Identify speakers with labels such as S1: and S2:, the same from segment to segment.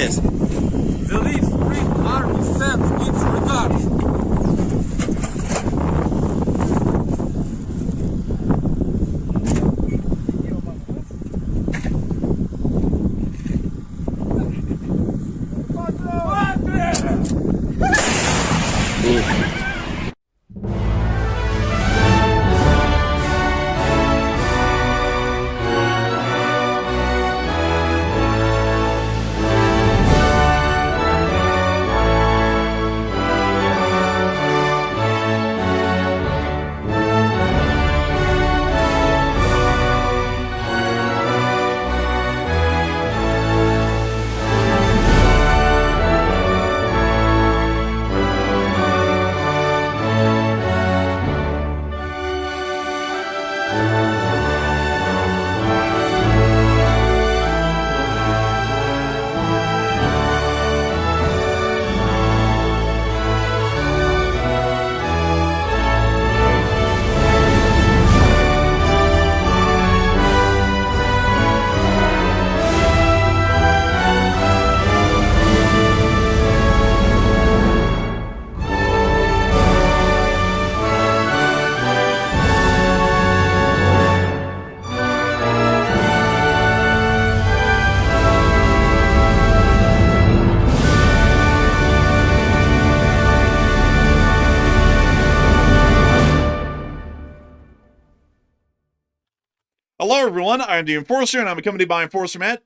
S1: Yes.
S2: The lead Spring Army sends its regards.
S3: Hello, everyone. I'm the Enforcer, and I'm accompanied by Enforcer Matt.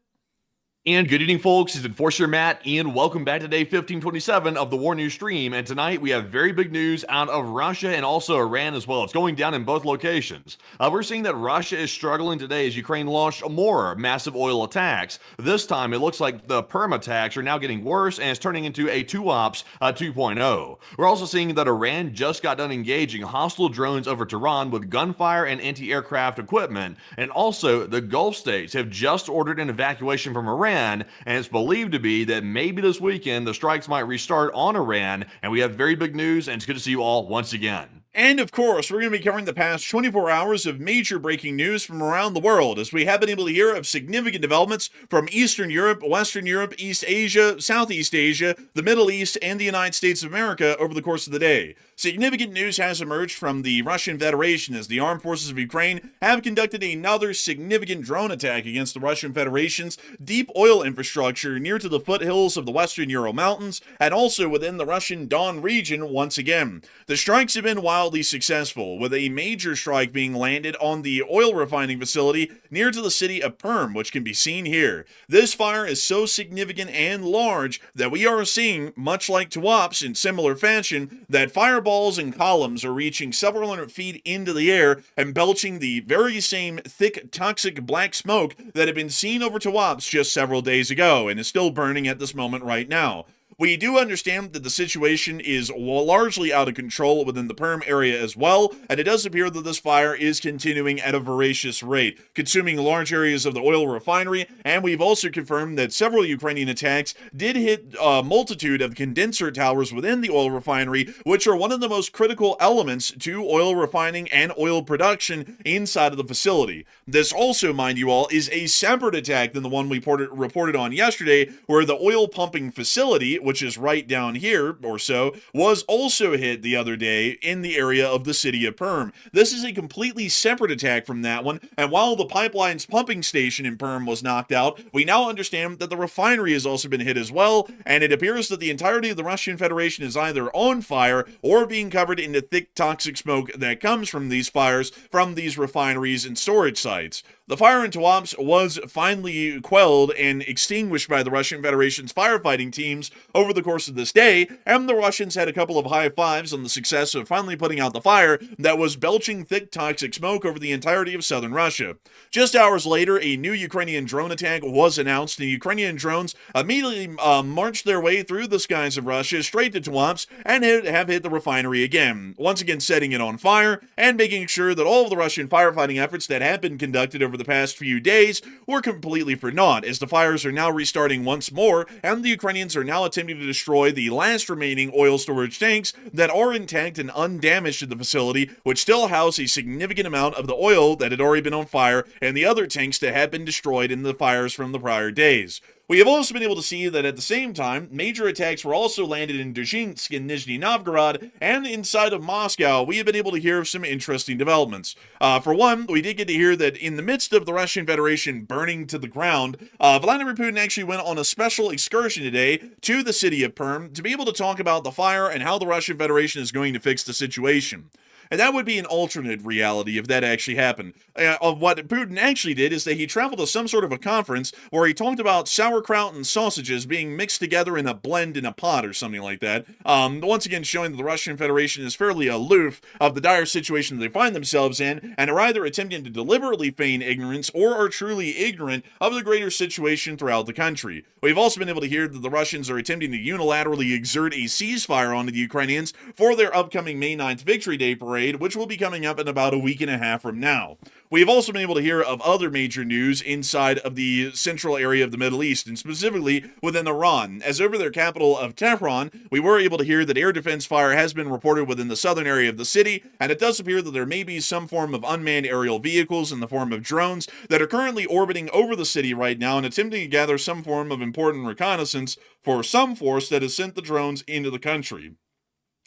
S1: And good evening, folks. It's Enforcer Matt, and welcome back to day 1527 of the War News stream. And tonight we have very big news out of Russia and also Iran as well. It's going down in both locations. We're seeing that Russia is struggling today as Ukraine launched more massive oil attacks. This time it looks like the Perm attacks are now getting worse and it's turning into a Tuapse 2.0. We're also seeing that Iran just got done engaging hostile drones over Tehran with gunfire and anti-aircraft equipment. And also the Gulf states have just ordered an evacuation from Iran. And it's believed to be that maybe this weekend the strikes might restart on Iran, and we have very big news, and it's good to see you all once again.
S3: And of course, we're going to be covering the past 24 hours of major breaking news from around the world, as we have been able to hear of significant developments from Eastern Europe, Western Europe, East Asia, Southeast Asia, the Middle East, and the United States of America over the course of the day. Significant news has emerged from the Russian Federation as the armed forces of Ukraine have conducted another significant drone attack against the Russian Federation's deep oil infrastructure near to the foothills of the Western Ural Mountains and also within the Russian Don region once again. The strikes have been wildly successful, with a major strike being landed on the oil refining facility near to the city of Perm, which can be seen here. This fire is so significant and large that we are seeing, much like Tuapse in similar fashion, that fireballs and columns are reaching several hundred feet into the air and belching the very same thick, toxic black smoke that had been seen over Tuapse just several days ago and is still burning at this moment right now. We do understand that the situation is largely out of control within the Perm area as well, and it does appear that this fire is continuing at a voracious rate, consuming large areas of the oil refinery, and we've also confirmed that several Ukrainian attacks did hit a multitude of condenser towers within the oil refinery, which are one of the most critical elements to oil refining and oil production inside of the facility. This also, mind you all, is a separate attack than the one we reported on yesterday, where the oil pumping facility which is right down here or so, was also hit the other day in the area of the city of Perm. This is a completely separate attack from that one, and while the pipeline's pumping station in Perm was knocked out, we now understand that the refinery has also been hit as well, and it appears that the entirety of the Russian Federation is either on fire or being covered in the thick toxic smoke that comes from these fires from these refineries and storage sites. The fire in Tuapse was finally quelled and extinguished by the Russian Federation's firefighting teams over the course of this day, and the Russians had a couple of high fives on the success of finally putting out the fire that was belching thick toxic smoke over the entirety of southern Russia. Just hours later, a new Ukrainian drone attack was announced, and Ukrainian drones immediately marched their way through the skies of Russia straight to Tuapse and have hit the refinery again, once again setting it on fire and making sure that all of the Russian firefighting efforts that had been conducted over the past few days were completely for naught, as the fires are now restarting once more, and the Ukrainians are now attempting to destroy the last remaining oil storage tanks that are intact and undamaged at the facility, which still house a significant amount of the oil that had already been on fire and the other tanks that had been destroyed in the fires from the prior days. We have also been able to see that at the same time, major attacks were also landed in Duzhinsk and Nizhny Novgorod, and inside of Moscow, we have been able to hear of some interesting developments. For one, we did get to hear that in the midst of the Russian Federation burning to the ground, Vladimir Putin actually went on a special excursion today to the city of Perm to be able to talk about the fire and how the Russian Federation is going to fix the situation. And that would be an alternate reality if that actually happened. What Putin actually did is that he traveled to some sort of a conference where he talked about sauerkraut and sausages being mixed together in a blend in a pot or something like that. Once again showing that the Russian Federation is fairly aloof of the dire situation they find themselves in, and are either attempting to deliberately feign ignorance or are truly ignorant of the greater situation throughout the country. We've also been able to hear that the Russians are attempting to unilaterally exert a ceasefire onto the Ukrainians for their upcoming May 9th Victory Day parade, which will be coming up in about a week and a half from now. We've also been able to hear of other major news inside of the central area of the Middle East, and specifically within Iran, as over their capital of Tehran, we were able to hear that air defense fire has been reported within the southern area of the city, and it does appear that there may be some form of unmanned aerial vehicles in the form of drones that are currently orbiting over the city right now and attempting to gather some form of important reconnaissance for some force that has sent the drones into the country.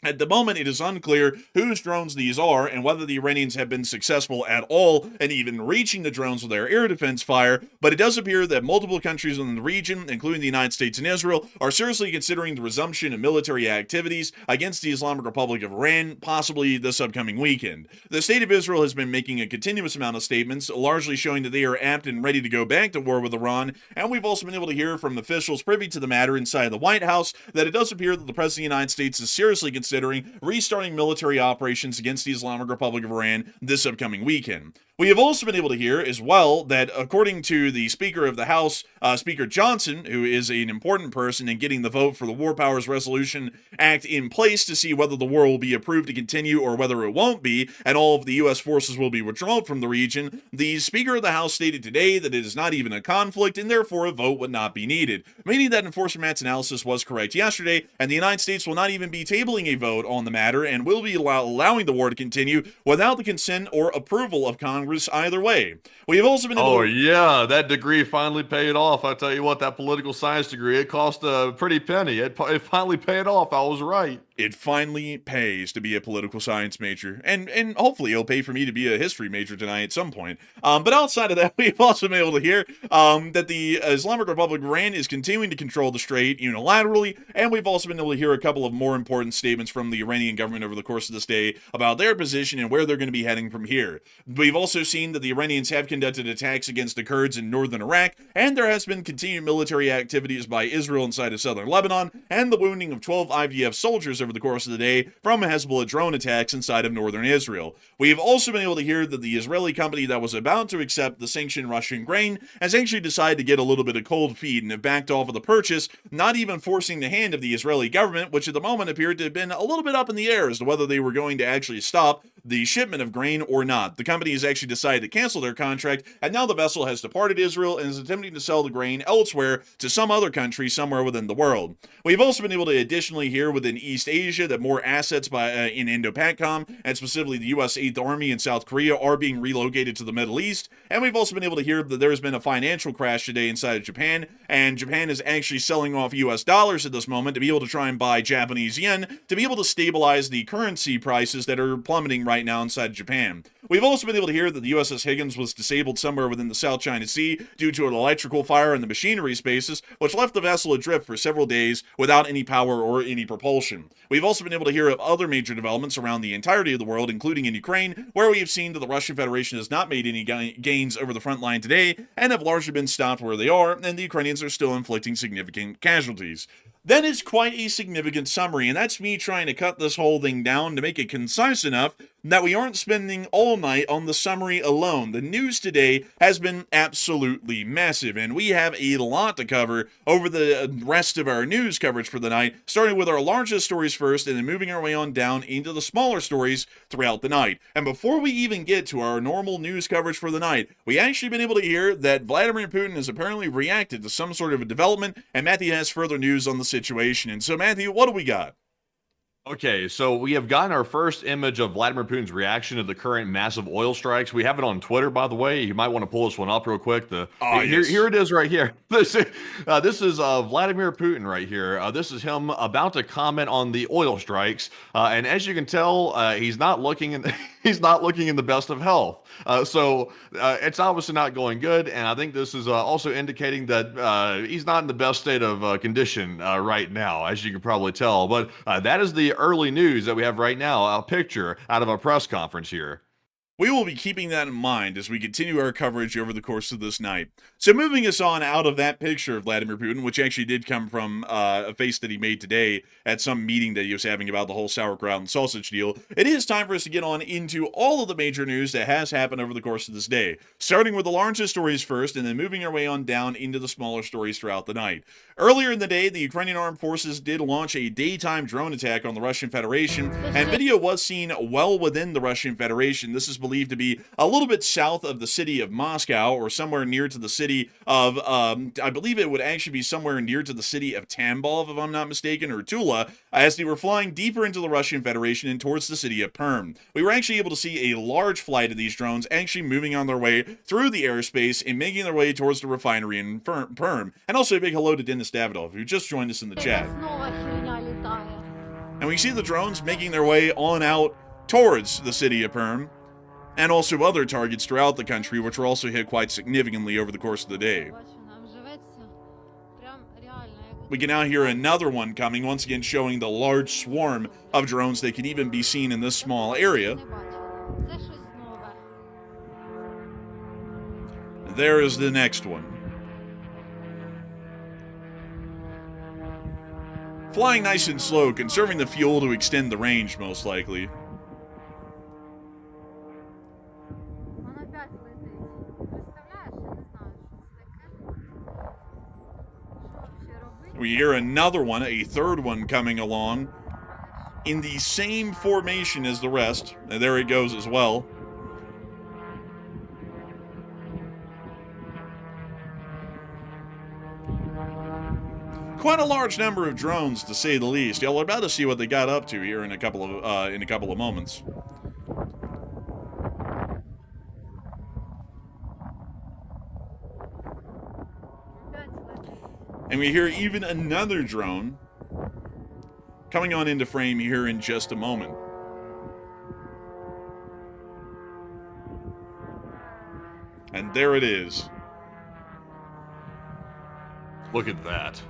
S3: At the moment, it is unclear whose drones these are and whether the Iranians have been successful at all in even reaching the drones with their air defense fire, but it does appear that multiple countries in the region, including the United States and Israel, are seriously considering the resumption of military activities against the Islamic Republic of Iran, possibly this upcoming weekend. The State of Israel has been making a continuous amount of statements, largely showing that they are apt and ready to go back to war with Iran, and we've also been able to hear from officials privy to the matter inside the White House that it does appear that the President of the United States is seriously considering restarting military operations against the Islamic Republic of Iran this upcoming weekend. We have also been able to hear as well that according to the Speaker of the House, Speaker Johnson, who is an important person in getting the vote for the War Powers Resolution Act in place to see whether the war will be approved to continue or whether it won't be, and all of the U.S. forces will be withdrawn from the region, the Speaker of the House stated today that it is not even a conflict and therefore a vote would not be needed, meaning that Enforcer Matt's analysis was correct yesterday, and the United States will not even be tabling a vote on the matter and will be allowing the war to continue without the consent or approval of Congress either way. We have also been able
S1: Oh, yeah, that degree finally paid off. I tell you what, that political science degree, it cost a pretty penny. It finally paid off. I was right.
S3: It finally pays to be a political science major, and hopefully it'll pay for me to be a history major tonight at some point. But outside of that, we've also been able to hear that the Islamic Republic of Iran is continuing to control the Strait unilaterally, and we've also been able to hear a couple of more important statements from the Iranian government over the course of this day about their position and where they're going to be heading from here. We've also seen that the Iranians have conducted attacks against the Kurds in northern Iraq, and there has been continued military activities by Israel inside of southern Lebanon, and the wounding of 12 IDF soldiers over the course of the day from Hezbollah drone attacks inside of northern Israel. We have also been able to hear that the Israeli company that was about to accept the sanctioned Russian grain has actually decided to get a little bit of cold feet and have backed off of the purchase, not even forcing the hand of the Israeli government, which at the moment appeared to have been a little bit up in the air as to whether they were going to actually stop the shipment of grain or not. The company has actually decided to cancel their contract, and now the vessel has departed Israel and is attempting to sell the grain elsewhere to some other country somewhere within the world. We've also been able to additionally hear within East Asia that more assets in Indo-PACOM, and specifically the U.S. 8th Army in South Korea, are being relocated to the Middle East. And we've also been able to hear that there's been a financial crash today inside of Japan, and Japan is actually selling off U.S. dollars at this moment to be able to try and buy Japanese yen to be able to stabilize the currency prices that are plummeting right now inside Japan. We've also been able to hear that the USS Higgins was disabled somewhere within the South China Sea due to an electrical fire in the machinery spaces, which left the vessel adrift for several days without any power or any propulsion. We've also been able to hear of other major developments around the entirety of the world, including in Ukraine, where we have seen that the Russian Federation has not made any gains over the front line today and have largely been stopped where they are, and the Ukrainians are still inflicting significant casualties. That is quite a significant summary, and that's me trying to cut this whole thing down to make it concise enough that we aren't spending all night on the summary alone. The news today has been absolutely massive, and we have a lot to cover over the rest of our news coverage for the night, starting with our largest stories first and then moving our way on down into the smaller stories throughout the night. And before we even get to our normal news coverage for the night, we actually been able to hear that Vladimir Putin has apparently reacted to some sort of a development, and Matthew has further news on the situation. And so, Matthew, what do we got?
S1: Okay, so we have gotten our first image of Vladimir Putin's reaction to the current massive oil strikes. We have it on Twitter, by the way. You might want to pull this one up real quick. Here it is right here. This is Vladimir Putin right here. This is him about to comment on the oil strikes. And as you can tell, he's not looking in the best of health. So it's obviously not going good. And I think this is also indicating that he's not in the best state of condition right now, as you can probably tell. But that is the early news that we have right now, a picture out of a press conference here.
S3: We will be keeping that in mind as we continue our coverage over the course of this night. So moving us on out of that picture of Vladimir Putin, which actually did come from a face that he made today at some meeting that he was having about the whole sauerkraut and sausage deal, it is time for us to get on into all of the major news that has happened over the course of this day, starting with the largest stories first and then moving our way on down into the smaller stories throughout the night. Earlier in the day, the Ukrainian armed forces did launch a daytime drone attack on the Russian Federation, and video was seen well within the Russian Federation. This is believed to be a little bit south of the city of Moscow, or somewhere near to the city of, I believe it would actually be somewhere near to the city of Tambov, if I'm not mistaken, or Tula, as they were flying deeper into the Russian Federation and towards the city of Perm. We were actually able to see a large flight of these drones actually moving on their way through the airspace and making their way towards the refinery in Perm. And also a big hello to Dennis Davidoff, who just joined us in the chat. And we see the drones making their way on out towards the city of Perm, and also other targets throughout the country, which were also hit quite significantly over the course of the day. We can now hear another one coming, once again showing the large swarm of drones that could even be seen in this small area. There is the next one. Flying nice and slow, conserving the fuel to extend the range, most likely. We hear another one, a third one coming along in the same formation as the rest. And there it goes as well. Quite a large number of drones, to say the least. Y'all are about to see what they got up to here in a couple of moments. And we hear even another drone coming on into frame here in just a moment. And there it is.
S1: Look at that.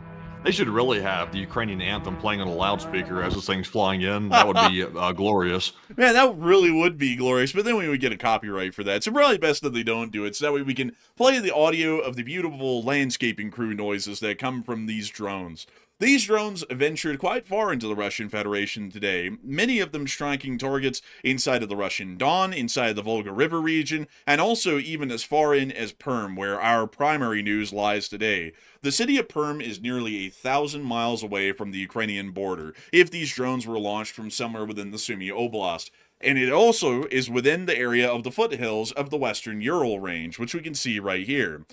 S1: They should really have the Ukrainian anthem playing on a loudspeaker as this thing's flying in. That would be glorious.
S3: Man, that really would be glorious, but then we would get a copyright for that. So probably best that they don't do it, so that way we can play the audio of the beautiful landscaping crew noises that come from these drones. These drones ventured quite far into the Russian Federation today, many of them striking targets inside of the Russian Don, inside the Volga River region, and also even as far in as Perm, where our primary news lies today. The city of Perm is nearly 1,000 miles away from the Ukrainian border, if these drones were launched from somewhere within the Sumy Oblast. And it also is within the area of the foothills of the western Ural range, which we can see right here.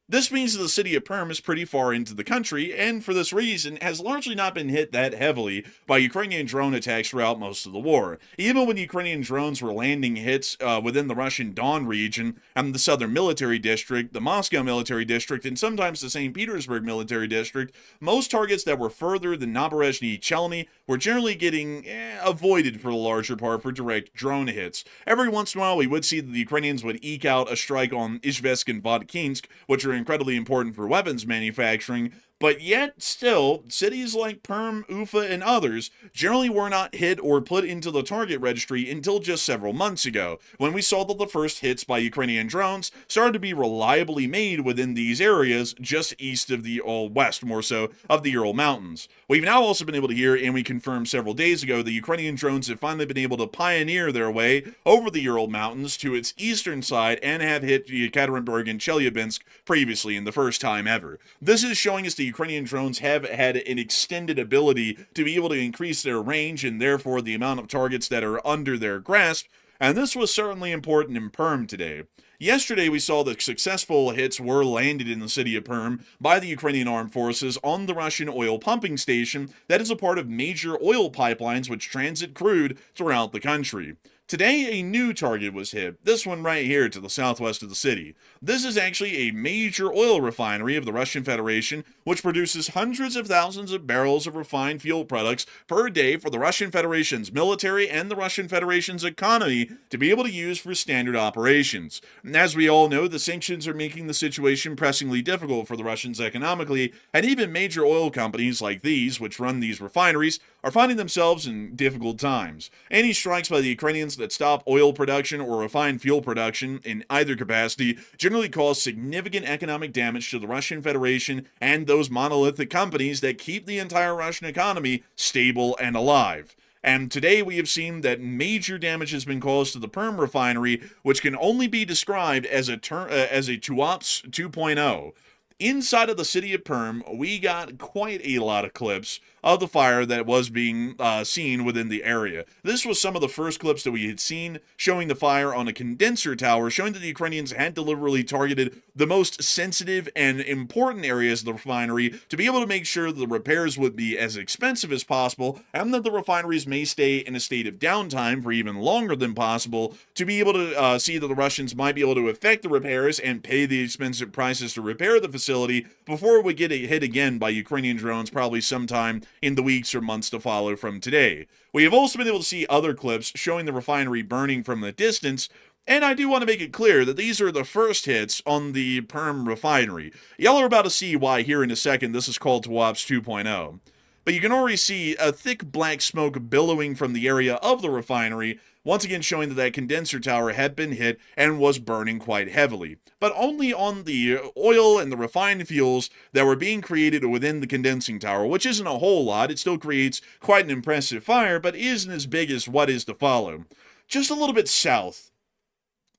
S3: This means that the city of Perm is pretty far into the country, and for this reason has largely not been hit that heavily by Ukrainian drone attacks throughout most of the war. Even when Ukrainian drones were landing hits within the Russian Don region and the Southern Military District, the Moscow Military District, and sometimes the St. Petersburg Military District, most targets that were further than Naberezhny Chelny were generally getting avoided for the larger part for direct drone hits. Every once in a while, we would see that the Ukrainians would eke out a strike on Izhevsk and Vodkinsk, which are incredibly important for weapons manufacturing, but yet still, cities like Perm, Ufa, and others generally were not hit or put into the target registry until just several months ago, when we saw that the first hits by Ukrainian drones started to be reliably made within these areas just east of the, west more so, of the Ural Mountains. We've now also been able to hear, and we confirmed several days ago, that Ukrainian drones have finally been able to pioneer their way over the Ural Mountains to its eastern side and have hit Yekaterinburg and Chelyabinsk previously in the first time ever. This is showing us the Ukrainian drones have had an extended ability to be able to increase their range and therefore the amount of targets that are under their grasp, and this was certainly important in Perm today. Yesterday, we saw that successful hits were landed in the city of Perm by the Ukrainian armed forces on the Russian oil pumping station that is a part of major oil pipelines which transit crude throughout the country. Today, a new target was hit, this one right here to the southwest of the city. This is actually a major oil refinery of the Russian Federation, which produces hundreds of thousands of barrels of refined fuel products per day for the Russian Federation's military and the Russian Federation's economy to be able to use for standard operations. And as we all know, the sanctions are making the situation pressingly difficult for the Russians economically, and even major oil companies like these, which run these refineries, are finding themselves in difficult times. Any strikes by the Ukrainians that stop oil production or refined fuel production in either capacity generally cause significant economic damage to the Russian Federation and those monolithic companies that keep the entire Russian economy stable and alive. And today we have seen that major damage has been caused to the Perm refinery, which can only be described as a Tuapse 2.0. Inside of the city of Perm, we got quite a lot of clips of the fire that was being seen within the area. This was some of the first clips that we had seen showing the fire on a condenser tower, showing that the Ukrainians had deliberately targeted the most sensitive and important areas of the refinery to be able to make sure that the repairs would be as expensive as possible and that the refineries may stay in a state of downtime for even longer than possible to be able to see that the Russians might be able to effect the repairs and pay the expensive prices to repair the facility before we get hit again by Ukrainian drones probably sometime in the weeks or months to follow from today. We have also been able to see other clips showing the refinery burning from the distance, and I do want to make it clear that these are the first hits on the Perm refinery. Y'all are about to see why here in a second this is called Tuapse 2.0. But you can already see a thick black smoke billowing from the area of the refinery, once again showing that that condenser tower had been hit and was burning quite heavily, but only on the oil and the refined fuels that were being created within the condensing tower, which isn't a whole lot. It still creates quite an impressive fire, but isn't as big as what is to follow. Just a little bit south,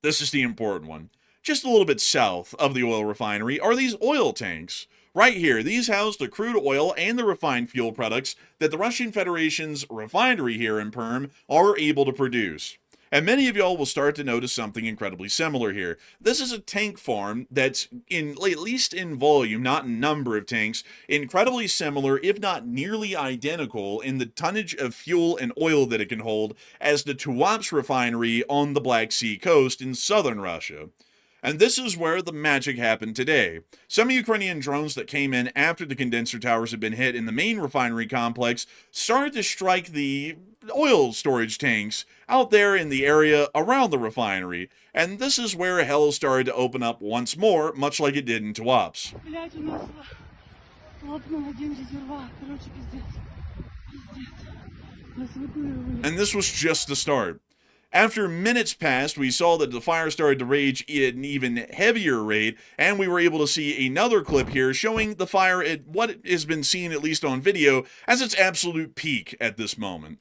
S3: this is the important one, just a little bit south of the oil refinery are these oil tanks. Right here, these house the crude oil and the refined fuel products that the Russian Federation's refinery here in Perm are able to produce. And many of y'all will start to notice something incredibly similar here. This is a tank farm that's, at least in volume, not in number of tanks, incredibly similar, if not nearly identical, in the tonnage of fuel and oil that it can hold as the Tuapse refinery on the Black Sea coast in southern Russia. And this is where the magic happened today. Some Ukrainian drones that came in after the condenser towers had been hit in the main refinery complex started to strike the oil storage tanks out there in the area around the refinery. And this is where hell started to open up once more, much like it did in Tuapse. And this was just the start. After minutes passed, we saw that the fire started to rage at an even heavier rate, and we were able to see another clip here showing the fire at what has been seen, at least on video, as its absolute peak at this moment.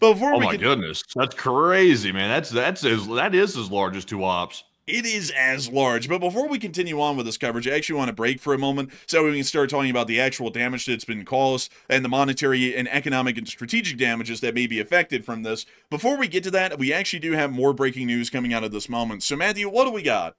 S3: But before
S1: oh my goodness, that's crazy, man. That is as large as Tuapse.
S3: It is as large. But before we continue on with this coverage, I actually want to break for a moment so we can start talking about the actual damage that's been caused and the monetary and economic and strategic damages that may be affected from this. Before we get to that, we actually do have more breaking news coming out of this moment. So, Matthew, what do we got?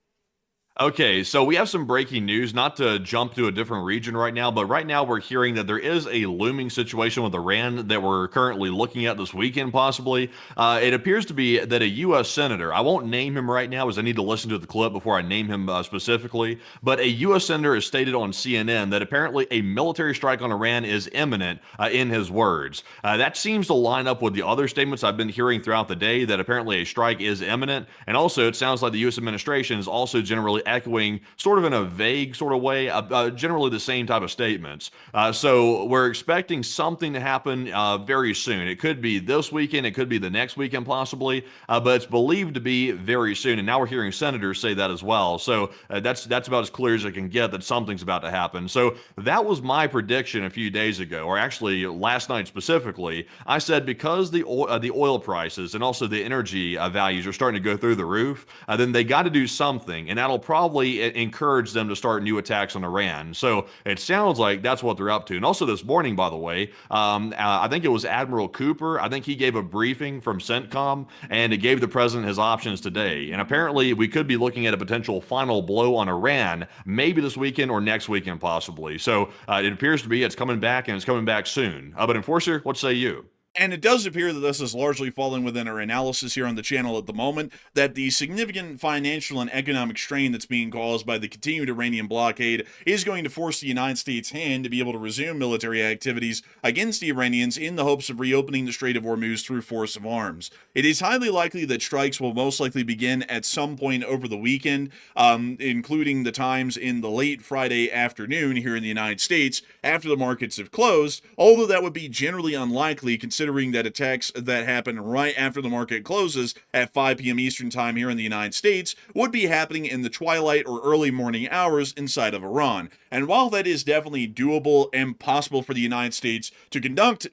S1: Okay, so we have some breaking news, not to jump to a different region right now, but right now we're hearing that there is a looming situation with Iran that we're currently looking at this weekend, possibly. It appears to be that a U.S. senator, I won't name him right now as I need to listen to the clip before I name him specifically, but a U.S. senator has stated on CNN that apparently a military strike on Iran is imminent, in his words. That seems to line up with the other statements I've been hearing throughout the day that apparently a strike is imminent, and also it sounds like the U.S. administration is also generally echoing sort of in a vague sort of way, generally the same type of statements. So we're expecting something to happen very soon. It could be this weekend, it could be the next weekend possibly, but it's believed to be very soon. And now we're hearing senators say that as well. So that's about as clear as I can get that something's about to happen. So that was my prediction a few days ago, or actually last night specifically. I said because the oil prices and also the energy values are starting to go through the roof, then they got to do something, and that'll probably encourage them to start new attacks on Iran. So it sounds like that's what they're up to. And also this morning, by the way, I think it was Admiral Cooper. I think he gave a briefing from CENTCOM, and it gave the president his options today. And apparently we could be looking at a potential final blow on Iran, maybe this weekend or next weekend possibly. So it appears to be it's coming back, and it's coming back soon. But Enforcer, what say you?
S3: And it does appear that this is largely falling within our analysis here on the channel at the moment, that the significant financial and economic strain that's being caused by the continued Iranian blockade is going to force the United States' hand to be able to resume military activities against the Iranians in the hopes of reopening the Strait of Hormuz through force of arms. It is highly likely that strikes will most likely begin at some point over the weekend, including the times in the late Friday afternoon here in the United States after the markets have closed, although that would be generally unlikely considering that attacks that happen right after the market closes at 5 p.m. Eastern Time here in the United States would be happening in the twilight or early morning hours inside of Iran. And while that is definitely doable and possible for the United States to conduct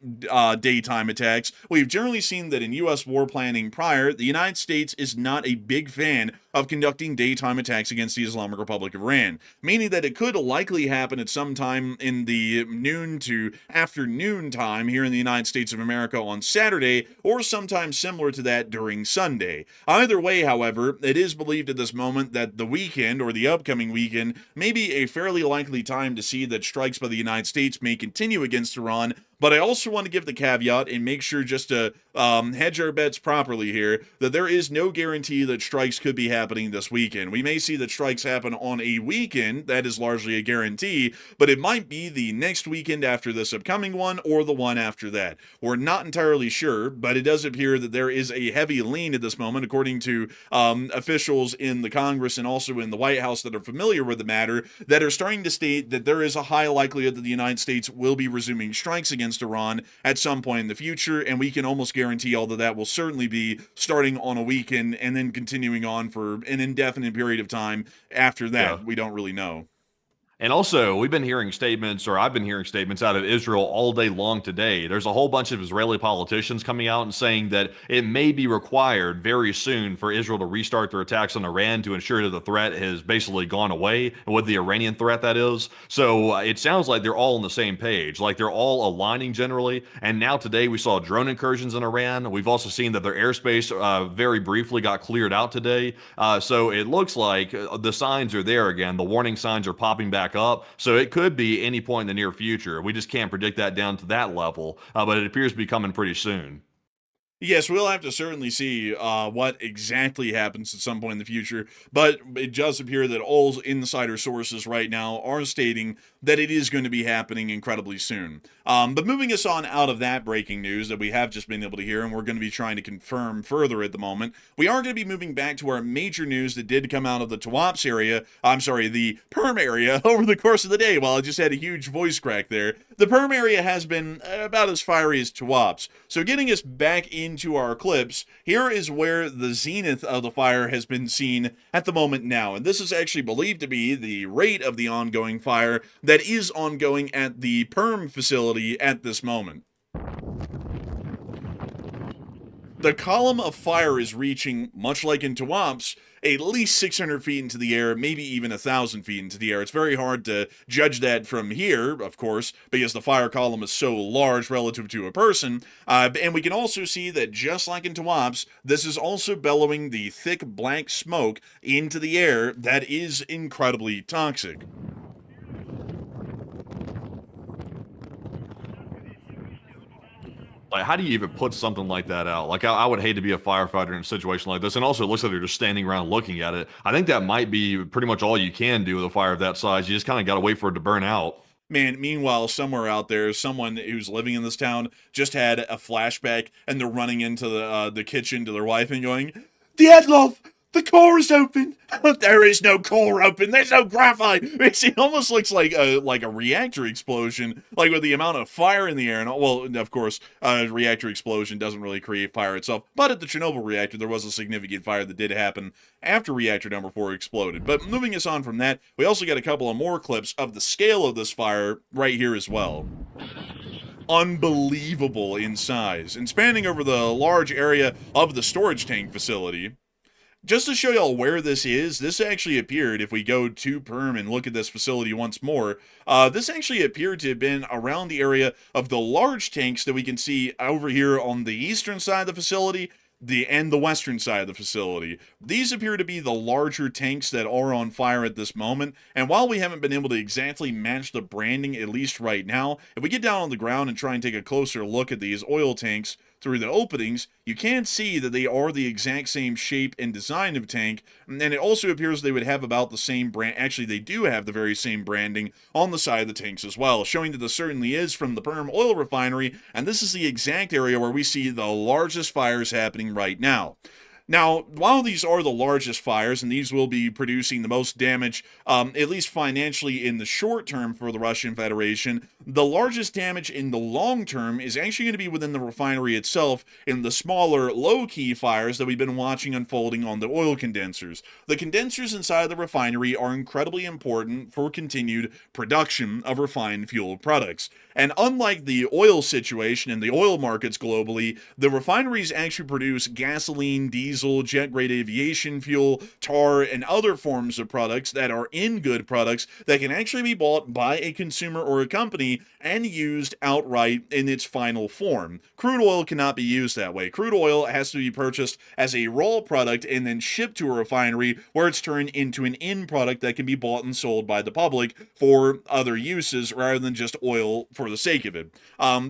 S3: daytime attacks, we've generally seen that in U.S. war planning prior, the United States is not a big fan of conducting daytime attacks against the Islamic Republic of Iran, meaning that it could likely happen at some time in the noon to afternoon time here in the United States of America on Saturday, or sometime similar to that during Sunday. Either way, however, it is believed at this moment that the weekend, or the upcoming weekend, may be a fairly likely time to see that strikes by the United States may continue against Iran. But I also want to give the caveat and make sure just to hedge our bets properly here that there is no guarantee that strikes could be happening this weekend. We may see that strikes happen on a weekend, that is largely a guarantee, but it might be the next weekend after this upcoming one or the one after that. We're not entirely sure, but it does appear that there is a heavy lean at this moment, according to officials in the Congress and also in the White House that are familiar with the matter, that are starting to state that there is a high likelihood that the United States will be resuming strikes against Iran at some point in the future, and we can almost guarantee all that will certainly be starting on a weekend and then continuing on for an indefinite period of time after that.
S1: Yeah.
S3: We don't really know.
S1: And also, we've been hearing statements, or I've been hearing statements out of Israel all day long today. There's a whole bunch of Israeli politicians coming out and saying that it may be required very soon for Israel to restart their attacks on Iran to ensure that the threat has basically gone away, with the Iranian threat, that is. So it sounds like they're all on the same page, like they're all aligning generally. And now today we saw drone incursions in Iran. We've also seen that their airspace very briefly got cleared out today. So it looks like the signs are there again. The warning signs are popping back up. So it could be any point in the near future. We just can't predict that down to that level, but it appears to be coming pretty soon.
S3: Yes, we'll have to certainly see what exactly happens at some point in the future, but it does appear that all insider sources right now are stating that it is going to be happening incredibly soon. But moving us on out of that breaking news that we have just been able to hear, and we're going to be trying to confirm further at the moment, we are going to be moving back to our major news that did come out of the Tuapse area, the Perm area over the course of the day. While I just had a huge voice crack there, the Perm area has been about as fiery as Tuapse. So getting us back into our clips, here is where the zenith of the fire has been seen at the moment now. And this is actually believed to be the rate of the ongoing fire that is ongoing at the Perm facility at this moment. The column of fire is reaching, much like in Tuapse, at least 600 feet into the air, maybe even 1,000 feet into the air. It's very hard to judge that from here, of course, because the fire column is so large relative to a person. And we can also see that just like in Tuapse, this is also bellowing the thick black smoke into the air that is incredibly toxic.
S1: Like, how do you even put something like that out? Like, I would hate to be a firefighter in a situation like this. And also, it looks like they're just standing around looking at it. I think that might be pretty much all you can do with a fire of that size. You just kind of got to wait for it to burn out.
S3: Man, meanwhile, somewhere out there, someone who's living in this town just had a flashback, and they're running into the kitchen to their wife and going, "Dad, love, the core is open." There is no core open. There's no graphite. It almost looks like a reactor explosion, like with the amount of fire in the air. And well, of course, a reactor explosion doesn't really create fire itself. But at the Chernobyl reactor, there was a significant fire that did happen after reactor number 4 exploded. But moving us on from that, we also got a couple of more clips of the scale of this fire right here as well. Unbelievable in size and spanning over the large area of the storage tank facility. Just to show y'all where this actually appeared, if we go to Perm and look at this facility once more, this actually appeared to have been around the area of the large tanks that we can see over here on the eastern side of the facility, and the western side of the facility. These appear to be the larger tanks that are on fire at this moment, and while we haven't been able to exactly match the branding, at least right now, if we get down on the ground and try and take a closer look at these oil tanks through the openings, you can see that they are the exact same shape and design of tank, and it also appears they would have about the same brand. Actually, they do have the very same branding on the side of the tanks as well, showing that this certainly is from the Perm oil refinery, and this is the exact area where we see the largest fires happening right now. Now, while these are the largest fires, and these will be producing the most damage, at least financially in the short term for the Russian Federation, the largest damage in the long term is actually going to be within the refinery itself in the smaller, low-key fires that we've been watching unfolding on the oil condensers. The condensers inside the refinery are incredibly important for continued production of refined fuel products. And unlike the oil situation and the oil markets globally, the refineries actually produce gasoline, diesel, jet-grade aviation fuel, tar, and other forms of products that are in good products that can actually be bought by a consumer or a company and used outright in its final form. Crude oil cannot be used that way. Crude oil has to be purchased as a raw product and then shipped to a refinery where it's turned into an end product that can be bought and sold by the public for other uses rather than just oil for the sake of it.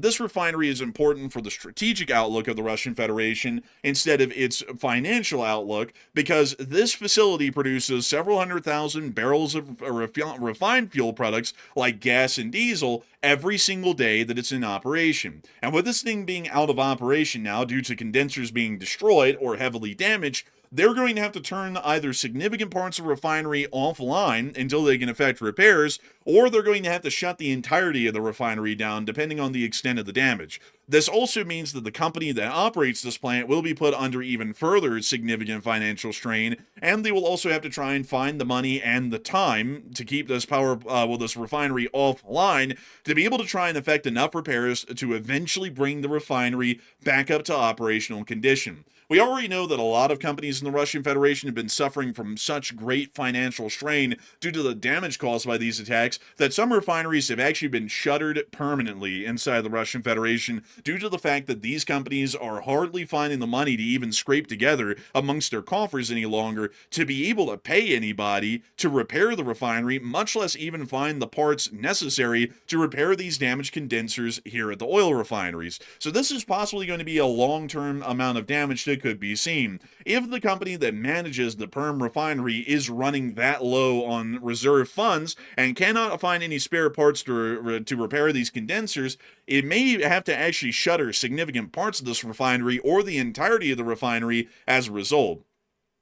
S3: This refinery is important for the strategic outlook of the Russian Federation instead of its financial outlook, because this facility produces several 100,000 barrels of refined fuel products like gas and diesel every single day that it's in operation. And with this thing being out of operation now due to condensers being destroyed or heavily damaged, they're going to have to turn either significant parts of the refinery offline until they can effect repairs, or they're going to have to shut the entirety of the refinery down depending on the extent of the damage. This also means that the company that operates this plant will be put under even further significant financial strain, and they will also have to try and find the money and the time to keep this this refinery offline to be able to try and effect enough repairs to eventually bring the refinery back up to operational condition. We already know that a lot of companies in the Russian Federation have been suffering from such great financial strain due to the damage caused by these attacks that some refineries have actually been shuttered permanently inside the Russian Federation due to the fact that these companies are hardly finding the money to even scrape together amongst their coffers any longer to be able to pay anybody to repair the refinery, much less even find the parts necessary to repair these damaged condensers here at the oil refineries. So this is possibly going to be a long-term amount of damage that could be seen. If the company that manages the Perm refinery is running that low on reserve funds and cannot find any spare parts to repair these condensers, it may have to actually shutter significant parts of this refinery or the entirety of the refinery as a result.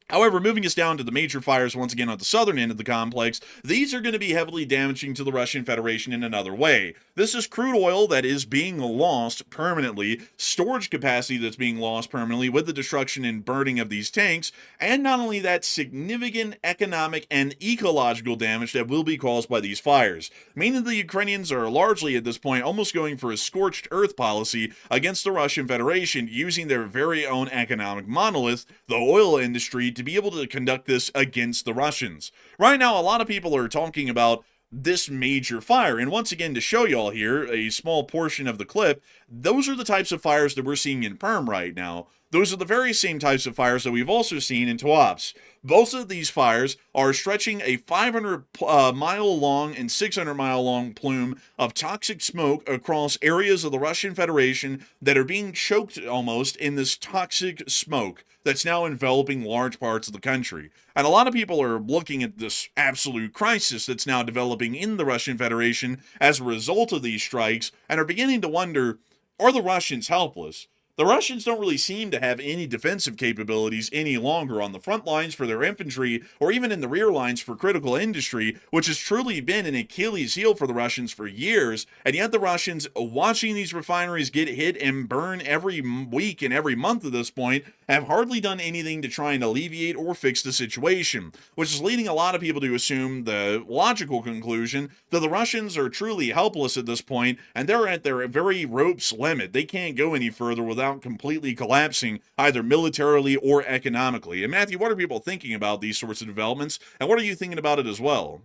S3: However, moving us down to the major fires once again at the southern end of the complex, these are going to be heavily damaging to the Russian Federation in another way. This is crude oil that is being lost permanently, storage capacity that's being lost permanently with the destruction and burning of these tanks, and not only that, significant economic and ecological damage that will be caused by these fires. Meaning the Ukrainians are largely at this point almost going for a scorched earth policy against the Russian Federation, using their very own economic monolith, the oil industry, to be able to conduct this against the Russians. Right now, a lot of people are talking about this major fire, and once again, to show y'all here a small portion of the clip, those are the types of fires that we're seeing in Perm right now. Those are the very same types of fires that we've also seen in Tuapse. Both of these fires are stretching a 500-mile long and 600-mile long plume of toxic smoke across areas of the Russian Federation that are being choked almost in this toxic smoke that's now enveloping large parts of the country. And a lot of people are looking at this absolute crisis that's now developing in the Russian Federation as a result of these strikes and are beginning to wonder, are the Russians helpless? The Russians don't really seem to have any defensive capabilities any longer on the front lines for their infantry or even in the rear lines for critical industry, which has truly been an Achilles heel for the Russians for years, and yet the Russians, watching these refineries get hit and burn every week and every month at this point, have hardly done anything to try and alleviate or fix the situation, which is leading a lot of people to assume the logical conclusion that the Russians are truly helpless at this point and they're at their very rope's limit. They can't go any further without completely collapsing either militarily or economically. And Matthew, what are people thinking about these sorts of developments, and what are you thinking about it as well?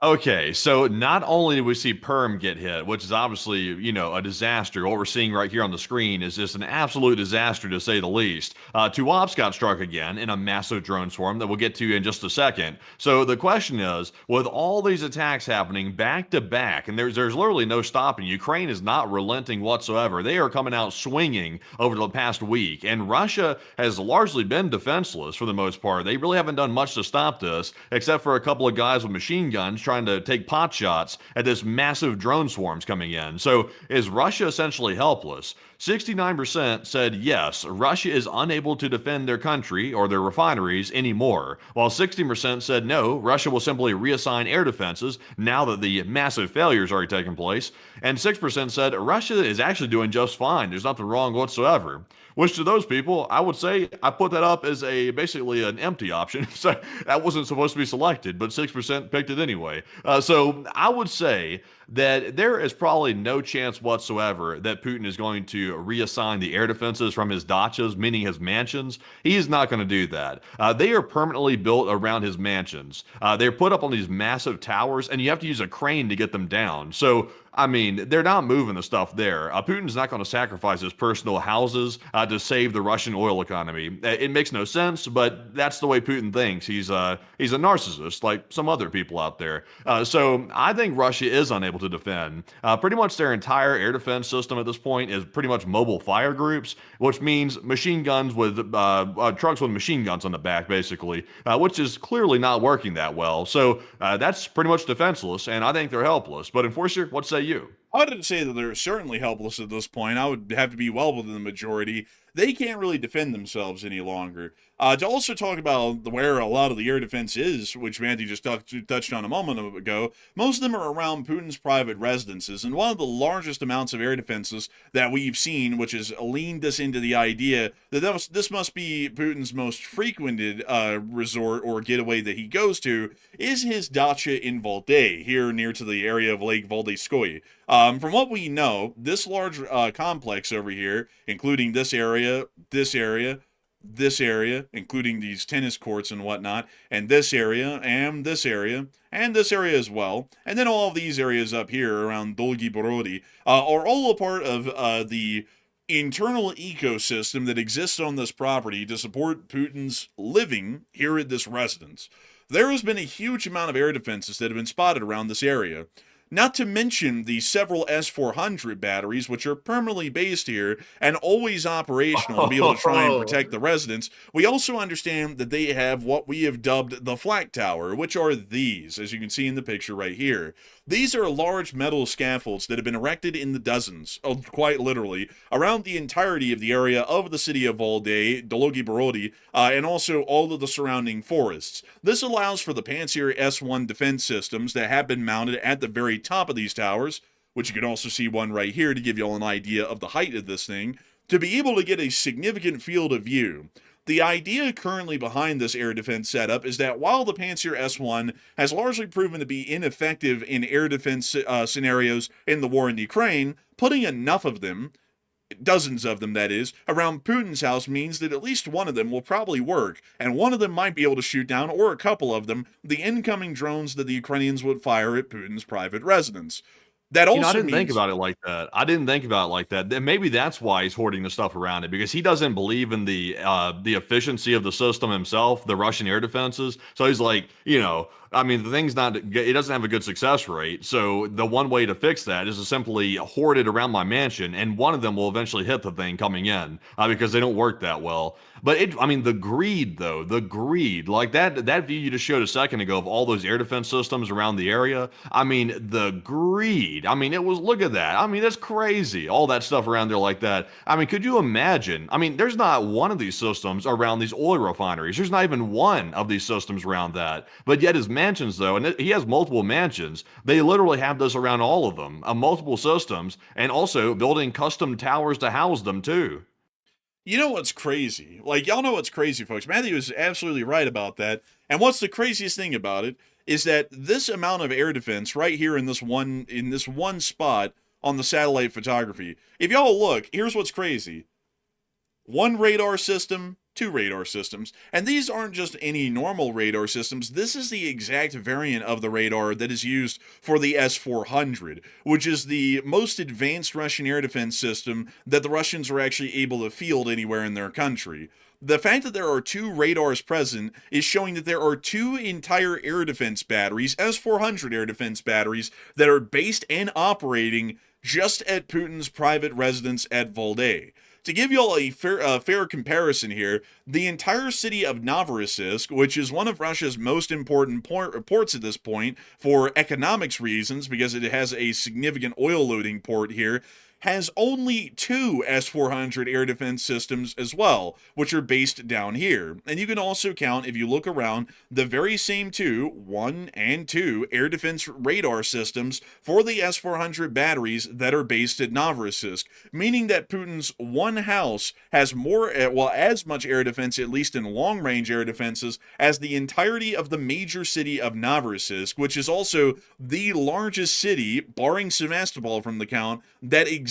S1: Okay, so not only do we see Perm get hit, which is obviously, a disaster. What we're seeing right here on the screen is just an absolute disaster, to say the least. Tuapse got struck again in a massive drone swarm that we'll get to in just a second. So the question is, with all these attacks happening back to back, and there's literally no stopping, Ukraine is not relenting whatsoever. They are coming out swinging over the past week, and Russia has largely been defenseless for the most part. They really haven't done much to stop this, except for a couple of guys with machine guns trying to take pot shots at this massive drone swarms coming in. So is Russia essentially helpless? 69% said yes, Russia is unable to defend their country or their refineries anymore, while 60% said no, Russia will simply reassign air defenses now that the massive failures already taken place, and 6% said Russia is actually doing just fine. There's nothing wrong whatsoever. Which to those people, I would say I put that up as basically an empty option. So that wasn't supposed to be selected, but 6% picked it anyway. So I would say that there is probably no chance whatsoever that Putin is going to reassign the air defenses from his dachas, meaning his mansions. He is not going to do that. They are permanently built around his mansions. They're put up on these massive towers, and you have to use a crane to get them down. So I mean, they're not moving the stuff there. Putin's not going to sacrifice his personal houses to save the Russian oil economy. It makes no sense, but that's the way Putin thinks. He's a narcissist, like some other people out there. So I think Russia is unable to defend. Pretty much their entire air defense system at this point is pretty much mobile fire groups, which means machine guns with trucks with machine guns on the back, basically, which is clearly not working that well. So that's pretty much defenseless, and I think they're helpless. But Enforcer, what say you?
S3: I would say that they're certainly helpless at this point. I would have to be well within the majority. They can't really defend themselves any longer. To also talk about where a lot of the air defense is, which Matthew just touched on a moment ago, most of them are around Putin's private residences. And one of the largest amounts of air defenses that we've seen, which has leaned us into the idea that this must be Putin's most frequented resort or getaway that he goes to, is his dacha in Valdai, here near to the area of Lake Valdaiskoye. From what we know, this large complex over here, including this area, including these tennis courts and whatnot, and this area, and this area, and this area as well, and then all of these areas up here around Dolgi Borodi, are all a part of the internal ecosystem that exists on this property to support Putin's living here at this residence. There has been a huge amount of air defenses that have been spotted around this area. Not to mention the several S-400 batteries, which are permanently based here and always operational to be able to try and protect the residents. We also understand that they have what we have dubbed the flak tower, which are these, as you can see in the picture right here. These are large metal scaffolds that have been erected in the dozens, quite literally, around the entirety of the area of the city of Valde, Dologi Barodi, and also all of the surrounding forests. This allows for the Pantsir S-1 defense systems that have been mounted at the very top of these towers, which you can also see one right here to give you all an idea of the height of this thing, to be able to get a significant field of view. The idea currently behind this air defense setup is that while the Pantsir S-1 has largely proven to be ineffective in air defense scenarios in the war in Ukraine, putting enough of them, dozens of them that is, around Putin's house means that at least one of them will probably work, and one of them might be able to shoot down, or a couple of them, the incoming drones that the Ukrainians would fire at Putin's private residence. That also
S1: I didn't
S3: means,
S1: think about it like that. I didn't think about it like that. Then maybe that's why he's hoarding the stuff around it, because he doesn't believe in the efficiency of the system himself, the Russian air defenses. So he's like, I mean, the thing's not, it doesn't have a good success rate. So the one way to fix that is to simply hoard it around my mansion, and one of them will eventually hit the thing coming in because they don't work that well. But I mean, the greed though, like that view you just showed a second ago of all those air defense systems around the area. I mean, the greed. I mean, look at that. I mean, that's crazy. All that stuff around there like that. I mean, could you imagine? I mean, there's not one of these systems around these oil refineries. There's not even one of these systems around that. But yet his mansions though, and he has multiple mansions, they literally have this around all of them, multiple systems, and also building custom towers to house them too.
S3: You know what's crazy? Like, y'all know what's crazy, folks. Matthew is absolutely right about that. And what's the craziest thing about it is that this amount of air defense right here in this one spot on the satellite photography. If y'all look, here's what's crazy. One radar system, two radar systems, and these aren't just any normal radar systems. This is the exact variant of the radar that is used for the S-400, which is the most advanced Russian air defense system that the Russians are actually able to field anywhere in their country. The fact that there are two radars present is showing that there are two entire air defense batteries, S-400 air defense batteries, that are based and operating just at Putin's private residence at Valde. To give you all a fair comparison here, the entire city of Novorossiysk, which is one of Russia's most important ports at this point for economics reasons, because it has a significant oil loading port here, has only two S-400 air defense systems as well, which are based down here. And you can also count, if you look around, the very same two, 1 and 2, air defense radar systems for the S-400 batteries that are based at Novorossiysk, meaning that Putin's one house has as much air defense, at least in long-range air defenses, as the entirety of the major city of Novorossiysk, which is also the largest city, barring Sevastopol from the count, that exists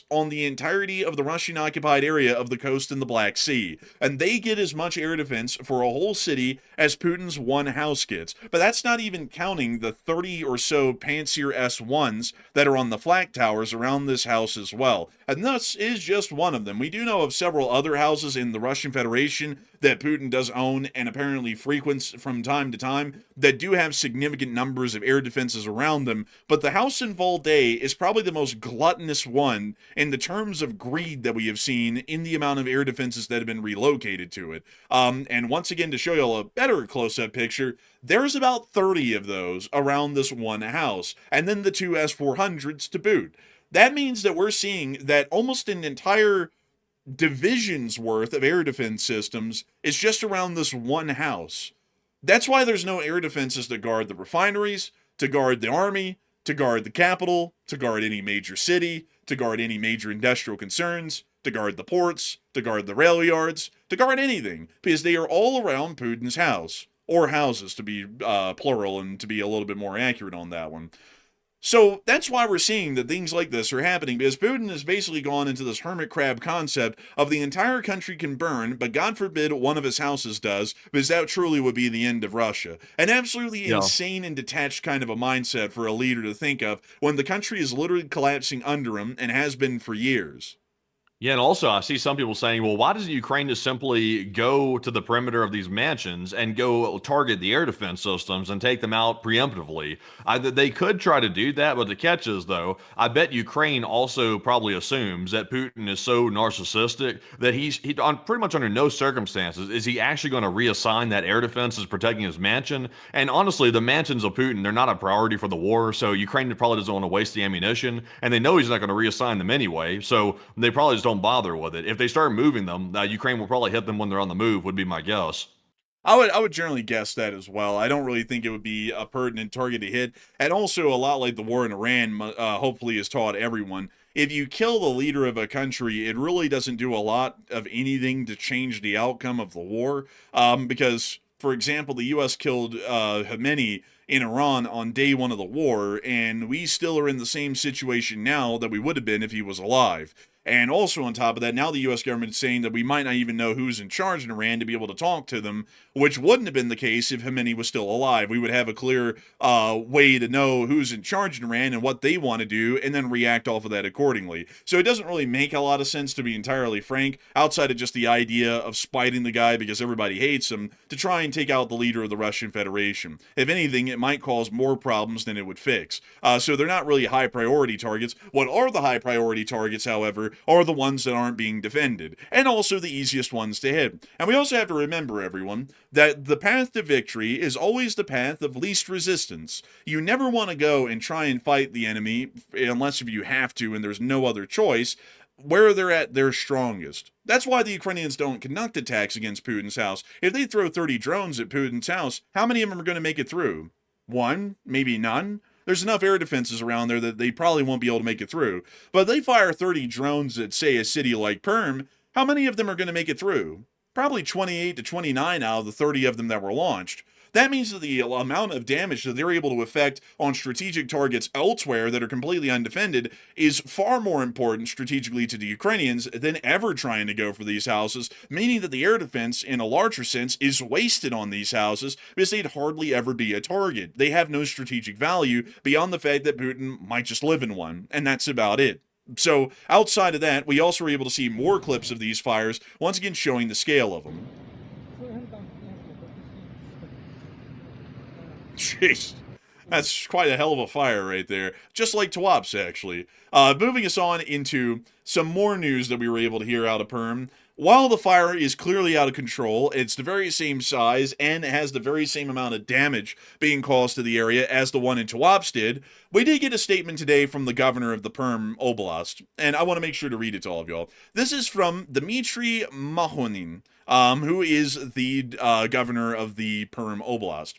S3: on the entirety of the Russian-occupied area of the coast in the Black Sea. And they get as much air defense for a whole city as Putin's one house gets. But that's not even counting the 30 or so Pantsir S-1s that are on the flak towers around this house as well. And this is just one of them. We do know of several other houses in the Russian Federation that Putin does own and apparently frequents from time to time that do have significant numbers of air defenses around them, but the house in Valde is probably the most gluttonous one in the terms of greed that we have seen in the amount of air defenses that have been relocated to it. And once again, to show you all a better close-up picture, there's about 30 of those around this one house, and then the two S-400s to boot. That means that we're seeing that almost an entire division's worth of air defense systems is just around this one house. That's why there's no air defenses to guard the refineries, to guard the army, to guard the capital, to guard any major city, to guard any major industrial concerns, to guard the ports, to guard the rail yards, to guard anything, because they are all around Putin's house, or houses to be plural and to be a little bit more accurate on that one. So that's why we're seeing that things like this are happening, because Putin has basically gone into this hermit crab concept of the entire country can burn, but God forbid one of his houses does, because that truly would be the end of Russia. An absolutely insane and detached kind of a mindset for a leader to think of when the country is literally collapsing under him and has been for years.
S1: Yeah, and also I see some people saying, well, why doesn't Ukraine just simply go to the perimeter of these mansions and go target the air defense systems and take them out preemptively? They could try to do that, but the catch is, though, I bet Ukraine also probably assumes that Putin is so narcissistic that he on pretty much under no circumstances is he actually going to reassign that air defense as protecting his mansion. And honestly, the mansions of Putin, they're not a priority for the war, so Ukraine probably doesn't want to waste the ammunition, and they know he's not going to reassign them anyway, so they probably just don't bother with it. If they start moving them, Ukraine will probably hit them when they're on the move, would be my guess.
S3: I would generally guess that as well. I don't really think it would be a pertinent target to hit, and also a lot like the war in Iran, hopefully has taught everyone. If you kill the leader of a country, it really doesn't do a lot of anything to change the outcome of the war, because, for example, the U.S. killed Khamenei in Iran on day one of the war, and we still are in the same situation now that we would have been if he was alive. And also on top of that, now the U.S. government is saying that we might not even know who's in charge in Iran to be able to talk to them, which wouldn't have been the case if Khamenei was still alive. We would have a clear way to know who's in charge in Iran and what they want to do, and then react off of that accordingly. So it doesn't really make a lot of sense, to be entirely frank, outside of just the idea of spiting the guy because everybody hates him, to try and take out the leader of the Russian Federation. If anything, it might cause more problems than it would fix. So they're not really high priority targets. What are the high priority targets, however, are the ones that aren't being defended, and also the easiest ones to hit. And we also have to remember, everyone, that the path to victory is always the path of least resistance. You never want to go and try and fight the enemy, unless if you have to and there's no other choice, where they're at their strongest. That's why the Ukrainians don't conduct attacks against Putin's house. If they throw 30 drones at Putin's house, how many of them are going to make it through? One? Maybe none? There's enough air defenses around there that they probably won't be able to make it through. But if they fire 30 drones at, say, a city like Perm, how many of them are going to make it through? Probably 28 to 29 out of the 30 of them that were launched. That means that the amount of damage that they're able to effect on strategic targets elsewhere that are completely undefended is far more important strategically to the Ukrainians than ever trying to go for these houses, meaning that the air defense, in a larger sense, is wasted on these houses because they'd hardly ever be a target. They have no strategic value beyond the fact that Putin might just live in one, and that's about it. So, outside of that, we also were able to see more clips of these fires, once again showing the scale of them. Jeez. That's quite a hell of a fire right there. Just like Tuapse, actually. Moving us on into some more news that we were able to hear out of Perm. While the fire is clearly out of control, it's the very same size and has the very same amount of damage being caused to the area as the one in Tuapse did. We did get a statement today from the governor of the Perm Oblast, and I want to make sure to read it to all of y'all. This is from Dmitry Mahonin, who is the governor of the Perm Oblast.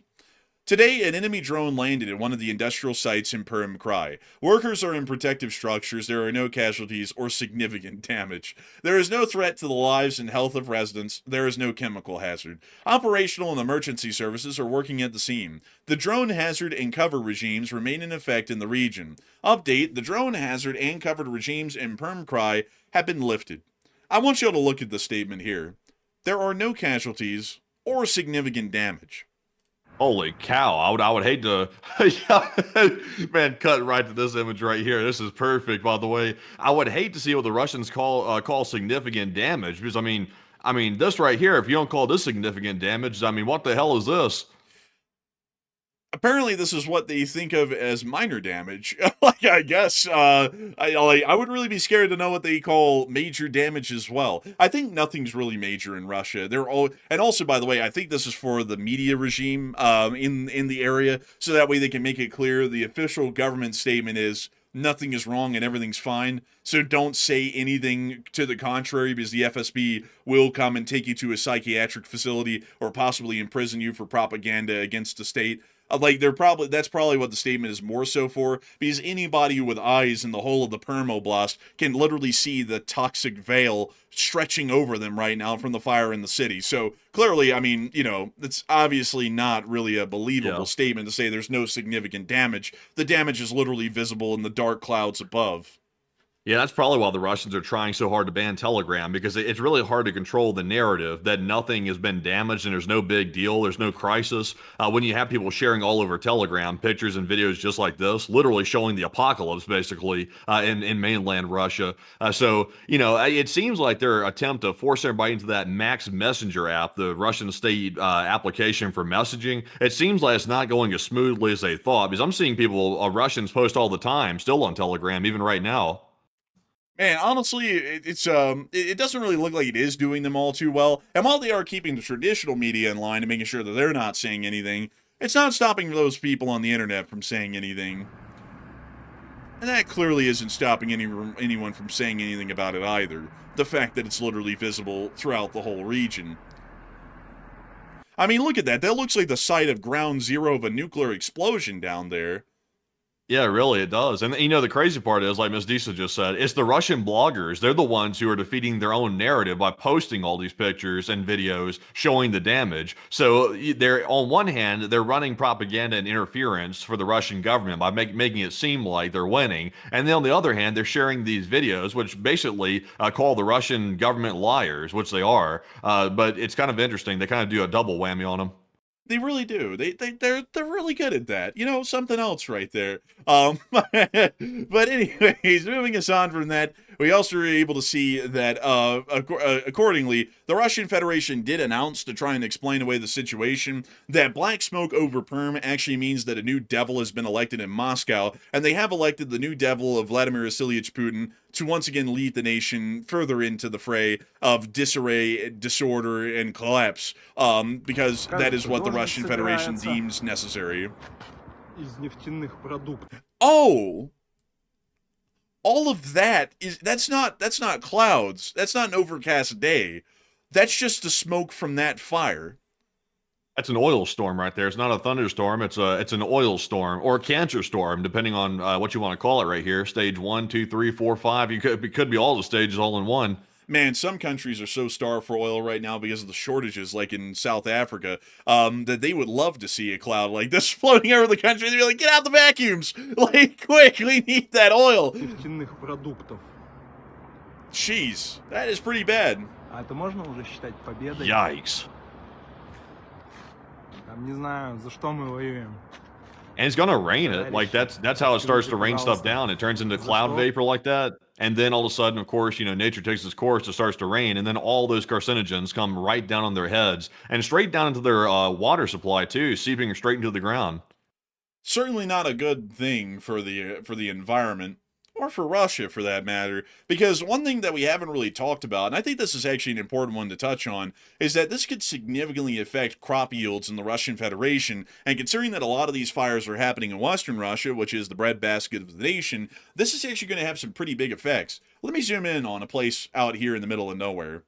S3: Today, an enemy drone landed at one of the industrial sites in Perm Krai. Workers are in protective structures. There are no casualties or significant damage. There is no threat to the lives and health of residents. There is no chemical hazard. Operational and emergency services are working at the scene. The drone hazard and cover regimes remain in effect in the region. Update: the drone hazard and covered regimes in Perm Krai have been lifted. I want you all to look at the statement here. There are no casualties or significant damage.
S1: Holy cow! I would hate to, man. Cut right to this image right here. This is perfect, by the way. I would hate to see what the Russians call significant damage, because I mean this right here. If you don't call this significant damage, I mean, what the hell is this?
S3: Apparently this is what they think of as minor damage. Like, I guess, I would really be scared to know what they call major damage as well. I think nothing's really major in Russia. They're all, and also, by the way, I think this is for the media regime, in the area, so that way they can make it clear the official government statement is nothing is wrong and everything's fine. So don't say anything to the contrary, because the FSB will come and take you to a psychiatric facility or possibly imprison you for propaganda against the state. Like, that's probably what the statement is more so for, because anybody with eyes in the whole of the Perm Oblast can literally see the toxic veil stretching over them right now from the fire in the city. So clearly, I mean, it's obviously not really a believable statement to say there's no significant damage. The damage is literally visible in the dark clouds above.
S1: Yeah, that's probably why the Russians are trying so hard to ban Telegram because it's really hard to control the narrative that nothing has been damaged and there's no big deal, there's no crisis. When you have people sharing all over Telegram pictures and videos just like this, literally showing the apocalypse basically in mainland Russia. It seems like their attempt to force everybody into that Max Messenger app, the Russian state application for messaging, it seems like it's not going as smoothly as they thought because I'm seeing people, Russians post all the time, still on Telegram, even right now.
S3: Man, honestly, it doesn't really look like it is doing them all too well. And while they are keeping the traditional media in line and making sure that they're not saying anything, it's not stopping those people on the internet from saying anything. And that clearly isn't stopping anyone from saying anything about it either. The fact that it's literally visible throughout the whole region. I mean, look at that. That looks like the site of ground zero of a nuclear explosion down there.
S1: Yeah, really, it does. And the crazy part is, like Ms. Disa just said, it's the Russian bloggers. They're the ones who are defeating their own narrative by posting all these pictures and videos showing the damage. So they're, on one hand, they're running propaganda and interference for the Russian government by making it seem like they're winning. And then on the other hand, they're sharing these videos, which basically call the Russian government liars, which they are. But it's kind of interesting. They kind of do a double whammy on them.
S3: They really do. They're really good at that. You know, something else right there. But anyways, moving us on from that, we also were able to see that accordingly, the Russian Federation did announce to try and explain away the situation that black smoke over Perm actually means that a new devil has been elected in Moscow, and they have elected the new devil of Vladimir Vasilyevich Putin to once again lead the nation further into the fray of disarray, disorder, and collapse, because that is what the Russian Federation deems necessary. Oh! All of that's not clouds. That's not an overcast day. That's just the smoke from that fire.
S1: That's an oil storm right there. It's not a thunderstorm. It's an oil storm or a cancer storm, depending on what you want to call it. Right here, stage 1, 2, 3, 4, 5. It could be all the stages all in one.
S3: Man, some countries are so starved for oil right now because of the shortages, like in South Africa, that they would love to see a cloud like this floating over the country. They'd be like, get out the vacuums! Like, quick, we need that oil! Jeez, that is pretty bad.
S1: Yikes. And it's gonna rain it. Like that's how it starts to rain stuff down. It turns into cloud vapor like that. And then all of a sudden, of course, nature takes its course. It starts to rain, and then all those carcinogens come right down on their heads and straight down into their water supply too, seeping straight into the ground.
S3: Certainly not a good thing for the environment. Or for Russia, for that matter, because one thing that we haven't really talked about, and I think this is actually an important one to touch on, is that this could significantly affect crop yields in the Russian Federation, and considering that a lot of these fires are happening in Western Russia, which is the breadbasket of the nation, this is actually going to have some pretty big effects. Let me zoom in on a place out here in the middle of nowhere.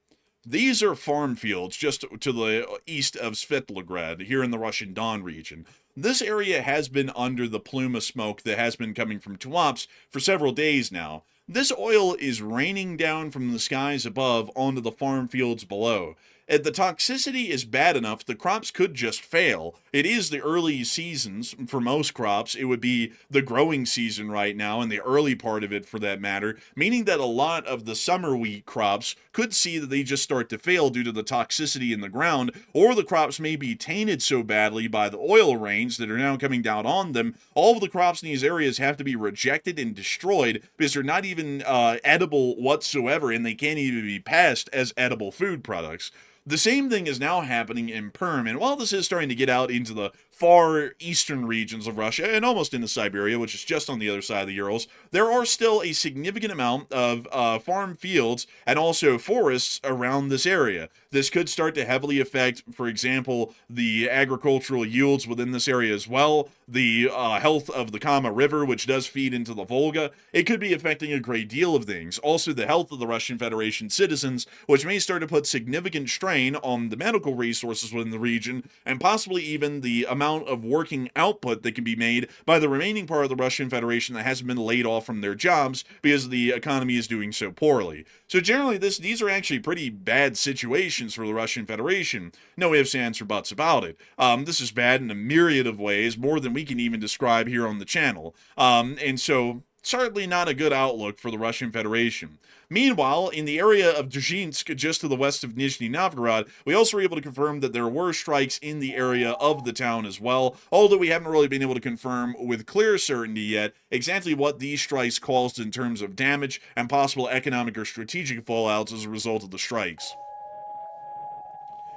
S3: These are farm fields just to the east of Svetlograd, here in the Russian Don region. This area has been under the plume of smoke that has been coming from Tuapse for several days now. This oil is raining down from the skies above onto the farm fields below. If the toxicity is bad enough, the crops could just fail. It is the early seasons for most crops. It would be the growing season right now, and the early part of it for that matter, meaning that a lot of the summer wheat crops could see that they just start to fail due to the toxicity in the ground, or the crops may be tainted so badly by the oil rains that are now coming down on them. All of the crops in these areas have to be rejected and destroyed because they're not even edible whatsoever, and they can't even be passed as edible food products. The same thing is now happening in Perm, and while this is starting to get out into the far eastern regions of Russia, and almost into Siberia, which is just on the other side of the Urals, there are still a significant amount of farm fields and also forests around this area. This could start to heavily affect, for example, the agricultural yields within this area as well, the health of the Kama River, which does feed into the Volga. It could be affecting a great deal of things. Also, the health of the Russian Federation citizens, which may start to put significant strain on the medical resources within the region, and possibly even the amount of working output that can be made by the remaining part of the Russian Federation that hasn't been laid off from their jobs because the economy is doing so poorly. So generally, these are actually pretty bad situations for the Russian Federation. No ifs, ands, or buts about it. This is bad in a myriad of ways, more than we can even describe here on the channel. And so Certainly not a good outlook for the Russian Federation. Meanwhile, in the area of Dzhinsk, just to the west of Nizhny Novgorod, we also were able to confirm that there were strikes in the area of the town as well, although we haven't really been able to confirm with clear certainty yet exactly what these strikes caused in terms of damage and possible economic or strategic fallouts as a result of the strikes.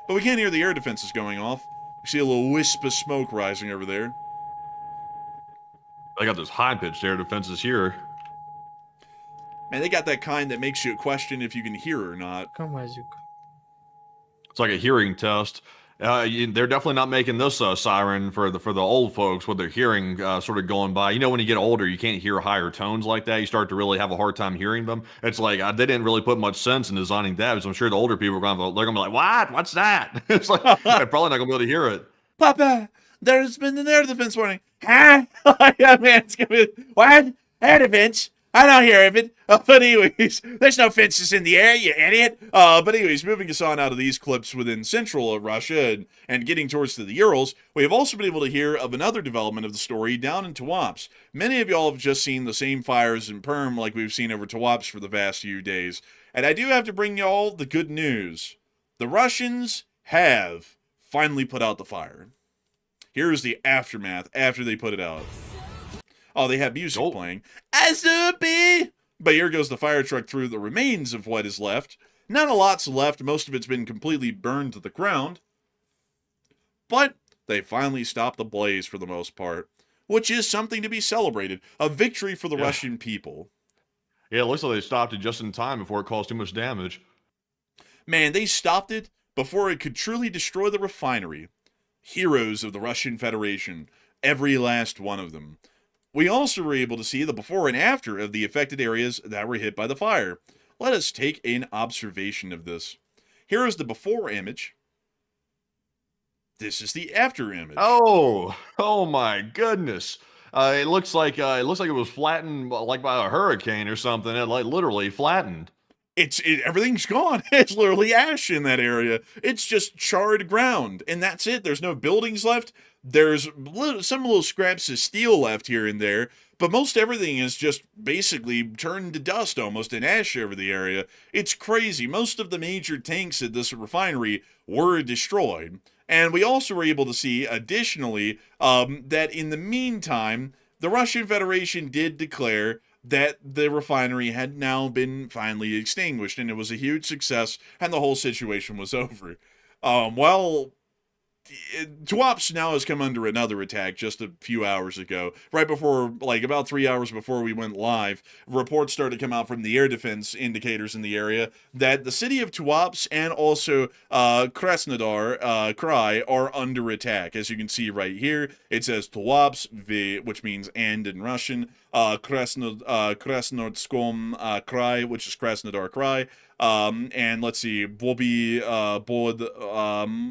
S3: But we can't hear the air defenses going off. We see a little wisp of smoke rising over there.
S1: They got those high-pitched air defenses here.
S3: Man, they got that kind that makes you question if you can hear or not.
S1: It's like a hearing test. They're definitely not making this siren for the old folks with their hearing sort of going by. You know, when you get older, you can't hear higher tones like that. You start to really have a hard time hearing them. It's like they didn't really put much sense in designing that. Because I'm sure the older people are they're gonna be like, "What? What's that?" It's like they're probably not gonna be able to hear it.
S3: Papa, there's been an air defense warning. Huh? Yeah, man, it's gonna be what? Air defense? I don't hear of it. But anyways, there's no fences in the air, you idiot. But anyways, moving us on out of these clips within central Russia and getting towards to the Urals, we have also been able to hear of another development of the story down in Tuapse. Many of y'all have just seen the same fires in Perm like we've seen over Tuapse for the past few days. And I do have to bring y'all the good news. The Russians have finally put out the fire. Here's the aftermath after they put it out. Oh, they have music playing. Azubi! But here goes the fire truck through the remains of what is left. Not a lot's left. Most of it's been completely burned to the ground. But they finally stopped the blaze for the most part, which is something to be celebrated. A victory for the Russian people.
S1: Yeah, it looks like they stopped it just in time before it caused too much damage.
S3: Man, they stopped it before it could truly destroy the refinery. Heroes of the Russian Federation. Every last one of them. We also were able to see the before and after of the affected areas that were hit by the fire. Let us take an observation of this. Here is the before image. This is the after image.
S1: Oh my goodness! It looks like it was flattened like by a hurricane or something. It like literally flattened.
S3: Everything's gone. It's literally ash in that area. It's just charred ground, and that's it. There's no buildings left. There's some little scraps of steel left here and there, but most everything is just basically turned to dust almost and ash over the area. It's crazy. Most of the major tanks at this refinery were destroyed, and we also were able to see, additionally, that in the meantime, the Russian Federation did declare that the refinery had now been finally extinguished, and it was a huge success, and the whole situation was over. Tuapse now has come under another attack just a few hours ago. Right before, like about 3 hours before we went live, reports started to come out from the air defense indicators in the area that the city of Tuapse and also Krasnodar Krai are under attack. As you can see right here, it says Tuapse, which means and in Russian, Krasnodarskom Krai, which is Krasnodar Krai. And let's see, Bobi Bod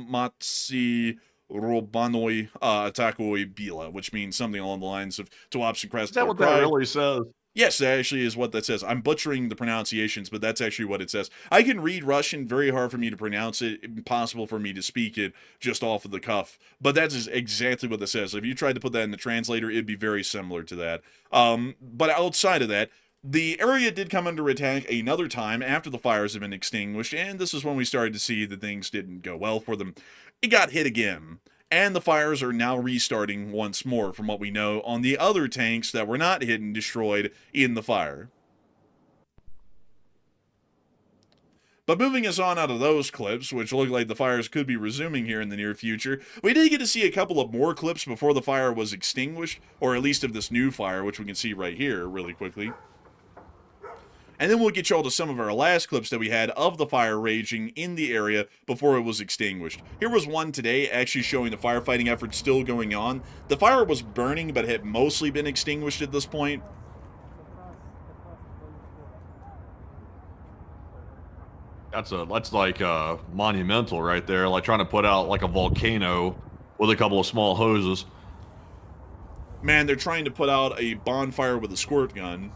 S3: Matsi Robanoi Atakoi Bila, which means something along the lines of Tuapse and Krasnodar.
S1: Is that what that really says?
S3: Yes, that actually is what that says. I'm butchering the pronunciations, but that's actually what it says. I can read Russian, very hard for me to pronounce it, impossible for me to speak it just off of the cuff. But that's exactly what it says. If you tried to put that in the translator, it'd be very similar to that. But outside of that, the area did come under attack another time after the fires had been extinguished, and this is when we started to see that things didn't go well for them. It got hit again, and the fires are now restarting once more from what we know on the other tanks that were not hit and destroyed in the fire. But moving us on out of those clips, which look like the fires could be resuming here in the near future, we did get to see a couple of more clips before the fire was extinguished, or at least of this new fire, which we can see right here really quickly. And then we'll get y'all to some of our last clips that we had of the fire raging in the area before it was extinguished. Here was one today actually showing the firefighting effort still going on. The fire was burning but had mostly been extinguished at this point.
S1: That's like monumental right there, like trying to put out like a volcano with a couple of small hoses.
S3: Man, they're trying to put out a bonfire with a squirt gun.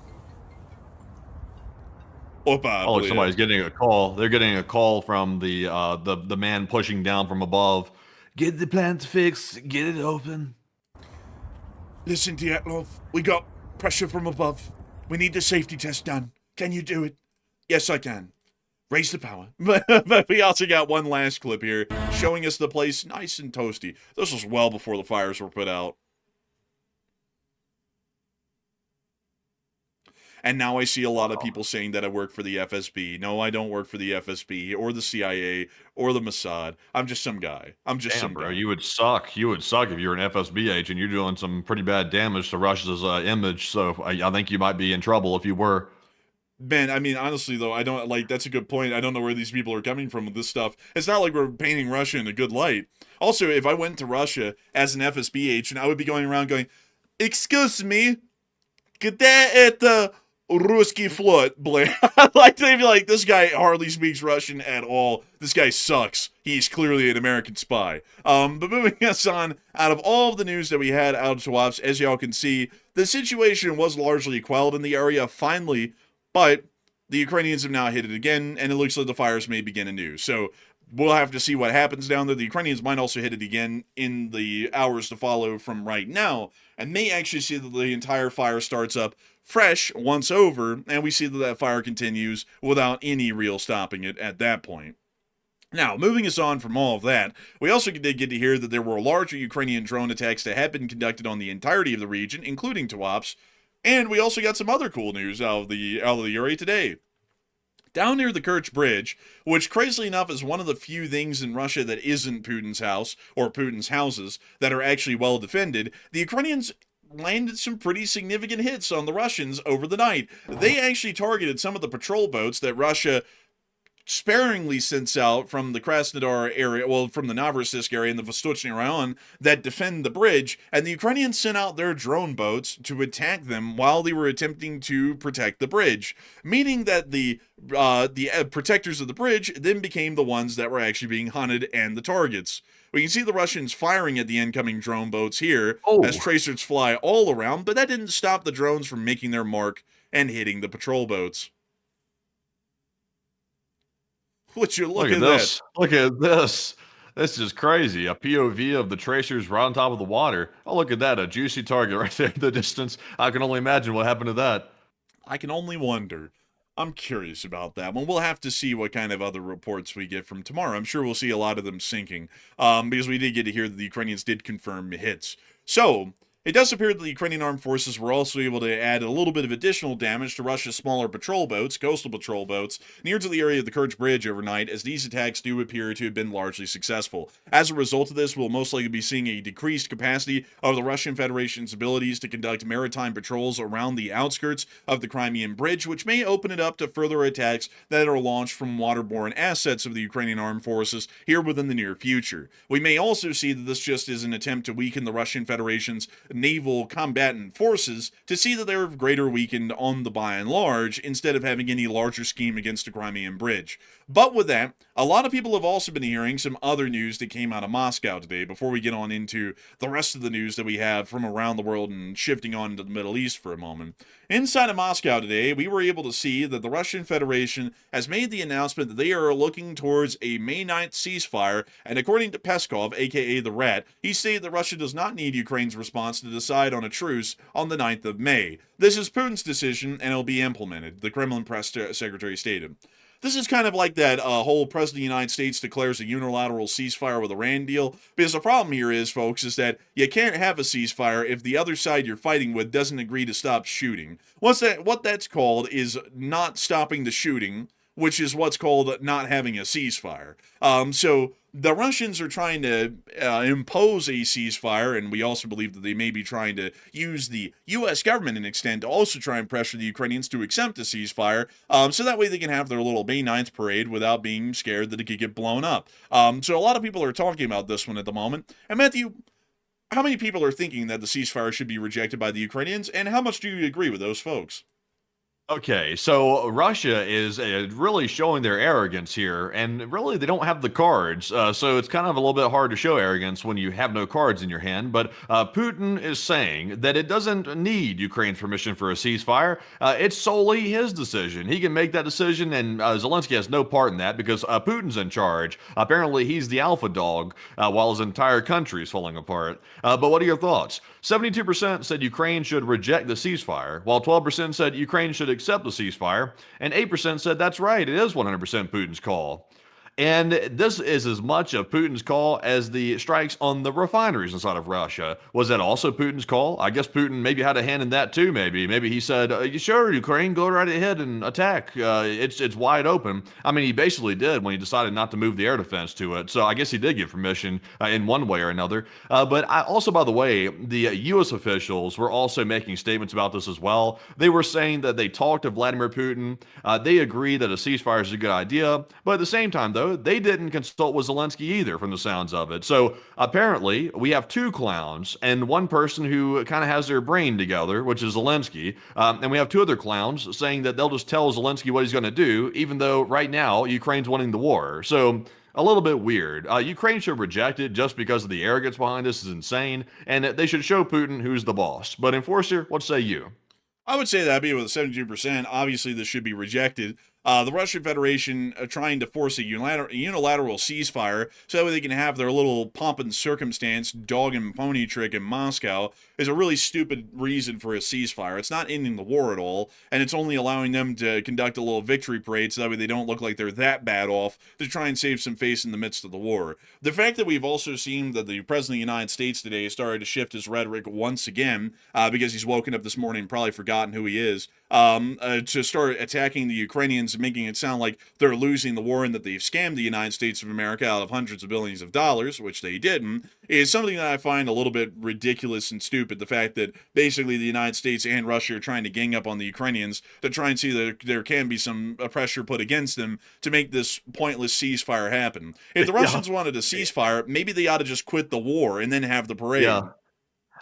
S1: Oh, somebody's getting a call. They're getting a call from the man pushing down from above. Get the plant fixed. Get it open.
S3: Listen, Dyatlov, we got pressure from above. We need the safety test done. Can you do it? Yes, I can. Raise the power. But we also got one last clip here showing us the place nice and toasty. This was well before the fires were put out. And now I see a lot of people saying that I work for the FSB. No, I don't work for the FSB or the CIA or the Mossad. I'm just some guy. I'm just some
S1: bro,
S3: guy.
S1: you would suck. You would suck if you're an FSB agent. You're doing some pretty bad damage to Russia's image. So I think you might be in trouble if you were.
S3: Man, I mean, honestly, though, I don't, like, that's a good point. I don't know where these people are coming from with this stuff. It's not like we're painting Russia in a good light. Also, if I went to Russia as an FSB agent, I would be going around going, "Excuse me, где это русский флот, Blair?" Like, they'd be like, this guy hardly speaks Russian at all. This guy sucks. He's clearly an American spy. But moving us on, out of all of the news that we had out of Tuapse, as y'all can see, the situation was largely quelled in the area finally, but the Ukrainians have now hit it again, and it looks like the fires may begin anew. So we'll have to see what happens down there. The Ukrainians might also hit it again in the hours to follow from right now, and may actually see that the entire fire starts up fresh once over, and we see that that fire continues without any real stopping it at that point. Now, moving us on from all of that, we also did get to hear that there were larger Ukrainian drone attacks that had been conducted on the entirety of the region, including Tuapse, and we also got some other cool news out of the area today. Down near the Kerch Bridge, which crazily enough is one of the few things in Russia that isn't Putin's house, or Putin's houses, that are actually well defended, the Ukrainians landed some pretty significant hits on the Russians over the night. They actually targeted some of the patrol boats that Russia sparingly sends out from the Krasnodar area, well, from the Novorossiysk area and the Vostochny Rayon that defend the bridge, and the Ukrainians sent out their drone boats to attack them while they were attempting to protect the bridge, meaning that the protectors of the bridge then became the ones that were actually being hunted and the targets. We can see the Russians firing at the incoming drone boats here as tracers fly all around, but that didn't stop the drones from making their mark and hitting the patrol boats. Would you look at
S1: this?
S3: that?
S1: Look at this. This is crazy. A POV of the tracers right on top of the water. Oh, look at that. A juicy target right there in the distance. I can only imagine what happened to that.
S3: I can only wonder. I'm curious about that one. We'll have to see what kind of other reports we get from tomorrow. I'm sure we'll see a lot of them sinking, because we did get to hear that the Ukrainians did confirm hits. So, it does appear that the Ukrainian armed forces were also able to add a little bit of additional damage to Russia's smaller patrol boats, coastal patrol boats, near to the area of the Kerch Bridge overnight, as these attacks do appear to have been largely successful. As a result of this, we'll most likely be seeing a decreased capacity of the Russian Federation's abilities to conduct maritime patrols around the outskirts of the Crimean Bridge, which may open it up to further attacks that are launched from waterborne assets of the Ukrainian armed forces here within the near future. We may also see that this just is an attempt to weaken the Russian Federation's naval combatant forces to see that they're greater weakened on the by and large instead of having any larger scheme against the Crimean Bridge. But with that, a lot of people have also been hearing some other news that came out of Moscow today before we get on into the rest of the news that we have from around the world and shifting on to the Middle East for a moment. Inside of Moscow today, we were able to see that the Russian Federation has made the announcement that they are looking towards a May 9th ceasefire, and according to Peskov, aka the Rat, he stated that Russia does not need Ukraine's response to decide on a truce on the 9th of May. This is Putin's decision, and it'll be implemented, the Kremlin press secretary stated. This is kind of like that whole President of the United States declares a unilateral ceasefire with Iran deal, because the problem here is, folks, is that you can't have a ceasefire if the other side you're fighting with doesn't agree to stop shooting. What that's called is not stopping the shooting, which is what's called not having a ceasefire. So the Russians are trying to impose a ceasefire, and we also believe that they may be trying to use the U.S. government in an extent to also try and pressure the Ukrainians to accept a ceasefire, so that way they can have their little May 9th parade without being scared that it could get blown up. So a lot of people are talking about this one at the moment. And Matthew, how many people are thinking that the ceasefire should be rejected by the Ukrainians, and how much do you agree with those folks?
S1: Okay, so Russia is really showing their arrogance here, and really they don't have the cards. So it's kind of a little bit hard to show arrogance when you have no cards in your hand. But Putin is saying that it doesn't need Ukraine's permission for a ceasefire. It's solely his decision. He can make that decision, and Zelensky has no part in that because Putin's in charge. Apparently, he's the alpha dog while his entire country is falling apart. But what are your thoughts? 72% said Ukraine should reject the ceasefire, while 12% said Ukraine should accept the ceasefire, and 8% said that's right, it is 100% Putin's call. And this is as much of Putin's call as the strikes on the refineries inside of Russia. Was that also Putin's call? I guess Putin maybe had a hand in that too. Maybe he said, "Sure, Ukraine, go right ahead and attack. It's wide open." I mean, he basically did when he decided not to move the air defense to it. So I guess he did give permission in one way or another. But also, by the way, the U.S. officials were also making statements about this as well. They were saying that they talked to Vladimir Putin. They agree that a ceasefire is a good idea, but at the same time, though, they didn't consult with Zelensky either, from the sounds of it. So apparently, we have two clowns and one person who kind of has their brain together, which is Zelensky. And we have two other clowns saying that they'll just tell Zelensky what he's going to do, even though right now Ukraine's winning the war. So a little bit weird. Ukraine should reject it just because of the arrogance behind this is insane, and they should show Putin who's the boss. But Enforcer, what say you?
S3: I would say that'd be with 72%. Obviously, this should be rejected. The Russian Federation trying to force a unilateral ceasefire so that way they can have their little pomp and circumstance dog and pony trick in Moscow is a really stupid reason for a ceasefire. It's not ending the war at all, and it's only allowing them to conduct a little victory parade so that way they don't look like they're that bad off to try and save some face in the midst of the war. The fact that we've also seen that the President of the United States today started to shift his rhetoric once again because he's woken up this morning and probably forgotten who he is, to start attacking the Ukrainians, making it sound like they're losing the war and that they've scammed the United States of America out of hundreds of billions of dollars, which they didn't, is something that I find a little bit ridiculous and stupid. The fact that basically the United States and Russia are trying to gang up on the Ukrainians to try and see that there can be some pressure put against them to make this pointless ceasefire happen. If the Russians wanted a ceasefire, maybe they ought to just quit the war and then have the parade.
S1: Yeah.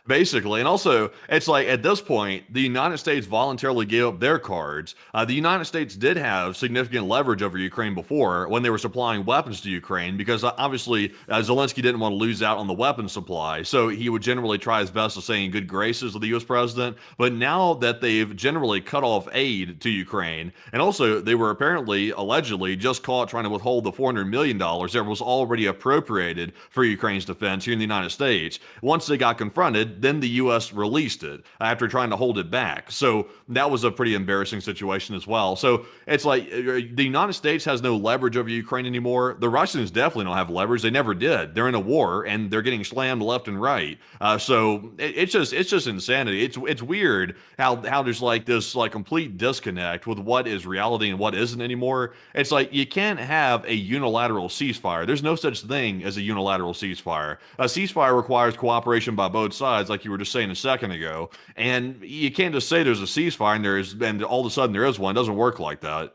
S1: Basically. And also, it's like at this point, the United States voluntarily gave up their cards. The United States did have significant leverage over Ukraine before when they were supplying weapons to Ukraine because obviously Zelensky didn't want to lose out on the weapons supply. So he would generally try his best to stay in good graces with the U.S. president. But now that they've generally cut off aid to Ukraine, and also they were apparently, allegedly, just caught trying to withhold the $400 million that was already appropriated for Ukraine's defense here in the United States. Once they got confronted, then the U.S. released it after trying to hold it back. So that was a pretty embarrassing situation as well. So it's like the United States has no leverage over Ukraine anymore. The Russians definitely don't have leverage. They never did. They're in a war and they're getting slammed left and right. So it's just insanity. It's weird how there's like this like complete disconnect with what is reality and what isn't anymore. It's like you can't have a unilateral ceasefire. There's no such thing as a unilateral ceasefire. A ceasefire requires cooperation by both sides, like you were just saying a second ago. And you can't just say there's a ceasefire and all of a sudden there is one. It doesn't work like that.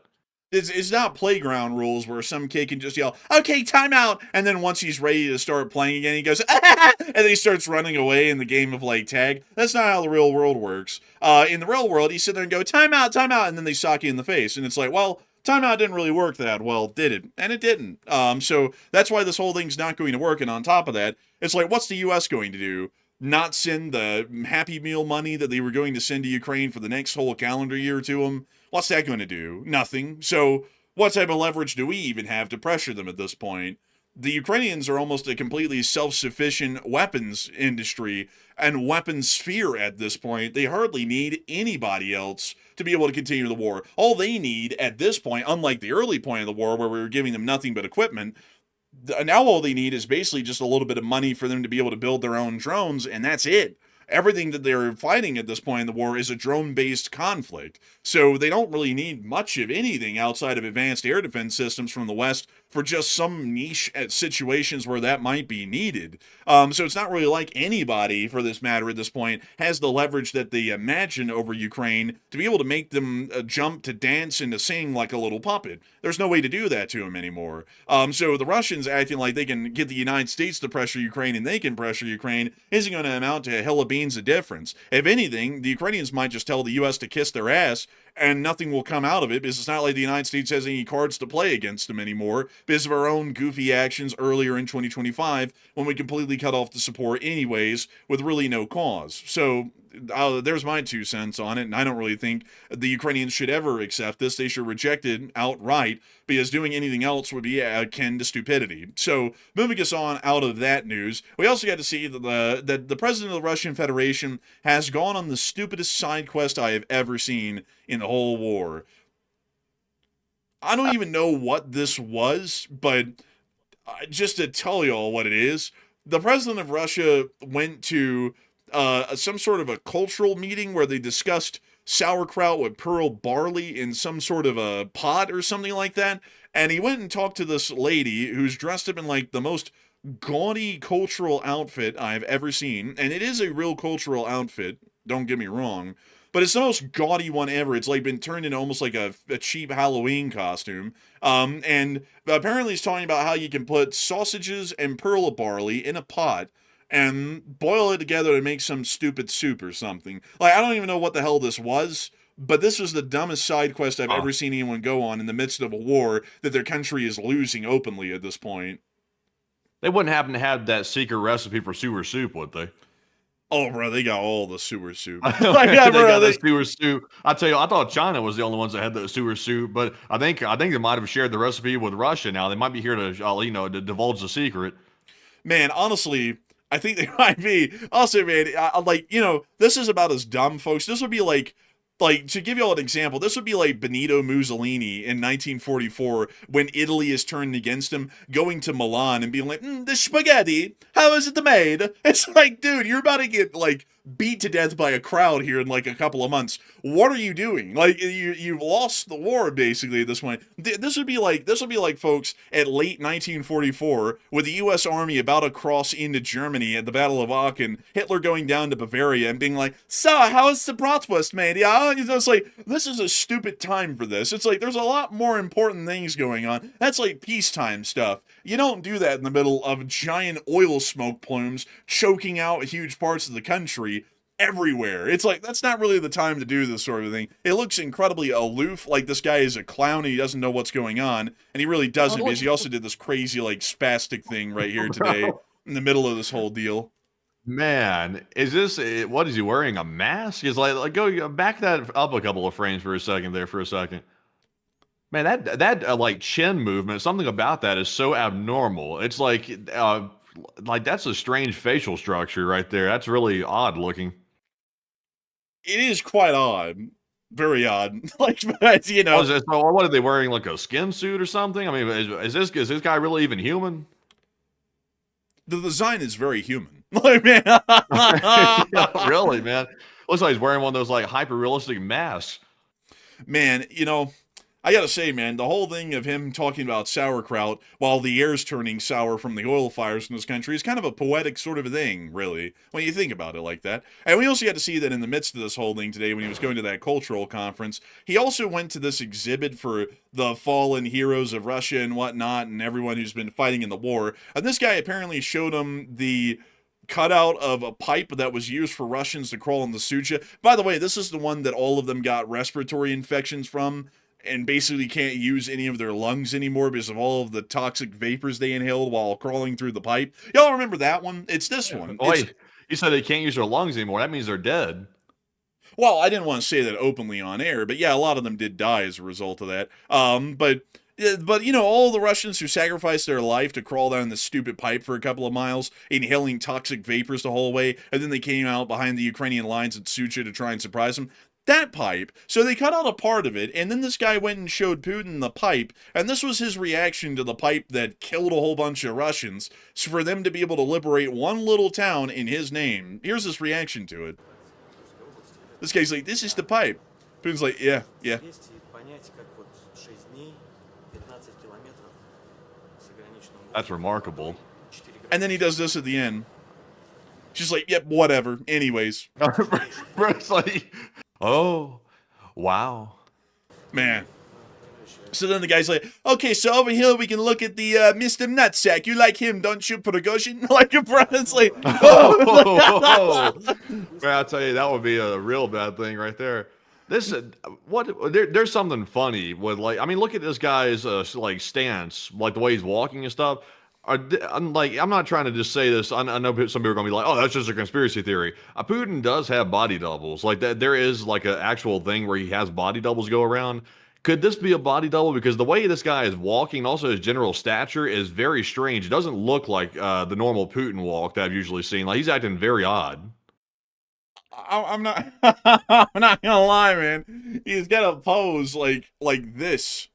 S3: It's not playground rules where some kid can just yell, "Okay, time out," and then once he's ready to start playing again, he goes, "Ah!" and then he starts running away in the game of like tag. That's not how the real world works. In the real world, you sit there and go, time out," and then they sock you in the face, and it's like, well, timeout didn't really work that well, did it? And it didn't. So that's why this whole thing's not going to work. And on top of that, it's like, what's the U.S. going to do? Not send the Happy Meal money that they were going to send to Ukraine for the next whole calendar year to them? What's that going to do? Nothing. So what type of leverage do we even have to pressure them at this point? The Ukrainians are almost a completely self-sufficient weapons industry and weapons sphere at this point. They hardly need anybody else to be able to continue the war. All they need at this point, unlike the early point of the war where we were giving them nothing but equipment, now all they need is basically just a little bit of money for them to be able to build their own drones, and that's it. Everything that they're fighting at this point in the war is a drone-based conflict. So they don't really need much of anything outside of advanced air defense systems from the West for just some niche situations where that might be needed. So it's not really like anybody, for this matter at this point, has the leverage that they imagine over Ukraine to be able to make them jump, to dance, and to sing like a little puppet. There's no way to do that to them anymore. So the Russians acting like they can get the United States to pressure Ukraine and they can pressure Ukraine isn't going to amount to a hill of beans of difference. If anything, the Ukrainians might just tell the U.S. to kiss their ass and nothing will come out of it because it's not like the United States has any cards to play against them anymore because of our own goofy actions earlier in 2025 when we completely cut off the support anyways with really no cause. So there's my 2 cents on it, and I don't really think the Ukrainians should ever accept this. They should reject it outright because doing anything else would be akin to stupidity. So moving us on out of that news, we also got to see that the president of the Russian Federation has gone on the stupidest side quest I have ever seen in the whole war. I don't even know what this was, but just to tell you all what it is, the president of Russia went to some sort of a cultural meeting where they discussed sauerkraut with pearl barley in some sort of a pot or something like that. And he went and talked to this lady who's dressed up in like the most gaudy cultural outfit I've ever seen. And it is a real cultural outfit, don't get me wrong. But it's the most gaudy one ever. It's like been turned into almost like a cheap Halloween costume. And apparently he's talking about how you can put sausages and pearl barley in a pot and boil it together to make some stupid soup or something. Like, I don't even know what the hell this was, but this was the dumbest side quest I've ever seen anyone go on in the midst of a war that their country is losing openly at this point.
S1: They wouldn't happen to have that secret recipe for sewer soup, would they?
S3: Oh, bro, they got all the sewer soup.
S1: They got the sewer soup. I tell you, I thought China was the only ones that had the sewer soup, but I think they might have shared the recipe with Russia now. They might be here to, to divulge the secret.
S3: Man, honestly, I think they might be. Also, man, this is about as dumb, folks. This would be like, to give you all an example, this would be like Benito Mussolini in 1944 when Italy is turned against him, going to Milan and being like, the spaghetti, how is it made? It's like, dude, you're about to get, like, beat to death by a crowd here in, like, a couple of months. What are you doing? Like, you've lost the war, basically, at this point. This would be like, folks, at late 1944, with the U.S. Army about to cross into Germany at the Battle of Aachen, Hitler going down to Bavaria and being like, so, how is the bratwurst made? Yeah, it's like, this is a stupid time for this. It's like, there's a lot more important things going on. That's like peacetime stuff. You don't do that in the middle of giant oil smoke plumes choking out huge parts of the country everywhere. It's like, that's not really the time to do this sort of thing. It looks incredibly aloof, like this guy is a clown and he doesn't know what's going on, and he really doesn't, because he also did this crazy, like, spastic thing right here today in the middle of this whole deal.
S1: Man, what is he wearing, a mask? Is like go back that up a couple of frames for a second. Man, that like chin movement, something about that is so abnormal. It's like that's a strange facial structure right there. That's really odd looking.
S3: It is quite odd. Very odd. Like, you know.
S1: So what are they wearing, like a skin suit or something? I mean, is this guy really even human?
S3: The design is very human. Like, man.
S1: Yeah, really, man. Looks like he's wearing one of those like hyper realistic masks.
S3: Man, I gotta say, man, the whole thing of him talking about sauerkraut while the air's turning sour from the oil fires in this country is kind of a poetic sort of a thing, really, when you think about it like that. And we also got to see that in the midst of this whole thing today, when he was going to that cultural conference, he also went to this exhibit for the fallen heroes of Russia and whatnot, and everyone who's been fighting in the war. And this guy apparently showed him the cutout of a pipe that was used for Russians to crawl in the Sucha. By the way, this is the one that all of them got respiratory infections from, and basically can't use any of their lungs anymore because of all of the toxic vapors they inhaled while crawling through the pipe. Y'all remember that one? It's this one.
S1: Oh, wait, you said they can't use their lungs anymore. That means they're dead.
S3: Well, I didn't want to say that openly on air, but yeah, a lot of them did die as a result of that. But all the Russians who sacrificed their life to crawl down this stupid pipe for a couple of miles, inhaling toxic vapors the whole way, and then they came out behind the Ukrainian lines at Sucha to try and surprise them. That pipe. So they cut out a part of it, and then this guy went and showed Putin the pipe, and this was his reaction to the pipe that killed a whole bunch of Russians, so for them to be able to liberate one little town in his name. Here's his reaction to it. This guy's like, this is the pipe. Putin's like, yeah.
S1: That's remarkable.
S3: And then he does this at the end. Just like, yep, whatever. Anyways.
S1: It's like, oh, wow.
S3: Man. So then the guy's like, okay, so over here we can look at the Mr. Nutsack. You like him, don't you, Prigozhin? Like, it's like,
S1: oh. Man, I'll tell you, that would be a real bad thing right there. This there's something funny with like I mean look at this guy's like stance, like the way he's walking and stuff. I'm not trying to just say this. I know some people are gonna be like, oh, that's just a conspiracy theory. Putin does have body doubles, like that. There is like an actual thing where he has body doubles go around. Could this be a body double? Because the way this guy is walking, and also his general stature, is very strange. It doesn't look like the normal Putin walk that I've usually seen. Like he's acting very odd.
S3: I'm not. I'm not gonna lie, man. He's got a pose like this.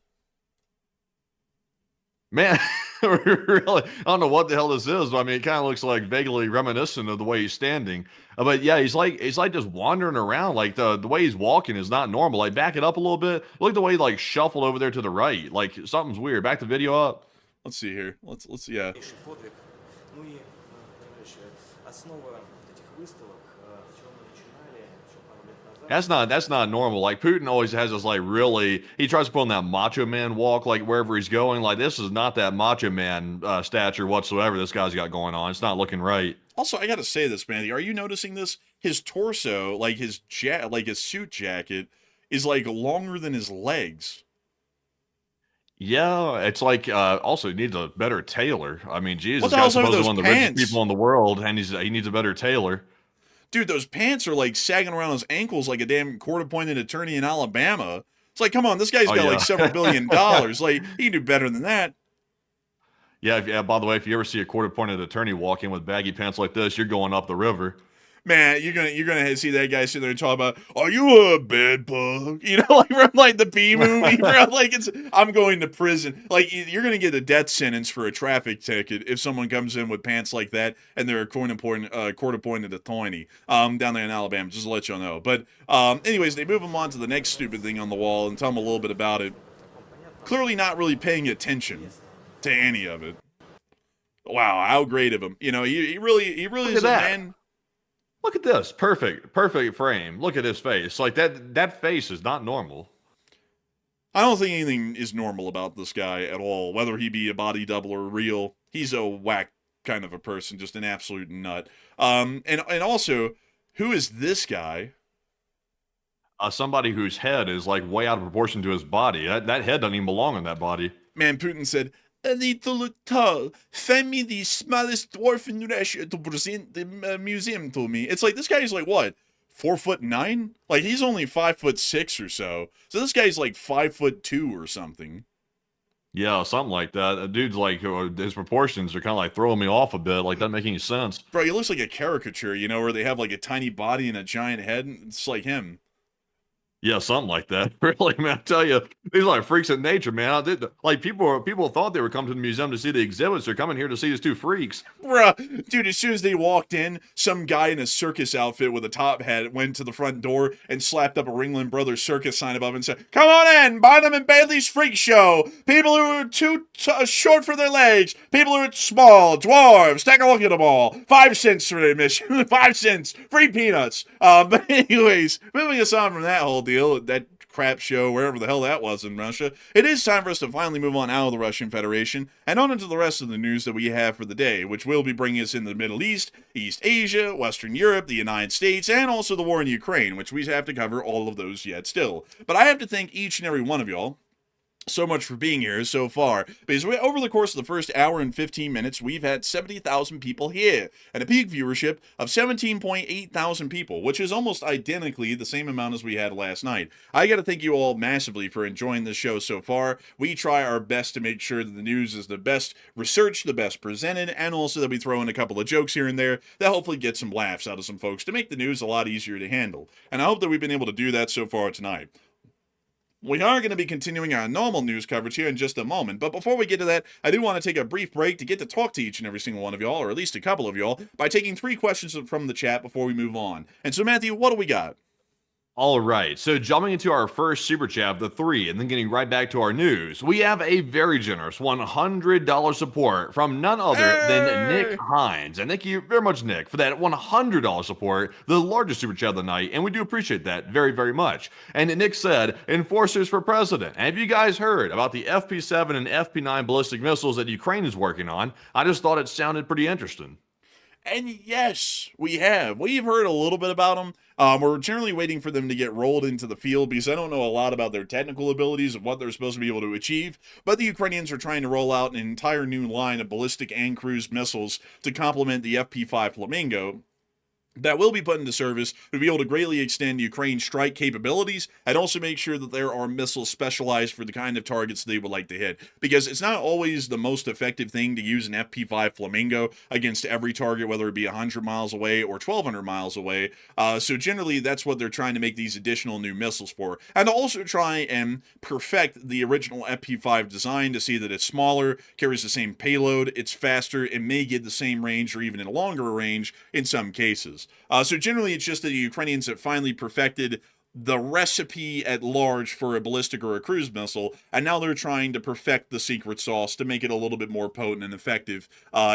S1: Man, really, I don't know what the hell this is, but I mean, it kind of looks like vaguely reminiscent of the way he's standing. But yeah, he's like just wandering around. Like the way he's walking is not normal. Like back it up a little bit. Look at the way he like shuffled over there to the right. Like something's weird. Back the video up.
S3: Let's see here. Let's yeah.
S4: подвиг. Ну и, знаешь, основа этих выставок, с чего мы начинали еще пару лет назад.
S1: That's not normal. Like Putin always has this like really he tries to put on that macho man walk like wherever he's going. Like this is not that macho man stature whatsoever this guy's got going on. It's not looking right.
S3: Also, I gotta say this, man. Are you noticing this? His torso, like his suit jacket, is like longer than his legs.
S1: Yeah, it's like also he needs a better tailor. I mean, Jesus,
S3: What the
S1: this guy's
S3: hell's under
S1: supposedly
S3: those
S1: one of the richest
S3: pants?
S1: people in the world, and he needs a better tailor.
S3: Dude, those pants are like sagging around his ankles like a damn court-appointed attorney in Alabama. It's like, come on, this guy's
S1: Oh,
S3: got
S1: yeah.
S3: like several $1 billion. Like, he can do better than that.
S1: Yeah, by the way, if you ever see a court-appointed attorney walk in with baggy pants like this, you're going up the river.
S3: Man, you're gonna see that guy sitting there and talk about, are you a bed bug? You know, like from like the B movie, bro. Like I'm going to prison. Like you're gonna get a death sentence for a traffic ticket if someone comes in with pants like that and they're a court-appointed attorney down there in Alabama. Just to let y'all know. But anyways, they move him on to the next stupid thing on the wall and tell him a little bit about it. Clearly not really paying attention to any of it. Wow, how great of him. You know, he really is a man.
S1: Look at this. Perfect frame. Look at his face. Like that face is not normal.
S3: I don't think anything is normal about this guy at all, whether he be a body double or real. He's a whack kind of a person, just an absolute nut. And also, who is this guy?
S1: Somebody whose head is like way out of proportion to his body. That head doesn't even belong in that body.
S3: Man, Putin said, a little tall. Find me the smallest dwarf in Russia to present the museum to me. It's like, this guy's like, what, 4'9"? Like, he's only 5'6" or so. So this guy's like 5'2" or something.
S1: Yeah, something like that. A dude's like, his proportions are kind of like throwing me off a bit. Like, doesn't make any sense.
S3: Bro, he looks like a caricature, you know, where they have like a tiny body and a giant head. It's like him.
S1: Yeah, something like that. Really, man, I tell you, these are like freaks of nature, man. Like people thought they were coming to the museum to see the exhibits. They're coming here to see these two freaks.
S3: Bruh, dude, as soon as they walked in, some guy in a circus outfit with a top hat went to the front door and slapped up a Ringling Brothers circus sign above and said, "Come on in, Barnum and Bailey's Freak Show. People who are too short for their legs, people who are small, dwarves, take a look at them all. 5 cents for admission, 5 cents, free peanuts." But anyways, moving us on from that whole deal, that crap show, wherever the hell that was in Russia, it is time for us to finally move on out of the Russian Federation and on into the rest of the news that we have for the day, which will be bringing us in the Middle East, East Asia, Western Europe, the United States, and also the war in Ukraine, which we have to cover all of those yet still. But I have to thank each and every one of y'all so much for being here so far, because over the course of the first hour and 15 minutes, we've had 70,000 people here, and a peak viewership of 17.8 thousand people, which is almost identically the same amount as we had last night. I gotta thank you all massively for enjoying this show so far. We try our best to make sure that the news is the best researched, the best presented, and also that we throw in a couple of jokes here and there that hopefully get some laughs out of some folks to make the news a lot easier to handle. And I hope that we've been able to do that so far tonight. We are going to be continuing our normal news coverage here in just a moment, but before we get to that, I do want to take a brief break to get to talk to each and every single one of y'all, or at least a couple of y'all, by taking 3 questions from the chat before we move on. And so, Matthew, what do we got?
S1: All right, so jumping into our first super chat, the 3, and then getting right back to our news, we have a very generous $100 support from none other than Nick Hines. And thank you very much, Nick, for that $100 support, the largest super chat of the night, and we do appreciate that very, very much. And Nick said, enforcers for president. And have you guys heard about the FP7 and FP9 ballistic missiles that Ukraine is working on? I just thought it sounded pretty interesting.
S3: And yes, we have. We've heard a little bit about them. We're generally waiting for them to get rolled into the field because I don't know a lot about their technical abilities of what they're supposed to be able to achieve, but the Ukrainians are trying to roll out an entire new line of ballistic and cruise missiles to complement the FP5 Flamingo that will be put into service to be able to greatly extend Ukraine's strike capabilities and also make sure that there are missiles specialized for the kind of targets they would like to hit. Because it's not always the most effective thing to use an FP5 Flamingo against every target, whether it be 100 miles away or 1,200 miles away. So generally, that's what they're trying to make these additional new missiles for. And also try and perfect the original FP5 design to see that it's smaller, carries the same payload, it's faster, and may get the same range or even a longer range in some cases. So generally, it's just that the Ukrainians have finally perfected the recipe at large for a ballistic or a cruise missile, and now they're trying to perfect the secret sauce to make it a little bit more potent and effective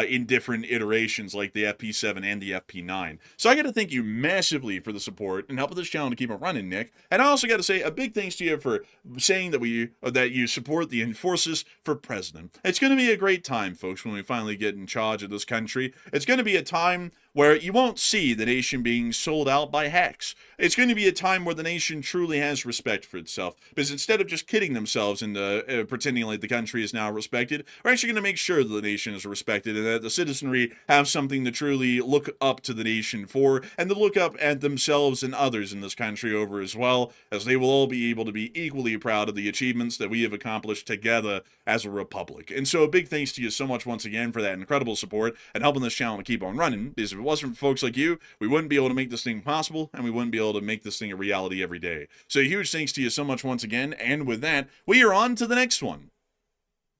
S3: in different iterations like the FP7 and the FP9. So I got to thank you massively for the support and helping this channel to keep it running, Nick. And I also got to say a big thanks to you for saying that you support the enforcers for president. It's going to be a great time, folks, when we finally get in charge of this country. It's going to be a time where you won't see the nation being sold out by hacks. It's going to be a time where the nation truly has respect for itself, because instead of just kidding themselves into pretending like the country is now respected, we're actually going to make sure that the nation is respected and that the citizenry have something to truly look up to the nation for, and to look up at themselves and others in this country over as well, as they will all be able to be equally proud of the achievements that we have accomplished together as a republic. And so a big thanks to you so much once again for that incredible support and helping this channel to keep on running, because if it wasn't for folks like you, we wouldn't be able to make this thing possible, and we wouldn't be able to make this thing a reality every day. So a huge thanks to you so much once again, and with that, we are on to the next one.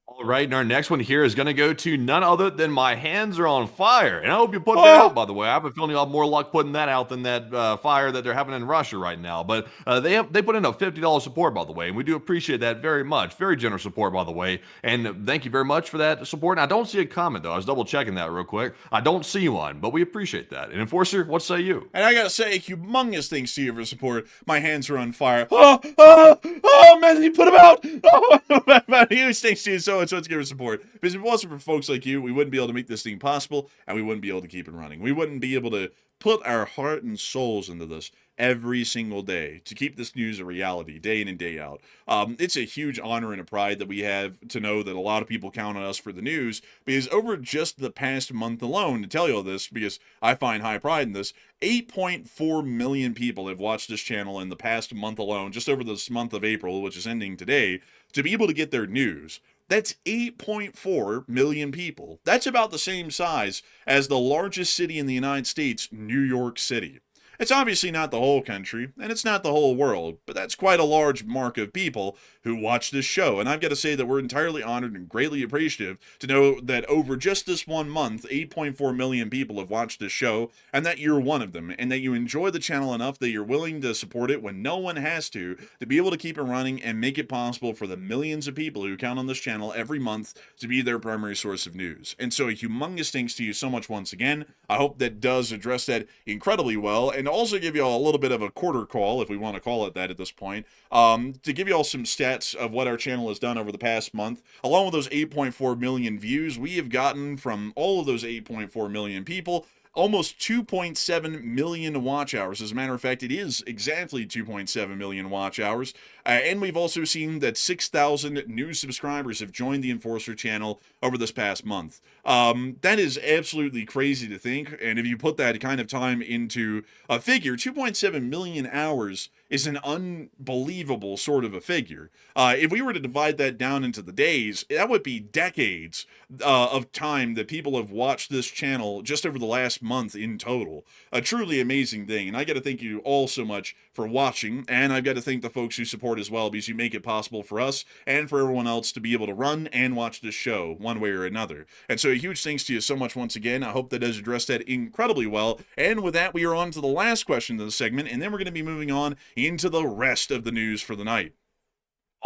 S1: All right, and our next one here is going to go to none other than My Hands Are on Fire. And I hope you put that out, by the way. I have a feeling you'll have more luck putting that out than that fire that they're having in Russia right now. But they put in a $50 support, by the way, and we do appreciate that very much. Very generous support, by the way. And thank you very much for that support. And I don't see a comment, though. I was double-checking that real quick. I don't see one, but we appreciate that. And Enforcer, what say you?
S3: And I gotta say, humongous thanks to you for support. My hands are on fire. Oh, man, you put them out. Oh, huge thanks to you so much. Let's give her support. Because if it wasn't for folks like you, we wouldn't be able to make this thing possible, and we wouldn't be able to keep it running. We wouldn't be able to put our heart and souls into this every single day to keep this news a reality day in and day out. It's a huge honor and a pride that we have to know that a lot of people count on us for the news, because over just the past month alone, to tell you all this, because I find high pride in this, 8.4 million people have watched this channel in the past month alone, just over this month of April, which is ending today, to be able to get their news. That's 8.4 million people. That's about the same size as the largest city in the United States, New York City. It's obviously not the whole country, and it's not the whole world, but that's quite a large mark of people who watch this show. And I've got to say that we're entirely honored and greatly appreciative to know that over just this 1 month, 8.4 million people have watched this show, and that you're one of them, and that you enjoy the channel enough that you're willing to support it when no one has to be able to keep it running and make it possible for the millions of people who count on this channel every month to be their primary source of news. And so a humongous thanks to you so much once again. I hope that does address that incredibly well, and also give you all a little bit of a quarter call, if we want to call it that at this point, to give you all some stats of what our channel has done over the past month. Along with those 8.4 million views, we have gotten from all of those 8.4 million people almost 2.7 million watch hours. As a matter of fact, it is exactly 2.7 million watch hours. And we've also seen that 6,000 new subscribers have joined the Enforcer channel over this past month. That is absolutely crazy to think. And if you put that kind of time into a figure, 2.7 million hours is an unbelievable sort of a figure. If we were to divide that down into the days, that would be decades of time that people have watched this channel just over the last month in total. A truly amazing thing. And I got to thank you all so much for watching. And I've got to thank the folks who support as well, because you make it possible for us and for everyone else to be able to run and watch this show one way or another. And so a huge thanks to you so much once again. I hope that does address that incredibly well. And with that, we are on to the last question of the segment, and then we're going to be moving on into the rest of the news for the night.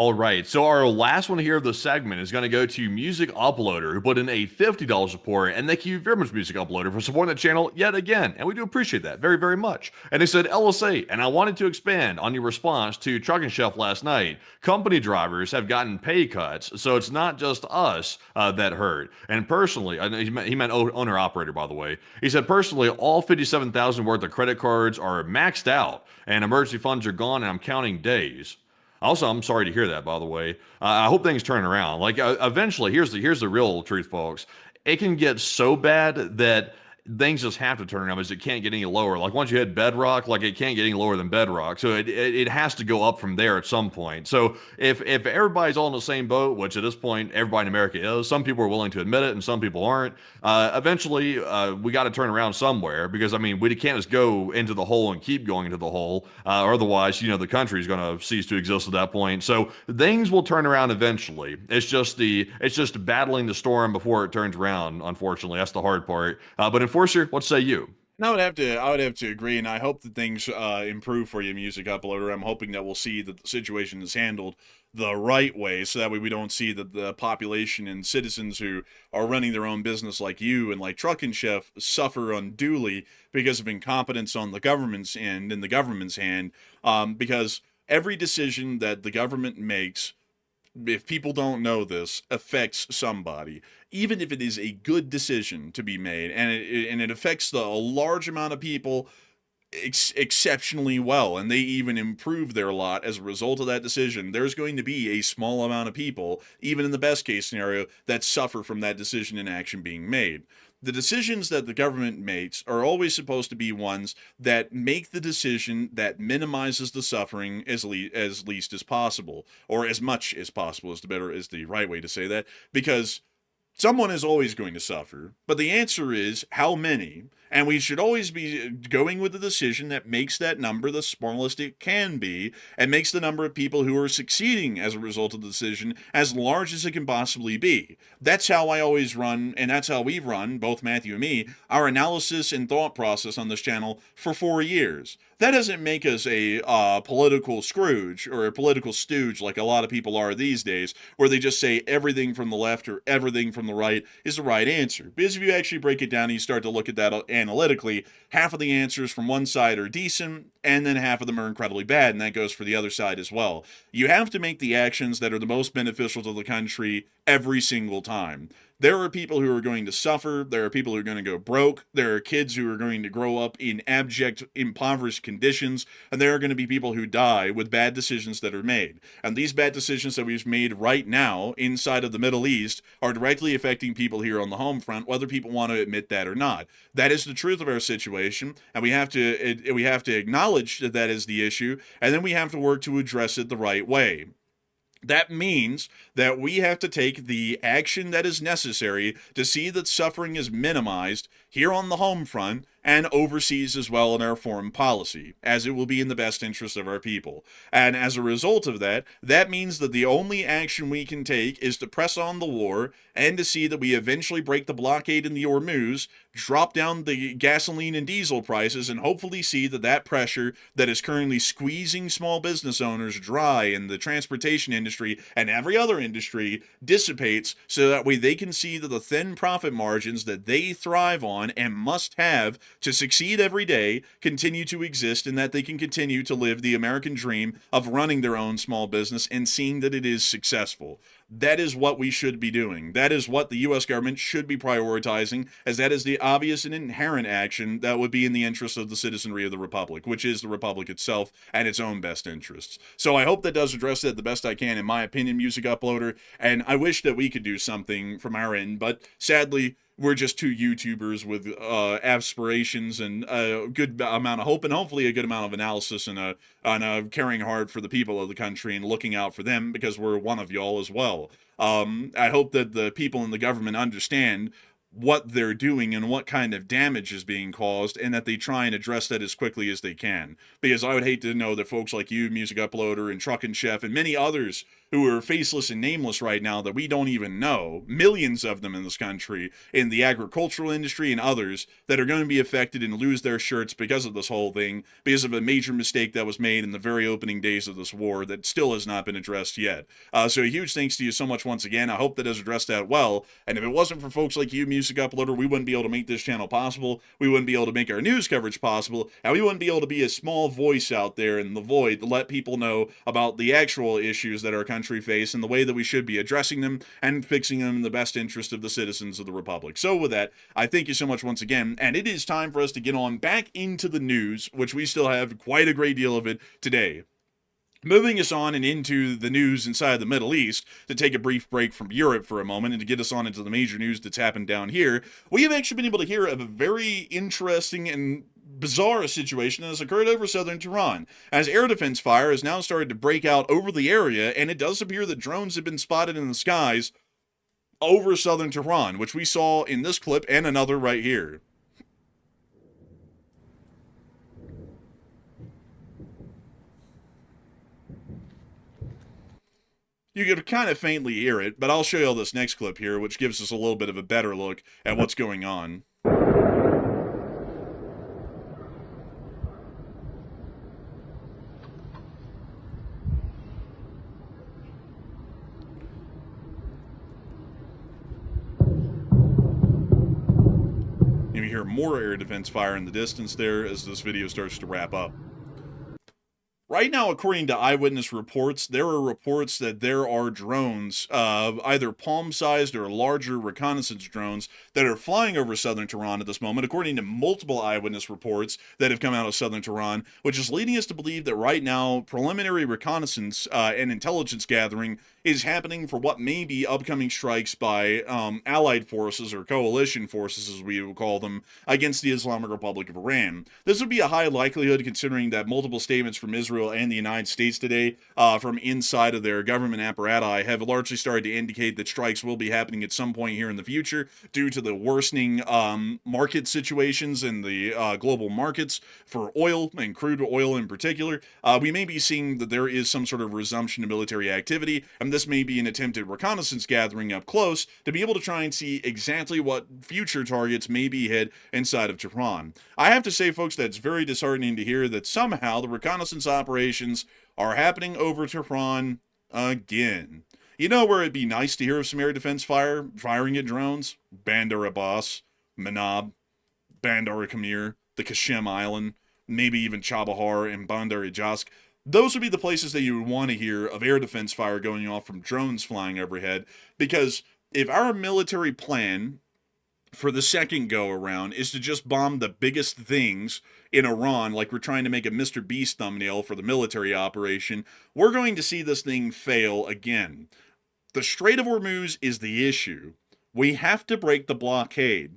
S1: All right, so our last one here of the segment is going to go to Music Uploader, who put in a $50 support, and thank you very much, Music Uploader, for supporting the channel yet again, and we do appreciate that very, very much. And they said, LSA, and I wanted to expand on your response to Trucking Chef last night. Company drivers have gotten pay cuts, so it's not just us that hurt. And personally, he meant owner-operator, by the way. He said, personally, all 57,000 worth of credit cards are maxed out, and emergency funds are gone, and I'm counting days. Also, I'm sorry to hear that, by the way. I hope things turn around. Like, eventually, here's the real truth, folks. It can get so bad that things just have to turn around because it can't get any lower. Like, once you hit bedrock, like, it can't get any lower than bedrock. So it has to go up from there at some point. So if everybody's all in the same boat, which at this point everybody in America is, some people are willing to admit it and some people aren't. Eventually, we got to turn around somewhere because, I mean, we can't just go into the hole and keep going into the hole. Or otherwise, the country is going to cease to exist at that point. So things will turn around eventually. It's just battling the storm before it turns around. Unfortunately, that's the hard part. But Enforcer, what say you?
S3: And I would have to agree, and I hope that things improve for you, Music Uploader. I'm hoping that we'll see that the situation is handled the right way, so that way we don't see that the population and citizens who are running their own business like you and like Trucking Chef suffer unduly because of incompetence on the government's end, in the government's hand, because every decision that the government makes, if people don't know this, affects somebody, even if it is a good decision to be made, and it affects a large amount of people exceptionally well, and they even improve their lot as a result of that decision. There's going to be a small amount of people, even in the best case scenario, that suffer from that decision and action being made. The decisions that the government makes are always supposed to be ones that make the decision that minimizes the suffering as least as possible, or as much as possible is the right way to say that, because someone is always going to suffer, but the answer is how many, and we should always be going with the decision that makes that number the smallest it can be, and makes the number of people who are succeeding as a result of the decision as large as it can possibly be. That's how I always run, and that's how we've run, both Matthew and me, our analysis and thought process on this channel for 4 years. That doesn't make us a political Scrooge or a political stooge like a lot of people are these days, where they just say everything from the left or everything from the right is the right answer. Because if you actually break it down and you start to look at that analytically, half of the answers from one side are decent, and then half of them are incredibly bad, and that goes for the other side as well. You have to make the actions that are the most beneficial to the country every single time. There are people who are going to suffer. There are people who are going to go broke. There are kids who are going to grow up in abject, impoverished conditions. And there are going to be people who die with bad decisions that are made. And these bad decisions that we've made right now inside of the Middle East are directly affecting people here on the home front, whether people want to admit that or not. That is the truth of our situation. And we have to acknowledge that that is the issue. And then we have to work to address it the right way. That means that we have to take the action that is necessary to see that suffering is minimized here on the home front and overseas as well in our foreign policy, as it will be in the best interest of our people. And as a result of that, that means that the only action we can take is to press on the war and to see that we eventually break the blockade in the Hormuz, drop down the gasoline and diesel prices, and hopefully see that that pressure that is currently squeezing small business owners dry in the transportation industry and every other industry dissipates, so that way they can see that the thin profit margins that they thrive on and must have to succeed every day continue to exist, and that they can continue to live the American dream of running their own small business and seeing that it is successful. That is what we should be doing. That is what the U.S. government should be prioritizing, as that is the obvious and inherent action that would be in the interest of the citizenry of the Republic, which is the Republic itself and its own best interests. So I hope that does address that the best I can, in my opinion, Music Uploader, and I wish that we could do something from our end, but sadly, we're just two YouTubers with aspirations and a good amount of hope, and hopefully a good amount of analysis, and a caring heart for the people of the country and looking out for them, because we're one of y'all as well. I hope that the people in the government understand what they're doing and what kind of damage is being caused, and that they try and address that as quickly as they can. Because I would hate to know that folks like you, Music Uploader, and Truckin' Chef, and many others who are faceless and nameless right now that we don't even know, millions of them in this country, in the agricultural industry and others, that are going to be affected and lose their shirts because of this whole thing, because of a major mistake that was made in the very opening days of this war that still has not been addressed yet. So a huge thanks to you so much once again. I hope that has addressed that well. And if it wasn't for folks like you, Music Uploader, we wouldn't be able to make this channel possible. We wouldn't be able to make our news coverage possible. And we wouldn't be able to be a small voice out there in the void to let people know about the actual issues that our country face and the way that we should be addressing them and fixing them in the best interest of the citizens of the Republic. So with that, I thank you so much once again. And it is time for us to get on back into the news, which we still have quite a great deal of it today. Moving us on and into the news inside the Middle East, to take a brief break from Europe for a moment and to get us on into the major news that's happened down here, we have actually been able to hear of a very interesting and bizarre situation that has occurred over southern Tehran, as air defense fire has now started to break out over the area, and it does appear that drones have been spotted in the skies over southern Tehran, which we saw in this clip and another right here. You could kind of faintly hear it, but I'll show you all this next clip here, which gives us a little bit of a better look at what's going on. You hear more air defense fire in the distance there as this video starts to wrap up. Right now, according to eyewitness reports, there are reports that there are drones, either palm-sized or larger reconnaissance drones, that are flying over southern Tehran at this moment, according to multiple eyewitness reports that have come out of southern Tehran, which is leading us to believe that right now, preliminary reconnaissance and intelligence gathering is happening for what may be upcoming strikes by allied forces, or coalition forces as we would call them, against the Islamic Republic of Iran. This would be a high likelihood considering that multiple statements from Israel and the United States today from inside of their government apparatus have largely started to indicate that strikes will be happening at some point here in the future due to the worsening market situations in the global markets for oil and crude oil in particular. We may be seeing that there is some sort of resumption of military activity, and this may be an attempt at reconnaissance gathering up close to be able to try and see exactly what future targets may be hit inside of Tehran. I have to say, folks, that's very disheartening to hear that somehow the reconnaissance operations are happening over Tehran again. You know where it'd be nice to hear of some air defense firing at drones? Bandar Abbas, Manab, Bandar Kamir, the Kashem Island, maybe even Chabahar and Bandar Ijask. Those would be the places that you would want to hear of air defense fire going off from drones flying overhead, because if our military plan for the second go-around is to just bomb the biggest things in Iran, like we're trying to make a Mr. Beast thumbnail for the military operation, we're going to see this thing fail again. The Strait of Hormuz is the issue. We have to break the blockade.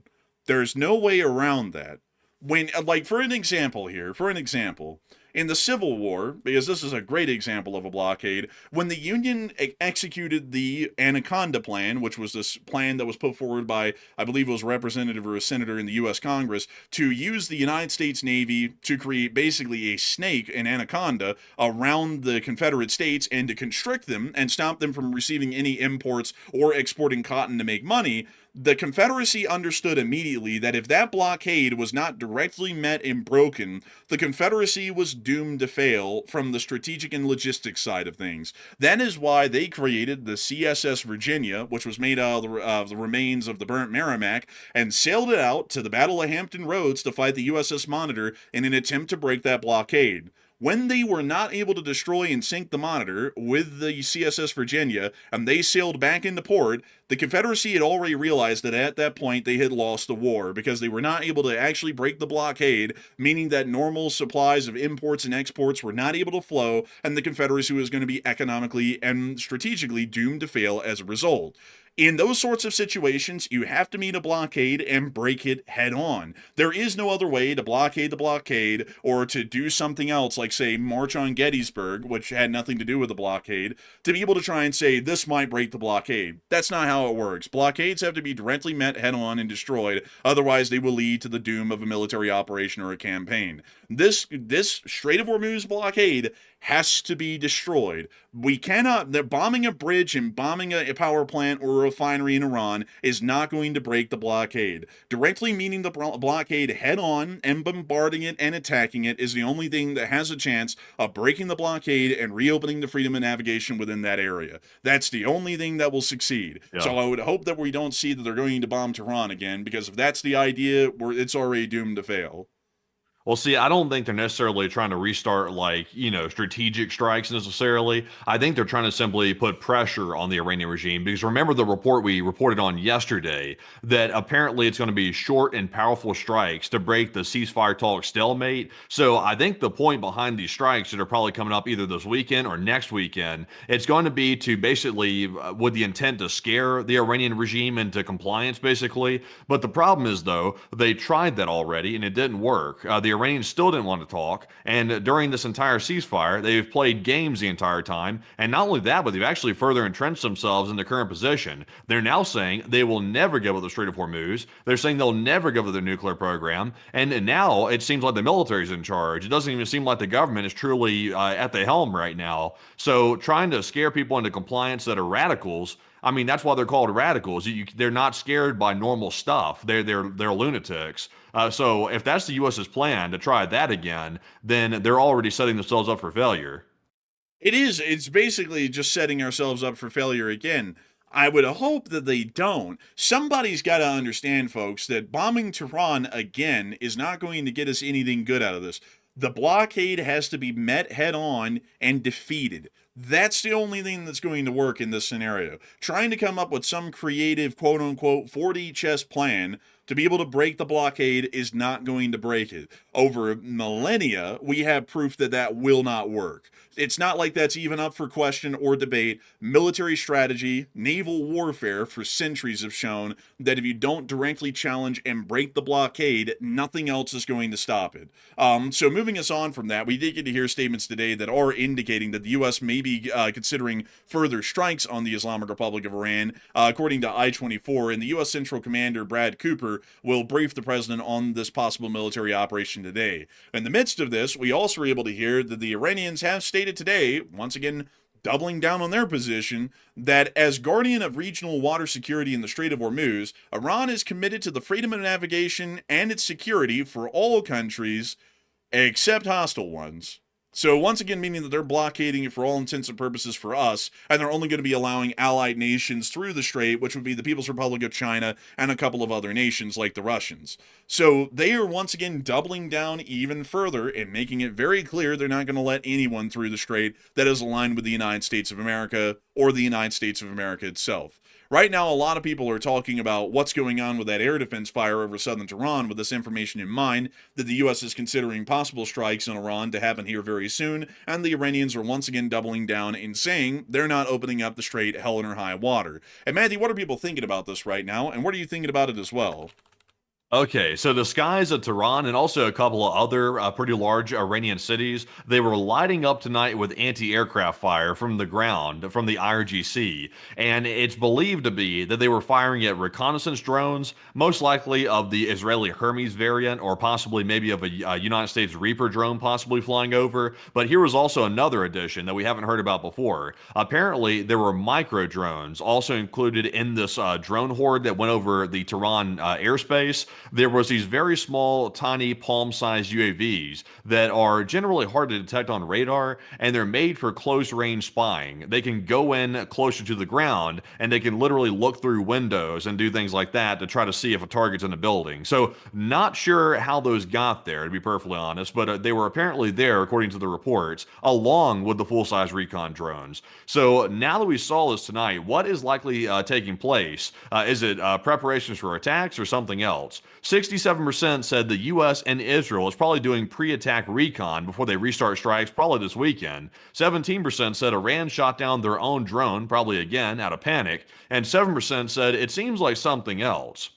S3: There's no way around that. When, like, for an example, in the Civil War, because this is a great example of a blockade, when the Union executed the Anaconda Plan, which was this plan that was put forward by, I believe it was a representative or a senator in the U.S. Congress, to use the United States Navy to create basically a snake, an anaconda, around the Confederate States and to constrict them and stop them from receiving any imports or exporting cotton to make money, the Confederacy understood immediately that if that blockade was not directly met and broken, the Confederacy was doomed to fail from the strategic and logistics side of things. That is why they created the CSS Virginia, which was made out of the remains of the burnt Merrimack, and sailed it out to the Battle of Hampton Roads to fight the USS Monitor in an attempt to break that blockade. When they were not able to destroy and sink the Monitor with the CSS Virginia, and they sailed back into port, the Confederacy had already realized that at that point they had lost the war, because they were not able to actually break the blockade, meaning that normal supplies of imports and exports were not able to flow, and the Confederacy was going to be economically and strategically doomed to fail as a result. In those sorts of situations, you have to meet a blockade and break it head on. There is no other way to blockade the blockade or to do something else, like, say, march on Gettysburg, which had nothing to do with the blockade, to be able to try and say, this might break the blockade. That's not how it works. Blockades have to be directly met head on and destroyed, otherwise they will lead to the doom of a military operation or a campaign. This Strait of Hormuz blockade has to be destroyed. We cannot, bombing a bridge and bombing a power plant or a refinery in Iran is not going to break the blockade. Directly meeting the blockade head on and bombarding it and attacking it is the only thing that has a chance of breaking the blockade and reopening the freedom of navigation within that area. That's the only thing that will succeed. Yeah. So I would hope that we don't see that they're going to bomb Tehran again, because if that's the idea, it's already doomed to fail.
S1: Well, see, I don't think they're necessarily trying to restart, like, strategic strikes necessarily. I think they're trying to simply put pressure on the Iranian regime, because remember the report we reported on yesterday that apparently it's going to be short and powerful strikes to break the ceasefire talk stalemate. So I think the point behind these strikes that are probably coming up either this weekend or next weekend, it's going to be to basically, with the intent to scare the Iranian regime into compliance, basically. But the problem is, though, they tried that already and it didn't work. The Iranians still didn't want to talk, and during this entire ceasefire, they've played games the entire time, and not only that, but they've actually further entrenched themselves in their current position. They're now saying they will never give up the Strait of Hormuz. They're saying they'll never give up their nuclear program, and now it seems like the military's in charge. It doesn't even seem like the government is truly at the helm right now. So trying to scare people into compliance that are radicals, I mean, that's why they're called radicals. They're not scared by normal stuff. They're lunatics. So if that's the U.S.'s plan to try that again, then they're already setting themselves up for failure.
S3: It is. It's basically just setting ourselves up for failure again. I would hope that they don't. Somebody's got to understand, folks, that bombing Tehran again is not going to get us anything good out of this. The blockade has to be met head on and defeated. That's the only thing that's going to work in this scenario. Trying to come up with some creative, quote-unquote, 4D chess plan to be able to break the blockade is not going to break it. Over millennia, we have proof that that will not work. It's not like that's even up for question or debate. Military strategy, naval warfare for centuries have shown that if you don't directly challenge and break the blockade, nothing else is going to stop it. So moving us on from that, we did get to hear statements today that are indicating that the U.S. may be considering further strikes on the Islamic Republic of Iran. According to I-24, and the U.S. Central Commander Brad Cooper will brief the president on this possible military operation today. In the midst of this, we also were able to hear that the Iranians have stated today, once again doubling down on their position, that as guardian of regional water security in the Strait of Hormuz, Iran is committed to the freedom of navigation and its security for all countries except hostile ones. So once again, meaning that they're blockading it for all intents and purposes for us, and they're only going to be allowing allied nations through the Strait, which would be the People's Republic of China and a couple of other nations like the Russians. So they are once again doubling down even further and making it very clear they're not going to let anyone through the Strait that is aligned with the United States of America or the United States of America itself. Right now, a lot of people are talking about what's going on with that air defense fire over southern Tehran with this information in mind, that the U.S. is considering possible strikes on Iran to happen here very soon, and the Iranians are once again doubling down and saying they're not opening up the Strait hell or high water. And Matthew, what are people thinking about this right now, and what are you thinking about it as well?
S1: Okay, so the skies of Tehran and also a couple of other pretty large Iranian cities, they were lighting up tonight with anti-aircraft fire from the ground, from the IRGC. And it's believed to be that they were firing at reconnaissance drones, most likely of the Israeli Hermes variant, or possibly maybe of a United States Reaper drone possibly flying over. But here was also another addition that we haven't heard about before. Apparently, there were micro drones also included in this drone horde that went over the Tehran airspace. There was these very small, tiny, palm-sized UAVs that are generally hard to detect on radar, and they're made for close-range spying. They can go in closer to the ground, and they can literally look through windows and do things like that to try to see if a target's in a building. So not sure how those got there, to be perfectly honest, but they were apparently there, according to the reports, along with the full-size recon drones. So now that we saw this tonight, what is likely taking place? Is it preparations for attacks or something else? 67% said the U.S. and Israel is probably doing pre-attack recon before they restart strikes probably this weekend. 17% said Iran shot down their own drone, probably again out of panic. And 7% said it seems like something else.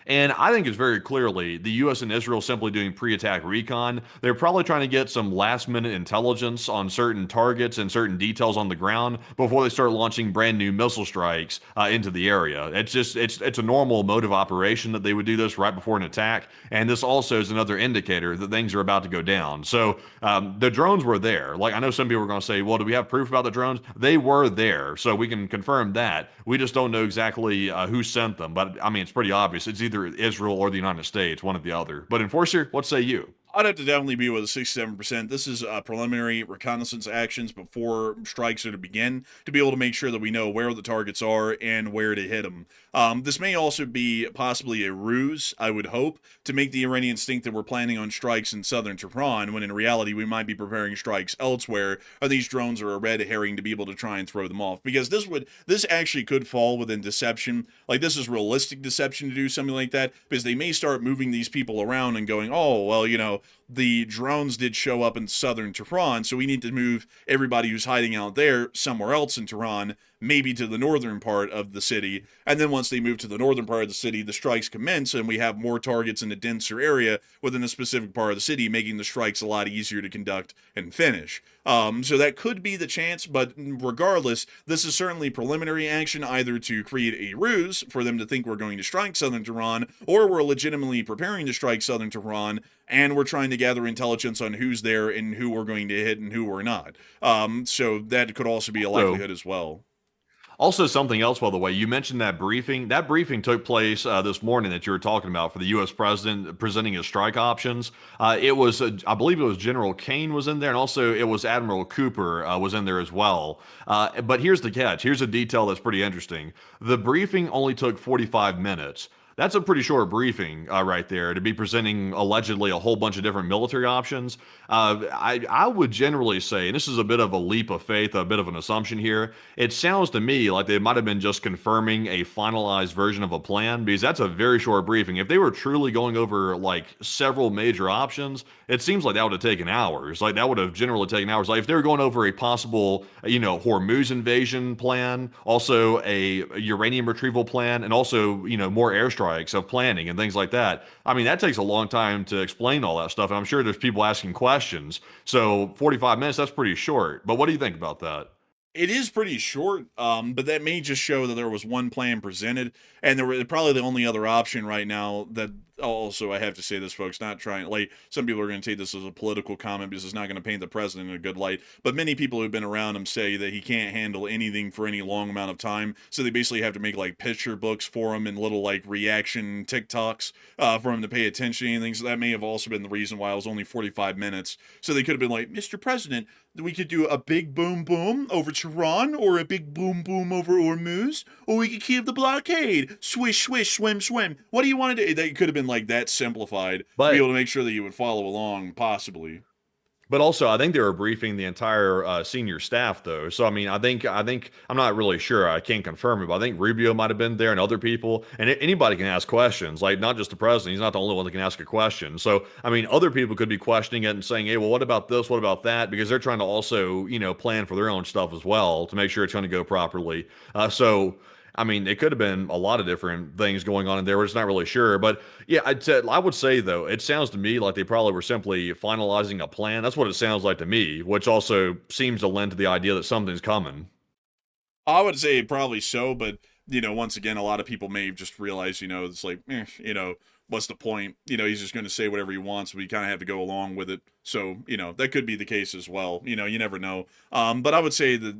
S1: And I think it's very clearly the U.S. and Israel simply doing pre-attack recon. They're probably trying to get some last-minute intelligence on certain targets and certain details on the ground before they start launching brand new missile strikes into the area. It's a normal mode of operation that they would do this right before an attack. And this also is another indicator that things are about to go down. So the drones were there. Like, I know some people are going to say, well, do we have proof about the drones? They were there, so we can confirm that. We just don't know exactly who sent them. But I mean, it's pretty obvious. It's either Israel or the United States, one or the other. But Enforcer, what say you?
S3: I'd have to definitely be with a 67%. This is preliminary reconnaissance actions before strikes are to begin to be able to make sure that we know where the targets are and where to hit them. This may also be possibly a ruse, I would hope, to make the Iranians think that we're planning on strikes in southern Tehran, when in reality we might be preparing strikes elsewhere, or these drones are a red herring to be able to try and throw them off. Because this actually could fall within deception. Like, this is realistic deception to do something like that, because they may start moving these people around and going, oh, well, you know, the drones did show up in southern Tehran, so we need to move everybody who's hiding out there somewhere else in Tehran, maybe to the northern part of the city. And then once they move to the northern part of the city, the strikes commence, and we have more targets in a denser area within a specific part of the city, making the strikes a lot easier to conduct and finish. So that could be the chance, but regardless, this is certainly preliminary action, either to create a ruse for them to think we're going to strike southern Tehran, or we're legitimately preparing to strike southern Tehran, and we're trying to gather intelligence on who's there and who we're going to hit and who we're not. So that could also be a likelihood as well.
S1: Also, something else, by the way, you mentioned that briefing. That briefing took place this morning that you were talking about for the U.S. president presenting his strike options. It was, I believe it was General Kane was in there, and also it was Admiral Cooper was in there as well. But here's the catch. Here's a detail that's pretty interesting. The briefing only took 45 minutes. That's a pretty short briefing right there to be presenting allegedly a whole bunch of different military options. I would generally say, and this is a bit of a leap of faith, a bit of an assumption here, it sounds to me like they might have been just confirming a finalized version of a plan, because that's a very short briefing. If they were truly going over like several major options, it seems like that would have taken hours. Like, that would have generally taken hours. Like, if they were going over a possible, Hormuz invasion plan, also a uranium retrieval plan, and also, more airstrikes of planning and things like that. I mean, that takes a long time to explain all that stuff. And I'm sure there's people asking questions. So 45 minutes, that's pretty short. But what do you think about that?
S3: It is pretty short, but that may just show that there was one plan presented, and there were probably the only other option right now that also, I have to say this, folks, not trying, like, some people are going to take this as a political comment because it's not going to paint the president in a good light, but many people who've been around him say that he can't handle anything for any long amount of time, so they basically have to make, like, picture books for him and little, like, reaction TikToks for him to pay attention to anything, so that may have also been the reason why it was only 45 minutes, so they could have been like, Mr. President, we could do a big boom boom over Tehran, or a big boom boom over Hormuz, or we could keep the blockade, swish, swish, swim, swim. What do you want to do? That could have been like that simplified, to be able to make sure that you would follow along, possibly.
S1: But also, I think they were briefing the entire senior staff, though. So, I mean, I think I'm not really sure. I can't confirm it, but I think Rubio might have been there and other people. And anybody can ask questions, like not just the president. He's not the only one that can ask a question. So, I mean, other people could be questioning it and saying, hey, well, what about this? What about that? Because they're trying to also, plan for their own stuff as well to make sure it's going to go properly. I mean, it could have been a lot of different things going on in there. We're just not really sure. But yeah, I would say, though, it sounds to me like they probably were simply finalizing a plan. That's what it sounds like to me, which also seems to lend to the idea that something's coming.
S3: I would say probably so, but, once again, a lot of people may have just realized, it's like, what's the point? He's just going to say whatever he wants. We kind of have to go along with it. So, that could be the case as well. You never know. But I would say that,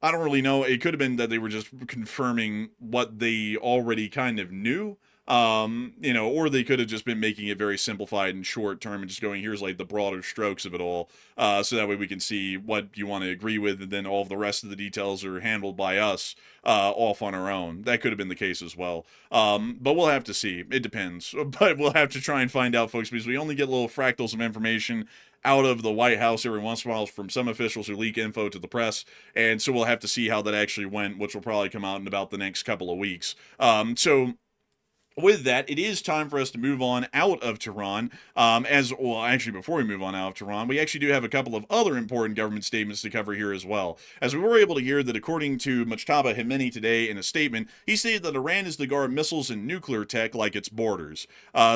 S3: I don't really know. It could have been that they were just confirming what they already kind of knew. Or they could have just been making it very simplified and short term and just going, here's like the broader strokes of it all. So that way we can see what you want to agree with, and then all of the rest of the details are handled by us, off on our own. That could have been the case as well. But we'll have to see. It depends. But we'll have to try and find out, folks, because we only get little fractals of information out of the White House every once in a while from some officials who leak info to the press, and so we'll have to see how that actually went, which will probably come out in about the next couple of weeks. So with that, it is time for us to move on out of Tehran. Actually, before we move on out of Tehran, we actually do have a couple of other important government statements to cover here as well. As we were able to hear that according to Mujtaba Khamenei today in a statement, he stated that Iran is to guard missiles and nuclear tech like its borders.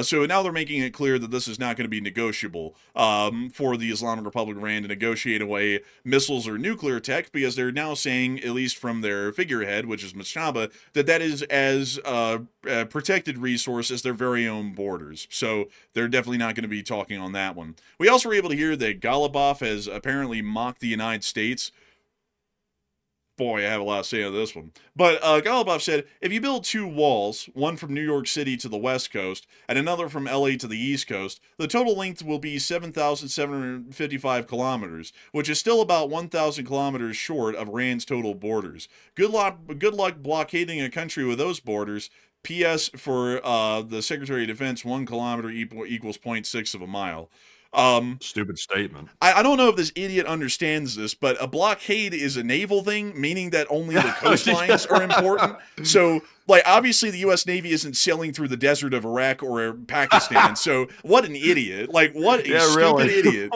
S3: So now they're making it clear that this is not going to be negotiable for the Islamic Republic of Iran to negotiate away missiles or nuclear tech, because they're now saying, at least from their figurehead, which is Mujtaba, that is as protected resource as their very own borders. So they're definitely not going to be talking on that one. We also were able to hear that Ghalibaf has apparently mocked the United States. Boy, I have a lot to say on this one. But Ghalibaf said, if you build two walls, one from New York City to the west coast, and another from LA to the east coast, the total length will be 7,755 kilometers, which is still about 1,000 kilometers short of Iran's total borders. Good luck blockading a country with those borders. P.S. for the Secretary of Defense, 1 kilometer equals 0.6 of a mile.
S1: Stupid statement.
S3: I don't know if this idiot understands this, but a blockade is a naval thing, meaning that only the coastlines are important. So, like, obviously the U.S. Navy isn't sailing through the desert of Iraq or Pakistan. So, what an idiot. Like, what a stupid idiot.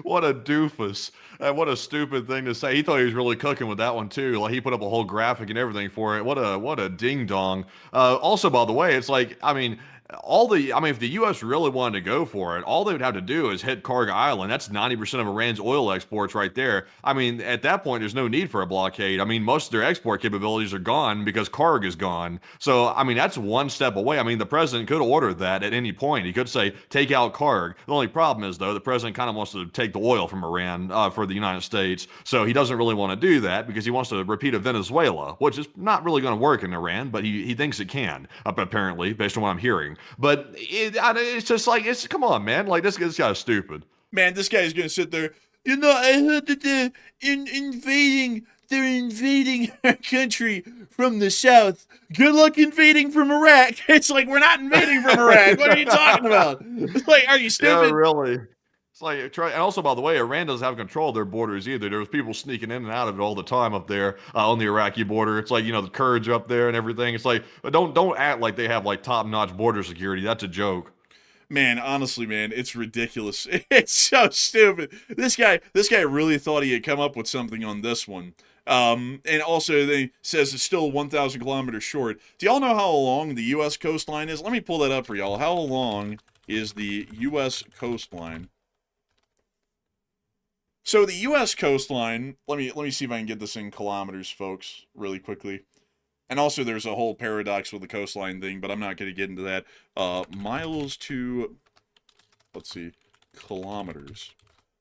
S1: What a doofus. What a stupid thing to say. He thought he was really cooking with that one, too. Like, he put up a whole graphic and everything for it. What a ding-dong. Also, by the way, it's like, if the U.S. really wanted to go for it, all they would have to do is hit Karg Island. That's 90% of Iran's oil exports right there. I mean, at that point, there's no need for a blockade. I mean, most of their export capabilities are gone because Karg is gone. So, I mean, that's one step away. I mean, the president could order that at any point. He could say, take out Karg. The only problem is, though, the president kind of wants to take the oil from Iran for the United States. So he doesn't really want to do that because he wants to repeat a Venezuela, which is not really going to work in Iran, but he thinks it can, apparently, based on what I'm hearing. But it's just like, come on, man. Like, this guy's stupid.
S3: Man, this guy's going to sit there. You know, I heard that they're invading our country from the south. Good luck invading from Iraq. It's like, we're not invading from Iraq. What are you talking about? It's like, are you stupid?
S1: Yeah, really. It's like, and also, by the way, Iran doesn't have control of their borders either. There was people sneaking in and out of it all the time up there on the Iraqi border. It's like, the Kurds are up there and everything. It's like, don't act like they have like top-notch border security. That's a joke.
S3: Man, honestly, man, it's ridiculous. It's so stupid. This guy really thought he had come up with something on this one. And also, they says it's still 1,000 kilometers short. Do y'all know how long the U.S. coastline is? Let me pull that up for y'all. How long is the U.S. coastline? So the U.S. coastline, let me see if I can get this in kilometers, folks, really quickly. And also there's a whole paradox with the coastline thing, but I'm not going to get into that. Miles to, let's see, kilometers.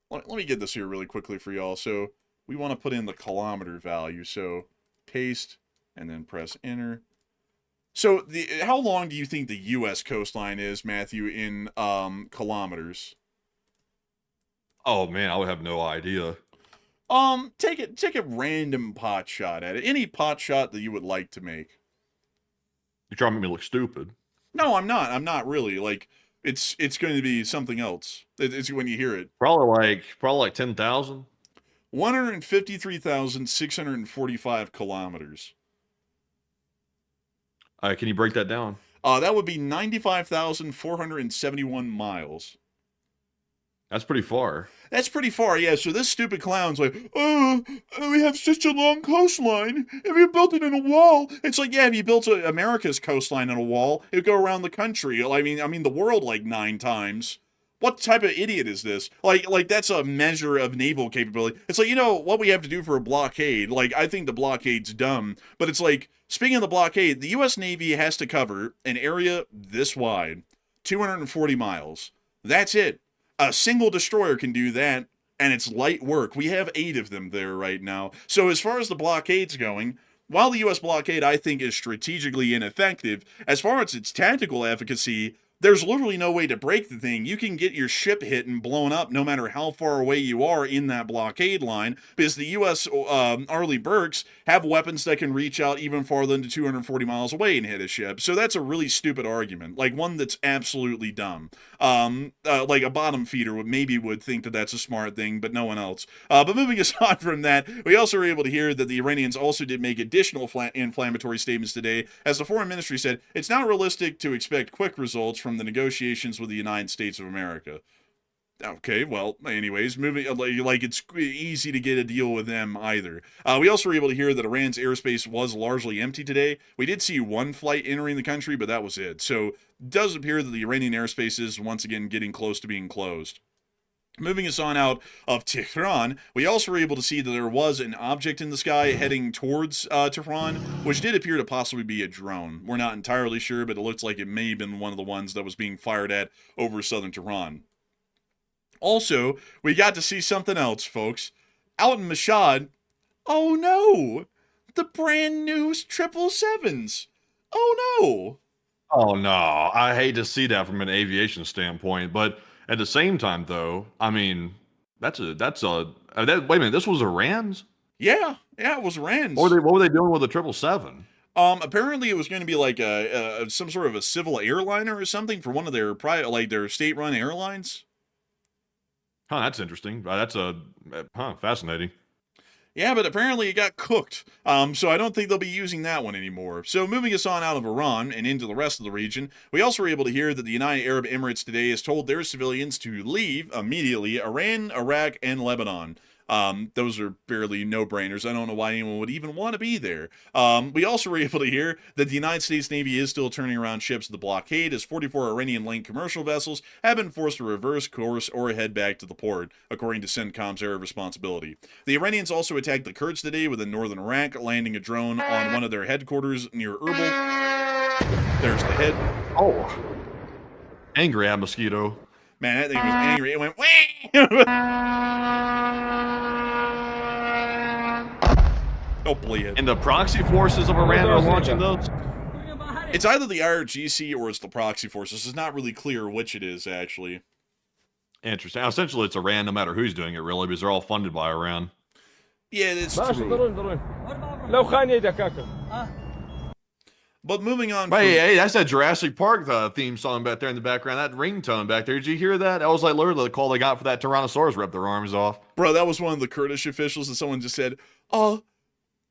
S3: Let me get this here really quickly for y'all. So we want to put in the kilometer value. So paste and then press enter. So how long do you think the U.S. coastline is, Matthew, in kilometers?
S1: Oh man, I would have no idea.
S3: Take a random pot shot at it. Any pot shot that you would like to make.
S1: You're trying to make me look stupid.
S3: No, I'm not. I'm not really. Like, it's going to be something else. It's when you hear it.
S1: Probably like 10,000.
S3: 153,645 kilometers.
S1: Can you break that down?
S3: That would be 95,471 miles.
S1: That's pretty far.
S3: That's pretty far, yeah. So this stupid clown's like, we have such a long coastline. If you built it in a wall, it's like, yeah, if you built America's coastline in a wall, it'd go around the country. I mean, the world like 9 times. What type of idiot is this? Like that's a measure of naval capability. It's like, what we have to do for a blockade. Like, I think the blockade's dumb, but it's like, speaking of the blockade, the U.S. Navy has to cover an area this wide, 240 miles. That's it. A single destroyer can do that, and it's light work. We have 8 of them there right now. So as far as the blockade's going, while the U.S. blockade, I think, is strategically ineffective, as far as its tactical efficacy, there's literally no way to break the thing. You can get your ship hit and blown up no matter how far away you are in that blockade line, because the U.S. Arleigh Burkes have weapons that can reach out even farther than 240 miles away and hit a ship. So that's a really stupid argument, like one that's absolutely dumb. Like a bottom feeder would think that that's a smart thing, but no one else. But moving aside from that, we also were able to hear that the Iranians also did make additional inflammatory statements today, as the foreign ministry said it's not realistic to expect quick results from the negotiations with the United States of America. Okay, well, anyways, moving, like it's easy to get a deal with them either. We also were able to hear that Iran's airspace was largely empty today. We did see one flight entering the country, but that was it. So it does appear that the Iranian airspace is once again getting close to being closed. Moving us on out of Tehran, we also were able to see that there was an object in the sky heading towards Tehran, which did appear to possibly be a drone. We're not entirely sure, but it looks like it may have been one of the ones that was being fired at over southern Tehran. Also, we got to see something else, folks. Out in Mashhad, oh no! The brand new 777s! Oh no!
S1: Oh no, I hate to see that from an aviation standpoint, but at the same time, though, I mean, wait a minute, this was Iran's?
S3: Yeah, it was Iran's.
S1: What were they doing with the 777?
S3: Apparently it was going to be like some sort of a civil airliner or something for one of their private, like their state-run airlines.
S1: Huh, that's interesting. That's fascinating.
S3: Yeah, but apparently it got cooked. So I don't think they'll be using that one anymore. So moving us on out of Iran and into the rest of the region, we also were able to hear that the United Arab Emirates today has told their civilians to leave immediately Iran, Iraq, and Lebanon. Those are barely no-brainers. I don't know why anyone would even want to be there. We also were able to hear that the United States Navy is still turning around ships to the blockade, as 44 Iranian-linked commercial vessels have been forced to reverse course or head back to the port, according to CENTCOM's area of responsibility. The Iranians also attacked the Kurds today within northern Iraq, landing a drone on one of their headquarters near Erbil. There's the head.
S1: Oh. Angry at mosquito.
S3: Man, that thing was angry. It went, wah! Don't believe it.
S1: And the proxy forces of Iran are launching those?
S3: It's either the IRGC or it's the proxy forces. It's not really clear which it is, actually.
S1: Interesting. Essentially, it's Iran, no matter who's doing it, really, because they're all funded by Iran.
S3: Yeah, it's true. But moving on.
S1: Hey, that's that Jurassic Park theme song back there in the background. That ringtone back there. Did you hear that? That was like literally the call they got for that Tyrannosaurus ripped their arms off.
S3: Bro, that was one of the Kurdish officials, and someone just said,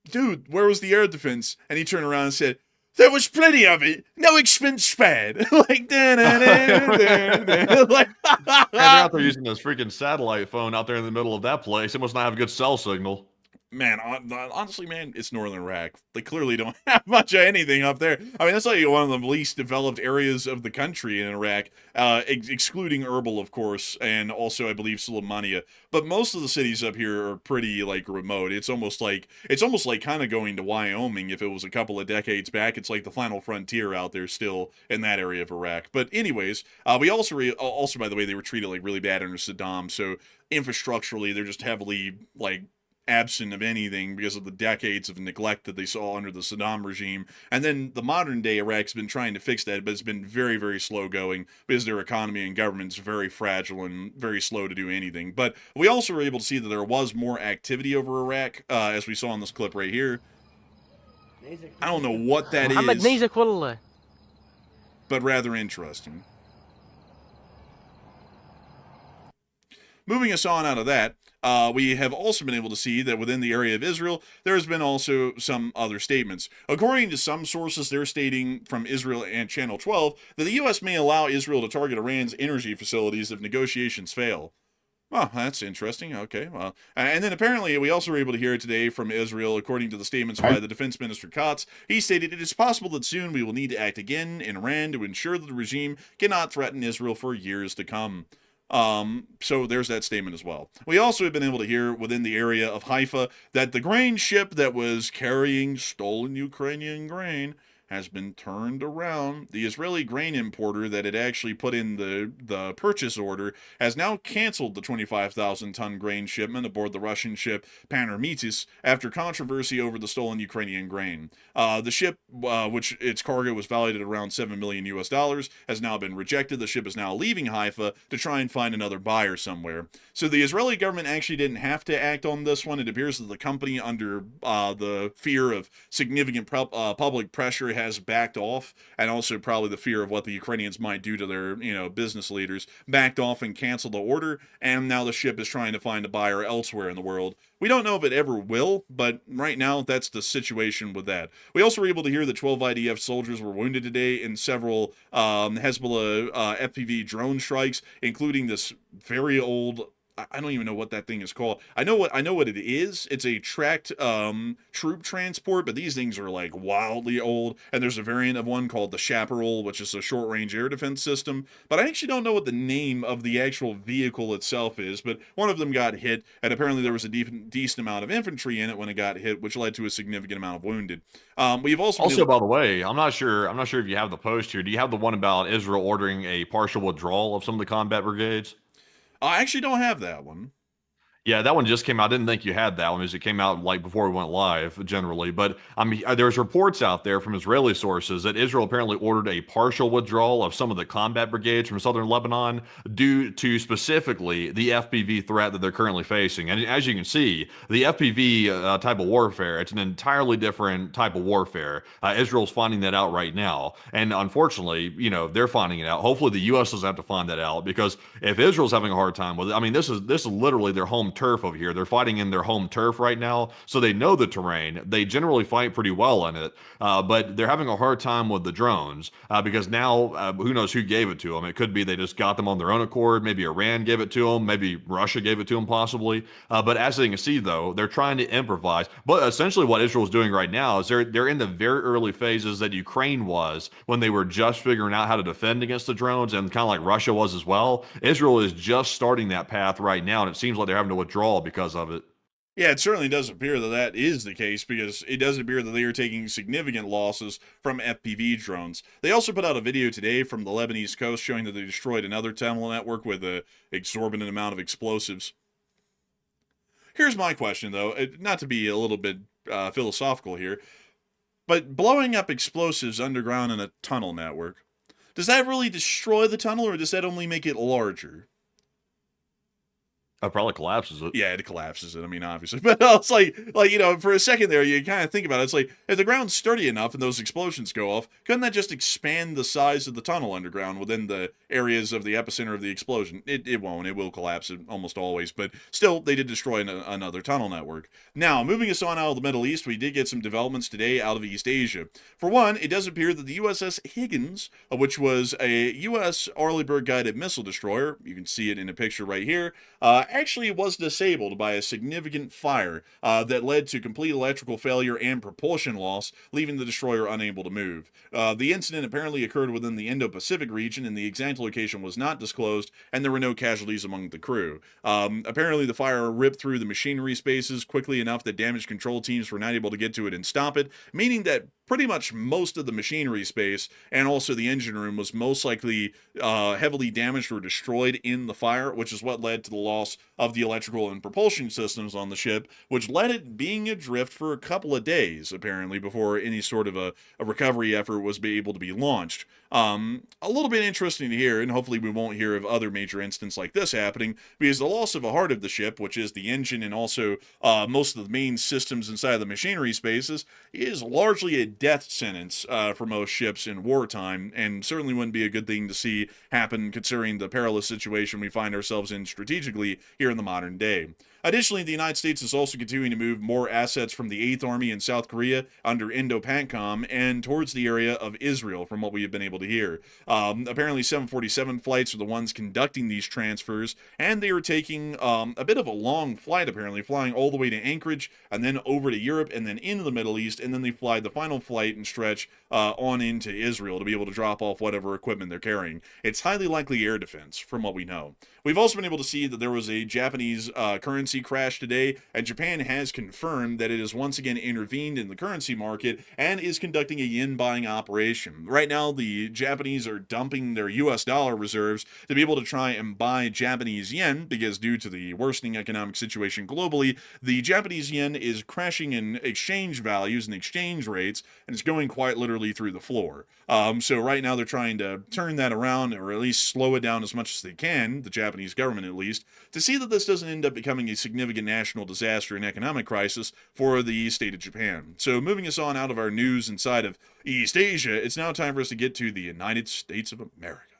S3: dude, where was the air defense? And he turned around and said, there was plenty of it. No expense spared. Like, like,
S1: and they're out there using this freaking satellite phone out there in the middle of that place. It must not have a good cell signal.
S3: Man, honestly, man, it's northern Iraq. They clearly don't have much of anything up there. I mean, that's like one of the least developed areas of the country in Iraq, excluding Erbil, of course, and also, I believe, Suleimania. But most of the cities up here are pretty, like, remote. It's almost like kind of going to Wyoming if it was a couple of decades back. It's like the final frontier out there still in that area of Iraq. But anyways, we also, by the way, they were treated, like, really bad under Saddam. So infrastructurally, they're just heavily, like, absent of anything because of the decades of neglect that they saw under the Saddam regime. And then the modern day Iraq's been trying to fix that, but it's been very, very slow going because their economy and government's very fragile and very slow to do anything. But we also were able to see that there was more activity over Iraq, as we saw in this clip right here. I don't know what that is, but rather interesting. Moving us on out of that, we have also been able to see that within the area of Israel, there has been also some other statements. According to some sources, they're stating from Israel and Channel 12 that the U.S. may allow Israel to target Iran's energy facilities if negotiations fail. Oh, that's interesting. Okay, well. And then apparently we also were able to hear today from Israel, according to the statements by the Defense Minister Katz. He stated, it is possible that soon we will need to act again in Iran to ensure that the regime cannot threaten Israel for years to come. So there's that statement as well. We also have been able to hear within the area of Haifa that the grain ship that was carrying stolen Ukrainian grain has been turned around. The Israeli grain importer that had actually put in the purchase order has now canceled the 25,000-ton grain shipment aboard the Russian ship Panormitis after controversy over the stolen Ukrainian grain. The ship, which its cargo was valued at around $7 million US, has now been rejected. The ship is now leaving Haifa to try and find another buyer somewhere. So the Israeli government actually didn't have to act on this one. It appears that the company, under the fear of significant public pressure, has backed off, and also probably the fear of what the Ukrainians might do to their business leaders, backed off and canceled the order, and now the ship is trying to find a buyer elsewhere in the world. We don't know if it ever will, but right now that's the situation with that. We also were able to hear that 12 IDF soldiers were wounded today in several Hezbollah FPV drone strikes, including this very old, I don't even know what that thing is called. I know what it is. It's a tracked troop transport, but these things are like wildly old. And there's a variant of one called the Chaparral, which is a short-range air defense system. But I actually don't know what the name of the actual vehicle itself is. But one of them got hit, and apparently there was a decent amount of infantry in it when it got hit, which led to a significant amount of wounded. We've also
S1: by the way, I'm not sure if you have the post here. Do you have the one about Israel ordering a partial withdrawal of some of the combat brigades?
S3: I actually don't have that one.
S1: Yeah, that one just came out. I didn't think you had that one, as it came out like before we went live generally. But I mean, there's reports out there from Israeli sources that Israel apparently ordered a partial withdrawal of some of the combat brigades from southern Lebanon due to specifically the FPV threat that they're currently facing. And as you can see, the FPV type of warfare, it's an entirely different type of warfare. Israel's finding that out right now. And unfortunately, they're finding it out. Hopefully the U.S. doesn't have to find that out, because if Israel's having a hard time with it, I mean, this is literally their home turf over here. They're fighting in their home turf right now, so they know the terrain. They generally fight pretty well in it, but they're having a hard time with the drones because now who knows who gave it to them. It could be they just got them on their own accord. Maybe Iran gave it to them. Maybe Russia gave it to them, possibly. But as you can see, though, they're trying to improvise. But essentially what Israel's doing right now is they're in the very early phases that Ukraine was when they were just figuring out how to defend against the drones, and kind of like Russia was as well. Israel is just starting that path right now, and it seems like they're having to withdraw because of it.
S3: Yeah, it certainly does appear that that is the case, because it does appear that they are taking significant losses from FPV drones. They also put out a video today from the Lebanese coast showing that they destroyed another tunnel network with an exorbitant amount of explosives. Here's my question, though, not to be a little bit philosophical here, but blowing up explosives underground in a tunnel network, does that really destroy the tunnel, or does that only make it larger?
S1: It probably collapses it.
S3: Yeah, it collapses it. I mean, obviously. But it's like, for a second there, you kind of think about it. It's like, if the ground's sturdy enough and those explosions go off, couldn't that just expand the size of the tunnel underground within the areas of the epicenter of the explosion? It won't. It will collapse it almost always. But still, they did destroy another tunnel network. Now, moving us on out of the Middle East, we did get some developments today out of East Asia. For one, it does appear that the USS Higgins, which was a U.S. Arleigh guided missile destroyer, you can see it in a picture right here, actually was disabled by a significant fire that led to complete electrical failure and propulsion loss, leaving the destroyer unable to move. The incident apparently occurred within the Indo-Pacific region, and the exact location was not disclosed, and there were no casualties among the crew. Apparently, the fire ripped through the machinery spaces quickly enough that damage control teams were not able to get to it and stop it, meaning that pretty much most of the machinery space and also the engine room was most likely heavily damaged or destroyed in the fire, which is what led to the loss of the electrical and propulsion systems on the ship, which led it being adrift for a couple of days, apparently, before any sort of a recovery effort was able to be launched. A little bit interesting to hear, and hopefully we won't hear of other major instances like this happening, because the loss of a heart of the ship, which is the engine and also most of the main systems inside of the machinery spaces, is largely a death sentence for most ships in wartime, and certainly wouldn't be a good thing to see happen considering the perilous situation we find ourselves in strategically here in the modern day. Additionally, the United States is also continuing to move more assets from the 8th Army in South Korea under Indo-PACOM and towards the area of Israel, from what we have been able to to hear. Apparently 747 flights are the ones conducting these transfers, and they are taking a bit of a long flight, apparently, flying all the way to Anchorage, and then over to Europe, and then into the Middle East, and then they fly the final flight and stretch on into Israel to be able to drop off whatever equipment they're carrying. It's highly likely air defense, from what we know. We've also been able to see that there was a Japanese currency crash today, and Japan has confirmed that it has once again intervened in the currency market and is conducting a yen buying operation. Right now, the Japanese are dumping their US dollar reserves to be able to try and buy Japanese yen, because due to the worsening economic situation globally, the Japanese yen is crashing in exchange values and exchange rates, and it's going quite literally through the floor. So right now they're trying to turn that around, or at least slow it down as much as they can, the Japanese government at least, to see that this doesn't end up becoming a significant national disaster and economic crisis for the state of Japan. So moving us on out of our news inside of East Asia, it's now time for us to get to the United States of America.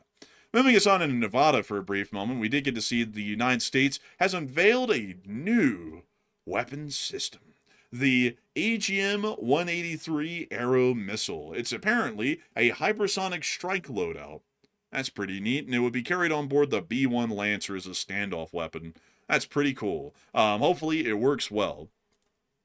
S3: Moving us on into Nevada for a brief moment, we did get to see the United States has unveiled a new weapons system. The AGM-183 Arrow missile. It's apparently a hypersonic strike loadout. That's pretty neat, and it would be carried on board the B-1 Lancer as a standoff weapon. That's pretty cool. Hopefully it works well.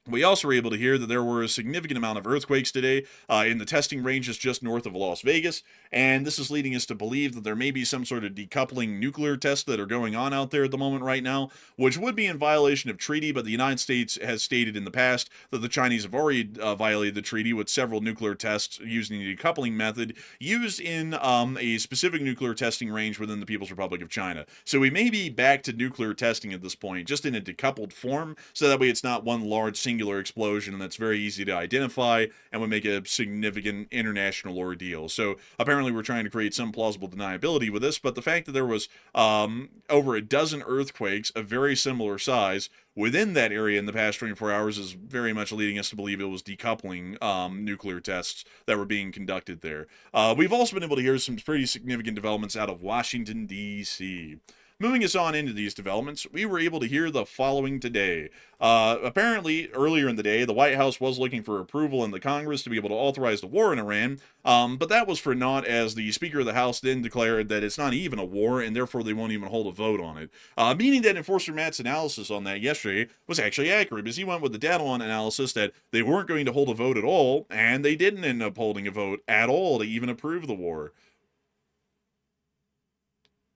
S3: We also were able to hear that there were a significant amount of earthquakes today in the testing ranges just north of Las Vegas, and this is leading us to believe that there may be some sort of decoupling nuclear tests that are going on out there at the moment right now, which would be in violation of treaty, but the United States has stated in the past that the Chinese have already violated the treaty with several nuclear tests using the decoupling method used in a specific nuclear testing range within the People's Republic of China. So we may be back to nuclear testing at this point, just in a decoupled form, so that way it's not one large singular explosion that's very easy to identify and would make a significant international ordeal. So apparently we're trying to create some plausible deniability with this, but the fact that there was over a dozen earthquakes of very similar size within that area in the past 24 hours is very much leading us to believe it was decoupling nuclear tests that were being conducted there. We've also been able to hear some pretty significant developments out of Washington, D.C. Moving us on into these developments, we were able to hear the following today. Apparently, earlier in the day, the White House was looking for approval in the Congress to be able to authorize the war in Iran, but that was for naught, as the Speaker of the House then declared that it's not even a war, and therefore they won't even hold a vote on it. Meaning that Enforcer Matt's analysis on that yesterday was actually accurate, because he went with the data on analysis that they weren't going to hold a vote at all, and they didn't end up holding a vote at all to even approve the war.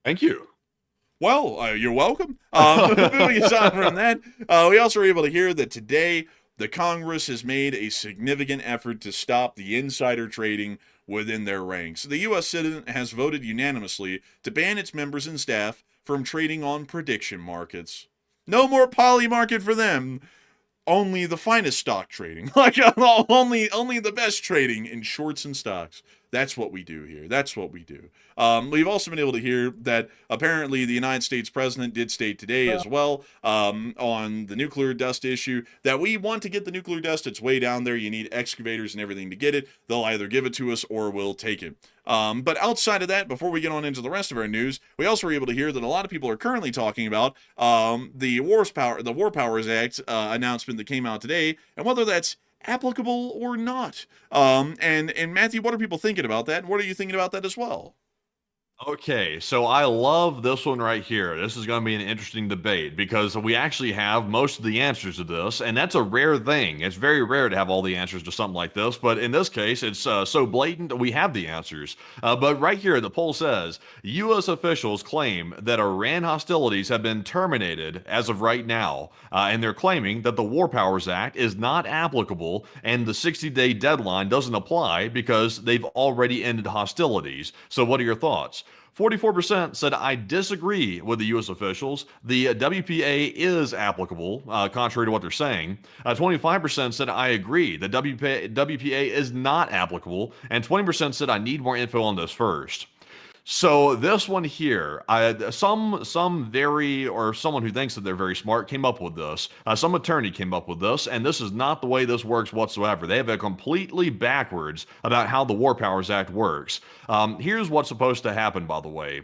S1: Thank you.
S3: Well, you're welcome. Moving us on from that, we also were able to hear that today the Congress has made a significant effort to stop the insider trading within their ranks. The U.S. Senate has voted unanimously to ban its members and staff from trading on prediction markets. No more poly market for them. Only the finest stock trading. Like, only the best trading in shorts and stocks. That's what we do here. That's what we do. We've also been able to hear that apparently the United States president did state today as well on the nuclear dust issue that we want to get the nuclear dust. It's way down there. You need excavators and everything to get it. They'll either give it to us or we'll take it. But outside of that, before we get on into the rest of our news, we also were able to hear that a lot of people are currently talking about the War Powers Act announcement that came out today, and whether that's applicable or not. And Matthew, what are people thinking about that? And what are you thinking about that as well?
S1: Okay, so I love this one right here. This is going to be an interesting debate because we actually have most of the answers to this, and that's a rare thing. It's very rare to have all the answers to something like this, but in this case, it's so blatant we have the answers. But right here, the poll says, U.S. officials claim that Iran hostilities have been terminated as of right now, and they're claiming that the War Powers Act is not applicable and the 60-day deadline doesn't apply because they've already ended hostilities. So what are your thoughts? 44% said, I disagree with the U.S. officials. The WPA is applicable, contrary to what they're saying. 25% said, I agree. The WPA is not applicable. And 20% said, I need more info on this first. So this one here, someone who thinks that they're very smart came up with this. Some attorney came up with this, and this is not the way this works whatsoever. They have it completely backwards about how the War Powers Act works. Here's what's supposed to happen, by the way.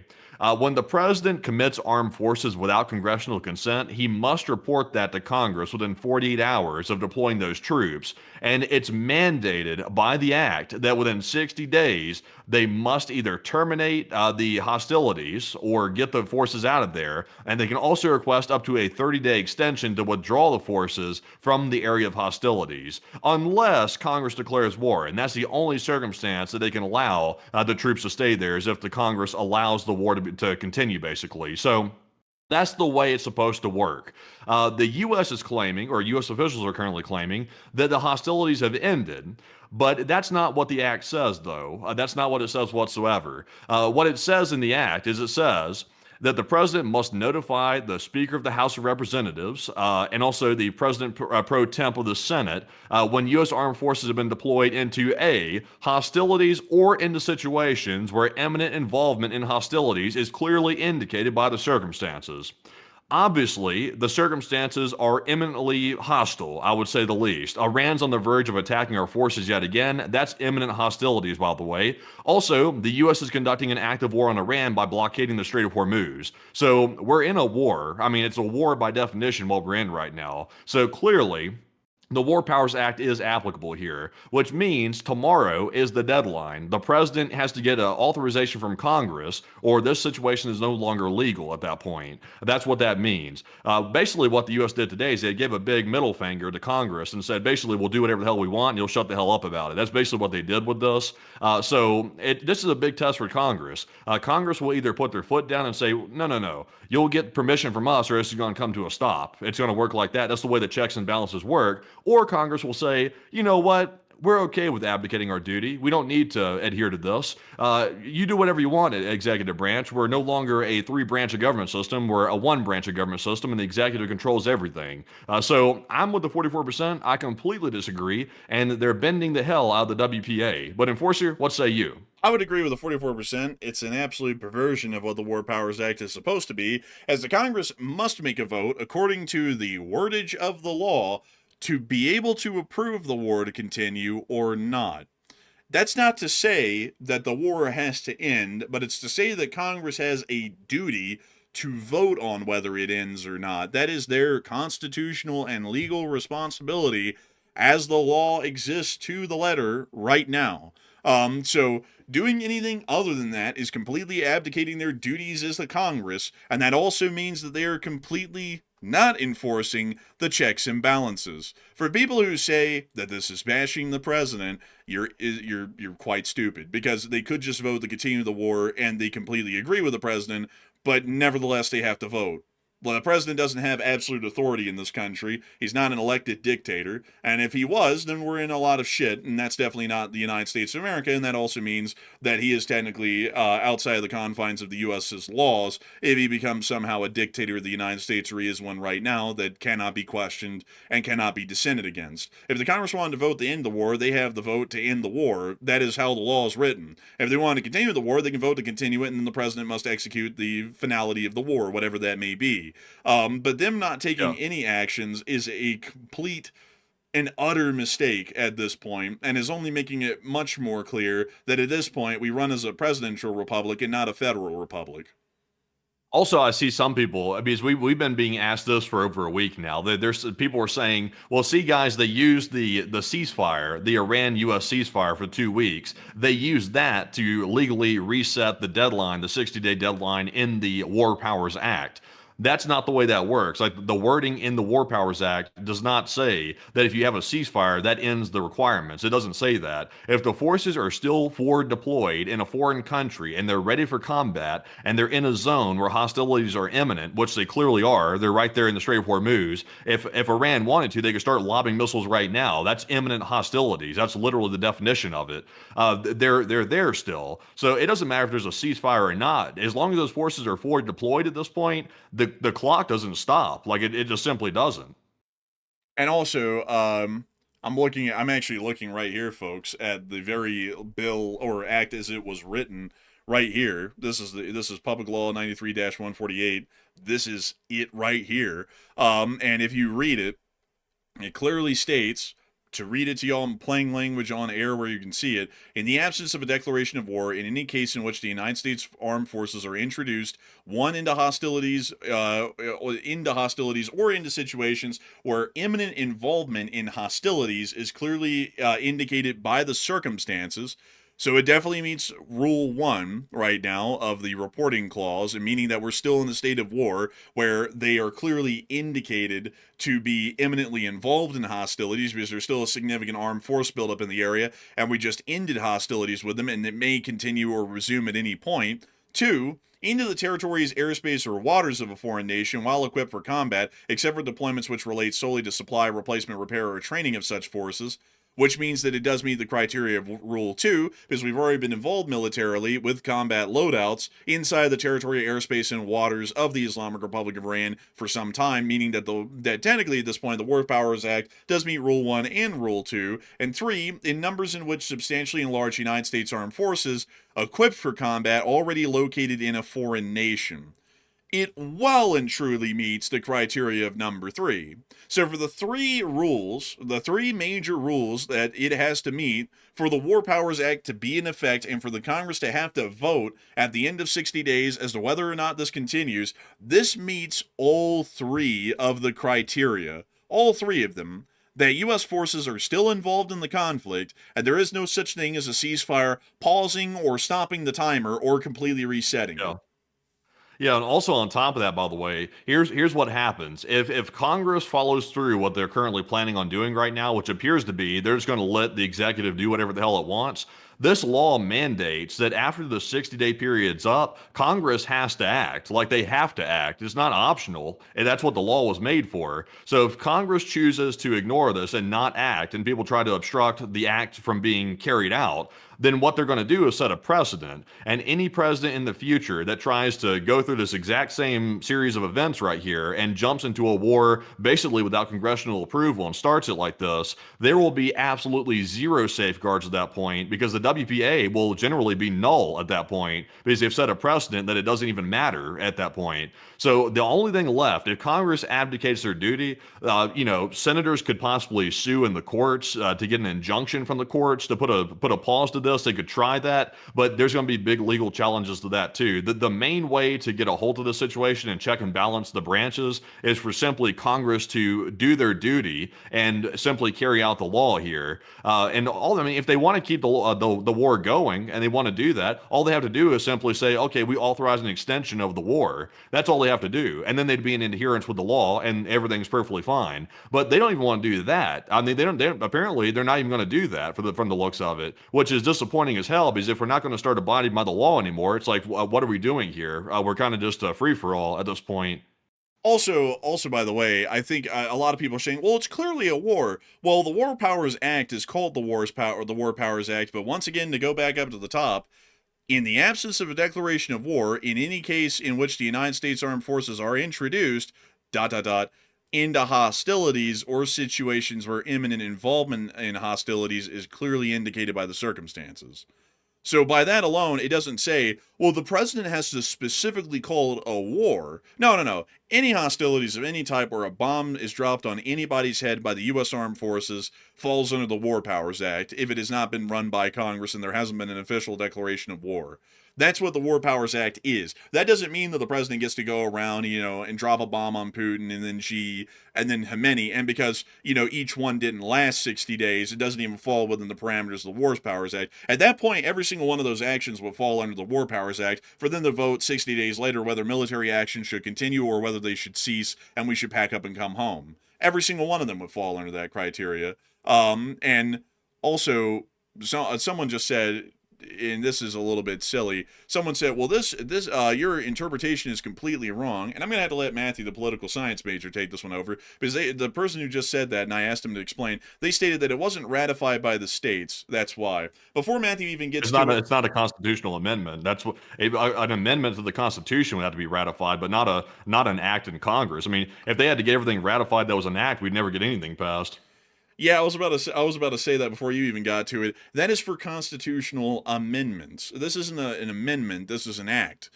S1: When the president commits armed forces without congressional consent, he must report that to Congress within 48 hours of deploying those troops. And it's mandated by the act that within 60 days, they must either terminate the hostilities or get the forces out of there. And they can also request up to a 30-day extension to withdraw the forces from the area of hostilities, unless Congress declares war. And that's the only circumstance that they can allow the troops to stay there, is if the Congress allows the war to continue, basically. So that's the way it's supposed to work. The U.S. is claiming, or U.S. officials are currently claiming, that the hostilities have ended. But that's not what the act says, though. That's not what it says whatsoever. What it says in the act is it says that the president must notify the Speaker of the House of Representatives and also the President pro temp of the Senate when U.S. armed forces have been deployed into A, hostilities or into situations where imminent involvement in hostilities is clearly indicated by the circumstances. Obviously, the circumstances are imminently hostile, I would say the least. Iran's on the verge of attacking our forces yet again. That's imminent hostilities, by the way. Also, the U.S. is conducting an active war on Iran by blockading the Strait of Hormuz. So we're in a war. I mean, it's a war by definition what we're in right now. So clearly, the War Powers Act is applicable here, which means tomorrow is the deadline. The president has to get an authorization from Congress, or this situation is no longer legal at that point. That's what that means. Basically, what the U.S. did today is they gave a big middle finger to Congress and said, basically, we'll do whatever the hell we want, and you'll shut the hell up about it. That's basically what they did with this. This is a big test for Congress. Congress will either put their foot down and say, no, you'll get permission from us, or it's going to come to a stop. It's going to work like that. That's the way the checks and balances work. Or Congress will say, you know what? We're okay with abdicating our duty. We don't need to adhere to this. You do whatever you want, executive branch. We're no longer a three-branch of government system. We're a one-branch of government system, and the executive controls everything. So I'm with the 44%. I completely disagree, and they're bending the hell out of the WPA. But Enforcer, what say you?
S3: I would agree with the 44%. It's an absolute perversion of what the War Powers Act is supposed to be, as the Congress must make a vote according to the wordage of the law to be able to approve the war to continue or not. That's not to say that the war has to end, but it's to say that Congress has a duty to vote on whether it ends or not. That is their constitutional and legal responsibility as the law exists to the letter right now. So doing anything other than that is completely abdicating their duties as the Congress, and that also means that they are completely not enforcing the checks and balances. For people who say that this is bashing the president, you're quite stupid, because they could just vote to continue the war and they completely agree with the president, but nevertheless they have to vote. Well, the president doesn't have absolute authority in this country. He's not an elected dictator. And if he was, then we're in a lot of shit. And that's definitely not the United States of America. And that also means that he is technically outside of the confines of the U.S.'s laws if he becomes somehow a dictator of the United States, or he is one right now that cannot be questioned and cannot be dissented against. If the Congress wanted to vote to end the war, they have the vote to end the war. That is how the law is written. If they want to continue the war, they can vote to continue it, and then the president must execute the finality of the war, whatever that may be. But them not taking any actions is a complete and utter mistake at this point, and is only making it much more clear that at this point we run as a presidential republic and not a federal republic.
S1: Also, I see some people, because we've been being asked this for over a week now. There's people are saying, well, see, guys, they used the ceasefire, the Iran-U.S. ceasefire for 2 weeks. They used that to legally reset the deadline, the 60-day deadline in the War Powers Act. That's not the way that works. Like, the wording in the War Powers Act does not say that if you have a ceasefire, that ends the requirements. It doesn't say that. If the forces are still forward deployed in a foreign country and they're ready for combat and they're in a zone where hostilities are imminent, which they clearly are, they're right there in the Strait of Hormuz. If Iran wanted to, they could start lobbing missiles right now. That's imminent hostilities. That's literally the definition of it. They're there still. So it doesn't matter if there's a ceasefire or not. As long as those forces are forward deployed at this point, the clock doesn't stop. Like, it just simply doesn't.
S3: And also, I'm actually looking right here, folks, at the very bill or act as it was written right here. This is Public Law 93-148. This is it right here. And if you read it, it clearly states To read it to y'all in plain language on air where you can see it, in the absence of a declaration of war, in any case in which the United States armed forces are introduced, into hostilities or into situations where imminent involvement in hostilities is clearly indicated by the circumstances. So it definitely meets Rule 1 right now of the reporting clause, meaning that we're still in the state of war where they are clearly indicated to be imminently involved in hostilities because there's still a significant armed force buildup in the area, and we just ended hostilities with them, and it may continue or resume at any point. 2, into the territories, airspace, or waters of a foreign nation while equipped for combat, except for deployments which relate solely to supply, replacement, repair, or training of such forces, which means that it does meet the criteria of Rule 2, because we've already been involved militarily with combat loadouts inside the territory, airspace, and waters of the Islamic Republic of Iran for some time, meaning that technically at this point the War Powers Act does meet Rule 1 and Rule 2, and 3, in numbers in which substantially enlarged United States Armed Forces equipped for combat already located in a foreign nation. It well and truly meets the criteria of number 3. So for the three major rules that it has to meet for the War Powers Act to be in effect and for the Congress to have to vote at the end of 60 days as to whether or not this continues, this meets all 3 of the criteria, all 3 of them, that U.S. forces are still involved in the conflict, and there is no such thing as a ceasefire pausing or stopping the timer or completely resetting it.
S1: Yeah, and also on top of that, by the way, here's what happens. If Congress follows through what they're currently planning on doing right now, which appears to be they're just going to let the executive do whatever the hell it wants, this law mandates that after the 60-day period's up, Congress has to act. Like, they have to act. It's not optional, and that's what the law was made for. So if Congress chooses to ignore this and not act, and people try to obstruct the act from being carried out, then what they're going to do is set a precedent. And any president in the future that tries to go through this exact same series of events right here and jumps into a war basically without congressional approval and starts it like this, there will be absolutely zero safeguards at that point, because the WPA will generally be null at that point because they've set a precedent that it doesn't even matter at that point. So the only thing left, if Congress abdicates their duty, senators could possibly sue in the courts to get an injunction from the courts to put a pause to this. They could try that, but there's going to be big legal challenges to that too. The main way to get a hold of the situation and check and balance the branches is for simply Congress to do their duty and simply carry out the law here. If they want to keep the war going and they want to do that, all they have to do is simply say, okay, we authorize an extension of the war. That's all they have to do, and then they'd be in adherence with the law, and everything's perfectly fine. But they don't even want to do that. I mean, apparently they're not even going to do that from the looks of it, which is disappointing as hell, because if we're not going to start abiding by the law anymore, it's like, what are we doing here? We're kind of just a free-for-all at this point.
S3: Also, by the way, I think a lot of people are saying, well, it's clearly a war. Well, the War Powers Act is called the War Powers Act, but once again, to go back up to the top, in the absence of a declaration of war, in any case in which the United States Armed Forces are introduced, into hostilities or situations where imminent involvement in hostilities is clearly indicated by the circumstances. So by that alone, it doesn't say, well, the president has to specifically call it a war. No. Any hostilities of any type where a bomb is dropped on anybody's head by the U.S. Armed Forces falls under the War Powers Act if it has not been run by Congress and there hasn't been an official declaration of war. That's what the War Powers Act is. That doesn't mean that the president gets to go around, and drop a bomb on Putin and then Xi and then Khamenei. And because, each one didn't last 60 days, it doesn't even fall within the parameters of the War Powers Act. At that point, every single one of those actions would fall under the War Powers Act for them to vote 60 days later whether military action should continue or whether they should cease and we should pack up and come home. Every single one of them would fall under that criteria. And also, someone just said, and this is a little bit silly. Someone said, well, this your interpretation is completely wrong. And I'm going to have to let Matthew, the political science major, take this one over, because the person who just said that, and I asked him to explain, they stated that it wasn't ratified by the states. That's why. Before Matthew even gets
S1: it's not a constitutional amendment. That's what an amendment to the Constitution would have to be ratified, but not an act in Congress. I mean, if they had to get everything ratified that was an act, we'd never get anything passed.
S3: Yeah, I was about to say that before you even got to it. That is for constitutional amendments. This isn't an amendment. This is an act,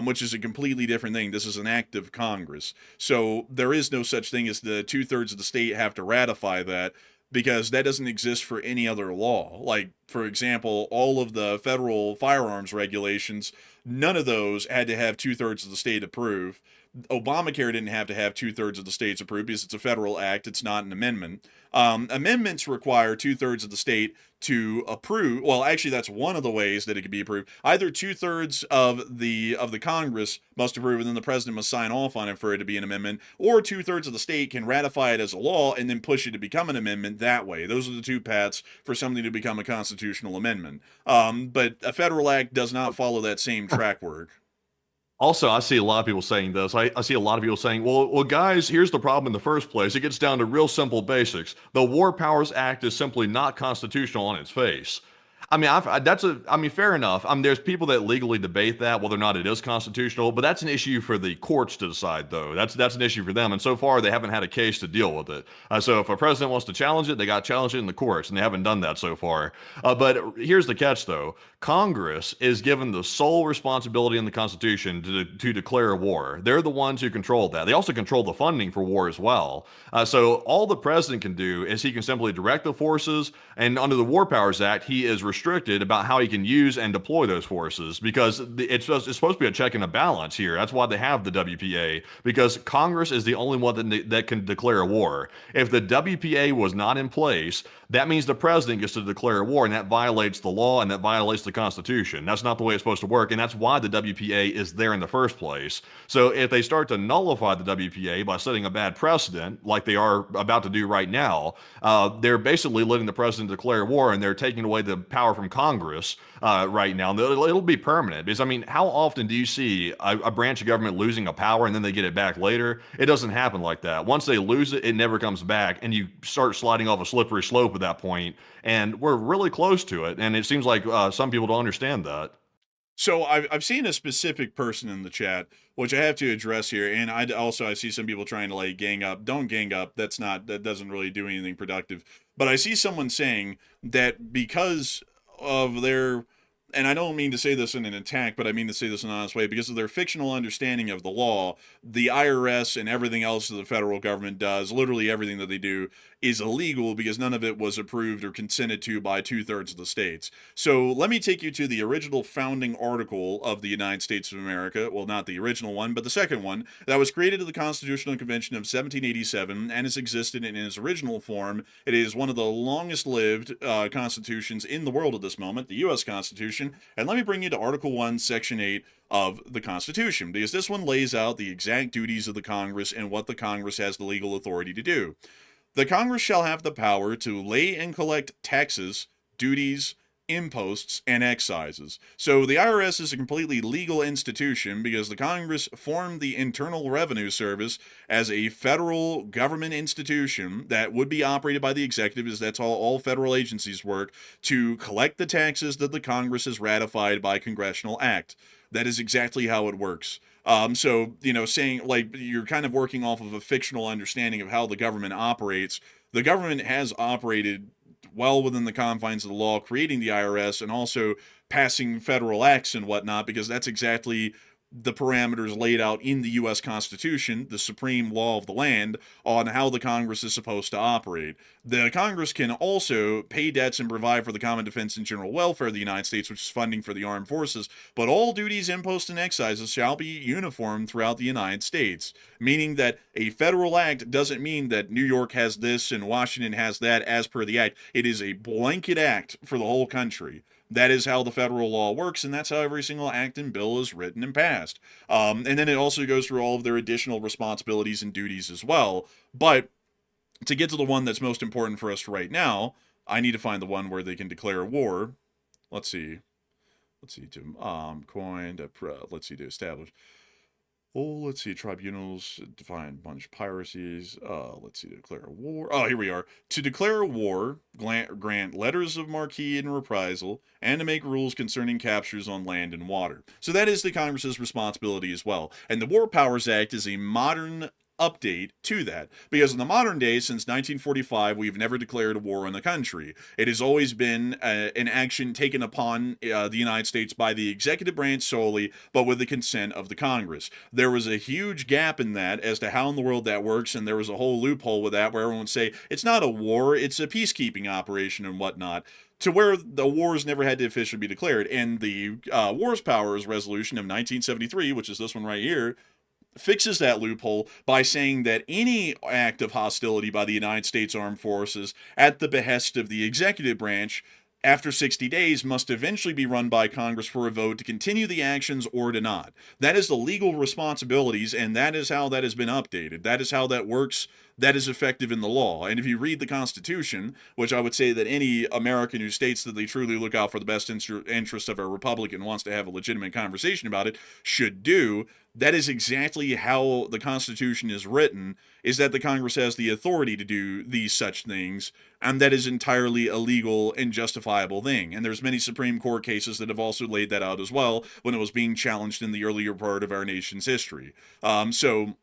S3: which is a completely different thing. This is an act of Congress. So there is no such thing as the 2/3 of the state have to ratify that. because that doesn't exist for any other law. Like, for example, all of the federal firearms regulations, none of those had to have 2/3 of the state approve. Obamacare didn't have to have 2/3 of the states approve because it's a federal act. It's not an amendment. Amendments require 2/3 of the state to approve. Well, actually, that's one of the ways that it can be approved. Either 2/3 of the Congress must approve, and then the president must sign off on it for it to be an amendment, or 2/3 of the state can ratify it as a law and then push it to become an amendment that way. Those are the two paths for something to become a constitutional amendment. But a federal act does not follow that same track work.
S1: Also, I see a lot of people saying this. I see a lot of people saying, well, guys, here's the problem in the first place. It gets down to real simple basics. The War Powers Act is simply not constitutional on its face. I mean, fair enough. There's people that legally debate that, whether or not it is constitutional, but that's an issue for the courts to decide, though. That's an issue for them, and so far they haven't had a case to deal with it. So if a president wants to challenge it, they got to challenge it in the courts, and they haven't done that so far. But here's the catch, though. Congress is given the sole responsibility in the Constitution to declare a war. They're the ones who control that. They also control the funding for war as well. So all the president can do is he can simply direct the forces, and under the War Powers Act, he is restricted about how he can use and deploy those forces because it's supposed to be a check and a balance here. That's why they have the WPA, because Congress is the only one that can declare a war. If the WPA was not in place, that means the president gets to declare a war, and that violates the law and that violates the Constitution. That's not the way it's supposed to work, and that's why the WPA is there in the first place. So if they start to nullify the WPA by setting a bad precedent, like they are about to do right now, they're basically letting the president declare war, and they're taking away the power from Congress right now. It'll be permanent, because, I mean, how often do you see a branch of government losing a power and then they get it back later? It doesn't happen like that. Once they lose it, it never comes back, and you start sliding off a slippery slope at that point, and we're really close to it, and it seems like some people don't understand that.
S3: So I've seen a specific person in the chat, which I have to address here, and I see some people trying to like gang up. Don't gang up. That doesn't really do anything productive. But I see someone saying that because of their, and I don't mean to say this in an attack, but I mean to say this in an honest way, because of their fictional understanding of the law, the IRS and everything else that the federal government does, literally everything that they do, is illegal because none of it was approved or consented to by 2/3 of the states. So let me take you to the original founding article of the United States of America. Well, not the original one, but the second one that was created at the Constitutional Convention of 1787 and has existed in its original form. It is one of the longest lived constitutions in the world at this moment, the U.S. Constitution. And let me bring you to Article 1, Section 8 of the Constitution, because this one lays out the exact duties of the Congress and what the Congress has the legal authority to do. The Congress shall have the power to lay and collect taxes, duties, imposts, and excises. So the IRS is a completely legal institution because the Congress formed the Internal Revenue Service as a federal government institution that would be operated by the executive, as that's how all federal agencies work, to collect the taxes that the Congress has ratified by congressional act. That is exactly how it works. So, saying like you're kind of working off of a fictional understanding of how the government operates. The government has operated well within the confines of the law, creating the IRS and also passing federal acts and whatnot, because that's exactly the parameters laid out in the U.S. Constitution, the supreme law of the land, on how the Congress is supposed to operate. The Congress can also pay debts and provide for the common defense and general welfare of the United States, which is funding for the armed forces, but all duties, imposts, and excises shall be uniform throughout the United States, meaning that a federal act doesn't mean that New York has this and Washington has that as per the act. It is a blanket act for the whole country. That is how the federal law works, and that's how every single act and bill is written and passed. And then it also goes through all of their additional responsibilities and duties as well. But to get to the one that's most important for us right now, I need to find the one where they can declare war. Let's see, to establish. Oh, let's see, tribunals define a bunch of piracies. Declare a war. Oh, here we are. To declare a war, grant letters of marque and reprisal, and to make rules concerning captures on land and water. So that is the Congress's responsibility as well. And the War Powers Act is a modern update to that, because in the modern day, since 1945, we've never declared a war on the country. It has always been an action taken upon the United States by the executive branch solely, but with the consent of the Congress. There was a huge gap in that as to how in the world that works, and there was a whole loophole with that where everyone would say it's not a war, it's a peacekeeping operation and whatnot, to where the wars never had to officially be declared. And the Wars Powers Resolution of 1973, which is this one right here, fixes that loophole by saying that any act of hostility by the United States Armed Forces at the behest of the executive branch after 60 days must eventually be run by Congress for a vote to continue the actions or to not. That is the legal responsibilities, and that is how that has been updated. That is how that works. That is effective in the law. And if you read the Constitution, which I would say that any American who states that they truly look out for the best interest of a republic and wants to have a legitimate conversation about it should do, that is exactly how the Constitution is written, is that the Congress has the authority to do these such things, and that is entirely a legal and justifiable thing. And there's many Supreme Court cases that have also laid that out as well when it was being challenged in the earlier part of our nation's history. So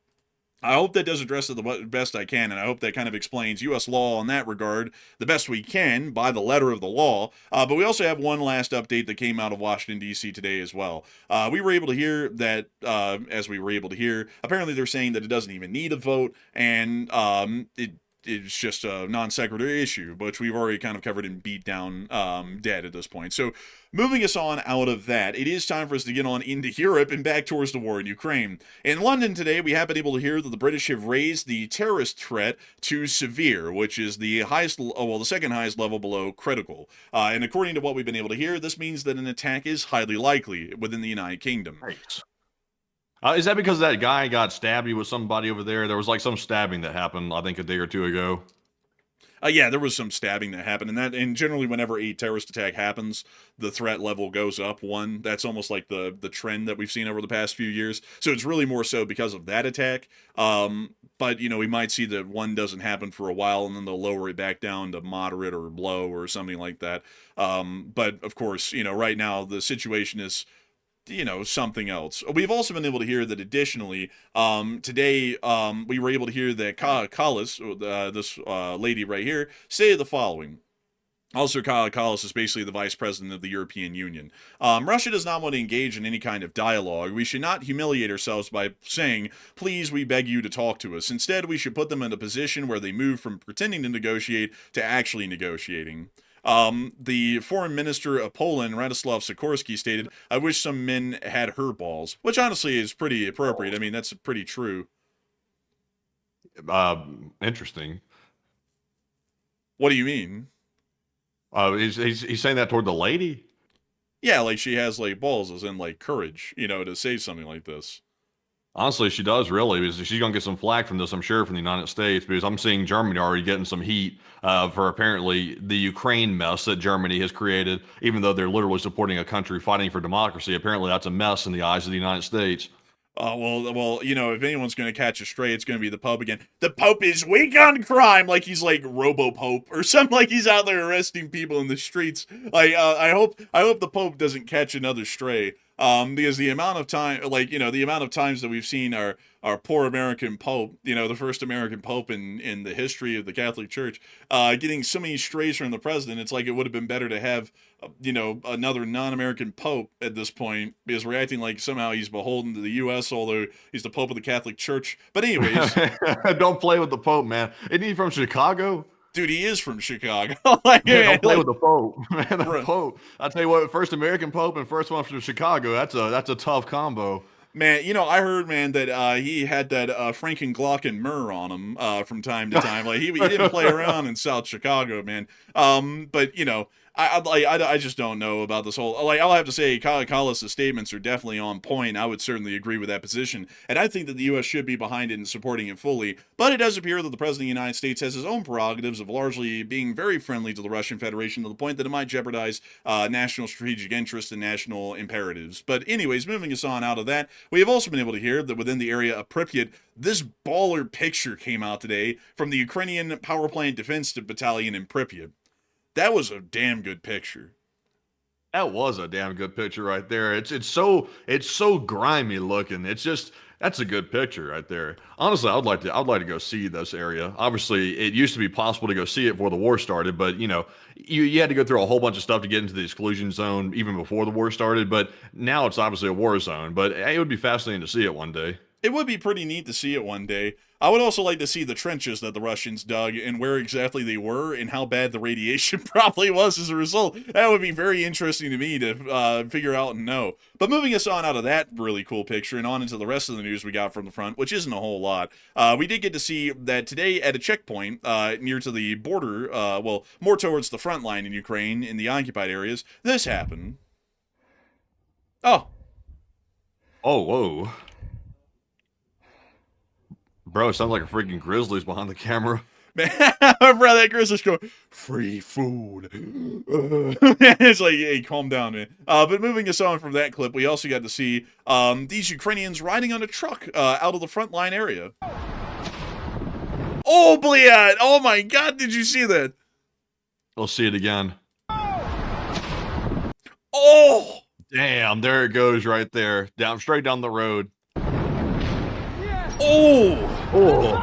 S3: I hope that does address it the best I can, and I hope that kind of explains U.S. law in that regard the best we can by the letter of the law. But we also have one last update that came out of Washington, D.C. today as well. We were able to hear that, apparently they're saying that it doesn't even need a vote, and it's just a non sequitur issue, which we've already kind of covered and beat down dead at this point. So moving us on out of that, it is time for us to get on into Europe and back towards the war in Ukraine. In London today, we have been able to hear that the British have raised the terrorist threat to severe, which is the the second highest level below critical. And according to what we've been able to hear, this means that an attack is highly likely within the United Kingdom.
S1: Right. Is that because that guy got stabbed with somebody over there? There was like some stabbing that happened, I think, a day or two ago.
S3: Yeah, there was some stabbing that happened, and generally whenever a terrorist attack happens, the threat level goes up one. That's almost like the trend that we've seen over the past few years. So it's really more so because of that attack. But we might see that one doesn't happen for a while, and then they'll lower it back down to moderate or low or something like that. But of course, right now the situation is something else. We've also been able to hear that additionally, today, we were able to hear that Kallis, this lady right here, say the following. Also, Kallis is basically the vice president of the European Union. Russia does not want to engage in any kind of dialogue. We should not humiliate ourselves by saying, please, we beg you to talk to us. Instead, we should put them in a position where they move from pretending to negotiate to actually negotiating. The foreign minister of Poland, Radoslaw Sikorski, stated, I wish some men had her balls, which honestly is pretty appropriate. I mean, that's pretty true.
S1: Interesting.
S3: What do you mean?
S1: He's saying that toward the lady?
S3: Yeah, like she has like balls, as in like courage, to say something like this.
S1: Honestly, she does really, because she's going to get some flack from this, I'm sure, from the United States, because I'm seeing Germany already getting some heat for apparently the Ukraine mess that Germany has created, even though they're literally supporting a country fighting for democracy. Apparently, that's a mess in the eyes of the United States.
S3: Well, if anyone's going to catch a stray, it's going to be the Pope again. The Pope is weak on crime, like he's like Robo-Pope or something, like he's out there arresting people in the streets. Like, I hope the Pope doesn't catch another stray. Because the amount of time, the amount of times that we've seen our poor American Pope, the first American Pope in the history of the Catholic Church, getting so many strays from the president, it's like it would have been better to have, another non-American Pope at this point, because we're acting like somehow he's beholden to the U.S., although he's the Pope of the Catholic Church. But anyways.
S1: Don't play with the Pope, man. Isn't he from Chicago?
S3: Dude, he is from Chicago.
S1: Don't play with the Pope, man. The Pope. I tell you what, first American Pope and first one from Chicago. That's a tough combo.
S3: Man, I heard, man, that he had that Franken-Glocken myrrh on him from time to time. Like he didn't play around in South Chicago, man. But I just don't know about this whole. I'll have to say, Kallis' statements are definitely on point. I would certainly agree with that position, and I think that the U.S. should be behind it and supporting it fully. But it does appear that the President of the United States has his own prerogatives of largely being very friendly to the Russian Federation, to the point that it might jeopardize national strategic interests and national imperatives. But anyways, moving us on out of that, we have also been able to hear that within the area of Pripyat, this baller picture came out today from the Ukrainian Power Plant Defense Battalion in Pripyat. That was a damn good picture.
S1: That was a damn good picture right there. It's so grimy looking. It's just That's a good picture right there. Honestly, I'd like to go see this area. Obviously, it used to be possible to go see it before the war started, but you had to go through a whole bunch of stuff to get into the exclusion zone even before the war started. But now it's obviously a war zone. But it would be fascinating to see it one day.
S3: It would be pretty neat to see it one day. I would also like to see the trenches that the Russians dug and where exactly they were and how bad the radiation probably was as a result. That would be very interesting to me to figure out and know. But moving us on out of that really cool picture and on into the rest of the news we got from the front, which isn't a whole lot, we did get to see that today at a checkpoint near to the border, well, more towards the front line in Ukraine, in the occupied areas, this happened. Oh.
S1: Oh, whoa. Bro, it sounds like a freaking grizzly's behind the camera.
S3: Man, bro, that grizzly's going, free food. It's like, hey, calm down, man. But moving us on from that clip, we also got to see these Ukrainians riding on a truck out of the front line area. Oh, Bliat! Oh my god, did you see that?
S1: We'll see it again.
S3: Oh!
S1: Damn, there it goes right there. Straight down the road.
S3: Oh!
S1: Oh.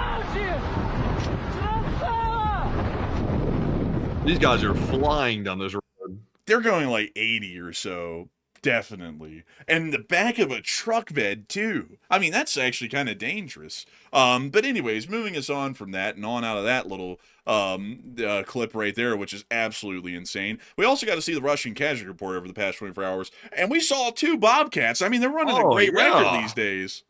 S1: These guys are flying down this road.
S3: They're going like 80 or so. Definitely. And the back of a truck bed, too. I mean, that's actually kind of dangerous. But anyways, moving us on from that and on out of that little clip right there, which is absolutely insane. We also got to see the Russian casualty report over the past 24 hours. And we saw 2 Bobcats. I mean, they're running a great record these days.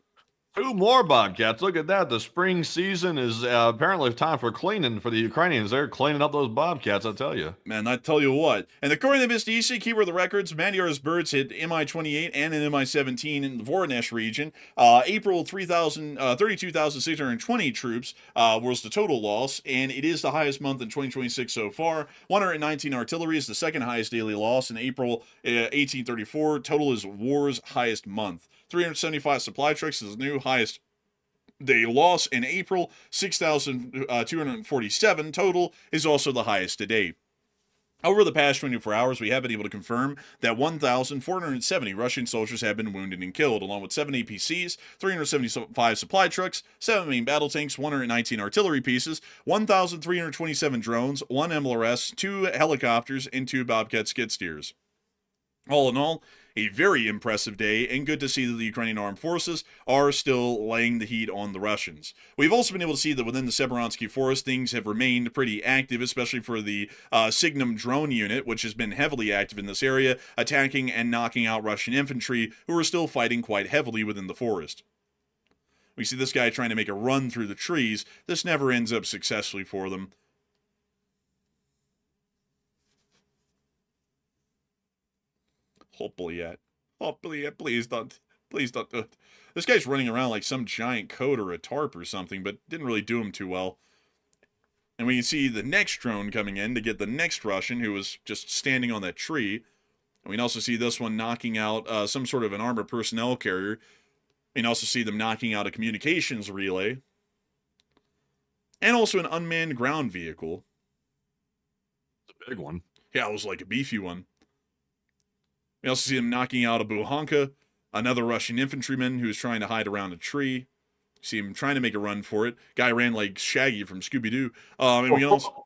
S1: 2 more Bobcats. Look at that. The spring season is apparently time for cleaning for the Ukrainians. They're cleaning up those Bobcats, I tell you.
S3: Man, I tell you what. And according to the BSDC, keeper of the records, Magyar's birds hit Mi-28 and an Mi-17 in the Voronezh region. April, 32,620 troops was the total loss, and it is the highest month in 2026 so far. 119 artillery is the second highest daily loss in April 1834. Total is war's highest month. 375 supply trucks is the new highest day loss in April. 6,247 total is also the highest to date. Over the past 24 hours, we have been able to confirm that 1,470 Russian soldiers have been wounded and killed, along with 7 APCs, 375 supply trucks, 7 main battle tanks, 119 artillery pieces, 1,327 drones, 1 MLRS, 2 helicopters, and 2 Bobcat skid steers. All in all, a very impressive day, and good to see that the Ukrainian armed forces are still laying the heat on the Russians. We've also been able to see that within the Severonsky Forest, things have remained pretty active, especially for the Signum drone unit, which has been heavily active in this area, attacking and knocking out Russian infantry, who are still fighting quite heavily within the forest. We see this guy trying to make a run through the trees. This never ends up successfully for them. Bliat. Oh, Bliat, please don't do it. This guy's running around like some giant coat or a tarp or something, but didn't really do him too well. And we can see the next drone coming in to get the next Russian who was just standing on that tree. And we can also see this one knocking out some sort of an armored personnel carrier. We can also see them knocking out a communications relay. And also an unmanned ground vehicle.
S1: It's a big one.
S3: Yeah, it was like a beefy one. We also see him knocking out a Buhanka, another Russian infantryman who was trying to hide around a tree. See him trying to make a run for it. Guy ran like Shaggy from Scooby-Doo. And we also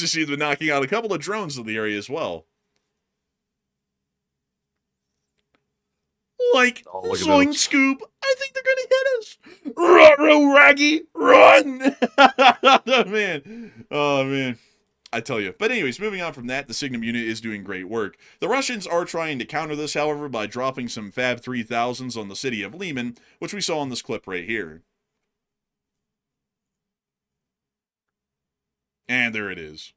S3: see them knocking out a couple of drones in the area as well. Like, Zoink Scoop, I think they're going to hit us. Run, Raggy, run! Oh, man. I tell you. But anyways, moving on from that, the Signum unit is doing great work. The Russians are trying to counter this, however, by dropping some Fab 3000s on the city of Lehman, which we saw in this clip right here. And there it is.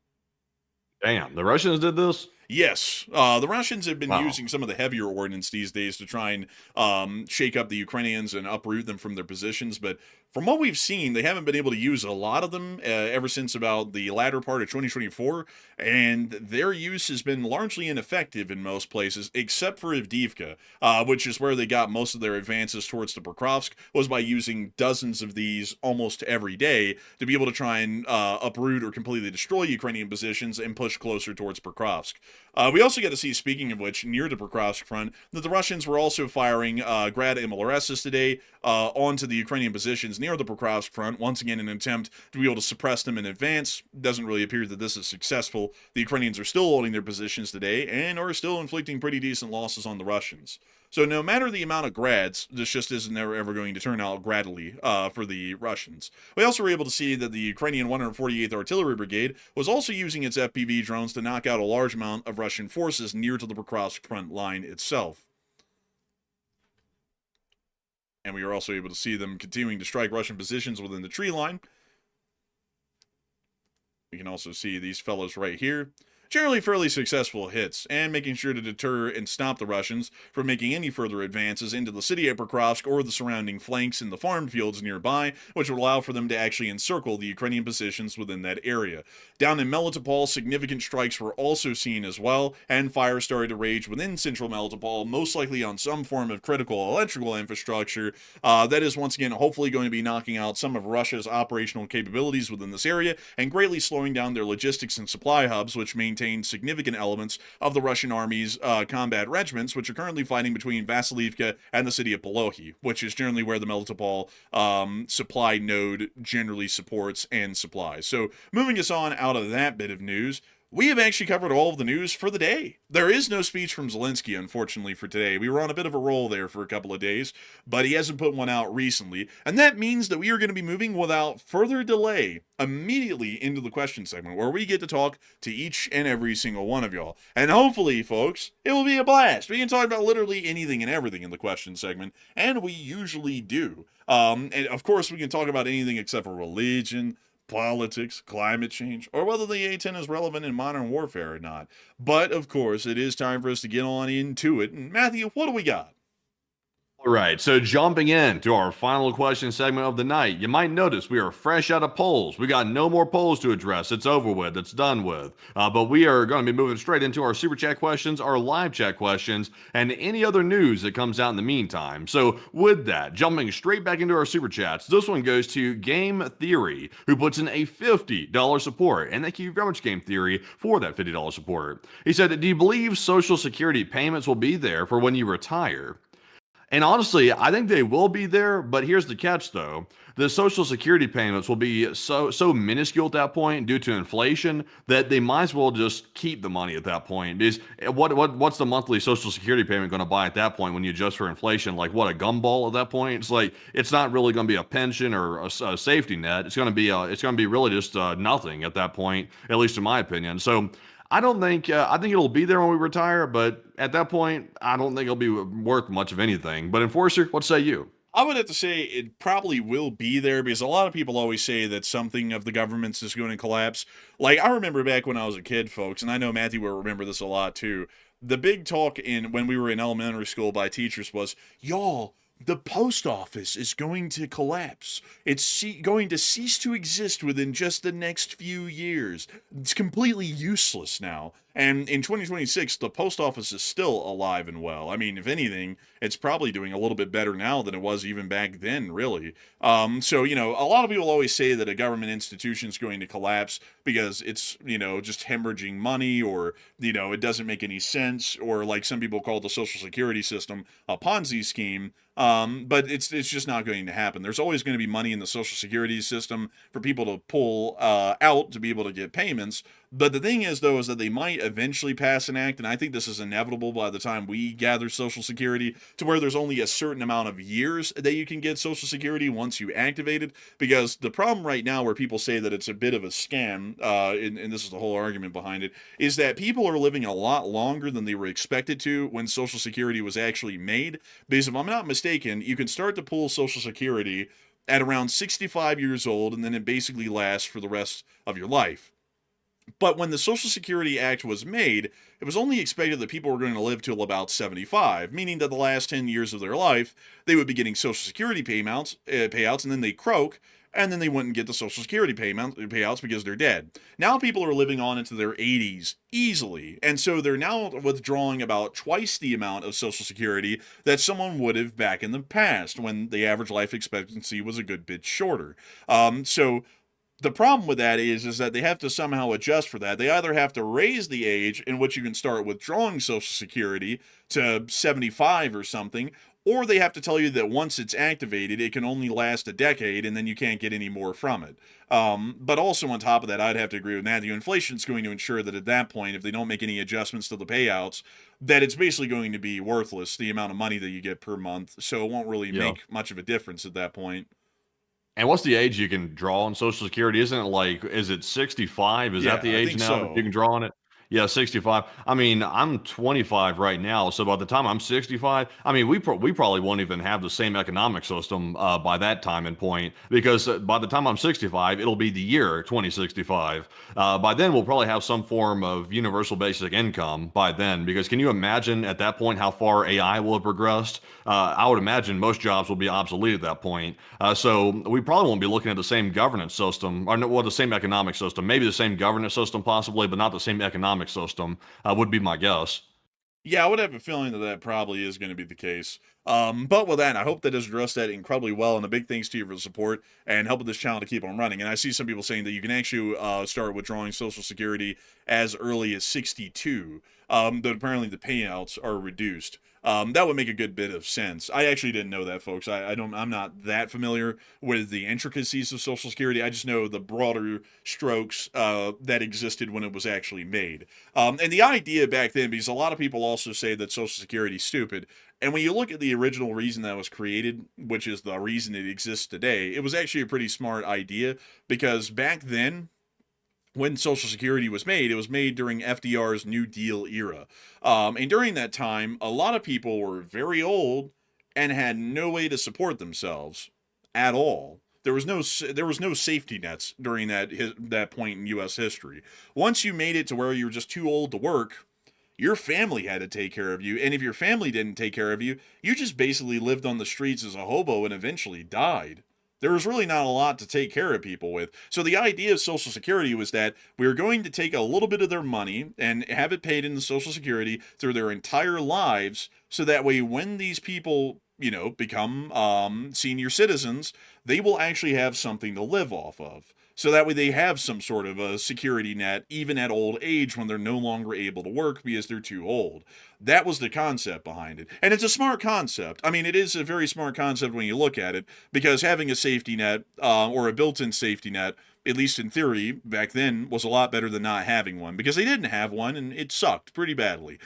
S1: Damn, the Russians did this?
S3: Yes. The Russians have been using some of the heavier ordnance these days to try and shake up the Ukrainians and uproot them from their positions, but from what we've seen, they haven't been able to use a lot of them ever since about the latter part of 2024, and their use has been largely ineffective in most places, except for Avdiivka, which is where they got most of their advances towards the Pokrovsk, was by using dozens of these almost every day to be able to try and uproot or completely destroy Ukrainian positions and push closer towards Pokrovsk. We also get to see, speaking of which, near the Pokrovsk front, that the Russians were also firing Grad MLRSs today onto the Ukrainian positions near the Pokrovsk front, once again in an attempt to be able to suppress them in advance. Doesn't really appear that this is successful. The Ukrainians are still holding their positions today and are still inflicting pretty decent losses on the Russians. So no matter the amount of grads, this just isn't ever going to turn out gradually for the Russians. We also were able to see that the Ukrainian 148th Artillery Brigade was also using its FPV drones to knock out a large amount of Russian forces near to the Pokrovsk front line itself. And we are also able to see them continuing to strike Russian positions within the tree line. We can also see these fellows right here. Generally fairly successful hits, and making sure to deter and stop the Russians from making any further advances into the city of Pokrovsk or the surrounding flanks in the farm fields nearby, which would allow for them to actually encircle the Ukrainian positions within that area. Down in Melitopol, significant strikes were also seen as well, and fire started to rage within central Melitopol, most likely on some form of critical electrical infrastructure. That is once again hopefully going to be knocking out some of Russia's operational capabilities within this area, and greatly slowing down their logistics and supply hubs, which maintain significant elements of the Russian army's combat regiments, which are currently fighting between Vasilivka and the city of Polohi, which is generally where the Melitopol supply node generally supports and supplies. So moving us on out of that bit of news, we have actually covered all of the news for the day. There is no speech from Zelensky, unfortunately, for today. We were on a bit of a roll there for a couple of days, but he hasn't put one out recently. And that means that we are going to be moving without further delay immediately into the question segment, where we get to talk to each and every single one of y'all. And hopefully, folks, it will be a blast. We can talk about literally anything and everything in the question segment, and we usually do. And of course, we can talk about anything except for religion, politics, climate change, or whether the A-10 is relevant in modern warfare or not. But, of course, it is time for us to get on into it. And Matthew, what do we got?
S1: All right, so jumping into our final question segment of the night, you might notice we are fresh out of polls. We got no more polls to address. It's over with. It's done with. But we are going to be moving straight into our super chat questions, our live chat questions, and any other news that comes out in the meantime. So with that, jumping straight back into our super chats, this one goes to Game Theory, who puts in a $50 support. And thank you very much, Game Theory, for that $50 support. He said, do you believe Social Security payments will be there for when you retire? And honestly, I think they will be there, but here's the catch though. The Social Security payments will be so minuscule at that point due to inflation that they might as well just keep the money at that point. What's the monthly Social Security payment going to buy at that point when you adjust for inflation? Like what, a gumball at that point? It's like it's not really going to be a pension or a safety net. It's going to be really just nothing at that point, at least in my opinion. So I don't think, I think it'll be there when we retire, but at that point, I don't think it'll be worth much of anything. But Enforcer, what say you?
S3: I would have to say it probably will be there because a lot of people always say that something of the government's is going to collapse. Like, I remember back when I was a kid, folks, and I know Matthew will remember this a lot too. The big talk when we were in elementary school by teachers was, y'all, the post office is going to collapse. It's going to cease to exist within just the next few years. It's completely useless now. And in 2026, the post office is still alive and well. I mean, if anything, it's probably doing a little bit better now than it was even back then, really. So, you know, a lot of people always say that a government institution is going to collapse because it's, you know, just hemorrhaging money or, you know, it doesn't make any sense, or like some people call the Social Security system a Ponzi scheme. But it's just not going to happen. There's always going to be money in the Social Security system for people to pull out to be able to get payments. But the thing is, though, is that they might eventually pass an act, and I think this is inevitable by the time we gather Social Security, to where there's only a certain amount of years that you can get Social Security once you activate it. Because the problem right now where people say that it's a bit of a scam, and this is the whole argument behind it, is that people are living a lot longer than they were expected to when Social Security was actually made. Because if I'm not mistaken, you can start to pull Social Security at around 65 years old, and then it basically lasts for the rest of your life. But when the Social Security Act was made, it was only expected that people were going to live till about 75, meaning that the last 10 years of their life, they would be getting Social Security payouts, and then they croak, and then they wouldn't get the Social Security payouts because they're dead. Now people are living on into their 80s easily, and so they're now withdrawing about twice the amount of Social Security that someone would have back in the past when the average life expectancy was a good bit shorter. So The problem with that is that they have to somehow adjust for that. They either have to raise the age in which you can start withdrawing Social Security to 75 or something, or they have to tell you that once it's activated, it can only last a decade and then you can't get any more from it. But also on top of that, I'd have to agree with Matthew. Inflation is going to ensure that at that point, if they don't make any adjustments to the payouts, that it's basically going to be worthless, the amount of money that you get per month. So it won't really
S1: Yeah.
S3: make much of a difference at that point.
S1: And what's the age you can draw on Social Security? Isn't it like, is it 65? Is that
S3: Yeah,
S1: the
S3: I
S1: age
S3: think
S1: now that you
S3: so.
S1: can draw on it? Yeah, 65. I mean, I'm 25 right now, so by the time I'm 65, I mean, we probably won't even have the same economic system by that time and point, because by the time I'm 65, it'll be the year 2065. By then, we'll probably have some form of universal basic income by then, because can you imagine at that point how far AI will have progressed? I would imagine most jobs will be obsolete at that point. So we probably won't be looking at the same governance system, or no, well, the same economic system, maybe the same governance system possibly, but not the same economic system, would be my guess.
S3: Yeah, I would have a feeling that that probably is going to be the case. But with that, I hope that has addressed that incredibly well. And a big thanks to you for the support and helping this channel to keep on running. And I see some people saying that you can actually start withdrawing Social Security as early as 62. That apparently the payouts are reduced. That would make a good bit of sense. I actually didn't know that, folks. I'm not that familiar with the intricacies of Social Security. I just know the broader strokes that existed when it was actually made. And the idea back then, because a lot of people also say that Social Security is stupid. And when you look at the original reason that was created, which is the reason it exists today, it was actually a pretty smart idea, because back then, when Social Security was made, it was made during FDR's New Deal era. And during that time, a lot of people were very old and had no way to support themselves at all. There was no safety nets during that point in U.S. history. Once you made it to where you were just too old to work, your family had to take care of you, and if your family didn't take care of you, you just basically lived on the streets as a hobo and eventually died. There was really not a lot to take care of people with. So the idea of Social Security was that we were going to take a little bit of their money and have it paid into Social Security through their entire lives, so that way when these people, become senior citizens, they will actually have something to live off of. So that way they have some sort of a security net, even at old age when they're no longer able to work because they're too old. That was the concept behind it. And it's a smart concept. I mean, it is a very smart concept when you look at it, because having a safety net, or a built-in safety net, at least in theory, back then, was a lot better than not having one, because they didn't have one and it sucked pretty badly.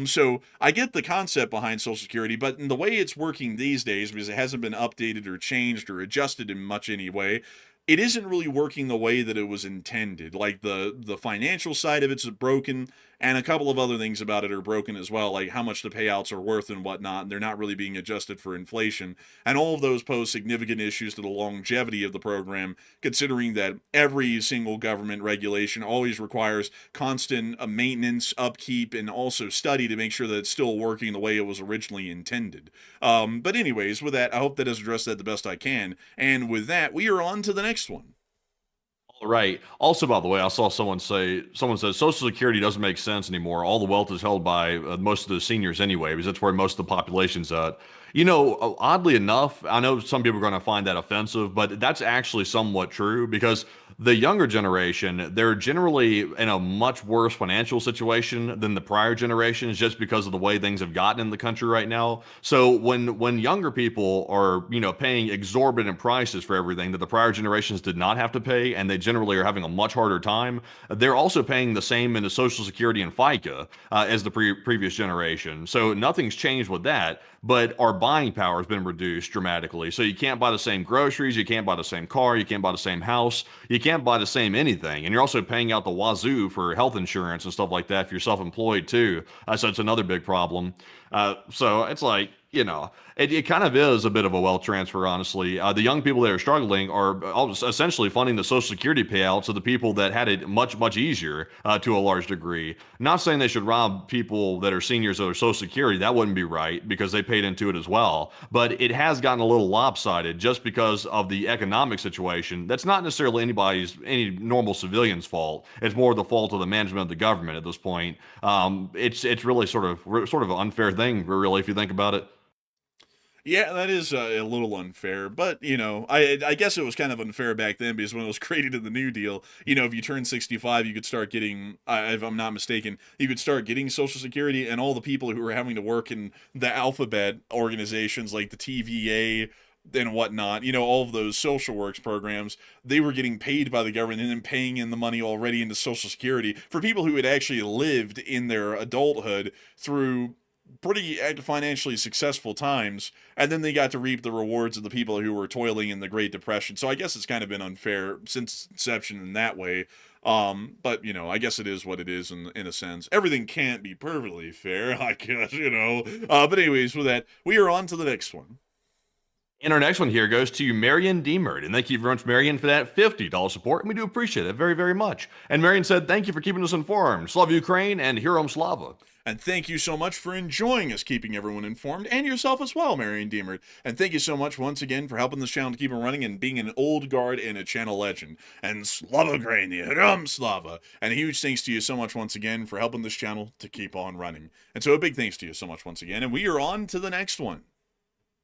S3: So I get the concept behind Social Security, but in the way it's working these days, because it hasn't been updated or changed or adjusted in much any way, it isn't really working the way that it was intended. Like the financial side of it's broken, and a couple of other things about it are broken as well, like how much the payouts are worth and whatnot, and they're not really being adjusted for inflation. And all of those pose significant issues to the longevity of the program, considering that every single government regulation always requires constant maintenance, upkeep, and also study to make sure that it's still working the way it was originally intended. But anyways, with that, I hope that has addressed that the best I can. And with that, we are on to the next one.
S1: Right. Also, by the way, I saw someone said Social Security doesn't make sense anymore. All the wealth is held by most of the seniors anyway, because that's where most of the population's at. Oddly enough, I know some people are going to find that offensive, but that's actually somewhat true, because the younger generation, they're generally in a much worse financial situation than the prior generations, just because of the way things have gotten in the country right now. So when younger people are, paying exorbitant prices for everything that the prior generations did not have to pay, and they generally are having a much harder time, they're also paying the same into Social Security and FICA as the previous generation. So nothing's changed with that, but our buying power has been reduced dramatically. So you can't buy the same groceries, you can't buy the same car, you can't buy the same house, you can't buy the same anything. And you're also paying out the wazoo for health insurance and stuff like that if you're self-employed too. So it's another big problem. So it's like, it kind of is a bit of a wealth transfer, honestly. The young people that are struggling are essentially funding the Social Security payouts of the people that had it much, much easier to a large degree. Not saying they should rob people that are seniors of their Social Security. That wouldn't be right, because they paid into it as well. But it has gotten a little lopsided just because of the economic situation. That's not necessarily any normal civilian's fault. It's more the fault of the management of the government at this point. It's really sort of an unfair thing, really, if you think about it.
S3: Yeah, that is a little unfair, but I guess it was kind of unfair back then because when it was created in the New Deal, if you turn 65, you could start getting, if I'm not mistaken, you could start getting Social Security, and all the people who were having to work in the alphabet organizations like the TVA and whatnot, all of those social works programs, they were getting paid by the government and then paying in the money already into Social Security for people who had actually lived in their adulthood through pretty financially successful times, and then they got to reap the rewards of the people who were toiling in the Great Depression. So I guess it's kind of been unfair since inception in that way. But I guess it is what it is in a sense. Everything can't be perfectly fair, I guess, But anyways, with that, we are on to the next one.
S1: And our next one here goes to Marion Demert. And thank you very much, Marion, for that $50 support. And we do appreciate it very, very much. And Marion said, thank you for keeping us informed. Slava Ukraine and Herom Slava.
S3: And thank you so much for enjoying us, keeping everyone informed, and yourself as well, Marion Demert. And thank you so much once again for helping this channel to keep it running and being an old guard and a channel legend. And Slava Ukraine, Herom Slava. And a huge thanks to you so much once again for helping this channel to keep on running. And so a big thanks to you so much once again. And we are on to the next one.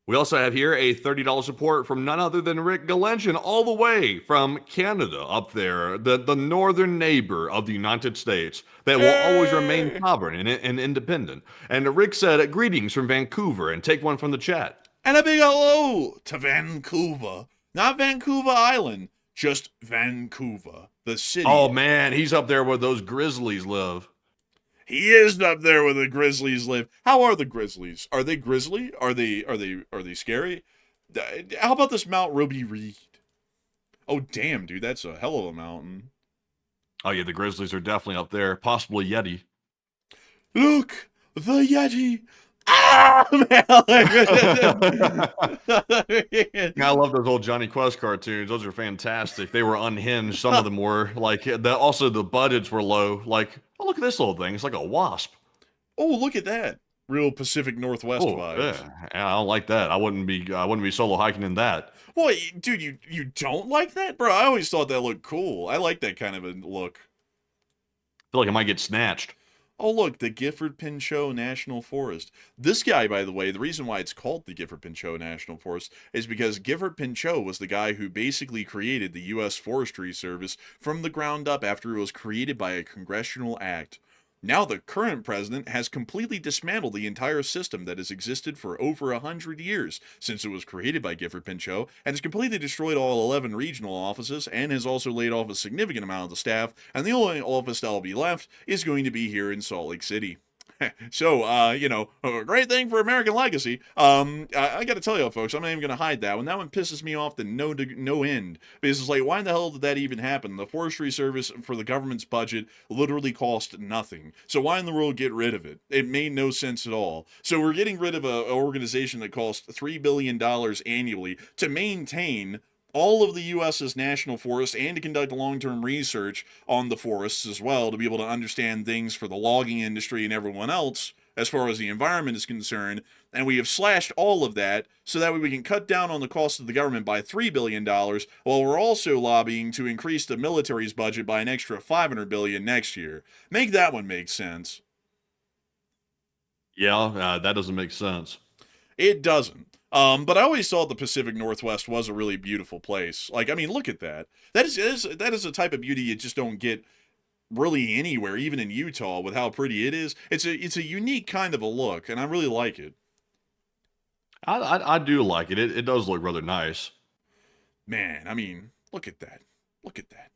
S1: We also have here a $30 support from none other than Rick Galensian, all the way from Canada up there, the northern neighbor of the United States that will always remain sovereign and independent. And Rick said, greetings from Vancouver, and take one from the chat.
S3: And a big hello to Vancouver. Not Vancouver Island, just Vancouver, the city.
S1: Oh man, he's up there where those grizzlies live.
S3: He is up there where the Grizzlies live. How are the Grizzlies? Are they grizzly? Are they scary? How about this Mount Ruby Reed? Oh damn, dude, that's a hell of a mountain.
S1: Oh yeah, the Grizzlies are definitely up there. Possibly Yeti.
S3: Look, the Yeti. Ah, man.
S1: I love those old Johnny Quest cartoons. Those are fantastic. They were unhinged. Some of them were like. Also, the budgets were low. Like, oh, look at this little thing. It's like a wasp.
S3: Oh, look at that. Real Pacific Northwest vibes.
S1: Yeah, I don't like that. I wouldn't be solo hiking in that.
S3: Well, dude, you don't like that, bro? I always thought that looked cool. I like that kind of a look.
S1: I feel like I might get snatched.
S3: Oh, look, the Gifford-Pinchot National Forest. This guy, by the way, the reason why it's called the Gifford-Pinchot National Forest is because Gifford-Pinchot was the guy who basically created the U.S. Forestry Service from the ground up after it was created by a congressional act. Now the current president has completely dismantled the entire system that has existed for over 100 years since it was created by Gifford-Pinchot, and has completely destroyed all 11 regional offices, and has also laid off a significant amount of the staff, and the only office that'll be left is going to be here in Salt Lake City. So, a great thing for American legacy. I got to tell you, folks, I'm not even going to hide that one. That one pisses me off to no end. Because it's like, why the hell did that even happen? The Forestry Service for the government's budget literally cost nothing. So why in the world get rid of it? It made no sense at all. So we're getting rid of an organization that costs $3 billion annually to maintain all of the U.S.'s national forests and to conduct long-term research on the forests as well, to be able to understand things for the logging industry and everyone else as far as the environment is concerned. And we have slashed all of that so that way we can cut down on the cost of the government by $3 billion, while we're also lobbying to increase the military's budget by an extra $500 billion next year. Make that one make sense.
S1: Yeah, that doesn't make sense.
S3: It doesn't. But I always thought the Pacific Northwest was a really beautiful place. Like, I mean, look at that. That is a type of beauty you just don't get really anywhere, even in Utah, with how pretty it is. It's a unique kind of a look, and I really like it.
S1: I do like it. It does look rather nice.
S3: Man, I mean, look at that. Look at that.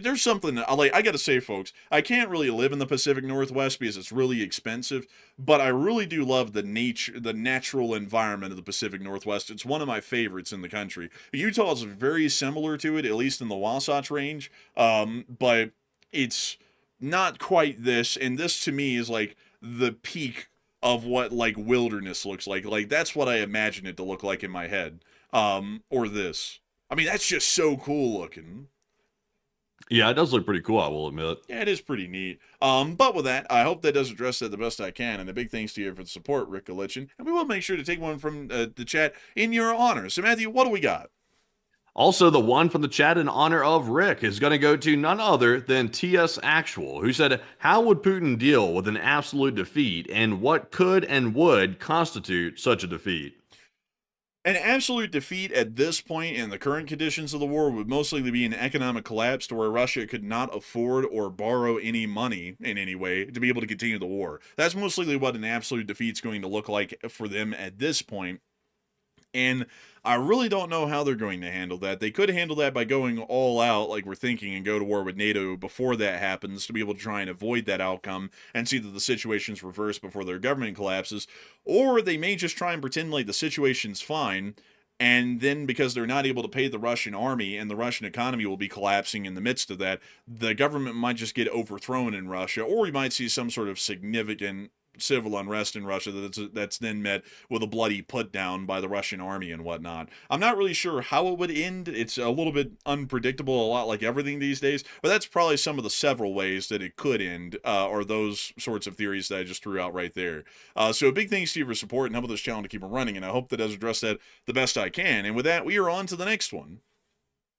S3: There's something I gotta say, folks, I can't really live in the Pacific Northwest because it's really expensive, but I really do love the natural environment of the Pacific Northwest. It's one of my favorites in the country. Utah is very similar to it, at least in the Wasatch Range, but it's not quite this, and this to me is like the peak of what like wilderness looks like. Like, that's what I imagine it to look like in my head, or this. I mean, that's just so cool looking.
S1: Yeah, it does look pretty cool, I will admit.
S3: Yeah, it is pretty neat. But with that, I hope that does address that the best I can. And a big thanks to you for the support, Rick Galensian. And we will make sure to take one from the chat in your honor. So, Matthew, what do we got?
S1: Also, the one from the chat in honor of Rick is going to go to none other than TS Actual, who said, how would Putin deal with an absolute defeat, and what could and would constitute such a defeat?
S3: An absolute defeat at this point in the current conditions of the war would mostly be an economic collapse to where Russia could not afford or borrow any money in any way to be able to continue the war. That's mostly what an absolute defeat is going to look like for them at this point. And I really don't know how they're going to handle that. They could handle that by going all out, like we're thinking, and go to war with NATO before that happens to be able to try and avoid that outcome and see that the situation's reversed before their government collapses. Or they may just try and pretend like the situation's fine, and then because they're not able to pay the Russian army and the Russian economy will be collapsing in the midst of that, the government might just get overthrown in Russia, or we might see some sort of significant civil unrest in Russia that's then met with a bloody put down by the Russian army and whatnot. I'm not really sure how it would end. It's a little bit unpredictable, a lot like everything these days, but that's probably some of the several ways that it could end, or those sorts of theories that I just threw out right there. So a big thanks to you for support and helping this channel to keep it running, and I hope that has addressed that the best I can. And with that, we are on to the next one.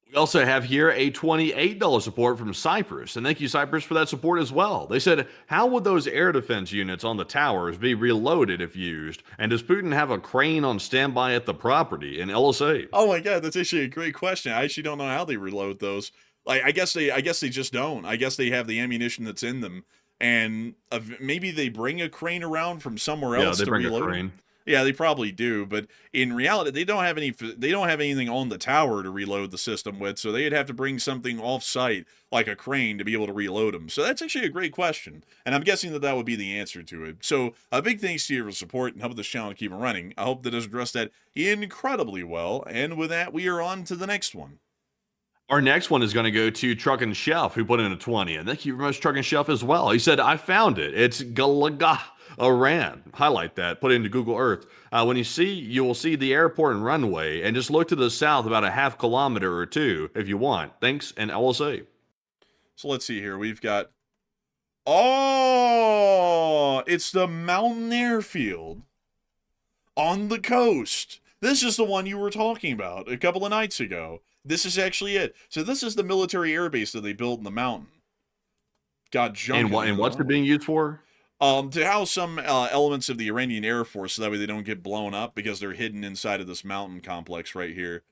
S1: We also have here a $28 support from Cyprus, and thank you, Cyprus, for that support as well. They said, how would those air defense units on the towers be reloaded if used? And does Putin have a crane on standby at the property in LSA?
S3: Oh my god, that's actually a great question. I actually don't know how they reload those. Like, I guess they just don't. I guess they have the ammunition that's in them, and maybe they bring a crane around from somewhere else to reload. A crane. Yeah, they probably do, but in reality, they don't have anything on the tower to reload the system with, so they'd have to bring something off-site, like a crane, to be able to reload them. So that's actually a great question, and I'm guessing that would be the answer to it. So a big thanks to you for support and helping this channel to keep it running. I hope that has addressed that incredibly well, and with that, we are on to the next one.
S1: Our next one is going to go to Truck and Chef, who put in a 20, and thank you very much, Truck and Chef, as well. He said, I found it. It's Gulf Iran. Highlight that. Put it into Google Earth. When you will see the airport and runway, and just look to the south about a half kilometer or two if you want. Thanks, and LSA.
S3: So let's see here. We've got... Oh! It's the mountain airfield on the coast. This is the one you were talking about a couple of nights ago. This is actually it. So this is the military airbase that they built in the mountain. Got junk.
S1: And what's it being used for?
S3: To house some elements of the Iranian Air Force, so that way they don't get blown up because they're hidden inside of this mountain complex right here.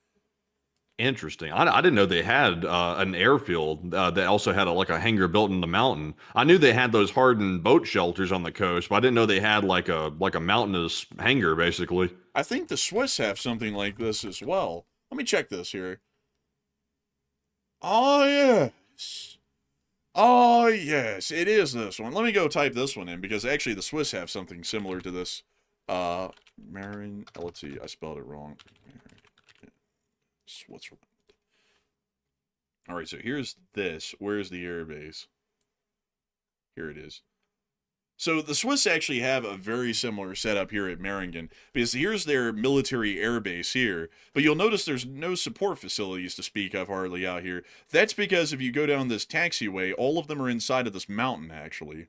S1: Interesting. I didn't know they had an airfield that also had like a hangar built in the mountain. I knew they had those hardened boat shelters on the coast, but I didn't know they had like a mountainous hangar, basically.
S3: I think the Swiss have something like this as well. Let me check this here. Oh, yes. Oh, yes, it is this one. Let me go type this one in, because actually the Swiss have something similar to this. Marin, let's see, I spelled it wrong. Switzerland. All right, so here's this. Where's the airbase? Here it is. So the Swiss actually have a very similar setup here at Meiringen, because here's their military airbase here, but you'll notice there's no support facilities to speak of hardly out here. That's because if you go down this taxiway, all of them are inside of this mountain, actually.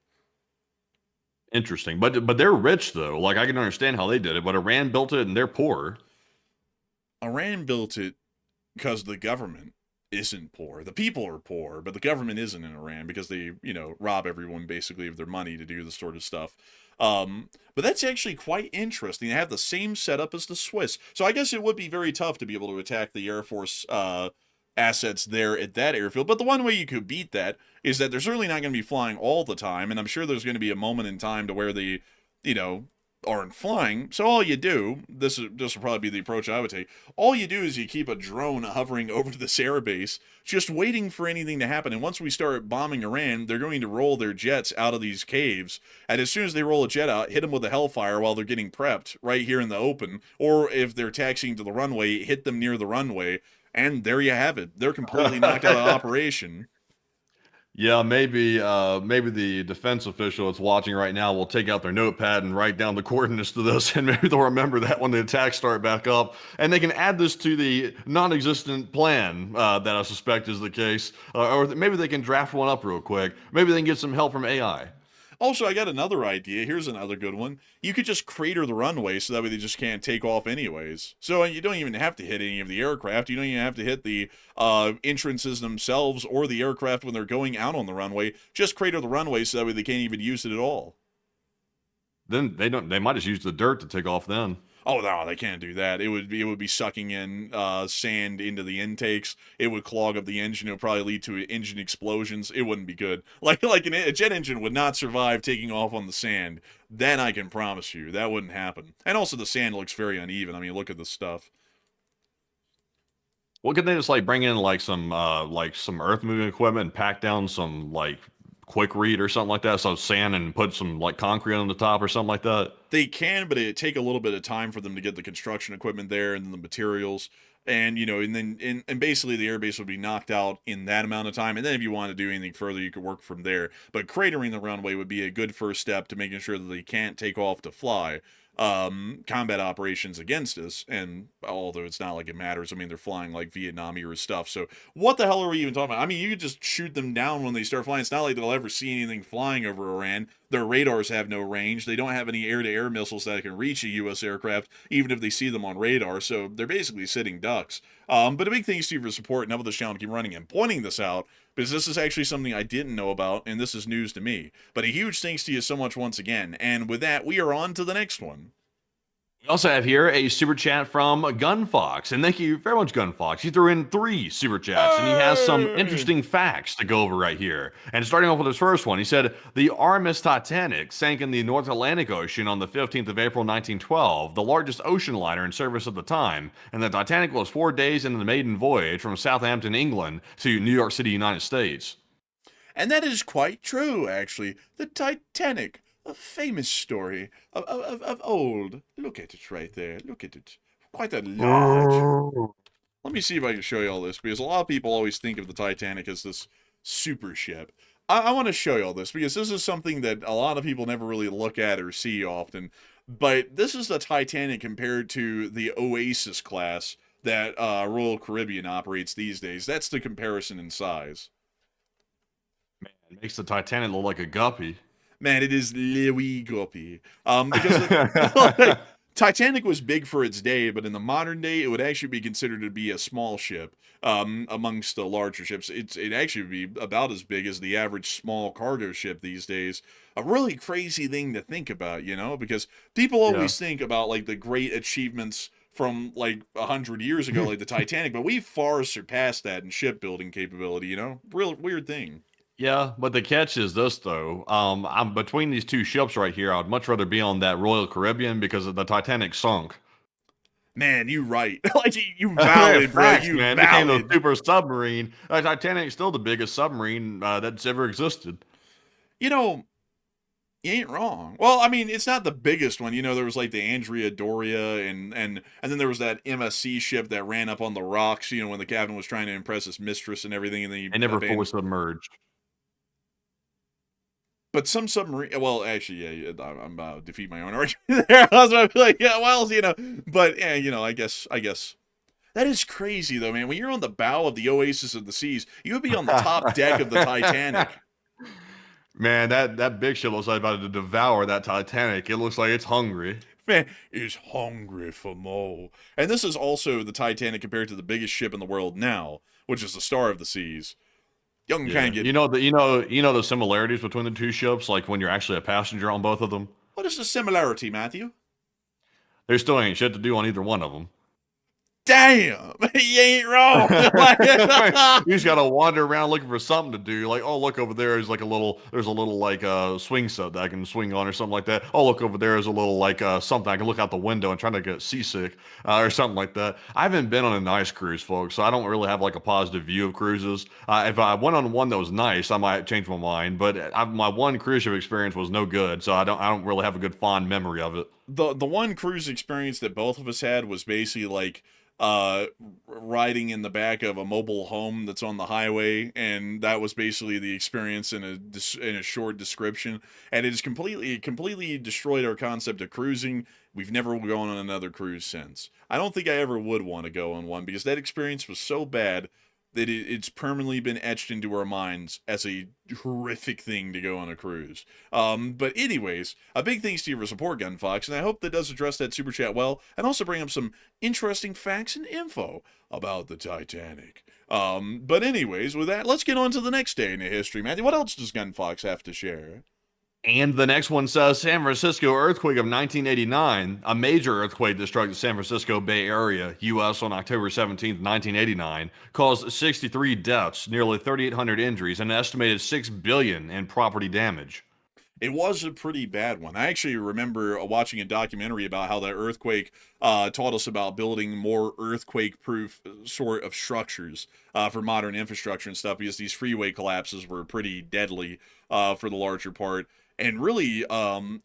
S1: Interesting, but they're rich though. Like, I can understand how they did it, but Iran built it and they're poor.
S3: Iran built it because the government isn't poor. The people are poor, but the government isn't in Iran because they, rob everyone basically of their money to do this sort of stuff. But that's actually quite interesting. They have the same setup as the Swiss. So I guess it would be very tough to be able to attack the Air Force assets there at that airfield. But the one way you could beat that is that they're certainly not going to be flying all the time, and I'm sure there's going to be a moment in time to where they, aren't flying. So all you do, this will probably be the approach I would take, all you do is you keep a drone hovering over this airbase, just waiting for anything to happen. And once we start bombing Iran, they're going to roll their jets out of these caves. And as soon as they roll a jet out, hit them with a hellfire while they're getting prepped right here in the open. Or if they're taxiing to the runway, hit them near the runway. And there you have it. They're completely knocked out of operation.
S1: Yeah, maybe the defense official that's watching right now will take out their notepad and write down the coordinates to this, and maybe they'll remember that when the attacks start back up, and they can add this to the non-existent plan that I suspect is the case, or maybe they can draft one up real quick. Maybe they can get some help from AI.
S3: Also, I got another idea. Here's another good one. You could just crater the runway so that way they just can't take off anyways. So you don't even have to hit any of the aircraft. You don't even have to hit the entrances themselves or the aircraft when they're going out on the runway. Just crater the runway so that way they can't even use it at all.
S1: Then they might just use the dirt to take off then.
S3: Oh no, they can't do that. It would be sucking in sand into the intakes. It would clog up the engine. It would probably lead to engine explosions. It wouldn't be good. Like a jet engine would not survive taking off on the sand. Then I can promise you that wouldn't happen. And also the sand looks very uneven. I mean, look at the stuff.
S1: Well, couldn't they just like bring in like some earth moving equipment and pack down some like quick read or something like that, so sand, and put some like concrete on the top or something like that?
S3: They can, but it'd take a little bit of time for them to get the construction equipment there and the materials. And, and basically the airbase would be knocked out in that amount of time. And then if you want to do anything further, you could work from there. But cratering the runway would be a good first step to making sure that they can't take off to fly combat operations against us. And although it's not like it matters, I mean, they're flying like Vietnam era stuff. So what the hell are we even talking about? I mean, you could just shoot them down when they start flying. It's not like they'll ever see anything flying over Iran. Their radars have no range. They don't have any air-to-air missiles that can reach a U.S. aircraft, even if they see them on radar. So they're basically sitting ducks. But a big thanks to you for support and helping this channel keep running and pointing this out, because this is actually something I didn't know about, and this is news to me. But a huge thanks to you so much once again. And with that, we are on to the next one.
S1: We also have here a super chat from Gunfox, and thank you very much, Gunfox. He threw in 3 super chats, and he has some interesting facts to go over right here. And starting off with his first one, he said, the RMS Titanic sank in the North Atlantic Ocean on the 15th of April, 1912, the largest ocean liner in service at the time, and the Titanic was 4 days into the maiden voyage from Southampton, England to New York City, United States.
S3: And that is quite true, actually. The Titanic. A famous story of old. Look at it right there. Look at it. Quite a large. Let me see if I can show you all this, because a lot of people always think of the Titanic as this super ship. I want to show you all this, because this is something that a lot of people never really look at or see often. But this is the Titanic compared to the Oasis class that Royal Caribbean operates these days. That's the comparison in size.
S1: Man, it makes the Titanic look like a guppy.
S3: Man, it is Louis Guppy. Because Titanic was big for its day, but in the modern day, it would actually be considered to be a small ship amongst the larger ships. It'd actually be about as big as the average small cargo ship these days. A really crazy thing to think about, because people always think about like the great achievements from like 100 years ago, like the Titanic, but we've far surpassed that in shipbuilding capability, Real weird thing.
S1: Yeah, but the catch is this, though. I'm between these two ships right here. I'd much rather be on that Royal Caribbean because the Titanic sunk.
S3: Man, you right. Like, you valid, bro.
S1: Facts,
S3: You
S1: man.
S3: valid.
S1: Became a super submarine. The Titanic's still the biggest submarine that's ever existed.
S3: You ain't wrong. Well, I mean, it's not the biggest one. There was like the Andrea Doria, and then there was that MSC ship that ran up on the rocks, when the captain was trying to impress his mistress and everything, and then he
S1: never fully submerged.
S3: But some submarine, well, actually, yeah, I'm about to defeat my own argument there. I was about to be like, yeah, well, but yeah, I guess that is crazy though, man. When you're on the bow of the Oasis of the Seas, you would be on the top deck of the Titanic.
S1: Man, that big ship looks like about to devour that Titanic. It looks like it's hungry.
S3: Man, it's hungry for more. And this is also the Titanic compared to the biggest ship in the world now, which is the Star of the Seas. Kind of get,
S1: you know the similarities between the two ships, like when you're actually a passenger on both of them.
S3: What is the similarity, Matthew?
S1: There still ain't shit to do on either one of them.
S3: Damn, you ain't wrong.
S1: You just gotta wander around looking for something to do. Like, oh, look over there is like there's a little like swing set that I can swing on or something like that. Oh, look over there is a little like something I can look out the window and try to get seasick or something like that. I haven't been on a nice cruise, folks, so I don't really have like a positive view of cruises. If I went on one that was nice, I might change my mind. But my one cruise ship experience was no good, so I don't really have a good fond memory of it.
S3: The one cruise experience that both of us had was basically like riding in the back of a mobile home that's on the highway, and that was basically the experience in a short description, and it has completely destroyed our concept of cruising. We've never gone on another cruise since. I don't think I ever would want to go on one, because that experience was so bad that it's permanently been etched into our minds as a horrific thing to go on a cruise. But anyways, a big thanks to you for support, Gunfox, and I hope that does address that super chat well, and also bring up some interesting facts and info about the Titanic. But anyways, with that, let's get on to the next day in the history, Matthew. What else does Gunfox have to share?
S1: And the next one says San Francisco earthquake of 1989. A major earthquake that struck the San Francisco Bay Area, U.S. on October 17, 1989, caused 63 deaths, nearly 3,800 injuries, and an estimated $6 billion in property damage.
S3: It was a pretty bad one. I actually remember watching a documentary about how that earthquake taught us about building more earthquake-proof sort of structures for modern infrastructure and stuff, because these freeway collapses were pretty deadly for the larger part. And really,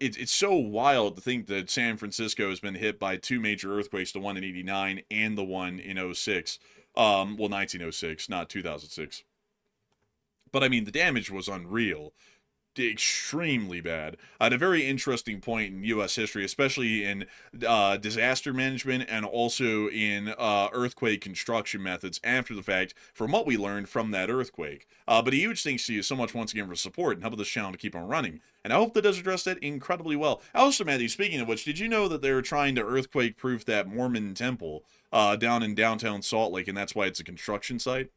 S3: it's so wild to think that San Francisco has been hit by two major earthquakes, the one in 89 and the one in 06. Well, 1906, not 2006. But I mean, the damage was unreal. Extremely bad. At a very interesting point in U.S. history, especially in disaster management and also in earthquake construction methods after the fact, from what we learned from that earthquake. But a huge thanks to you so much once again for support and helping this channel to keep on running. And I hope that does address that incredibly well. Also, Matthew, speaking of which, did you know that they're trying to earthquake-proof that Mormon temple down in downtown Salt Lake, and that's why it's a construction site?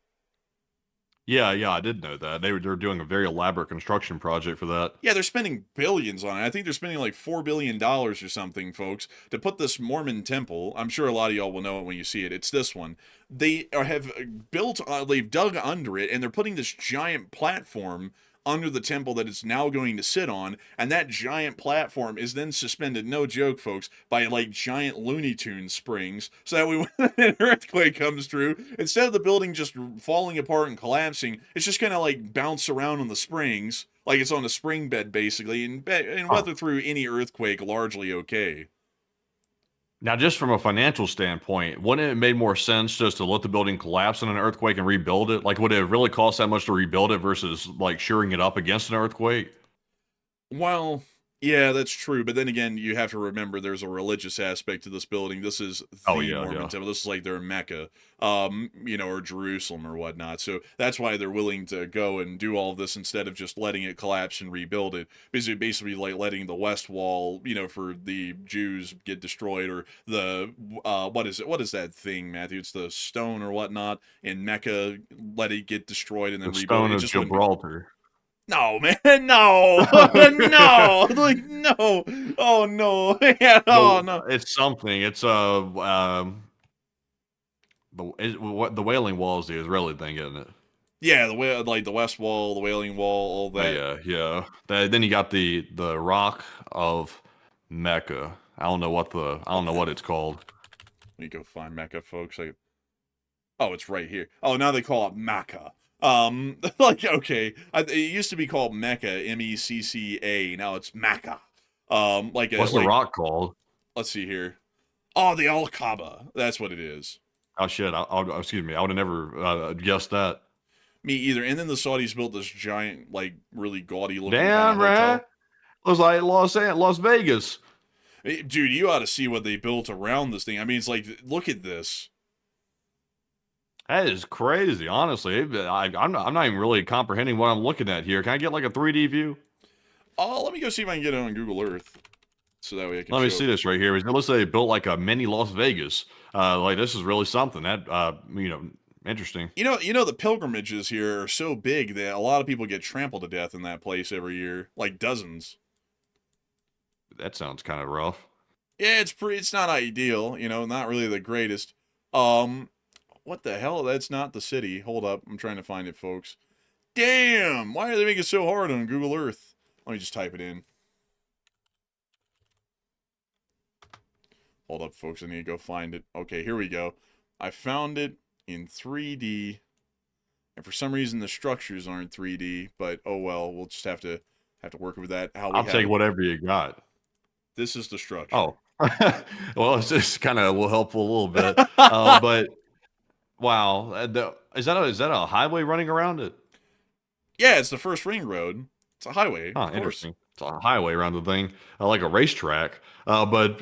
S1: Yeah, I did know that. They're doing a very elaborate construction project for that.
S3: Yeah, they're spending billions on it. I think they're spending like $4 billion or something, folks, to put this Mormon temple. I'm sure a lot of y'all will know it when you see it. It's this one. They have built, they've dug under it, and they're putting this giant platform under the temple that it's now going to sit on, and that giant platform is then suspended, no joke, folks, by like giant Looney Tunes springs, so that when an earthquake comes through, instead of the building just falling apart and collapsing, it's just kind of like bounce around on the springs, like it's on a spring bed, basically, and weather through any earthquake largely okay.
S1: Now, just from a financial standpoint, wouldn't it make more sense just to let the building collapse in an earthquake and rebuild it? Like, would it really cost that much to rebuild it versus, like, shoring it up against an earthquake?
S3: Well, yeah, that's true. But then again, you have to remember there's a religious aspect to this building. This is the Mormon temple. This is like their Mecca, or Jerusalem or whatnot. So that's why they're willing to go and do all of this instead of just letting it collapse and rebuild it. Basically like letting the West Wall, for the Jews get destroyed, or the, what is that thing, Matthew? It's the stone or whatnot in Mecca, let it get destroyed and then
S1: the
S3: rebuild it.
S1: Stone of Gibraltar.
S3: No, man, no, no, like, no, oh, no, yeah, oh, no.
S1: It's something, it's, the Wailing Wall is the Israeli thing, isn't it?
S3: Yeah, the West Wall, the Wailing Wall, all that.
S1: Yeah. Then you got the Rock of Mecca. I don't know what it's called.
S3: Let me go find Mecca, folks. Oh, it's right here. Oh, now they call it Mecca. Okay, it used to be called Mecca, M-E-C-C-A. Now it's Mecca.
S1: What's the rock called?
S3: Let's see here. Oh, the Al-Kaaba. That's what it is.
S1: Oh shit! Excuse me. I would have never guessed that.
S3: Me either. And then the Saudis built this giant, like, really gaudy looking.
S1: Damn right. It was like Las Vegas.
S3: Dude, you ought to see what they built around this thing. I mean, it's like, look at this.
S1: That is crazy, honestly. I'm not even really comprehending what I'm looking at here. Can I get like a 3D view?
S3: Oh, let me go see if I can get it on Google Earth, so that way I can.
S1: Let me see this right here. It looks like they built like a mini Las Vegas. Like this is really something. That interesting.
S3: You know, the pilgrimages here are so big that a lot of people get trampled to death in that place every year, like dozens.
S1: That sounds kind of rough.
S3: Yeah, it's not ideal. Not really the greatest. What the hell? That's not the city. Hold up. I'm trying to find it, folks. Damn! Why are they making it so hard on Google Earth? Let me just type it in. Hold up, folks. I need to go find it. Okay, here we go. I found it in 3D. And for some reason, the structures aren't 3D. But, oh well. We'll just have to work with that.
S1: I'll take whatever you got.
S3: This is the structure.
S1: Oh. Well, it's just kind of helpful a little bit. But... Wow, is that a highway running around it?
S3: Yeah, it's the first ring road. It's a highway.
S1: Oh, interesting. It's a highway around the thing, like a racetrack. But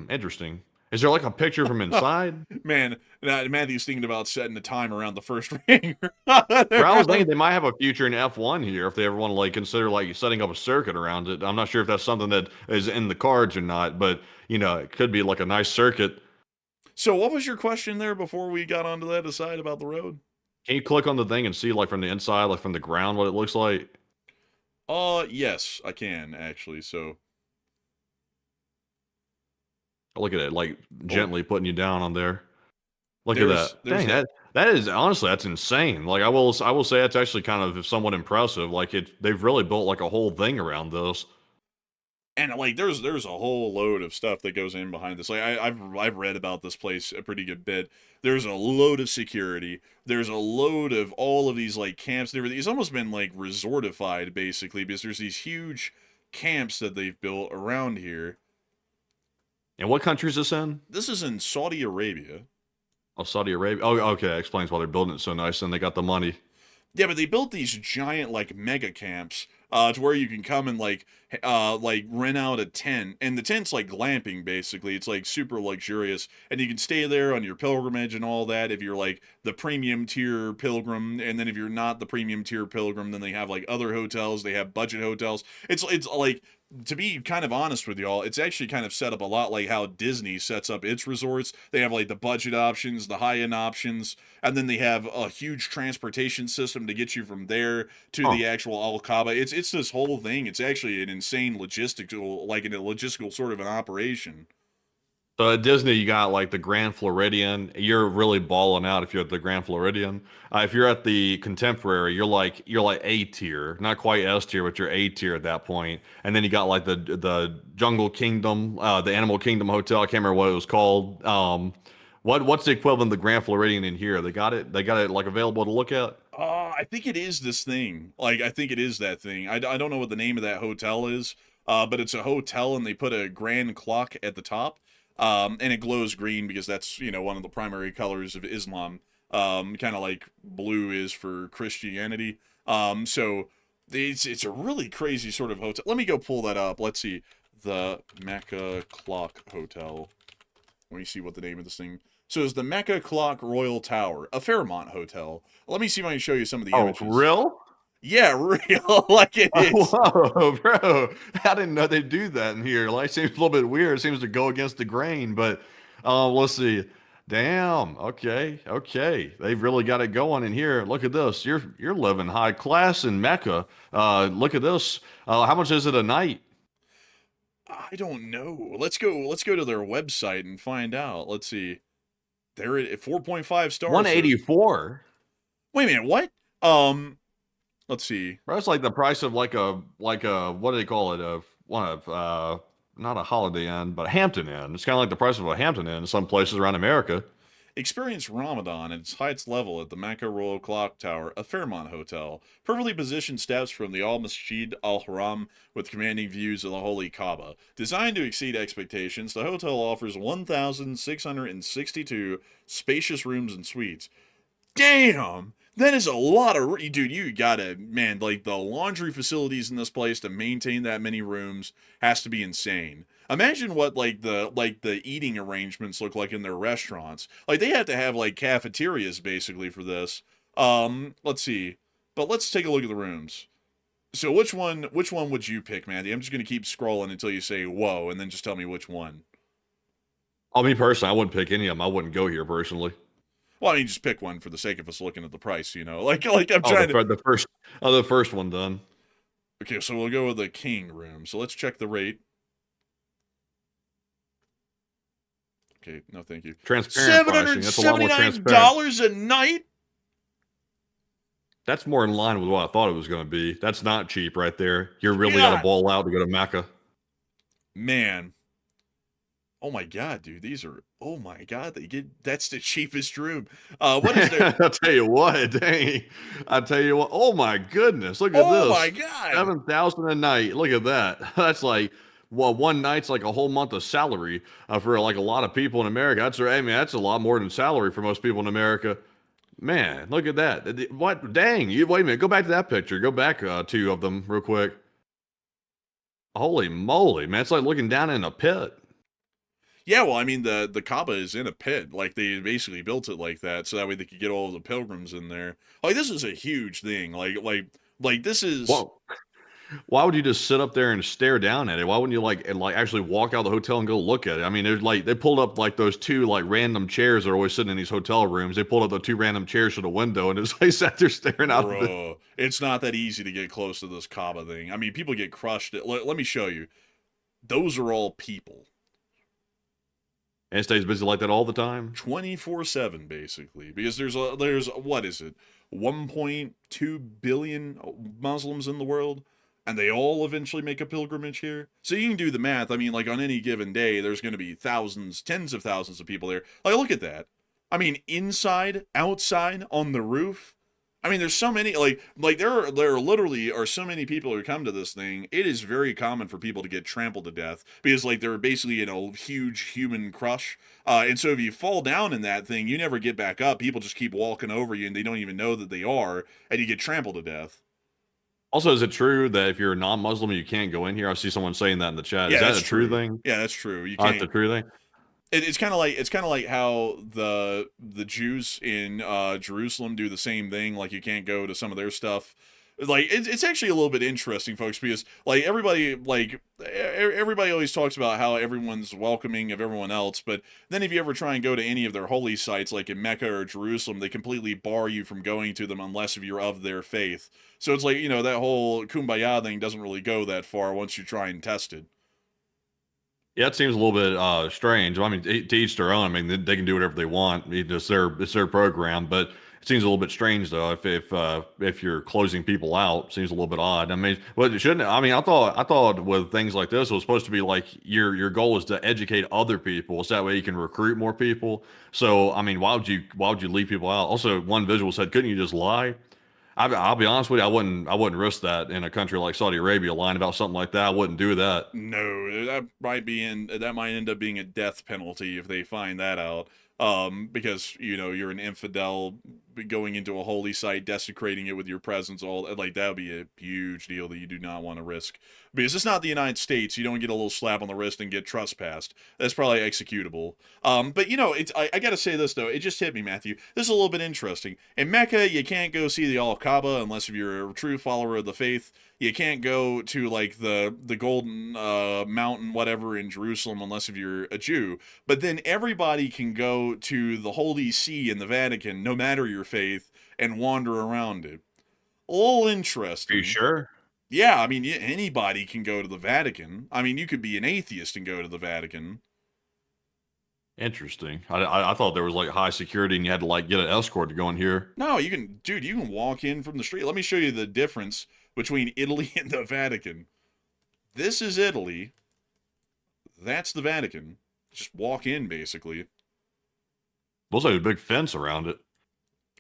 S1: interesting. Is there like a picture from inside?
S3: Man, Matthew's thinking about setting a time around the first ring.
S1: Where I was thinking they might have a future in F1 here if they ever want to like consider like setting up a circuit around it. I'm not sure if that's something that is in the cards or not, but you know, it could be like a nice circuit.
S3: So what was your question there before we got onto that aside about the road?
S1: Can you click on the thing and see like from the inside, like from the ground, what it looks like?
S3: Yes, I can actually. So
S1: Look at it, like gently putting you down on there. Look at
S3: there's
S1: that.
S3: there's
S1: Dang,
S3: that.
S1: that is honestly that's insane. Like I will say that's actually kind of somewhat impressive. Like they've really built like a whole thing around this.
S3: And like there's a whole load of stuff that goes in behind this. Like I've read about this place a pretty good bit. There's a load of security. There's a load of all of these like camps and everything. It's almost been like resortified basically because there's these huge camps that they've built around here.
S1: And what country is this in?
S3: This is in Saudi Arabia.
S1: Oh, Saudi Arabia. Oh, okay. That explains why they're building it so nice and they got the money.
S3: Yeah, but they built these giant like mega camps to where you can come and like rent out a tent, and the tent's like glamping basically. It's like super luxurious, and you can stay there on your pilgrimage and all that if you're like the premium tier pilgrim, and then if you're not the premium tier pilgrim, then they have like other hotels. They have budget hotels. It's like, to be kind of honest with y'all, it's actually kind of set up a lot like how Disney sets up its resorts. They have like the budget options, the high-end options, and then they have a huge transportation system to get you from there to the actual Al-Kaaba. It's this whole thing. It's actually an insane logistical sort of an operation.
S1: So at Disney, you got like the Grand Floridian. You're really balling out if you're at the Grand Floridian. If you're at the Contemporary, you're like A tier, not quite S tier, but you're A tier at that point. And then you got like the Jungle Kingdom, the Animal Kingdom Hotel. I can't remember what it was called. What's the equivalent of the Grand Floridian in here? They got it like available to look at.
S3: I think it is this thing. Like I think it is that thing. I don't know what the name of that hotel is. But it's a hotel, and they put a grand clock at the top. And it glows green because that's, one of the primary colors of Islam. Kind of like blue is for Christianity. So it's a really crazy sort of hotel. Let me go pull that up. Let's see. The Mecca Clock Hotel. Let me see what the name of this thing. So it's the Mecca Clock Royal Tower, a Fairmont hotel. Let me see if I can show you some of the images.
S1: Oh, real?
S3: Yeah, real. Like it is.
S1: Whoa, bro. I didn't know they'd do that in here. Like, it seems a little bit weird. It seems to go against the grain, but let's see. Damn. Okay. They've really got it going in here. Look at this. You're living high class in Mecca. Look at this. How much is it a night?
S3: I don't know. Let's go to their website and find out. Let's see. They're at 4.5 stars.
S1: 184.
S3: Wait a minute, what? Let's see.
S1: That's like the price of like a what do they call it? Not a Holiday Inn, but a Hampton Inn. It's kind of like the price of a Hampton Inn in some places around America.
S3: Experience Ramadan at its highest level at the Mecca Royal Clock Tower, a Fairmont hotel. Perfectly positioned steps from the Al-Masjid Al-Haram with commanding views of the Holy Kaaba. Designed to exceed expectations, the hotel offers 1,662 spacious rooms and suites. Damn! That is a lot of... Dude, you gotta... Man, like, the laundry facilities in this place to maintain that many rooms has to be insane. Imagine what, the eating arrangements look like in their restaurants. Like, they have to have, like, cafeterias, basically, for this. Let's see. But let's take a look at the rooms. So which one would you pick, Matty? I'm just gonna keep scrolling until you say, whoa, and then just tell me which one.
S1: Oh, me personally, I wouldn't pick any of them. I wouldn't go here, personally.
S3: Well, I mean, just pick one for the sake of us looking at the price, Like I'm trying to...
S1: the first one done.
S3: Okay, so we'll go with the king room. So let's check the rate. Okay, no thank you.
S1: Transparent pricing. That's a lot more transparent.
S3: $779 a night?
S1: That's more in line with what I thought it was going to be. That's not cheap right there. You're really got to ball out to go to Mecca.
S3: Man. Oh my God, dude. These are... Oh my God, that's the cheapest room. What is there?
S1: I'll tell you what, dang. I'll tell you what. Oh my goodness. Look at this.
S3: Oh my God.
S1: 7,000 a night. Look at that. That's like, well, one night's like a whole month of salary for like a lot of people in America. That's a lot more than salary for most people in America. Man, look at that. What? Dang. Wait a minute. Go back to that picture. Go back two of them real quick. Holy moly, man. It's like looking down in a pit.
S3: Yeah, well, I mean, the Kaaba is in a pit. Like, they basically built it like that so that way they could get all the pilgrims in there. Like, this is a huge thing. Like this is.
S1: Well, why would you just sit up there and stare down at it? Why wouldn't you like actually walk out of the hotel and go look at it? I mean, there's like they pulled up like those two like random chairs that are always sitting in these hotel rooms. They pulled up the two random chairs to the window and just like sat there staring out of it.
S3: Bro, it's not that easy to get close to this Kaaba thing. I mean, people get crushed. Let me show you. Those are all people.
S1: And it stays busy like that all the time.
S3: 24/7 basically, because there's what is it, 1.2 billion Muslims in the world, and they all eventually make a pilgrimage here. So you can do the math. I mean, like on any given day there's going to be thousands, tens of thousands of people there. Like, look at that. I mean, inside, outside, on the roof. I mean, there's so many, like there literally are so many people who come to this thing. It is very common for people to get trampled to death because, like, they're basically in a huge human crush. And so if you fall down in that thing, you never get back up. People just keep walking over you, and they don't even know that they are, and you get trampled to death.
S1: Also, is it true that if you're a non-Muslim, you can't go in here? I see someone saying that in the chat.
S3: Yeah,
S1: Is that
S3: that's
S1: a true
S3: true.
S1: thing?
S3: Yeah, that's true. You
S1: Oh,
S3: can't.
S1: that's a true thing.
S3: It's kind of like how the Jews in Jerusalem do the same thing. Like, you can't go to some of their stuff. Like, it's actually a little bit interesting, folks, because everybody always talks about how everyone's welcoming of everyone else, but then if you ever try and go to any of their holy sites, like in Mecca or Jerusalem, they completely bar you from going to them unless if you're of their faith. So it's like, that whole kumbaya thing doesn't really go that far once you try and test it.
S1: Yeah, it seems a little bit strange. I mean, to each their own. I mean, they can do whatever they want. It's their program, but it seems a little bit strange though. If you're closing people out, it seems a little bit odd. I mean, well, it shouldn't. I mean, I thought with things like this, it was supposed to be like your goal is to educate other people, so that way you can recruit more people. So, I mean, why would you leave people out? Also, one visual said, couldn't you just lie? I'll be honest with you, I wouldn't risk that in a country like Saudi Arabia, lying about something like that. I wouldn't do that.
S3: No, that might end up being a death penalty if they find that out. Because you're an infidel going into a holy site, desecrating it with your presence, all like that would be a huge deal that you do not want to risk. Because it's not the United States, you don't get a little slap on the wrist and get trespassed. That's probably executable. But I gotta say this though, it just hit me, Matthew. This is a little bit interesting. In Mecca, you can't go see the Al Kaaba unless if you're a true follower of the faith. You can't go to like the golden mountain whatever in Jerusalem unless if you're a Jew. But then everybody can go to the Holy See in the Vatican, no matter your faith, and wander around it. All interesting.
S1: Are you sure?
S3: Yeah, I mean, anybody can go to the Vatican. I mean, you could be an atheist and go to the Vatican.
S1: Interesting. I thought there was like high security and you had to like get an escort to go in here.
S3: No, you can walk in from the street. Let me show you the difference between Italy and the Vatican. This is Italy. That's the Vatican. Just walk in, basically.
S1: Looks like a big fence around it.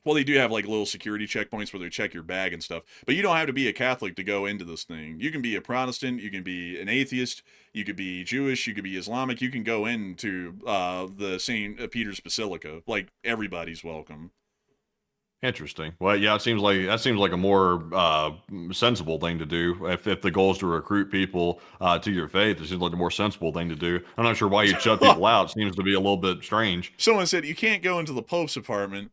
S3: Well, they do have like little security checkpoints where they check your bag and stuff. But you don't have to be a Catholic to go into this thing. You can be a Protestant. You can be an atheist. You could be Jewish. You could be Islamic. You can go into the St. Peter's Basilica. Like, everybody's welcome.
S1: Interesting. Well, yeah, that seems like a more sensible thing to do. If the goal is to recruit people to your faith, it seems like the more sensible thing to do. I'm not sure why you'd shut people out. It seems to be a little bit strange.
S3: Someone said you can't go into the Pope's apartment.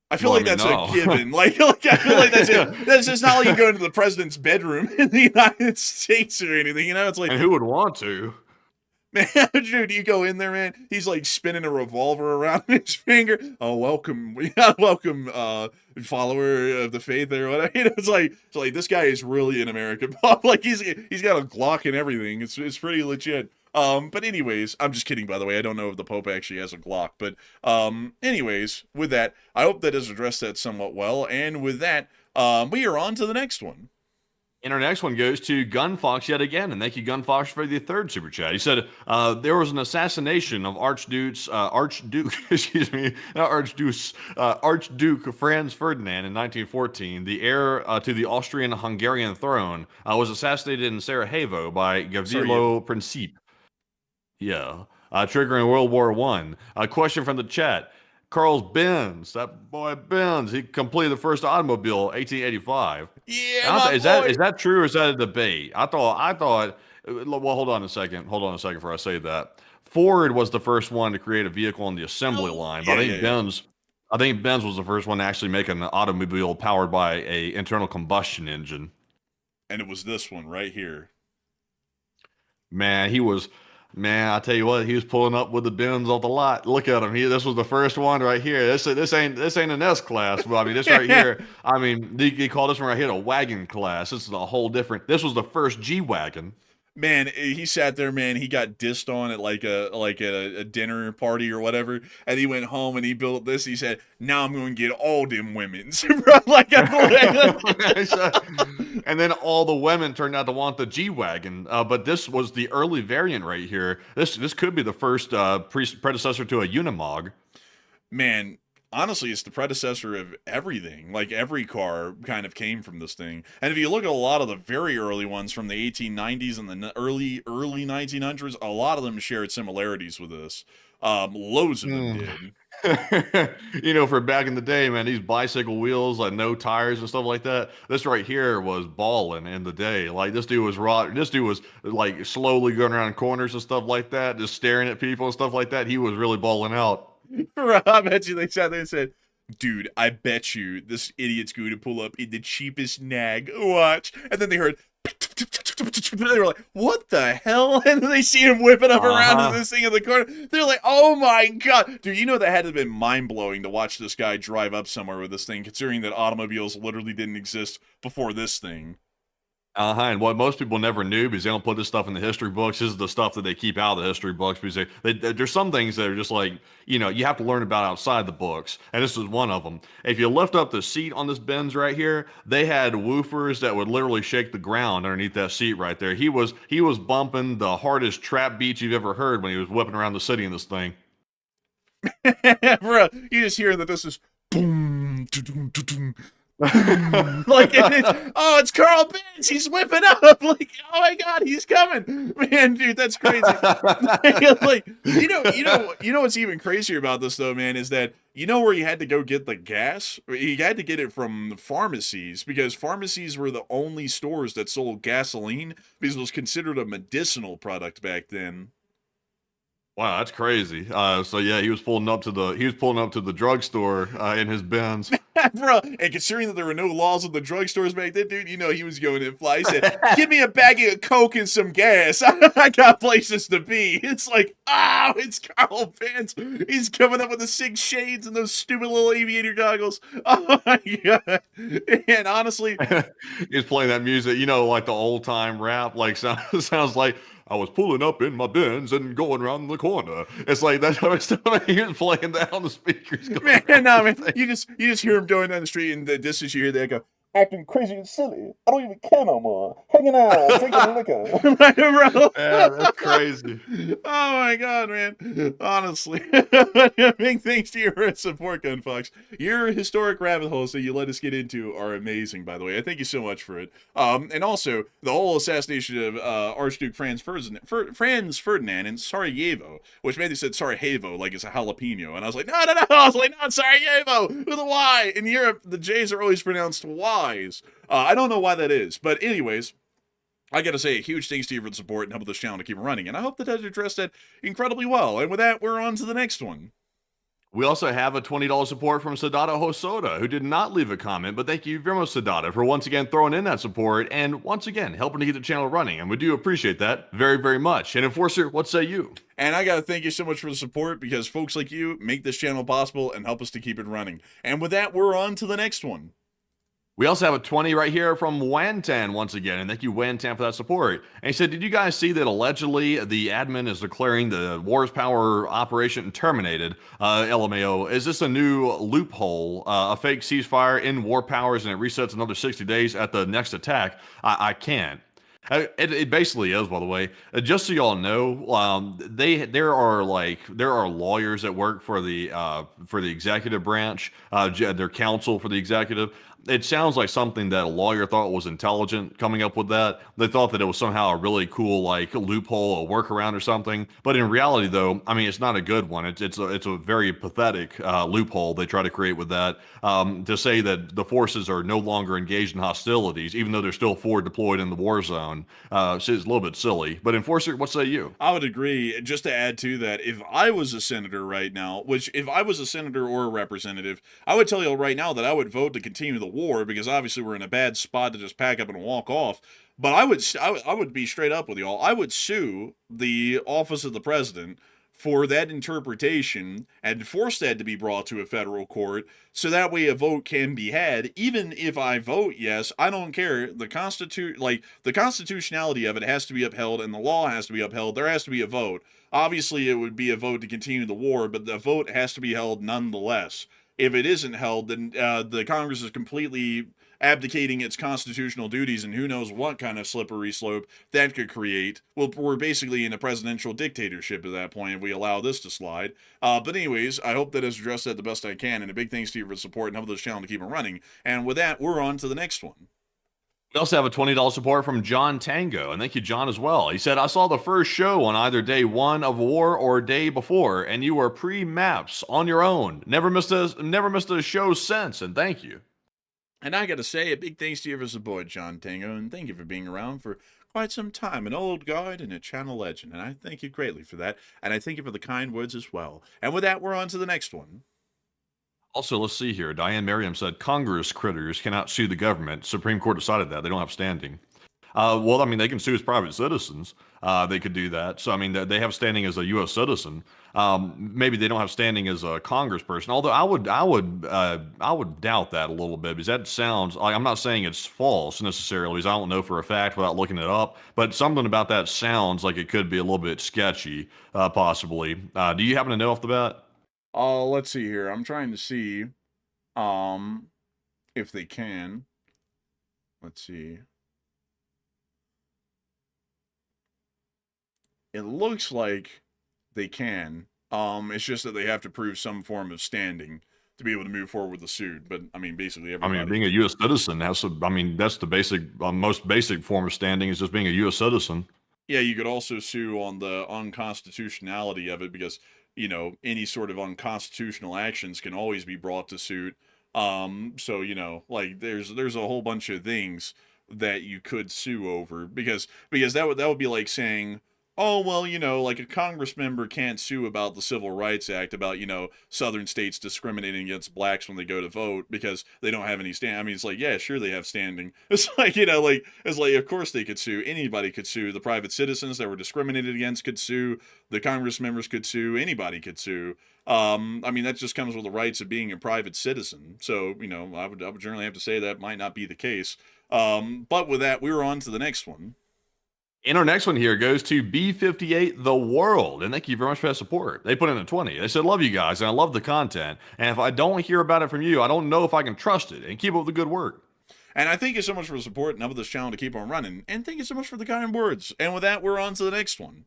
S3: I feel
S1: Well,
S3: like
S1: I mean,
S3: that's
S1: no.
S3: a given. Like I feel like that's it. That's just not like you go into the president's bedroom in the United States or anything. It's like,
S1: And who would want to?
S3: man, dude, you go in there, man. He's like spinning a revolver around his finger. Oh, welcome, welcome, follower of the faith or whatever. It's like this guy is really an American pop. Like he's got a Glock and everything. It's pretty legit. But anyways, I'm just kidding, by the way. I don't know if the Pope actually has a Glock. But anyways, with that, I hope that has addressed that somewhat well. And with that, we are on to the next one.
S1: And our next one goes to Gunfox yet again, and thank you, Gunfox, for the third super chat. He said there was an assassination of Archduke Franz Ferdinand in 1914. The heir to the Austrian-Hungarian throne was assassinated in Sarajevo by Gavrilo Princip. Yeah, triggering World War I. A question from the chat. Carl's Benz, that boy Benz, he completed the first automobile, 1885.
S3: Yeah,
S1: Is that true or is that a debate? I thought. Well, hold on a second before I say that. Ford was the first one to create a vehicle on the assembly line, but I think Benz was the first one to actually make an automobile powered by a internal combustion engine.
S3: And it was this one right here.
S1: Man, I tell you what, he was pulling up with the Benz off the lot. Look at him. This was the first one right here. This ain't an S class. But I mean, this right here. I mean, they call this one right here a wagon class. This is a whole different. This was the first G wagon.
S3: Man, he sat there, man. He got dissed on at like a dinner party or whatever, and he went home and he built this. He said, "Now I'm going to get all them women's."
S1: And then all the women turned out to want the G wagon. But this was the early variant right here. This could be the first predecessor to a Unimog.
S3: Man. Honestly, it's the predecessor of everything. Like, every car kind of came from this thing. And if you look at a lot of the very early ones from the 1890s and the early 1900s, a lot of them shared similarities with this. Loads of them did.
S1: You know, for back in the day, man, these bicycle wheels, like no tires and stuff like that. This right here was balling in the day. Like, this dude was like slowly going around corners and stuff like that, just staring at people and stuff like that. He was really balling out.
S3: I bet you they sat there and said, "Dude, I bet you this idiot's going to pull up in the cheapest nag. Watch." And then they heard, they were like, "What the hell?" And then they see him whipping up around in this thing in the corner. They're like, "Oh my god." Dude, you know that had to have been mind-blowing to watch this guy drive up somewhere with this thing, considering that automobiles literally didn't exist before this thing.
S1: And what most people never knew, because they don't put this stuff in the history books, this is the stuff that they keep out of the history books, because there's some things that are just like, you know, you have to learn about outside the books, and this is one of them. If you lift up the seat on this Benz right here, they had woofers that would literally shake the ground underneath that seat right there. He was bumping the hardest trap beats you've ever heard when he was whipping around the city in this thing.
S3: Bro, you just hear that this is boom, like, it's Carl Benz, he's whipping up, like, oh my god, he's coming, man, dude, that's crazy. Like, you know what's even crazier about this though, man, is that you know where you had to go get the gas? You had to get it from the pharmacies, because pharmacies were the only stores that sold gasoline, because it was considered a medicinal product back then.
S1: Wow, that's crazy. So yeah, he was pulling up to the drugstore in his Benz.
S3: Bro, and considering that there were no laws in the drugstores back then, dude, you know he was going in fly. He said, "Give me a bag of Coke and some gas. I got places to be." It's like, oh, it's Carl Benz. He's coming up with the 6 shades and those stupid little aviator goggles. Oh my god! And honestly,
S1: he's playing that music, you know, like the old time rap, like sounds like, "I was pulling up in my Benz and going around the corner." It's like that's how it's he was playing that on the speakers.
S3: Man, no, man, you just hear him going down the street, and the distance you hear they go, "Acting crazy and silly. I don't even care no more. Hanging out, drinking liquor." Bro.
S1: Yeah, that's crazy.
S3: Oh my god, man. Honestly. Big thanks to your support, Gun Fox. Your historic rabbit holes that you let us get into are amazing, by the way. I thank you so much for it. And also, the whole assassination of Archduke Franz Ferdinand in Sarajevo, which made they said Sarajevo like it's a jalapeno. And I was like, no. I was like, no, it's Sarajevo with a Y. In Europe, the J's are always pronounced Y's. I don't know why that is. But anyways, I gotta say, a huge thanks to you for the support and helping this channel to keep running, and I hope that I addressed that incredibly well. And with that, we're on to the next one.
S1: We also have a $20 support from Sadata Hosoda, who did not leave a comment, but thank you very much, Sadata, for once again throwing in that support, and once again, helping to keep the channel running, and we do appreciate that very, very much. And Enforcer, what say you?
S3: And I gotta thank you so much for the support, because folks like you make this channel possible and help us to keep it running. And with that, we're on to the next one.
S1: We also have a 20 right here from Wantan once again, and thank you, Wantan, for that support. And he said, did you guys see that allegedly the admin is declaring the Wars Power operation terminated? LMAO, is this a new loophole, a fake ceasefire in War Powers, and it resets another 60 days at the next attack? I can't. It basically is, by the way. Just so y'all know, there are lawyers that work for the executive branch, their counsel for the executive. It sounds like something that a lawyer thought was intelligent coming up with that. They thought that it was somehow a really cool like loophole, a workaround or something. But in reality, though, I mean, it's not a good one. It's a very pathetic loophole they try to create with that, to say that the forces are no longer engaged in hostilities, even though they're still forward deployed in the war zone. one. So it's a little bit silly. But Enforcer, what say you?
S3: I would agree. Just to add to that, if I was a senator right now, which if I was a senator or a representative, I would tell you right now that I would vote to continue the war because obviously we're in a bad spot to just pack up and walk off. But I would be straight up with y'all. I would sue the office of the president for that interpretation and force that to be brought to a federal court so that way a vote can be had. Even if I vote yes, I don't care. The constitutionality of it has to be upheld and the law has to be upheld. There has to be a vote. Obviously, it would be a vote to continue the war, but the vote has to be held nonetheless. If it isn't held, then the Congress is completely abdicating its constitutional duties, and who knows what kind of slippery slope that could create. Well, we're basically in a presidential dictatorship at that point if we allow this to slide. But anyways, I hope that has addressed that the best I can, and a big thanks to you for support and help this channel to keep it running. And with that, we're on to the next one.
S1: We also have a $20 support from John Tango, and thank you, John, as well. He said, I saw the first show on either day one of war or day before, and you were pre-maps on your own. Never missed a show since, and thank you.
S3: And I gotta say, a big thanks to you for support, John Tango, and thank you for being around for quite some time. An old guard and a channel legend, and I thank you greatly for that, and I thank you for the kind words as well. And with that, we're on to the next one.
S1: Also, let's see here. Diane Merriam said, Congress critters cannot sue the government. Supreme Court decided that. They don't have standing. Well, I mean, they can sue as private citizens. They could do that. So, I mean, they have standing as a U.S. citizen. Maybe they don't have standing as a congressperson. Although I would doubt that a little bit because that sounds like, I'm not saying it's false necessarily because I don't know for a fact without looking it up. But something about that sounds like it could be a little bit sketchy, possibly. Do you happen to know off the bat?
S3: Let's see here. I'm trying to see, if they can. Let's see. It looks like they can. It's just that they have to prove some form of standing to be able to move forward with the suit. But I mean, basically, everybody.
S1: I mean, being a U.S. citizen has to. I mean, that's the basic, most basic form of standing is just being a U.S. citizen.
S3: Yeah, you could also sue on the unconstitutionality of it because any sort of unconstitutional actions can always be brought to suit. So like there's a whole bunch of things that you could sue over because that would be like saying, oh, well, like a Congress member can't sue about the Civil Rights Act about, southern states discriminating against blacks when they go to vote because they don't have any stand. I mean, it's like, yeah, sure they have standing. It's like, it's like, of course they could sue. Anybody could sue. The private citizens that were discriminated against could sue. The Congress members could sue. Anybody could sue. I mean, that just comes with the rights of being a private citizen. So, I would generally have to say that might not be the case. But with that, we were on to the next one.
S1: And our next one here goes to B58 The World. And thank you very much for that support. They put in a 20. They said, love you guys, and I love the content. And if I don't hear about it from you, I don't know if I can trust it. And keep up the good work.
S3: And I thank you so much for the support and help this channel to keep on running. And thank you so much for the kind words. And with that, we're on to the next one.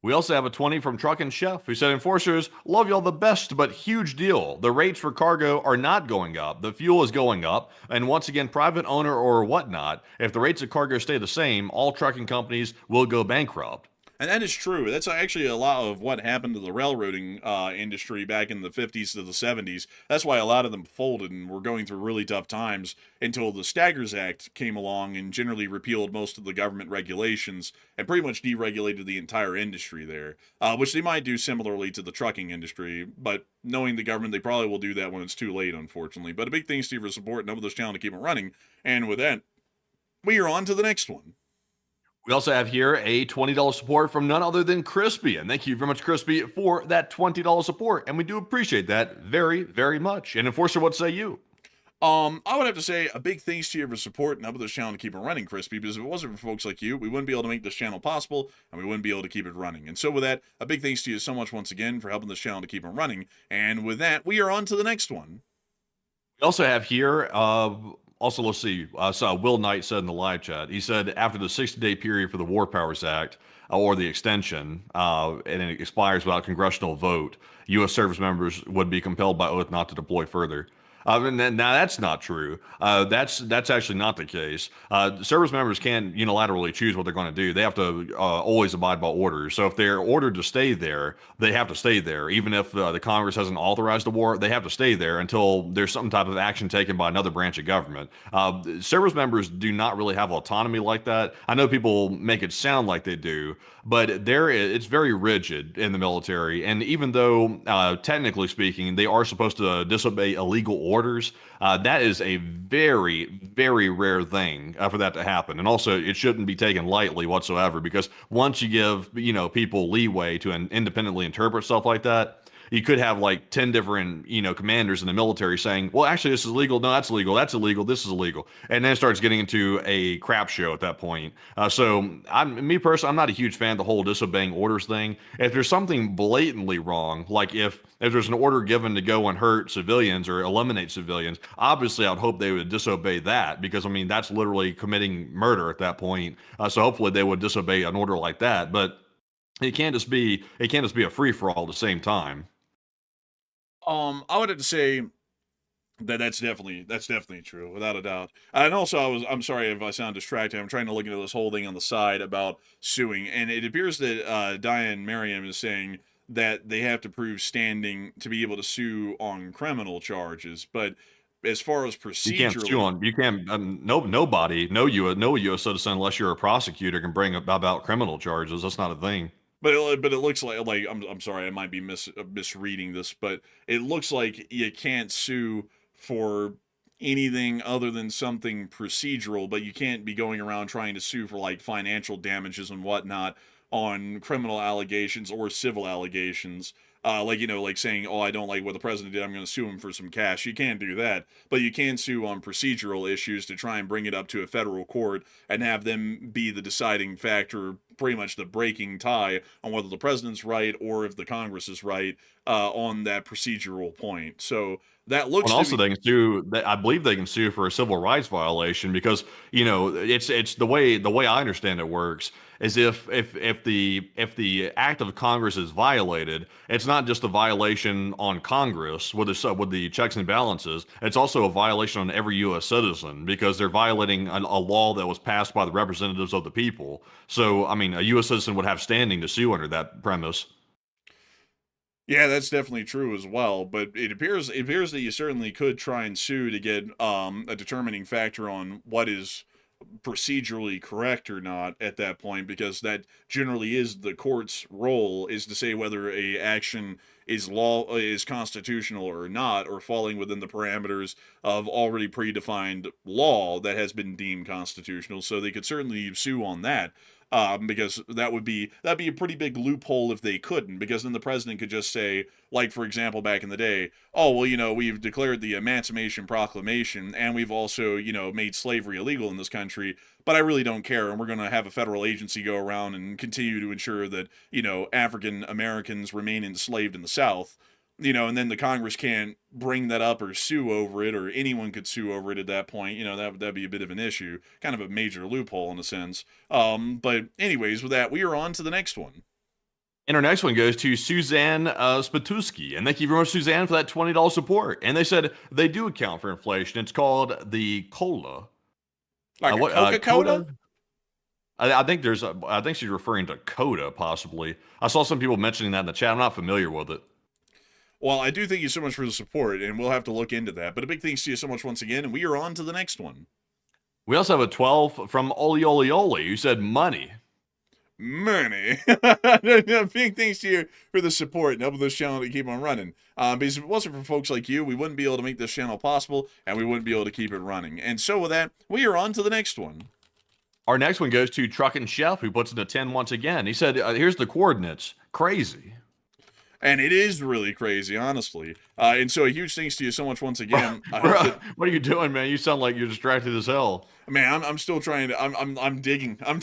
S1: We also have a 20 from Truck and Chef who said, Enforcers, love y'all the best, but huge deal. The rates for cargo are not going up. The fuel is going up. And once again, private owner or whatnot, if the rates of cargo stay the same, all trucking companies will go bankrupt.
S3: And that is true. That's actually a lot of what happened to the railroading industry back in the 50s to the 70s. That's why a lot of them folded and were going through really tough times until the Staggers Act came along and generally repealed most of the government regulations and pretty much deregulated the entire industry there, which they might do similarly to the trucking industry. But knowing the government, they probably will do that when it's too late, unfortunately. But a big thanks to you for support and helping this channel to keep it running. And with that, we are on to the next one.
S1: We also have here a $20 support from none other than Crispy. And thank you very much, Crispy, for that $20 support. And we do appreciate that very, very much. And Enforcer, what say you?
S3: I would have to say a big thanks to you for support and helping this channel to keep it running, Crispy, because if it wasn't for folks like you, we wouldn't be able to make this channel possible, and we wouldn't be able to keep it running. And so with that, a big thanks to you so much once again for helping this channel to keep it running. And with that, we are on to the next one.
S1: We also have here, also, let's see. So Will Knight said in the live chat, he said after the 60-day period for the War Powers Act or the extension, and it expires without congressional vote, U.S. service members would be compelled by oath not to deploy further. Now that's not true. That's actually not the case. Service members can't unilaterally choose what they're going to do. They have to always abide by orders. So if they're ordered to stay there, they have to stay there. Even if the Congress hasn't authorized the war, they have to stay there until there's some type of action taken by another branch of government. Service members do not really have autonomy like that. I know people make it sound like they do, but it's very rigid in the military. And even though technically speaking, they are supposed to disobey illegal orders, that is a very, very rare thing for that to happen. And also, it shouldn't be taken lightly whatsoever, because once you give people leeway to independently interpret stuff like that, you could have like 10 different, commanders in the military saying, well, actually, this is legal. No, that's illegal. That's illegal. This is illegal. And then it starts getting into a crap show at that point. Me personally, I'm not a huge fan of the whole disobeying orders thing. If there's something blatantly wrong, like if there's an order given to go and hurt civilians or eliminate civilians, obviously I'd hope they would disobey that, because that's literally committing murder at that point. So hopefully they would disobey an order like that. But it can't just be a free for all at the same time.
S3: I would have to say that that's definitely true, without a doubt. And also, I'm sorry if I sound distracted. I'm trying to look into this whole thing on the side about suing, and it appears that Diane Merriam is saying that they have to prove standing to be able to sue on criminal charges. But as far as procedurally,
S1: You can't. Nobody, no U.S. citizen, unless you're a prosecutor, can bring about criminal charges. That's not a thing.
S3: But it looks like I'm sorry, I might be misreading this, but it looks like you can't sue for anything other than something procedural, but you can't be going around trying to sue for like financial damages and whatnot on criminal allegations or civil allegations. Like saying, oh, I don't like what the president did, I'm going to sue him for some cash. You can't do that, but you can sue on procedural issues to try and bring it up to a federal court and have them be the deciding factor, pretty much the breaking tie on whether the president's right or if the Congress is right on that procedural point. So that looks.
S1: And also, they can sue. I believe they can sue for a civil rights violation, because it's the way I understand it works is if the act of Congress is violated, it's not just a violation on Congress with the checks and balances. It's also a violation on every U.S. citizen, because they're violating a law that was passed by the representatives of the people. So, a U.S. citizen would have standing to sue under that premise.
S3: Yeah, that's definitely true as well. But it appears that you certainly could try and sue to get a determining factor on what is procedurally correct or not at that point, because that generally is the court's role, is to say whether a action is constitutional or not, or falling within the parameters of already predefined law that has been deemed constitutional. So they could certainly sue on that. Because that'd be a pretty big loophole if they couldn't, because then the president could just say, like, for example, back in the day, oh, well, we've declared the Emancipation Proclamation, and we've also, made slavery illegal in this country, but I really don't care, and we're going to have a federal agency go around and continue to ensure that, African Americans remain enslaved in the South. And then the Congress can't bring that up or sue over it, or anyone could sue over it at that point. That'd be a bit of an issue, kind of a major loophole in a sense. But anyways, with that, we are on to the next one.
S1: And our next one goes to Suzanne Spatuski. And thank you very much, Suzanne, for that $20 support. And they said they do account for inflation. It's called the COLA.
S3: Like Coca-Cola?
S1: I think she's referring to CODA, possibly. I saw some people mentioning that in the chat. I'm not familiar with it.
S3: Well, I do thank you so much for the support, and we'll have to look into that. But a big thanks to you so much once again, and we are on to the next one.
S1: We also have a 12 from Oli Oli Oli, who said money.
S3: Money. Big thanks to you for the support and helping this channel to keep on running. Because if it wasn't for folks like you, we wouldn't be able to make this channel possible, and we wouldn't be able to keep it running. And so with that, we are on to the next one.
S1: Our next one goes to Truck and Chef, who puts in a 10 once again. He said, here's the coordinates. Crazy.
S3: And it is really crazy, honestly. And so a huge thanks to you so much once again.
S1: What are you doing, man? You sound like you're distracted as hell.
S3: Man, I'm still trying to. I'm digging. I'm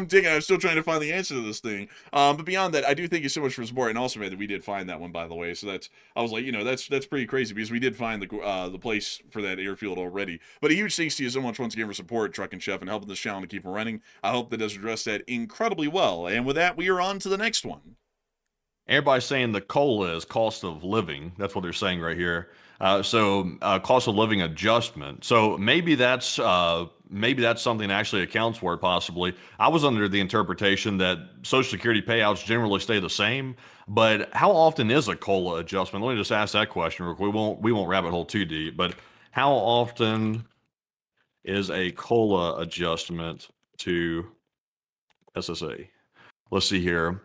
S3: digging. I'm still trying to find the answer to this thing. But beyond that, I do thank you so much for support, and also, man, that we did find that one, by the way. So I was like, that's pretty crazy, because we did find the place for that airfield already. But a huge thanks to you so much once again for support, Truck and Chef, and helping this channel to keep running. I hope that does address that incredibly well. And with that, we are on to the next one.
S1: Everybody's saying the COLA is cost of living. That's what they're saying right here. Cost of living adjustment. So maybe that's something that actually accounts for it. Possibly, I was under the interpretation that Social Security payouts generally stay the same. But how often is a COLA adjustment? Let me just ask that question real quick. We won't rabbit hole too deep, but how often is a COLA adjustment to SSA? Let's see here.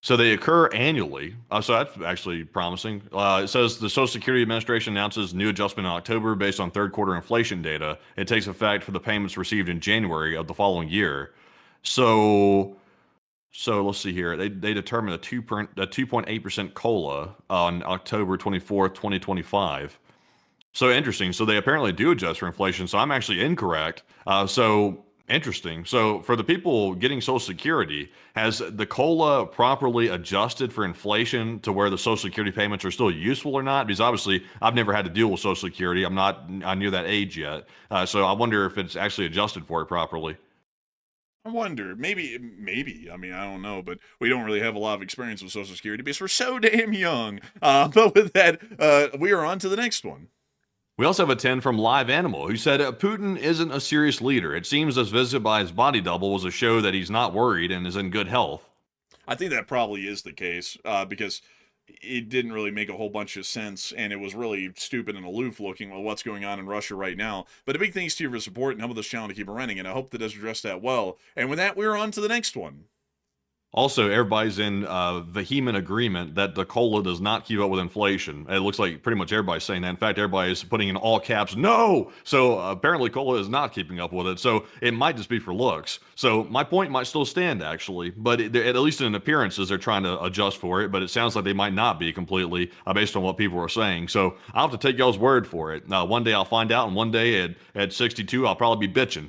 S1: So they occur annually. So that's actually promising. It says the Social Security Administration announces new adjustment in October based on third quarter inflation data. It takes effect for the payments received in January of the following year. So let's see here. They determine a 2.8% COLA on October 24th, 2025. So interesting. So they apparently do adjust for inflation. So I'm actually incorrect. So interesting. So for the people getting Social Security, has the COLA properly adjusted for inflation to where the Social Security payments are still useful or not? Because obviously I've never had to deal with Social Security. I'm not near that age yet. So I wonder if it's actually adjusted for it properly.
S3: I wonder, maybe. I mean, I don't know, but we don't really have a lot of experience with Social Security because we're so damn young. But with that, we are on to the next one.
S1: We also have a 10 from Live Animal, who said Putin isn't a serious leader. It seems this visit by his body double was a show that he's not worried and is in good health.
S3: I think that probably is the case because it didn't really make a whole bunch of sense, and it was really stupid and aloof looking with what's going on in Russia right now. But a big thanks to you for support and helping this channel to keep it running, and I hope that does address that well. And with that, we're on to the next one.
S1: Also, everybody's in vehement agreement that the COLA does not keep up with inflation. It looks like pretty much everybody's saying that. In fact, everybody is putting in all caps, no! So apparently COLA is not keeping up with it. So it might just be for looks. So my point might still stand, actually. But at least in appearances, they're trying to adjust for it. But it sounds like they might not be completely based on what people are saying. So I'll have to take y'all's word for it. One day I'll find out, and one day at 62, I'll probably be bitching.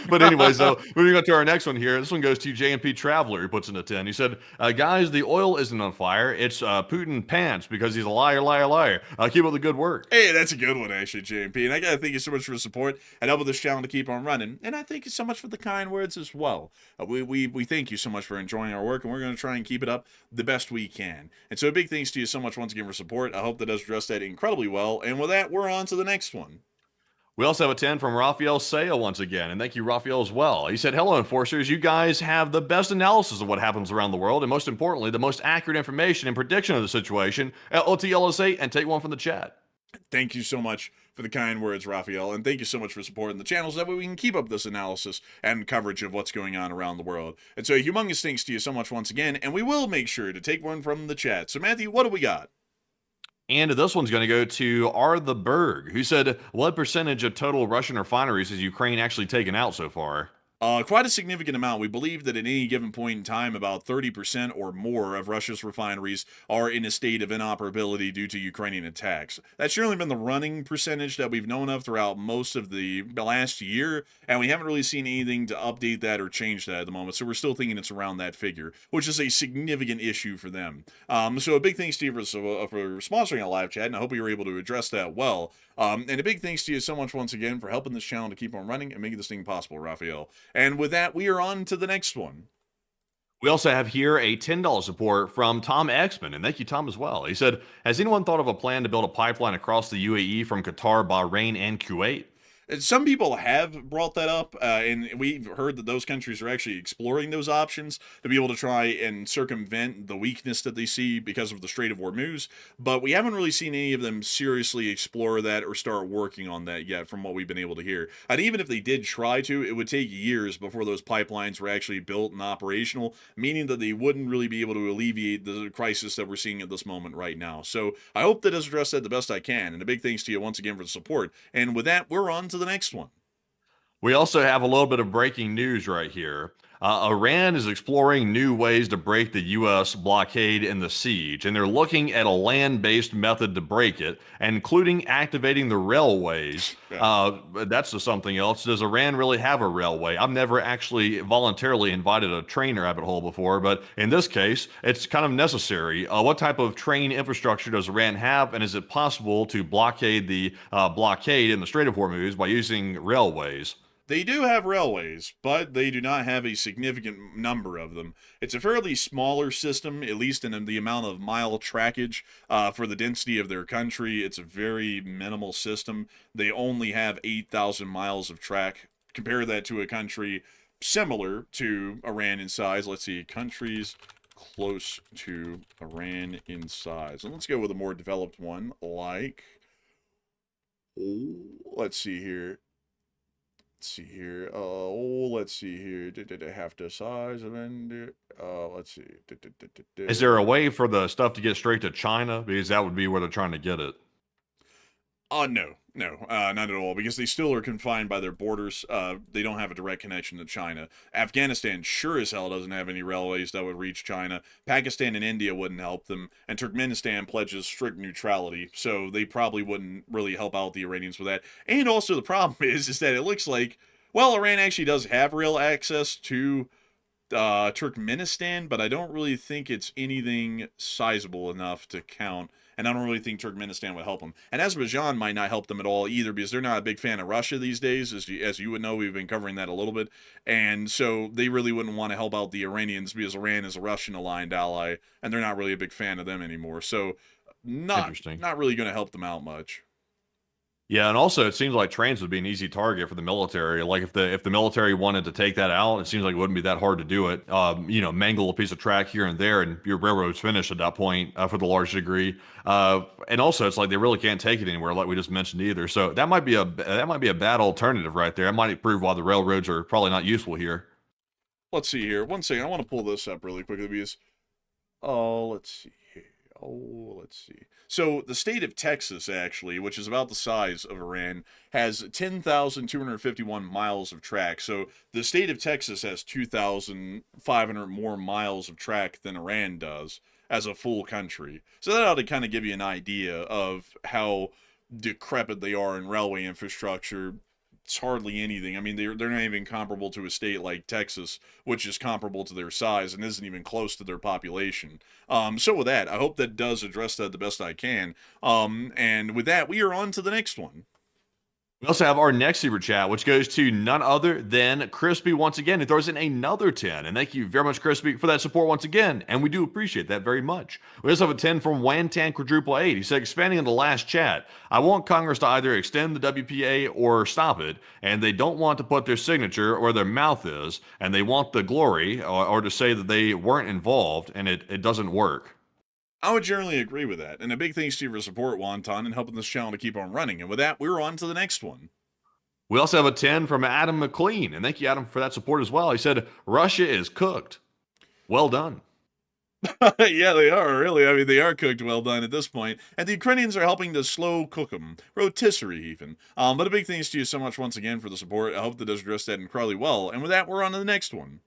S1: But anyway, so moving on to our next one here. This one goes to JMP Traveler, who puts in a 10. He said, guys, the oil isn't on fire. It's Putin pants because he's a liar, liar, liar. Keep up the good work.
S3: Hey, that's a good one, actually, JMP. And I got to thank you so much for the support and helping this channel to keep on running. And I thank you so much for the kind words as well. We thank you so much for enjoying our work, and we're going to try and keep it up the best we can. And so a big thanks to you so much once again for support. I hope that does address that incredibly well. And with that, we're on to the next one.
S1: We also have a 10 from Raphael Saya once again, and thank you, Raphael, as well. He said, hello, enforcers. You guys have the best analysis of what happens around the world, and most importantly, the most accurate information and prediction of the situation. LTLS8, and take one from the chat.
S3: Thank you so much for the kind words, Raphael, and thank you so much for supporting the channel so that way we can keep up this analysis and coverage of what's going on around the world. And so humongous thanks to you so much once again, and we will make sure to take one from the chat. So Matthew, what do we got?
S1: And this one's going to go to R. the Berg, who said, what percentage of total Russian refineries has Ukraine actually taken out so far?
S3: Quite a significant amount. We believe that at any given point in time, about 30% or more of Russia's refineries are in a state of inoperability due to Ukrainian attacks. That's generally been the running percentage that we've known of throughout most of the last year, and we haven't really seen anything to update that or change that at the moment, so we're still thinking it's around that figure, which is a significant issue for them. So a big thanks to you for sponsoring a live chat, and I hope you were able to address that well. And a big thanks to you so much once again for helping this channel to keep on running and making this thing possible, Raphael. And with that, we are on to the next one.
S1: We also have here a $10 support from Tom Exman, and thank you, Tom, as well. He said, has anyone thought of a plan to build a pipeline across the UAE from Qatar, Bahrain, and Kuwait?
S3: Some people have brought that up, and we've heard that those countries are actually exploring those options to be able to try and circumvent the weakness that they see because of the Strait of Hormuz, but we haven't really seen any of them seriously explore that or start working on that yet from what we've been able to hear. And even if they did try to, it would take years before those pipelines were actually built and operational, meaning that they wouldn't really be able to alleviate the crisis that we're seeing at this moment right now. So I hope that does address that the best I can, and a big thanks to you once again for the support. And with that, we're on to the next one.
S1: We also have a little bit of breaking news right here. Iran is exploring new ways to break the U.S. blockade and the siege, and they're looking at a land-based method to break it, including activating the railways. That's just something else. Does Iran really have a railway? I've never actually voluntarily invited a train rabbit hole before, but in this case, it's kind of necessary. What type of train infrastructure does Iran have, and is it possible to blockade the blockade in the Strait of Hormuz by using railways?
S3: They do have railways, but they do not have a significant number of them. It's a fairly smaller system, at least in the amount of mile trackage for the density of their country. It's a very minimal system. They only have 8,000 miles of track. Compare that to a country similar to Iran in size. Let's see, countries close to Iran in size. And let's go with a more developed one, like, let's see here. Let's see here. Let's see here. Did I have to size of end? Let's see.
S1: Is there a way for the stuff to get straight to China? Because that would be where they're trying to get it.
S3: No, not at all, because they still are confined by their borders. They don't have a direct connection to China. Afghanistan sure as hell doesn't have any railways that would reach China. Pakistan and India wouldn't help them, and Turkmenistan pledges strict neutrality, so they probably wouldn't really help out the Iranians with that. And also the problem is that it looks like, well, Iran actually does have rail access to Turkmenistan, but I don't really think it's anything sizable enough to count. And I don't really think Turkmenistan would help them. And Azerbaijan might not help them at all either, because they're not a big fan of Russia these days. As you would know, we've been covering that a little bit. And so they really wouldn't want to help out the Iranians, because Iran is a Russian-aligned ally, and they're not really a big fan of them anymore. So not really going to help them out much.
S1: Yeah, and also it seems like trains would be an easy target for the military. Like if the military wanted to take that out, it seems like it wouldn't be that hard to do it. Mangle a piece of track here and there, and your railroad's finished at that point for the large degree. And also, it's like they really can't take it anywhere, like we just mentioned either. So that might be a bad alternative right there. That might prove why the railroads are probably not useful here.
S3: Let's see here. One second, I want to pull this up really quickly because, let's see here. Let's see. So the state of Texas, actually, which is about the size of Iran, has 10,251 miles of track. So the state of Texas has 2,500 more miles of track than Iran does as a full country. So that ought to kind of give you an idea of how decrepit they are in railway infrastructure. It's hardly anything. I mean, they're not even comparable to a state like Texas, which is comparable to their size and isn't even close to their population. So with that, I hope that does address that the best I can. And with that, we are on to the next one.
S1: We also have our next super chat, which goes to none other than Crispy once again, who throws in another 10. And thank you very much, Crispy, for that support once again. And we do appreciate that very much. We also have a 10 from Wantan Quadruple 8. He said, expanding on the last chat, I want Congress to either extend the WPA or stop it. And they don't want to put their signature where their mouth is. And they want the glory or to say that they weren't involved, and it doesn't work.
S3: I would generally agree with that. And a big thanks to you for support, Wonton, and helping this channel to keep on running. And with that, we're on to the next one.
S1: We also have a 10 from Adam McLean. And thank you, Adam, for that support as well. He said, Russia is cooked. Well done.
S3: Yeah, they are, really. I mean, they are cooked well done at this point. And the Ukrainians are helping to slow cook them. Rotisserie, even. But a big thanks to you so much once again for the support. I hope that does address that incredibly well. And with that, we're on to the next one.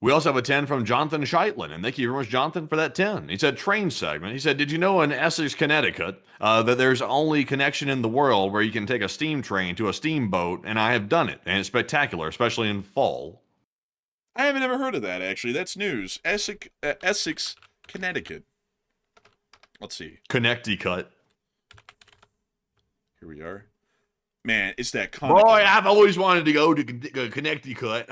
S1: We also have a 10 from Jonathan Scheitlin, and thank you very much, Jonathan, for that 10. He said, train segment. He said, did you know in Essex, Connecticut, that there's only connection in the world where you can take a steam train to a steamboat, and I have done it, and it's spectacular, especially in fall.
S3: I haven't ever heard of that, actually. That's news. Essex, Connecticut. Let's see.
S1: Connecticut.
S3: Here we are. Man, it's that...
S1: Boy, I've always wanted to go to Connecticut.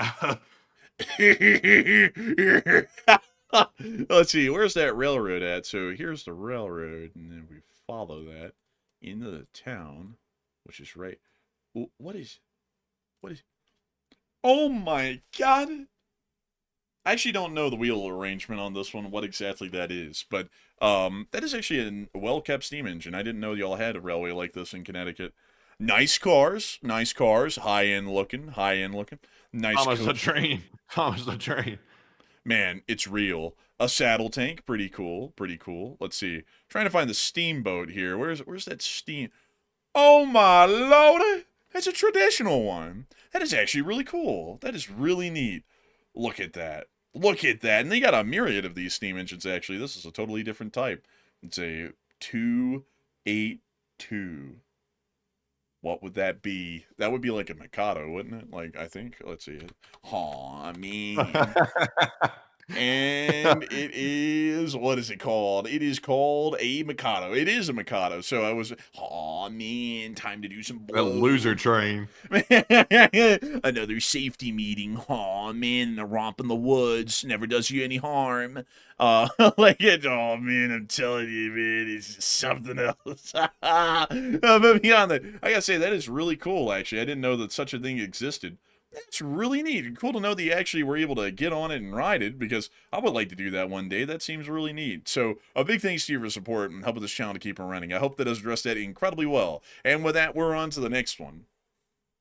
S3: Let's see, where's that railroad at? So here's the railroad, and then we follow that into the town, which is right. What is? Oh my god! I actually don't know the wheel arrangement on this one, what exactly that is, but that is actually a well-kept steam engine. I didn't know y'all had a railway like this in Connecticut. Nice cars, high-end looking. Nice.
S1: Thomas the train.
S3: Man, it's real. A saddle tank, pretty cool. Let's see. Trying to find the steamboat here. Where's that steam? Oh my lord! That's a traditional one. That is actually really cool. That is really neat. Look at that. And they got a myriad of these steam engines, actually. This is a totally different type. It's a 282. What would that be? That would be like a Mikado, wouldn't it? Like, I think. Let's see. Oh, I mean. And it is, what is it called? It is called a Mikado. It is a Mikado. So I was, oh man, time to do some
S1: That
S3: blow.
S1: loser train.
S3: Another safety meeting. Oh man, a romp in the woods never does you any harm. Like it. Oh man, I'm telling you, man, it's just something else. But beyond that, I gotta say that is really cool. Actually, I didn't know that such a thing existed. That's really neat and cool to know that you actually were able to get on it and ride it, because I would like to do that one day. That seems really neat. So a big thanks to you for support and helping this channel to keep on running. I hope that has addressed that incredibly well. And with that, we're on to the next one.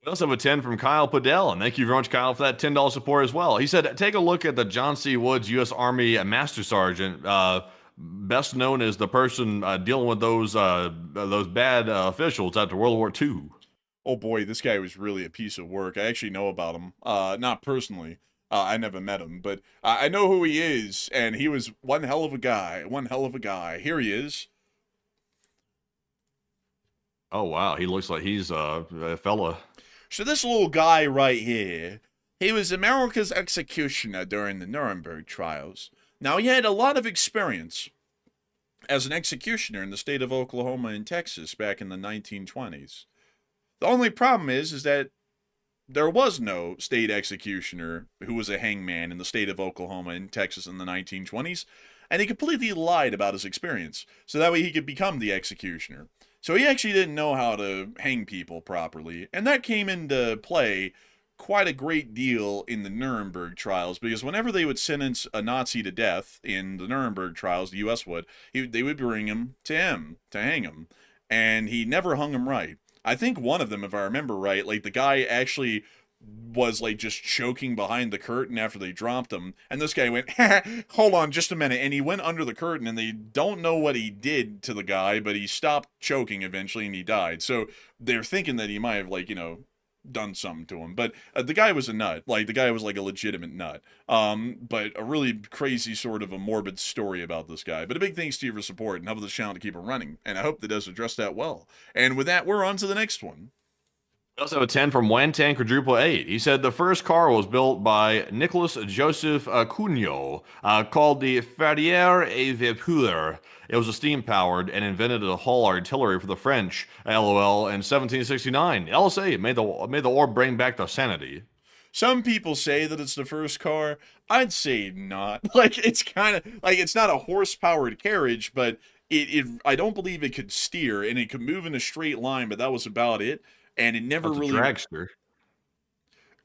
S1: We also have a 10 from Kyle Padell, and thank you very much, Kyle, for that $10 support as well. He said, take a look at the John C. Woods U.S. Army Master Sergeant, best known as the person dealing with those bad officials after World War II.
S3: Oh boy, this guy was really a piece of work. I actually know about him. Not personally. I never met him, but I know who he is, and he was one hell of a guy. One hell of a guy. Here he is.
S1: Oh, wow. He looks like he's a fella.
S3: So this little guy right here, he was America's executioner during the Nuremberg trials. Now, he had a lot of experience as an executioner in the state of Oklahoma and Texas back in the 1920s. The only problem is that there was no state executioner who was a hangman in the state of Oklahoma and Texas in the 1920s, and he completely lied about his experience, so that way he could become the executioner. So he actually didn't know how to hang people properly, and that came into play quite a great deal in the Nuremberg trials, because whenever they would sentence a Nazi to death in the Nuremberg trials, the U.S. would, they would bring him to hang him, and he never hung him right. I think one of them, if I remember right, like the guy actually was like just choking behind the curtain after they dropped him, and this guy went, hold on just a minute, and he went under the curtain, and they don't know what he did to the guy, but he stopped choking eventually and he died. So they're thinking that he might have, like, you know, done something to him, but the guy was a nut. Like, the guy was like a legitimate nut. But a really crazy sort of a morbid story about this guy. But a big thanks to you for support and helping this channel to keep it running, and I hope that does address that well. And with that, we're on to the next one.
S1: We also have a 10 from Wantan Quadruple 8. He said the first car was built by Nicholas Joseph Cugnot, called the Ferrier et Vapeur. It was a steam-powered and invented the hull artillery for the French, LOL, in 1769. LSA made the war bring back the sanity.
S3: Some people say that it's the first car. I'd say not. Like, it's kind of like, it's not a horse-powered carriage, but I don't believe it could steer, and it could move in a straight line, but that was about it. And it never really.
S1: Dragster.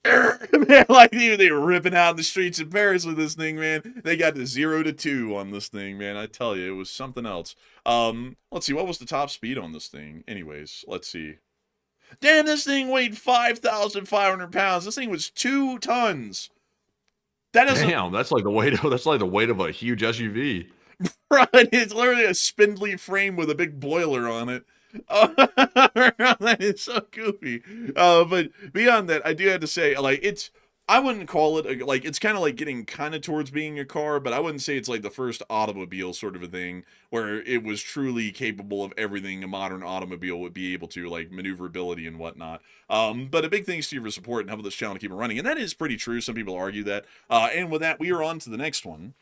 S3: Man, like they were ripping out in the streets of Paris with this thing, man. They got to 0 to 2 on this thing, man. I tell you, it was something else. Let's see, what was the top speed on this thing? Anyways, let's see. Damn, this thing weighed 5,500 pounds. This thing was 2 tons. That is.
S1: Damn, that's like the weight of a huge SUV.
S3: Right, it's literally a spindly frame with a big boiler on it. Oh, that is so goofy. But beyond that, I do have to say, like, I wouldn't call it like, it's kind of like getting kind of towards being a car, but I wouldn't say it's like the first automobile sort of a thing where it was truly capable of everything a modern automobile would be able to, like maneuverability and whatnot. But a big thanks to you for support and helping this channel keep it running, and that is pretty true. Some people argue that. And with that, we are on to the next one.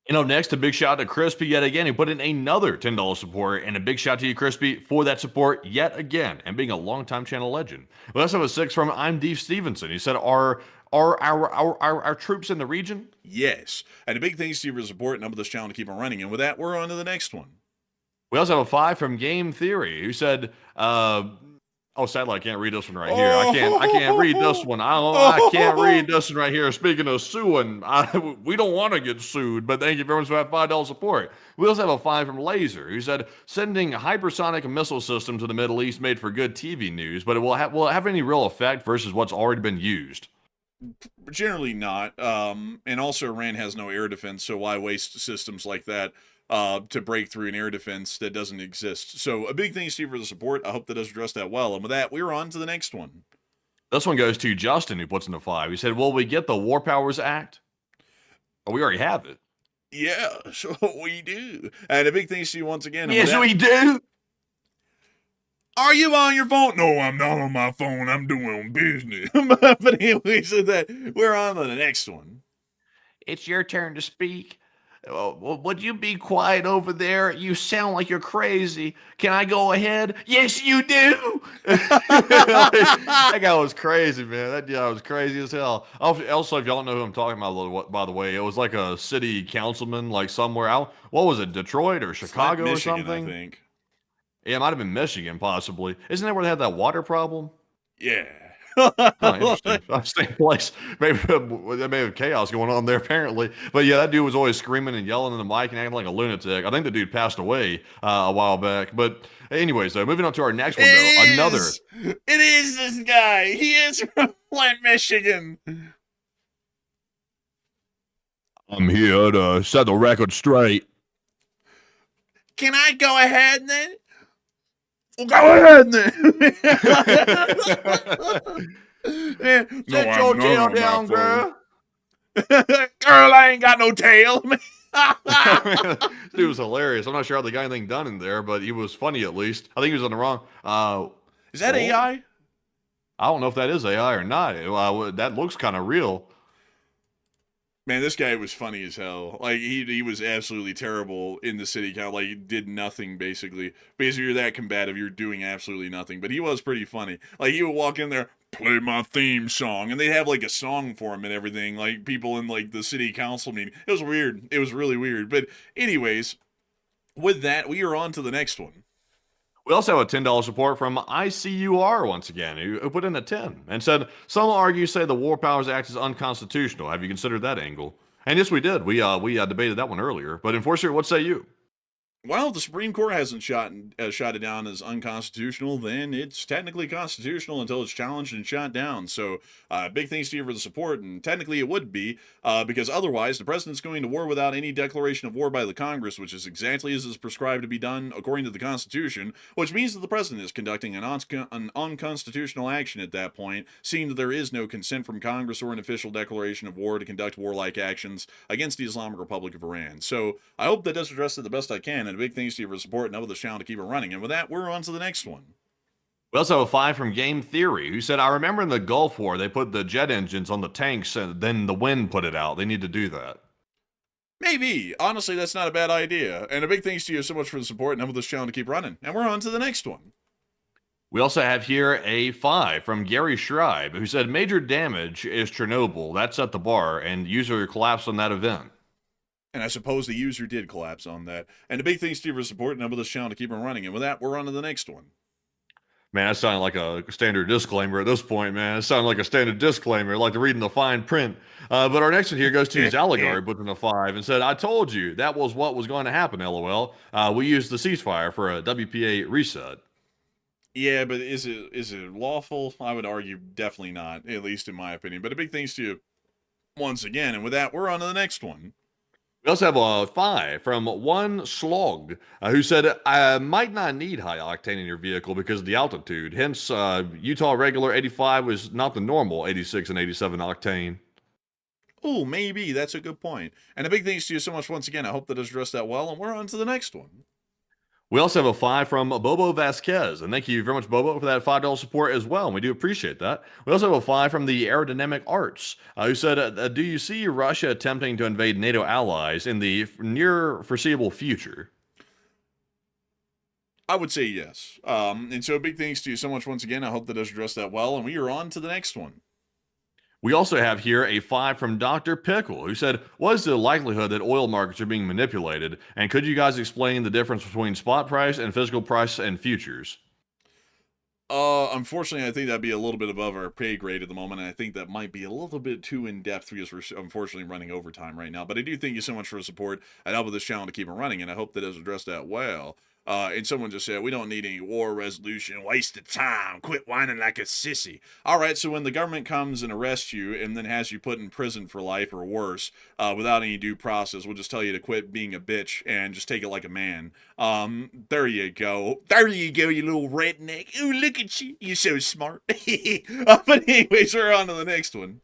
S1: You know, next, a big shout out to Crispy yet again. He put in another $10 support, and a big shout to you, Crispy, for that support yet again, and being a longtime channel legend. We also have a 6 from I'm Dave Stevenson. He said, are our troops in the region?
S3: Yes. And a big thanks to you for support and helping this channel to keep on running. And with that, we're on to the next one.
S1: We also have a 5 from Game Theory, who said, oh, sadly, I can't read this one right here. I can't read this one. I can't read this one right here. Speaking of suing, we don't want to get sued, but thank you very much for that $5 support. We also have a 5 from Laser, who said, sending a hypersonic missile system to the Middle East made for good TV news, but will it have any real effect versus what's already been used?
S3: Generally not. And also Iran has no air defense, so why waste systems like that to break through an air defense that doesn't exist? So a big thanks to you for the support. I hope that does address that well. And with that, we're on to the next one.
S1: This one goes to Justin, who puts in a 5. He said, will we get the War Powers Act? Oh, we already have it.
S3: Yeah, so we do. And a big thanks to you once again.
S1: Yes, we do.
S3: Are you on your phone? No, I'm not on my phone. I'm doing business. But anyway, so that we're on to the next one.
S1: It's your turn to speak. Would you be quiet over there? You sound like you're crazy. Can I go ahead? Yes, you do. That guy was crazy, man. That guy was crazy as hell. Also, if y'all don't know who I'm talking about, by the way, it was like a city councilman, like somewhere out. What was it, Detroit or
S3: Flint,
S1: Chicago or
S3: Michigan, I
S1: something?
S3: think.
S1: Yeah, it might have been Michigan, possibly. Isn't that where they had that water problem?
S3: Yeah.
S1: Huh, interesting. Same place. Maybe there may have chaos going on there, apparently. But yeah, that dude was always screaming and yelling in the mic and acting like a lunatic. I think the dude passed away a while back. But anyways, though, moving on to our next one, though.
S3: It is this guy. He is from Flint, Michigan.
S1: I'm here to set the record straight.
S3: Can I go ahead then? Well, go ahead then.
S1: Set your tail down, girl.
S3: Girl, I ain't got no tail.
S1: This dude was hilarious. I'm not sure how they got anything done in there, but he was funny at least. I think he was on the wrong.
S3: Is that AI?
S1: I don't know if that is AI or not. That looks kind of real.
S3: Man, this guy was funny as hell. Like, he was absolutely terrible in the city council. Like, he did nothing, basically. Basically, you're that combative, you're doing absolutely nothing. But he was pretty funny. Like, he would walk in there, play my theme song. And they'd have, like, a song for him and everything. Like, people in, like, the city council meeting. It was weird. It was really weird. But anyways, with that, we are on to the next one.
S1: We also have a $10 support from ICUR once again, who put in a 10 and said, some argue say the War Powers Act is unconstitutional. Have you considered that angle? And yes, we did. We debated that one earlier. But Enforcer, what say you?
S3: Well, if the Supreme Court hasn't shot it down as unconstitutional, then it's technically constitutional until it's challenged and shot down. So, big thanks to you for the support, and technically it would be, because otherwise the president's going to war without any declaration of war by the Congress, which is exactly as is prescribed to be done according to the Constitution, which means that the president is conducting an unconstitutional action at that point, seeing that there is no consent from Congress or an official declaration of war to conduct warlike actions against the Islamic Republic of Iran. So, I hope that does address it the best I can, and a big thanks to you for support and over the channel to keep it running. And with that, we're on to the next one.
S1: We also have a 5 from Game Theory, who said, I remember in the Gulf War, they put the jet engines on the tanks and then the wind put it out. They need to do that.
S3: Maybe. Honestly, that's not a bad idea. And a big thanks to you so much for the support and over this channel to keep running. And we're on to the next one.
S1: We also have here a 5 from Gary Schreiber, who said, major damage is Chernobyl. That's at the bar, and user collapsed on that event.
S3: And I suppose the user did collapse on that. And a big thanks to you for support and over this channel to keep them running. And with that, we're on to the next one.
S1: Man, that sounded like a standard disclaimer at this point, man. It sounded like a standard disclaimer, like reading the fine print. But our next one here goes to Zalagari, put in a 5, and said, I told you that was what was going to happen, LOL. We used the ceasefire for a WPA reset.
S3: Yeah, but is it lawful? I would argue definitely not, at least in my opinion. But a big thanks to you once again. And with that, we're on to the next one.
S1: We also have a 5 from One Slog, who said, I might not need high octane in your vehicle because of the altitude. Hence, Utah regular 85 was not the normal 86 and 87 octane.
S3: Oh, maybe. That's a good point. And a big thanks to you so much once again. I hope that has addressed that well. And we're on to the next one.
S1: We also have a 5 from Bobo Vasquez, and thank you very much, Bobo, for that $5 support as well, and we do appreciate that. We also have a 5 from the Aerodynamic Arts, who said, do you see Russia attempting to invade NATO allies in the near foreseeable future?
S3: I would say yes. And so big thanks to you so much once again. I hope that does address that well, and we are on to the next one.
S1: We also have here a 5 from Dr. Pickle, who said, what is the likelihood that oil markets are being manipulated? And could you guys explain the difference between spot price and physical price and futures?
S3: Unfortunately, I think that'd be a little bit above our pay grade at the moment, and I think that might be a little bit too in-depth because we're unfortunately running overtime right now. But I do thank you so much for the support and help with this channel to keep it running, and I hope that does address that well. And someone just said, we don't need any war resolution, waste of time, quit whining like a sissy. All right, so when the government comes and arrests you and then has you put in prison for life or worse, without any due process, we'll just tell you to quit being a bitch and just take it like a man. There you go. There you go, you little redneck. Ooh, look at you. You're so smart. But anyways, we're on to the next one.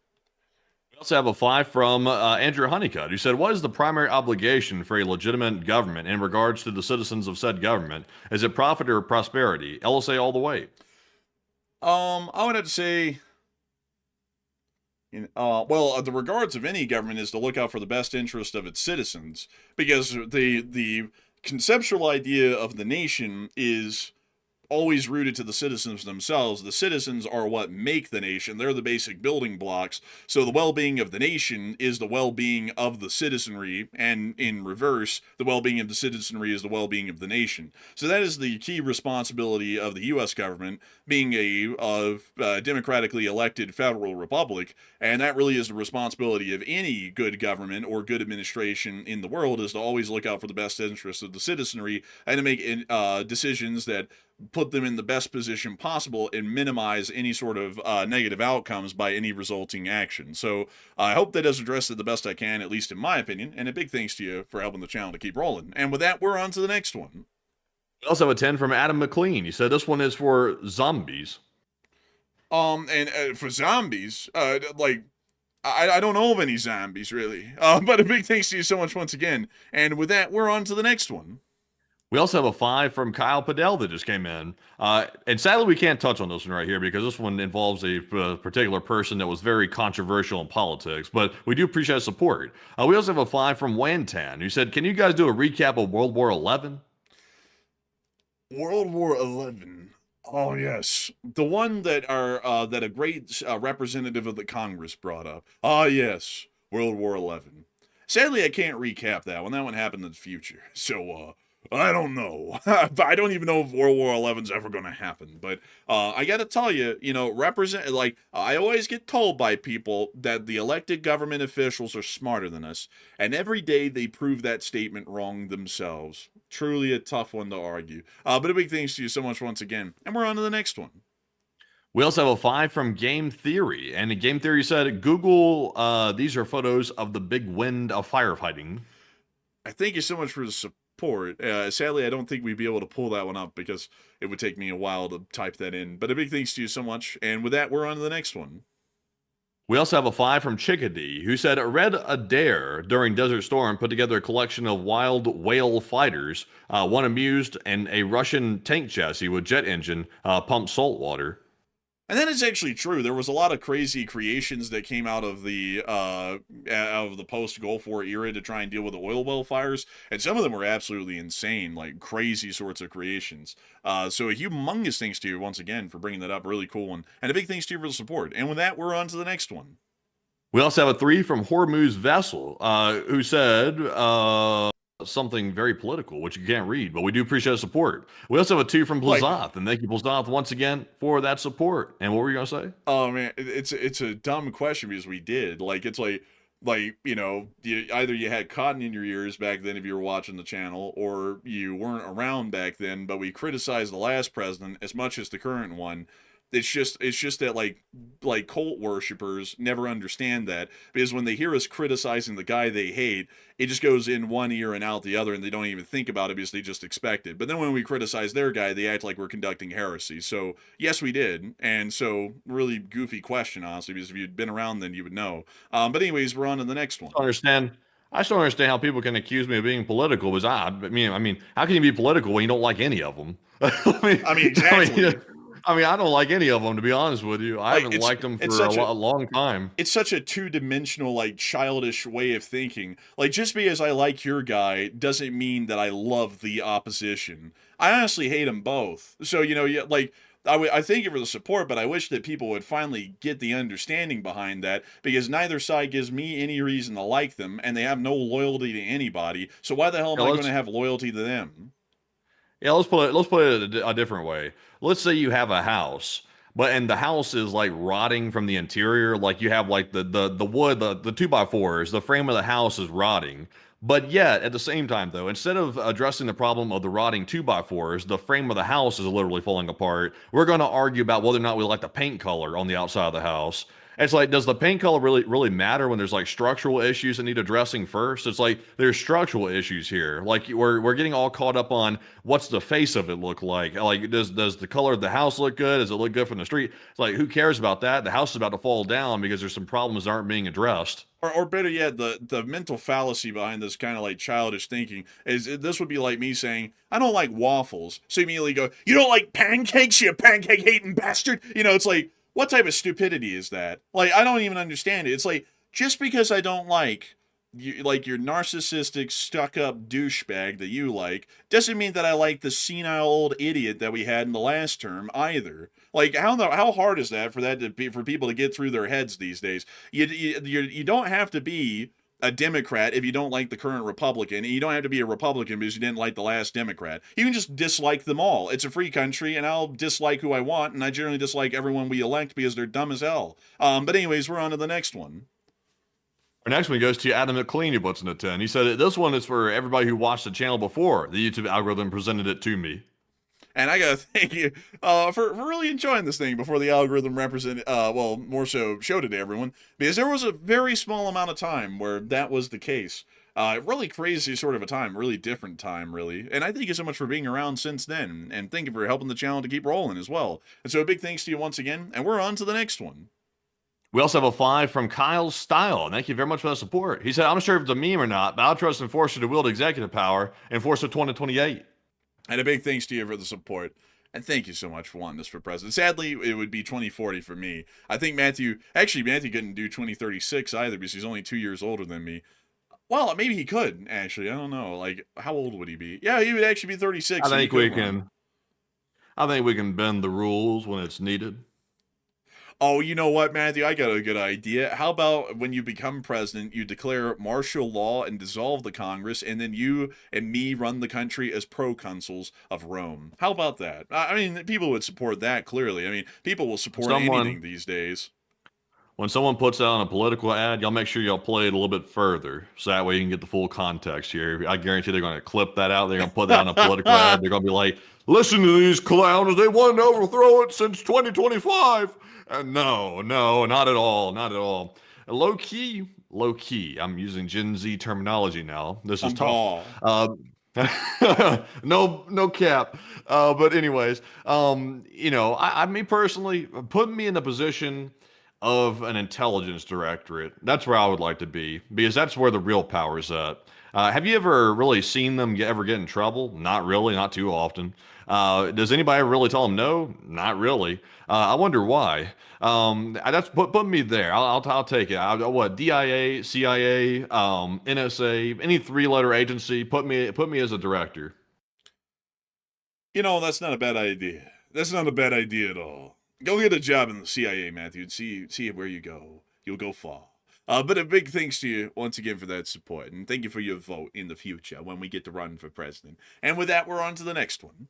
S1: We also have a 5 from Andrew Honeycutt, who said, what is the primary obligation for a legitimate government in regards to the citizens of said government? Is it profit or prosperity? LSA all the way.
S3: I would have to say The regards of any government is to look out for the best interest of its citizens, because the conceptual idea of the nation is always rooted to the citizens themselves. The citizens are what make the nation. They're the basic building blocks. So the well-being of the nation is the well-being of the citizenry, and in reverse, the well-being of the citizenry is the well-being of the nation. So that is the key responsibility of the U.S. government, being a democratically elected federal republic, and that really is the responsibility of any good government or good administration in the world, is to always look out for the best interests of the citizenry and to make decisions that put them in the best position possible and minimize any sort of negative outcomes by any resulting action. So I hope that does address it the best I can, at least in my opinion, and a big thanks to you for helping the channel to keep rolling. And with that, we're on to the next one.
S1: We also have a 10 from Adam McLean. He said this one is for zombies.
S3: For zombies, I don't know of any zombies, really. But a big thanks to you so much once again. And with that, we're on to the next one.
S1: We also have a 5 from Kyle Padell that just came in. And sadly, we can't touch on this one right here because this one involves a particular person that was very controversial in politics. But we do appreciate support. We also have a 5 from Wantan, who said, can you guys do a recap of World War XI?
S3: World War XI. Oh, yes. The one that that a great representative of the Congress brought up. Ah, yes. World War XI. Sadly, I can't recap that one. That one happened in the future. So, I don't know. I don't even know if World War XI's ever going to happen. But I got to tell you, I always get told by people that the elected government officials are smarter than us. And every day they prove that statement wrong themselves. Truly a tough one to argue. But a big thanks to you so much once again. And we're on to the next one.
S1: We also have a 5 from Game Theory. And Game Theory said, Google, these are photos of the big wind of firefighting.
S3: I thank you so much for the support. Sadly, I don't think we'd be able to pull that one up because it would take me a while to type that in. But a big thanks to you so much. And with that, we're on to the next one.
S1: We also have a 5 from Chickadee, who said, Red Adair during Desert Storm put together a collection of wild whale fighters, one amused, and a Russian tank chassis with jet engine pumped salt water.
S3: And that is actually true. There was a lot of crazy creations that came out of the post-Gulf War era to try and deal with the oil well fires, and some of them were absolutely insane, like crazy sorts of creations. So a humongous thanks to you once again for bringing that up. Really cool one. And a big thanks to you for the support. And with that, we're on to the next one.
S1: We also have a 3 from Hormuz Vessel, who said something very political, which you can't read, but we do appreciate the support. We also have a 2 from Blazoth, and thank you, Blazoth, once again for that support. And what were you gonna say?
S3: Oh man, it's a dumb question because we did. It's either you had cotton in your ears back then if you were watching the channel, or you weren't around back then. But we criticized the last president as much as the current one. It's just that like cult worshippers never understand that, because when they hear us criticizing the guy they hate, it just goes in one ear and out the other, and they don't even think about it because they just expect it. But then when we criticize their guy, they act like we're conducting heresy. So yes, we did. And so really goofy question, honestly, because if you'd been around then you would know. But anyways, we're on to the next one.
S1: I still understand how people can accuse me of being political, because I mean, how can you be political when you don't like any of them?
S3: Exactly.
S1: I don't like any of them, to be honest with you. I haven't liked them for a long time.
S3: It's such a two-dimensional, childish way of thinking. Just because I like your guy doesn't mean that I love the opposition. I honestly hate them both. So, I thank you for the support, but I wish that people would finally get the understanding behind that, because neither side gives me any reason to like them, and they have no loyalty to anybody. So why the hell am I going to have loyalty to them?
S1: Yeah, let's put it a different way. Let's say you have a house, and the house is rotting from the interior. Like you have the wood, the 2x4s, the frame of the house is rotting. But yet, at the same time, though, instead of addressing the problem of the rotting 2x4s, the frame of the house is literally falling apart. We're going to argue about whether or not we like the paint color on the outside of the house. It's does the paint color really matter when there's structural issues that need addressing first? It's there's structural issues here. We're getting all caught up on what's the face of it look like. Does the color of the house look good? Does it look good from the street? It's who cares about that? The house is about to fall down because there's some problems that aren't being addressed.
S3: Or better yet, the mental fallacy behind this kind of childish thinking is this would be like me saying, I don't like waffles. So you immediately go, you don't like pancakes, you pancake hating bastard? It's What type of stupidity is that? Like, I don't even understand it. It's like, just because I don't like you, like your narcissistic, stuck-up douchebag that you like, doesn't mean that I like the senile old idiot that we had in the last term either. Like, how hard is that for people to get through their heads these days? You don't have to be a Democrat if you don't like the current Republican, and you don't have to be a Republican because you didn't like the last Democrat. You can just dislike them all. It's a free country, and I'll dislike who I want, and I generally dislike everyone we elect because they're dumb as hell. But anyways, we're on to the next one.
S1: Our next one goes to Adam McLean, who puts in a 10. He said that this one is for everybody who watched the channel before the YouTube algorithm presented it to me.
S3: And I gotta thank you for really enjoying this thing before the algorithm more so showed it to everyone, because there was a very small amount of time where that was the case. Really crazy sort of a time, really different time, really. And I thank you so much for being around since then, and thank you for helping the channel to keep rolling as well. And so a big thanks to you once again, and we're on to the next one.
S1: We also have a 5 from Kyle Style. Thank you very much for that support. He said, I'm not sure if it's a meme or not, but I'll trust Enforcer to wield executive power, Enforcer 2028.
S3: And a big thanks to you for the support. And thank you so much for wanting this for president. Sadly, it would be 2040 for me. I think Matthew couldn't do 2036 either because he's only 2 years older than me. Well, maybe he could, actually. I don't know. Like, how old would he be? Yeah, he would actually be 36.
S1: I think we can bend the rules when it's needed.
S3: Oh, you know what, Matthew? I got a good idea. How about when you become president, you declare martial law and dissolve the Congress, and then you and me run the country as proconsuls of Rome? How about that? I mean, people would support that, clearly. I mean, people will support anything these days.
S1: When someone puts out a political ad, y'all make sure y'all play it a little bit further, so that way you can get the full context here. I guarantee they're going to clip that out. They're going to put that on a political ad. They're going to be like, listen to these clowns. They wanted to overthrow it since 2025. No, not at all. Not at all. Low key. I'm using Gen Z terminology now. This is tough. No cap. But anyways, I mean, personally, put me in the position of an intelligence directorate. That's where I would like to be, because that's where the real power is at. Have you ever really seen them ever get in trouble? Not really, not too often. Does anybody ever really tell them no? Not really. I wonder why. That's put me there. I'll take it. What, DIA, CIA, NSA, any 3-letter agency? Put me as a director.
S3: You know, that's not a bad idea. That's not a bad idea at all. Go get a job in the CIA, Matthew, and see where you go. You'll go far. But a big thanks to you once again for that support, and thank you for your vote in the future when we get to run for president. And with that, we're on to the next one.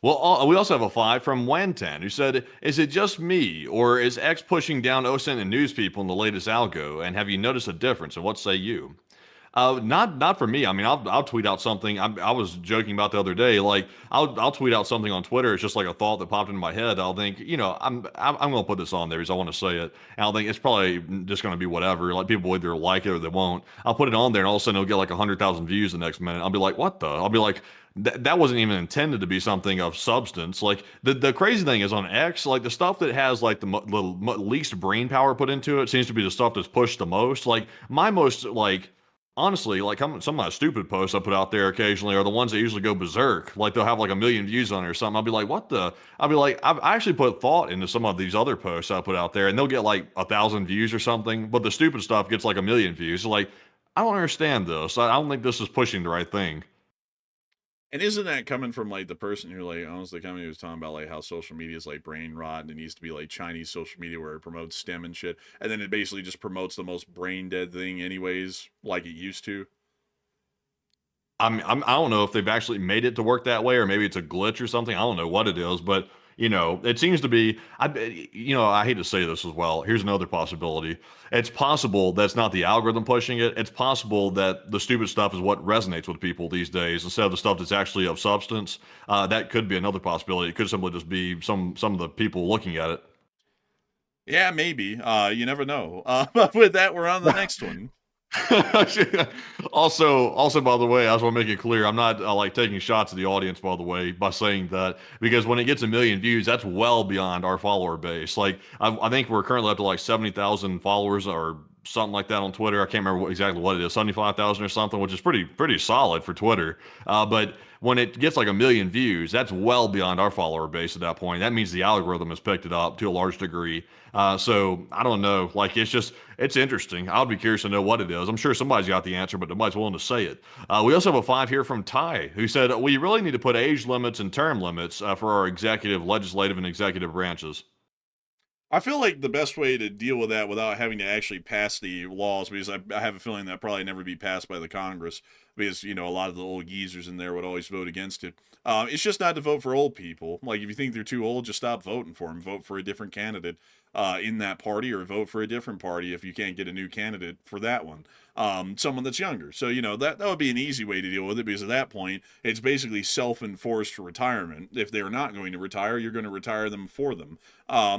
S1: Well, we also have a 5 from Wantan, who said, is it just me, or is X pushing down OSINT and news people in the latest algo, and have you noticed a difference, and what say you? Not for me. I mean, I'll tweet out something. I was joking about the other day. Like, I'll tweet out something on Twitter. It's just like a thought that popped into my head. I'll think, I'm gonna put this on there because I want to say it. And I'll think it's probably just gonna be whatever. Like, people either like it or they won't. I'll put it on there, and all of a sudden it'll get like 100,000 views the next minute. I'll be like, what the? I'll be like, that wasn't even intended to be something of substance. Like, the crazy thing is on X, like the stuff that has like the least brain power put into it seems to be the stuff that's pushed the most. Like, my most honestly, like some of my stupid posts I put out there occasionally are the ones that usually go berserk. Like, they'll have like 1 million views on it or something. I'll be like, what the? I'll be like, I actually put thought into some of these other posts I put out there, and they'll get like 1,000 views or something. But the stupid stuff gets like 1 million views. So, like, I don't understand this. I don't think this is pushing the right thing.
S3: And isn't that coming from like the person who like honestly coming was talking about like how social media is like brain rot and it needs to be like Chinese social media where it promotes STEM and shit, and then it basically just promotes the most brain dead thing anyways, like it used to.
S1: I don't know if they've actually made it to work that way, or maybe it's a glitch or something. I don't know what it is, but it seems to be. I hate to say this as well. Here's another possibility. It's possible that's not the algorithm pushing it. It's possible that the stupid stuff is what resonates with people these days instead of the stuff that's actually of substance. That could be another possibility. It could simply just be some of the people looking at it.
S3: Yeah, maybe. You never know. But with that, we're on the next one.
S1: Also, by the way, I just want to make it clear, I'm not like taking shots at the audience, by the way, by saying that, because when it gets 1 million views, that's well beyond our follower base. Like, I think we're currently up to like 70,000 followers or something like that on Twitter. I can't remember exactly what it is, 75,000 or something, which is pretty solid for Twitter. But when it gets like 1 million views, that's well beyond our follower base at that point. That means the algorithm has picked it up to a large degree. So I don't know. Like, it's interesting. I'll be curious to know what it is. I'm sure somebody's got the answer, but nobody's willing to say it. We also have a 5 here from Ty, who said, we really need to put age limits and term limits for our executive, legislative, and executive branches.
S3: I feel like the best way to deal with that without having to actually pass the laws, because I have a feeling that probably never be passed by the Congress, because, a lot of the old geezers in there would always vote against it. It's just not to vote for old people. Like, if you think they're too old, just stop voting for them. Vote for a different candidate in that party, or vote for a different party if you can't get a new candidate for that one. Someone that's younger. So, that would be an easy way to deal with it, because at that point, it's basically self-enforced retirement. If they're not going to retire, you're going to retire them for them,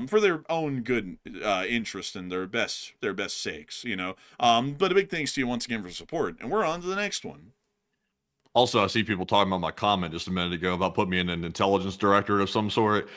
S3: for their own good interest and their best sakes, But a big thanks to you once again for support. And we're on to the next one.
S1: Also, I see people talking about my comment just a minute ago about putting me in an intelligence directorate of some sort.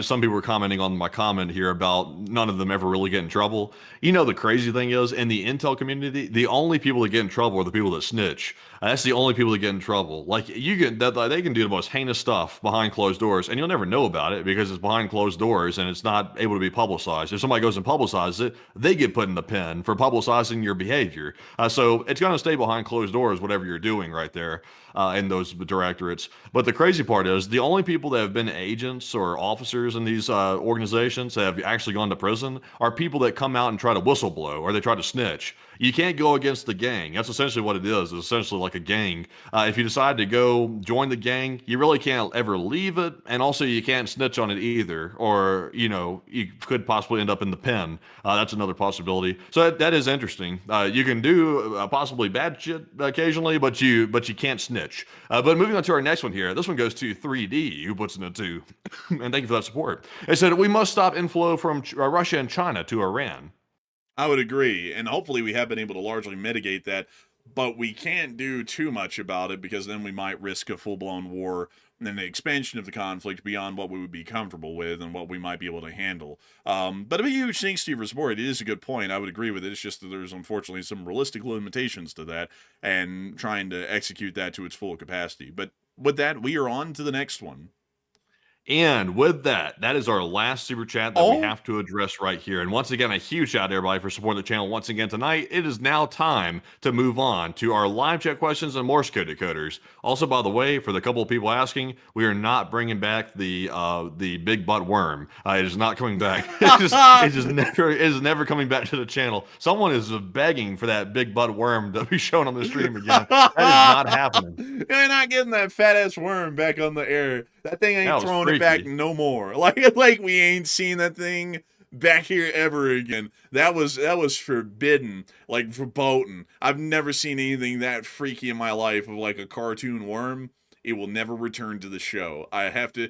S1: Some people were commenting on my comment here about none of them ever really get in trouble. The crazy thing is, in the intel community, the only people that get in trouble are the people that snitch. That's the only people that get in trouble. Like, they can do the most heinous stuff behind closed doors, and you'll never know about it because it's behind closed doors and it's not able to be publicized. If somebody goes and publicizes it, they get put in the pen for publicizing your behavior. So it's going to stay behind closed doors, whatever you're doing right there. In those directorates. But the crazy part is, the only people that have been agents or officers in these organizations that have actually gone to prison are people that come out and try to whistleblow, or they try to snitch. You can't go against the gang. That's essentially what it is. It's essentially like a gang. If you decide to go join the gang, you really can't ever leave it, and also you can't snitch on it either, or you could possibly end up in the pen. That's another possibility. So that is interesting. You can do possibly bad shit occasionally, but you can't snitch. But moving on to our next one here. This one goes to 3D, who puts in a 2. And thank you for that support. It said, we must stop inflow from Russia and China to Iran.
S3: I would agree, and hopefully we have been able to largely mitigate that, but we can't do too much about it, because then we might risk a full-blown war and the expansion of the conflict beyond what we would be comfortable with and what we might be able to handle. But a huge thanks to you for support. It is a good point. I would agree with it. It's just that there's unfortunately some realistic limitations to that, and trying to execute that to its full capacity. But with that, we are on to the next one.
S1: And with that, that is our last super chat that we have to address right here. And once again, a huge shout out to everybody for supporting the channel once again tonight. It is now time to move on to our live chat questions and Morse code decoders. Also, by the way, for the couple of people asking, we are not bringing back the big butt worm. It is not coming back. It is never coming back to the channel. Someone is begging for that big butt worm to be shown on the stream again. That is not happening.
S3: You're not getting that fat ass worm back on the air. That thing ain't throwing it back no more. Like we ain't seen that thing back here ever again. That was forbidden, like verboten. I've never seen anything that freaky in my life of like a cartoon worm. It will never return to the show. I have to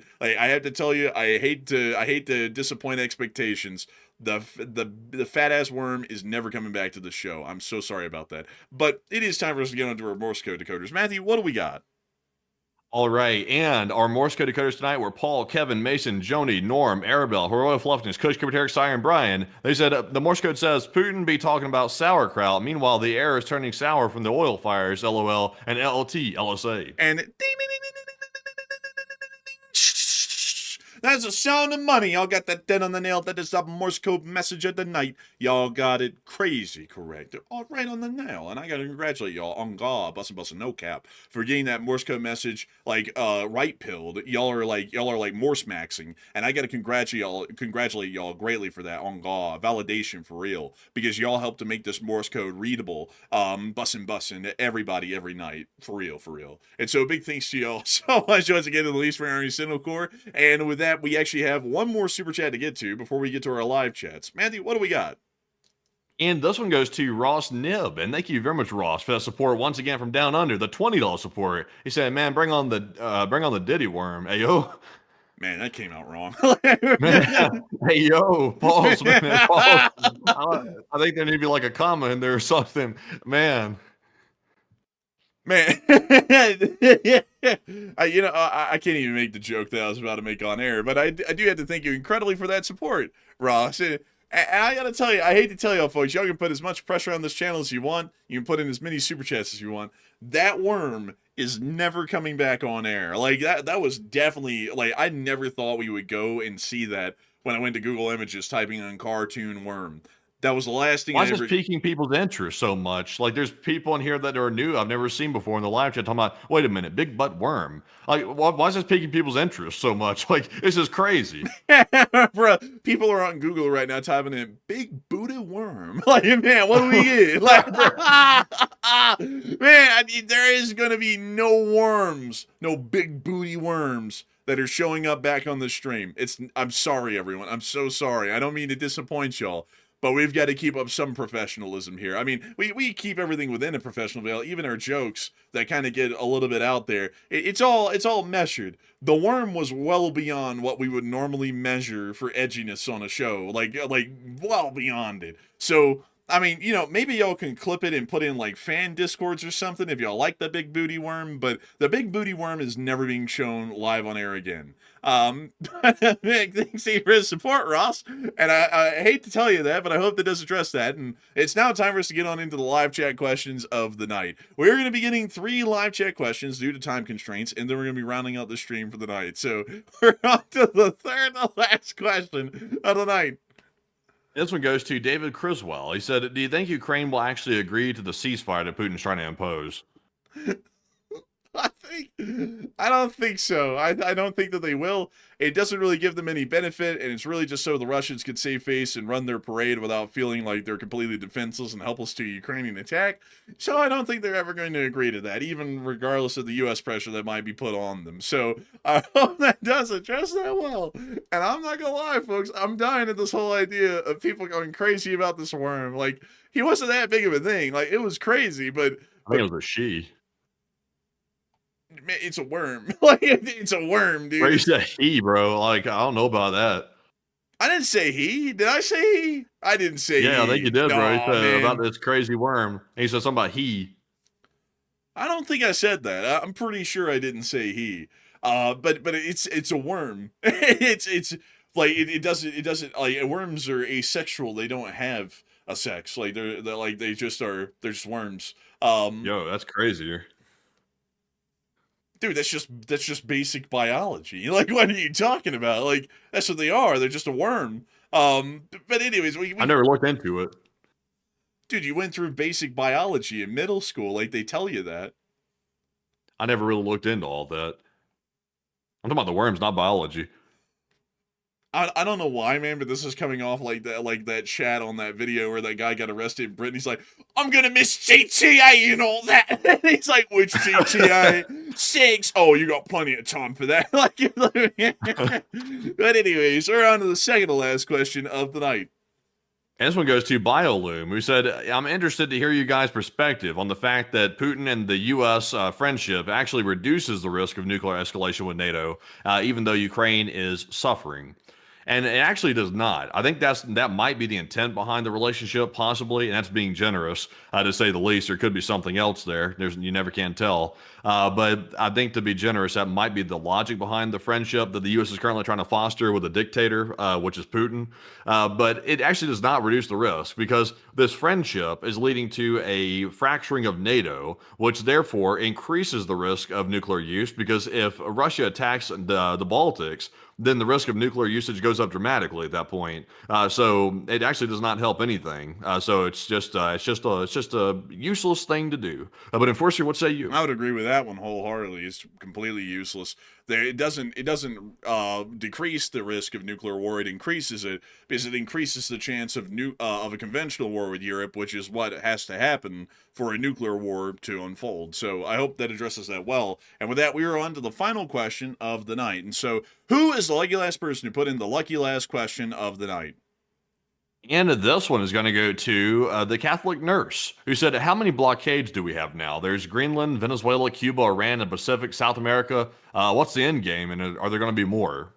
S3: tell you, I hate to disappoint expectations. The fat ass worm is never coming back to the show. I'm so sorry about that. But it is time for us to get onto our Morse code decoders. Matthew, what do we got?
S1: All right, and our Morse code decoders tonight were Paul, Kevin, Mason, Joni, Norm, Arabelle, Heroic Fluffness, Kush, Kubateric, Sire, and Brian. They said the Morse code says Putin be talking about sauerkraut. Meanwhile, the air is turning sour from the oil fires. LOL and LLT LSA.
S3: And that's the sound of money. Y'all got that dead on the nail. That is the Morse code message of the night. Y'all got it crazy correct. All right on the nail. And I got to congratulate y'all on God, bustin' no cap, for getting that Morse code message like right pilled. Y'all are like Morse maxing. And I got to congratulate y'all greatly for that on God. Validation for real. Because y'all helped to make this Morse code readable. Bussin' to everybody every night. For real. And so big thanks to y'all so much once again to the Least Iranian Signal Corps. And with that, we actually have one more super chat to get to before we get to our live chats. Matthew, what do we got?
S1: And this one goes to Ross Nib. And thank you very much, Ross, for that support once again from down under, the $20 support. He said, man, bring on the Diddy worm. Hey, yo.
S3: Man, that came out wrong.
S1: Man, hey, yo, pause, man. Pause. I think there need to be like a comma in there or something. Man,
S3: I can't even make the joke that I was about to make on air, but I do have to thank you incredibly for that support, Ross. And I gotta tell you, I hate to tell y'all, folks, y'all can put as much pressure on this channel as you want. You can put in as many super chats as you want. That worm is never coming back on air. Like, that was definitely, like, I never thought we would go and see that when I went to Google Images typing in cartoon worm. That was the last thing
S1: Why
S3: I
S1: is
S3: ever...
S1: this piquing people's interest so much? Like, there's people in here that are new I've never seen before in the live chat talking about, wait a minute, big butt worm. Like, why is this piquing people's interest so much? Like, this is crazy.
S3: Bro, people are on Google right now typing in big booty worm. Like, man, what do we get? Like, man, there is going to be no worms, no big booty worms that are showing up back on the stream. I'm sorry, everyone. I'm so sorry. I don't mean to disappoint y'all. But we've got to keep up some professionalism here. I mean, we keep everything within a professional veil, even our jokes that kind of get a little bit out there. It's all measured. The worm was well beyond what we would normally measure for edginess on a show, like well beyond it. So, I mean, you know, maybe y'all can clip it and put in like fan discords or something if y'all like the big booty worm, but the big booty worm is never being shown live on air again. Thanks for his support, Ross. And I hate to tell you that, but I hope that does address that. And it's now time for us to get on into the live chat questions of the night. We're going to be getting 3 live chat questions due to time constraints, and then we're going to be rounding out the stream for the night. So we're on to the third and last question of the night.
S1: This one goes to David Criswell. He said, do you think Ukraine will actually agree to the ceasefire that Putin's trying to impose?
S3: I don't think so. I don't think that they will. It doesn't really give them any benefit, and it's really just so the Russians can save face and run their parade without feeling like they're completely defenseless and helpless to a Ukrainian attack. So I don't think they're ever going to agree to that, even regardless of the U.S. pressure that might be put on them. So I hope that does address that well. And I'm not going to lie, folks, I'm dying at this whole idea of people going crazy about this worm. Like, he wasn't that big of a thing. Like, it was crazy, but...
S1: I think it was a she.
S3: Man, it's a worm. Like, it's a worm, dude.
S1: Where you said he, bro? Like, I don't know about that.
S3: I didn't say he. Did I say he? I didn't say he.
S1: Yeah, I think you did, bro. He said
S3: Man.
S1: about this crazy worm. And he said something about he.
S3: I don't think I said that. I'm pretty sure I didn't say he. But it's a worm. it's like it doesn't like worms are asexual. They don't have a sex. Like they're like they're just worms.
S1: Yo, that's crazy.
S3: Dude, that's just basic biology. Like, what are you talking about? Like, that's what they are. They're just a worm. But anyways,
S1: I never looked into it.
S3: Dude, you went through basic biology in middle school. Like, they tell you that.
S1: I never really looked into all that. I'm talking about the worms, not biology.
S3: I don't know why, man, but this is coming off like that chat on that video where that guy got arrested in Britain. He's like, I'm gonna miss GTA and all that. And he's like, which GTA? 6. Oh, you got plenty of time for that. Like, but anyways, we're on to the second to last question of the night.
S1: And this one goes to BioLoom, who said, I'm interested to hear you guys' perspective on the fact that Putin and the U.S. Friendship actually reduces the risk of nuclear escalation with NATO, even though Ukraine is suffering. And it actually does not. I think that might be the intent behind the relationship, possibly, and that's being generous, to say the least. There could be something else there. You never can tell. But I think to be generous, that might be the logic behind the friendship that the U.S. is currently trying to foster with a dictator, which is Putin. But it actually does not reduce the risk, because this friendship is leading to a fracturing of NATO, which therefore increases the risk of nuclear use, because if Russia attacks the Baltics, then the risk of nuclear usage goes up dramatically at that point. So it actually does not help anything. So it's just a useless thing to do. But Enforcer, what say you?
S3: I would agree with that one wholeheartedly. It's completely useless. It doesn't decrease the risk of nuclear war. It increases it, because it increases the chance of a conventional war with Europe, which is what has to happen for a nuclear war to unfold. So I hope that addresses that well. And with that, we are on to the final question of the night. And so, who is the lucky last person who put in the lucky last question of the night?
S1: And this one is going to go to the Catholic nurse, who said, how many blockades do we have now? There's Greenland, Venezuela, Cuba, Iran, and Pacific, South America. What's the end game, and are there going to be more?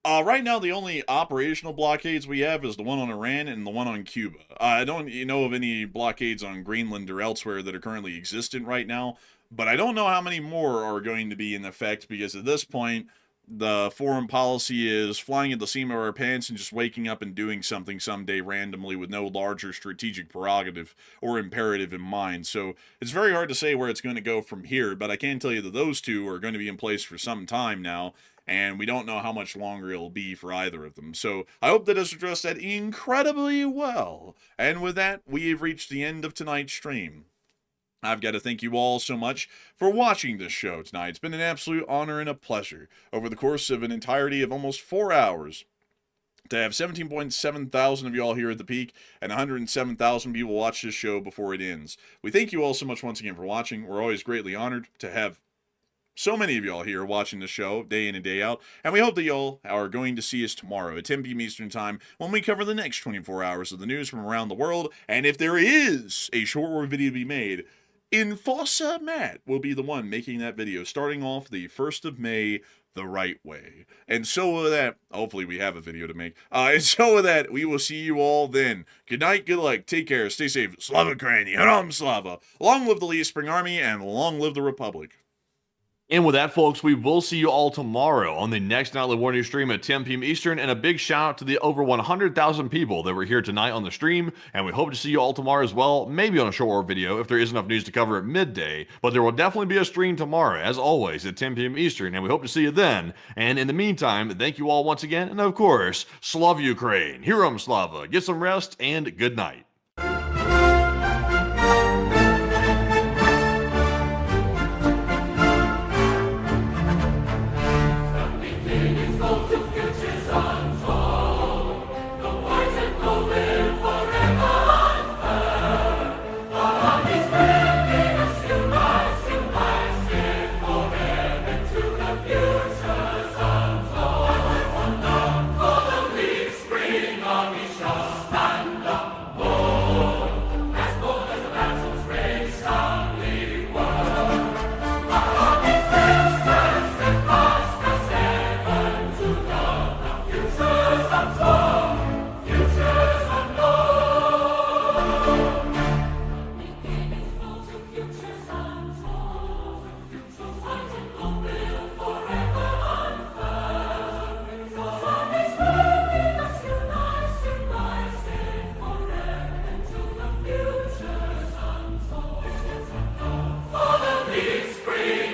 S3: Right now, the only operational blockades we have is the one on Iran and the one on Cuba. I don't know of any blockades on Greenland or elsewhere that are currently existent right now, but I don't know how many more are going to be in effect, because at this point, the foreign policy is flying at the seam of our pants and just waking up and doing something someday randomly with no larger strategic prerogative or imperative in mind. So it's very hard to say where it's going to go from here, but I can tell you that those two are going to be in place for some time now, and we don't know how much longer it'll be for either of them. So I hope that has addressed that incredibly well. And with that, we have reached the end of tonight's stream. I've got to thank you all so much for watching this show tonight. It's been an absolute honor and a pleasure over the course of an entirety of almost 4 hours to have 17.7 thousand of you all here at the peak and 107,000 people watch this show before it ends. We thank you all so much once again for watching. We're always greatly honored to have so many of y'all here watching the show day in and day out, and we hope that y'all are going to see us tomorrow at 10 p.m. Eastern Time when we cover the next 24 hours of the news from around the world. And if there is a short video to be made, Enforcer Matt will be the one making that video, starting off the 1st of May the right way. And so with that, hopefully we have a video to make. And so with that, we will see you all then. Good night, good luck, take care, stay safe. Slava Ukraini, Haram Slava. Long live the Lee Spring Army, and long live the Republic.
S1: And with that, folks, we will see you all tomorrow on the next Nightly War News stream at 10 p.m. Eastern. And a big shout out to the over 100,000 people that were here tonight on the stream. And we hope to see you all tomorrow as well, maybe on a short war video if there is enough news to cover at midday. But there will definitely be a stream tomorrow, as always, at 10 p.m. Eastern. And we hope to see you then. And in the meantime, thank you all once again. And of course, Slava Ukraine, Hiram Slava, get some rest, and good night.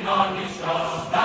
S5: Army shall stand.